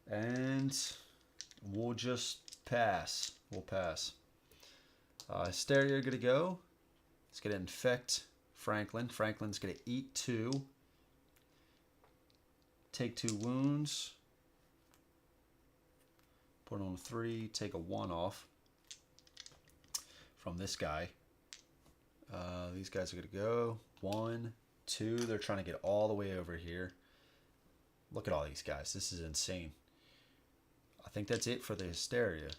And we'll just pass. We'll pass. Hysteria are going to go. It's going to infect Franklin. Franklin's going to eat 2. Take 2 wounds. Put on 3. Take a 1 off from this guy. These guys are going to go. 1, 2. They're trying to get all the way over here. Look at all these guys. This is insane. I think that's it for the hysteria.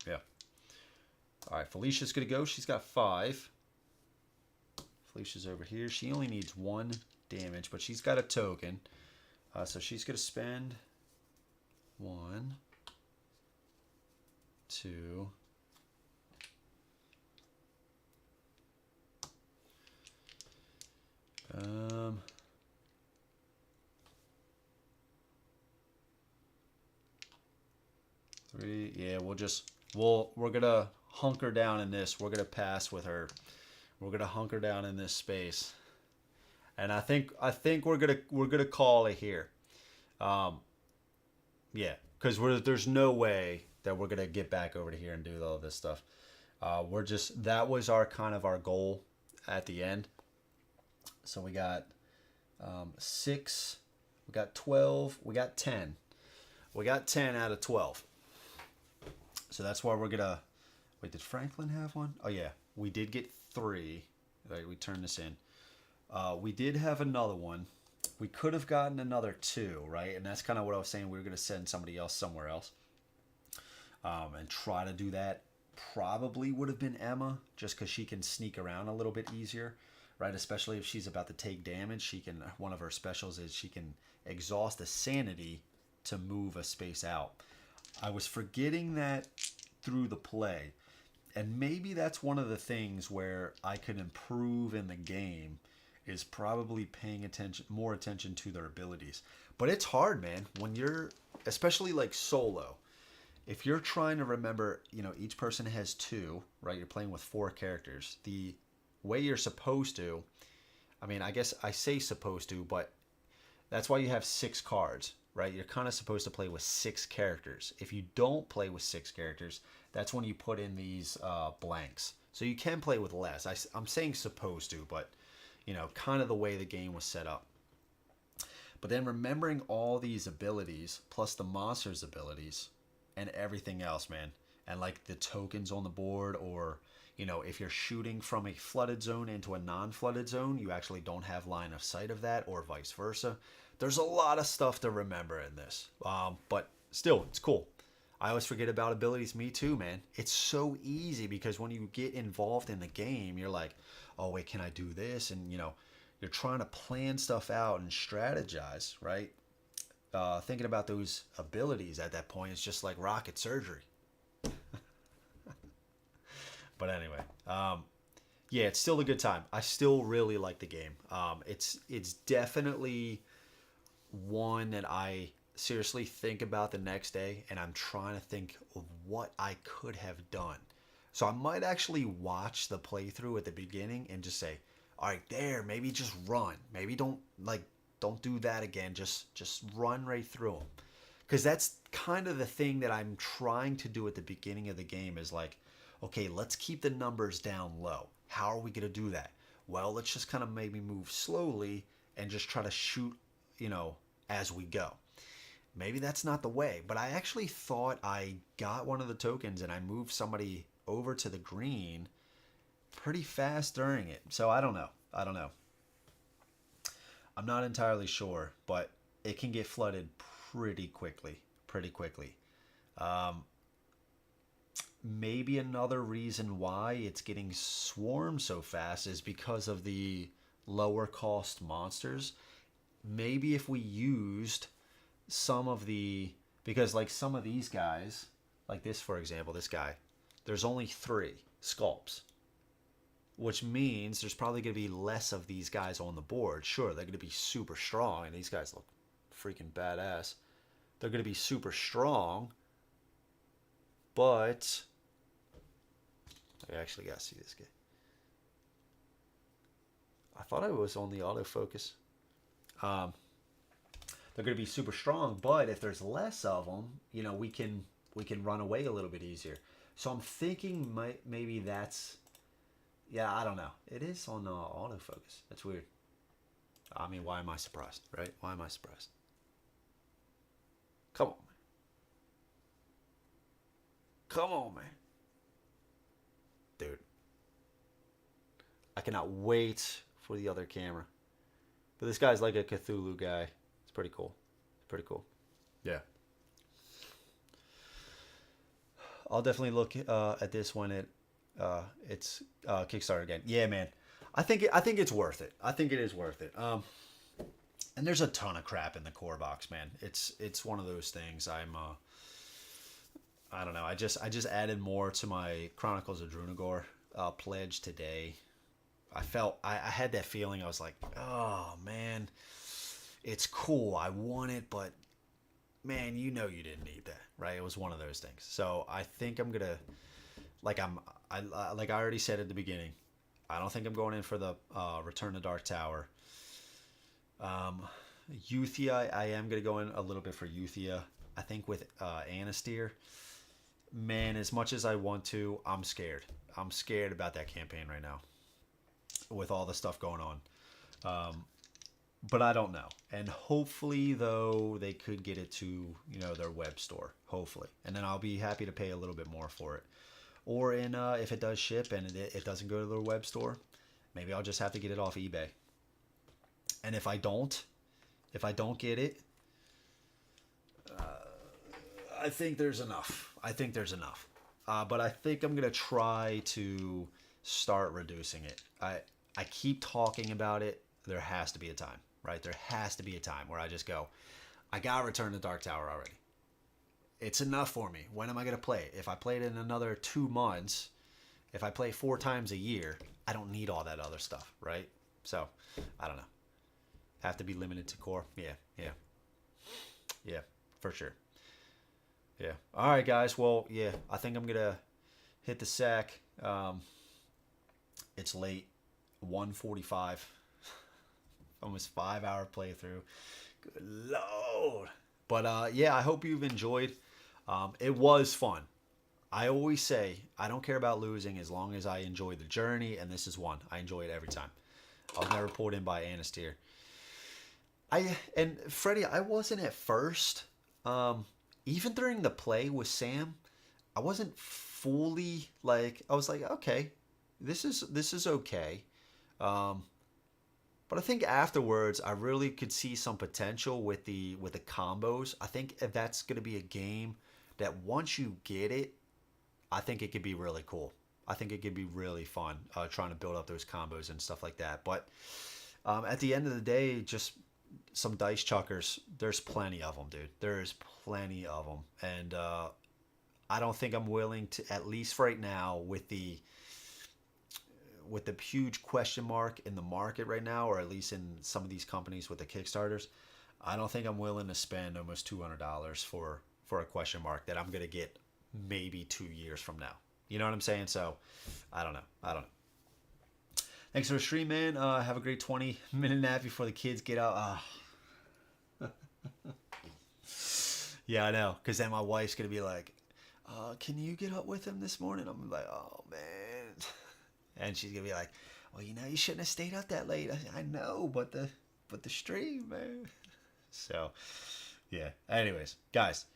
Yeah. All right, Felicia's going to go. She's got 5. Felicia's over here. She only needs 1 damage, but she's got a token. So she's going to spend 1, 2. 3. Yeah, we're gonna hunker down in this. We're gonna pass with her. We're gonna hunker down in this space, and I think we're gonna call it here. Yeah, because there's no way that we're gonna get back over to here and do all this stuff. That was our goal at the end. So we got 6, we got 12, we got 10. We got 10 out of 12. So that's why we're gonna. Wait, did Franklin have one? Oh yeah, we did get 3. Right, we turned this in. We did have another one. We could have gotten another 2, right? And that's kind of what I was saying. We were gonna send somebody else somewhere else, and try to do that. Probably would have been Emma, just because she can sneak around a little bit easier, right? Especially if she's about to take damage, she can. One of her specials is she can exhaust a sanity to move a space out. I was forgetting that through the play, and maybe that's one of the things where I could improve in the game is probably paying more attention to their abilities. But it's hard, man, when you're, especially like solo. If you're trying to remember, each person has 2, right? You're playing with 4 characters. The way you're supposed to, I guess I say supposed to, but that's why you have 6 cards, right? You're kind of supposed to play with 6 characters. If you don't play with 6 characters, that's when you put in these blanks. So you can play with less. I'm saying supposed to, but, kind of the way the game was set up. But then remembering all these abilities, plus the monster's abilities, and everything else, man. And like the tokens on the board, or, if you're shooting from a flooded zone into a non-flooded zone, you actually don't have line of sight of that, or vice versa. There's a lot of stuff to remember in this. But still, it's cool. I always forget about abilities. Me too, man. It's so easy because when you get involved in the game, you're like, oh, wait, can I do this? And, you're trying to plan stuff out and strategize, right? Thinking about those abilities at that point is just like rocket surgery. But anyway, yeah, it's still a good time. I still really like the game. It's definitely one that I seriously think about the next day, and I'm trying to think of what I could have done. So I might actually watch the playthrough at the beginning and just say, all right, there, maybe just run. Maybe don't do that again. Just run right through them. Because that's kind of the thing that I'm trying to do at the beginning of the game is like, okay, let's keep the numbers down low. How are we going to do that? Well, let's just kind of maybe move slowly and just try to shoot, as we go. Maybe that's not the way, but I actually thought I got one of the tokens and I moved somebody over to the green pretty fast during it. So I don't know. I'm not entirely sure, but it can get flooded pretty quickly. Maybe another reason why it's getting swarmed so fast is because of the lower cost monsters. Maybe if we used some of because like some of these guys, like this, for example, this guy, there's only 3 sculpts, which means there's probably going to be less of these guys on the board. Sure, they're going to be super strong, and these guys look freaking badass. They're going to be super strong, but I actually got to see this guy. I thought I was on the autofocus. They're going to be super strong, but if there's less of them, we can run away a little bit easier. So I'm thinking maybe that's, yeah, I don't know. It is on autofocus. That's weird. I mean, why am I surprised, right? Why am I surprised? Come on, man. Come on, man. Dude. I cannot wait for the other camera. But this guy's like a Cthulhu guy. It's pretty cool. Pretty cool. Yeah. I'll definitely look at this when it's Kickstarter again. Yeah, man. I think it's worth it. I think it is worth it. And there's a ton of crap in the core box, man. It's one of those things. I don't know. I just added more to my Chronicles of Drunagor pledge today. I had that feeling. I was like, oh man, it's cool. I want it, but man, you didn't need that, right? It was one of those things. So I think I'm gonna, like I already said at the beginning, I don't think I'm going in for the Return to Dark Tower. Euthia, I am gonna go in a little bit for Euthia. I think with Anastyr, man, as much as I want to, I'm scared. I'm scared about that campaign right now, with all the stuff going on. But I don't know. And hopefully, though, they could get it to, their web store. Hopefully. And then I'll be happy to pay a little bit more for it. Or if it does ship and it doesn't go to their web store, maybe I'll just have to get it off eBay. And if I don't get it, I think there's enough. But I think I'm going to try to start reducing it. I keep talking about it. There has to be a time, right? There has to be a time where I just go, I got to Return to Dark Tower already. It's enough for me. When am I going to play it? If I play it in another 2 months, if I play 4 times a year, I don't need all that other stuff, right? So, I don't know. Have to be limited to core? Yeah, for sure. Yeah. All right, guys. Well, yeah, I think I'm going to hit the sack. It's late. 1:45. Almost 5-hour playthrough. Good Lord. But yeah, I hope you've enjoyed. It was fun. I always say I don't care about losing as long as I enjoy the journey, and this is one. I enjoy it every time. I was never pulled in by Anastyr. And Freddie, I wasn't at first. Even during the play with Sam, I wasn't fully like, I was like, okay, this is okay. But I think afterwards, I really could see some potential with the combos. I think if that's going to be a game that once you get it, I think it could be really cool. I think it could be really fun trying to build up those combos and stuff like that. But at the end of the day, just some dice chuckers. There's plenty of them, dude. There's plenty of them. And I don't think I'm willing to, at least right now, with the huge question mark in the market right now, or at least in some of these companies with the Kickstarters, I don't think I'm willing to spend almost $200 for a question mark that I'm going to get maybe 2 years from now. You know what I'm saying? So I don't know. Thanks for the stream, man. Have a great 20-minute nap before the kids get out. Yeah, I know. Because then my wife's going to be like, can you get up with him this morning? I'm like, oh, man. And she's going to be like, well, you shouldn't have stayed up that late. I know, but the stream, man. So, yeah. Anyways, guys,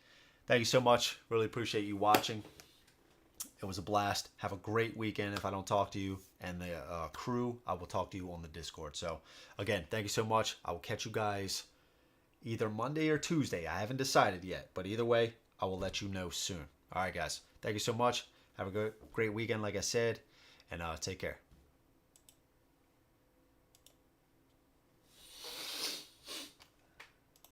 thank you so much. Really appreciate you watching. It was a blast. Have a great weekend if I don't talk to you. And the crew, I will talk to you on the Discord. So, again, thank you so much. I will catch you guys either Monday or Tuesday. I haven't decided yet. But either way, I will let you know soon. All right, guys. Thank you so much. Have a great weekend, like I said. And take care.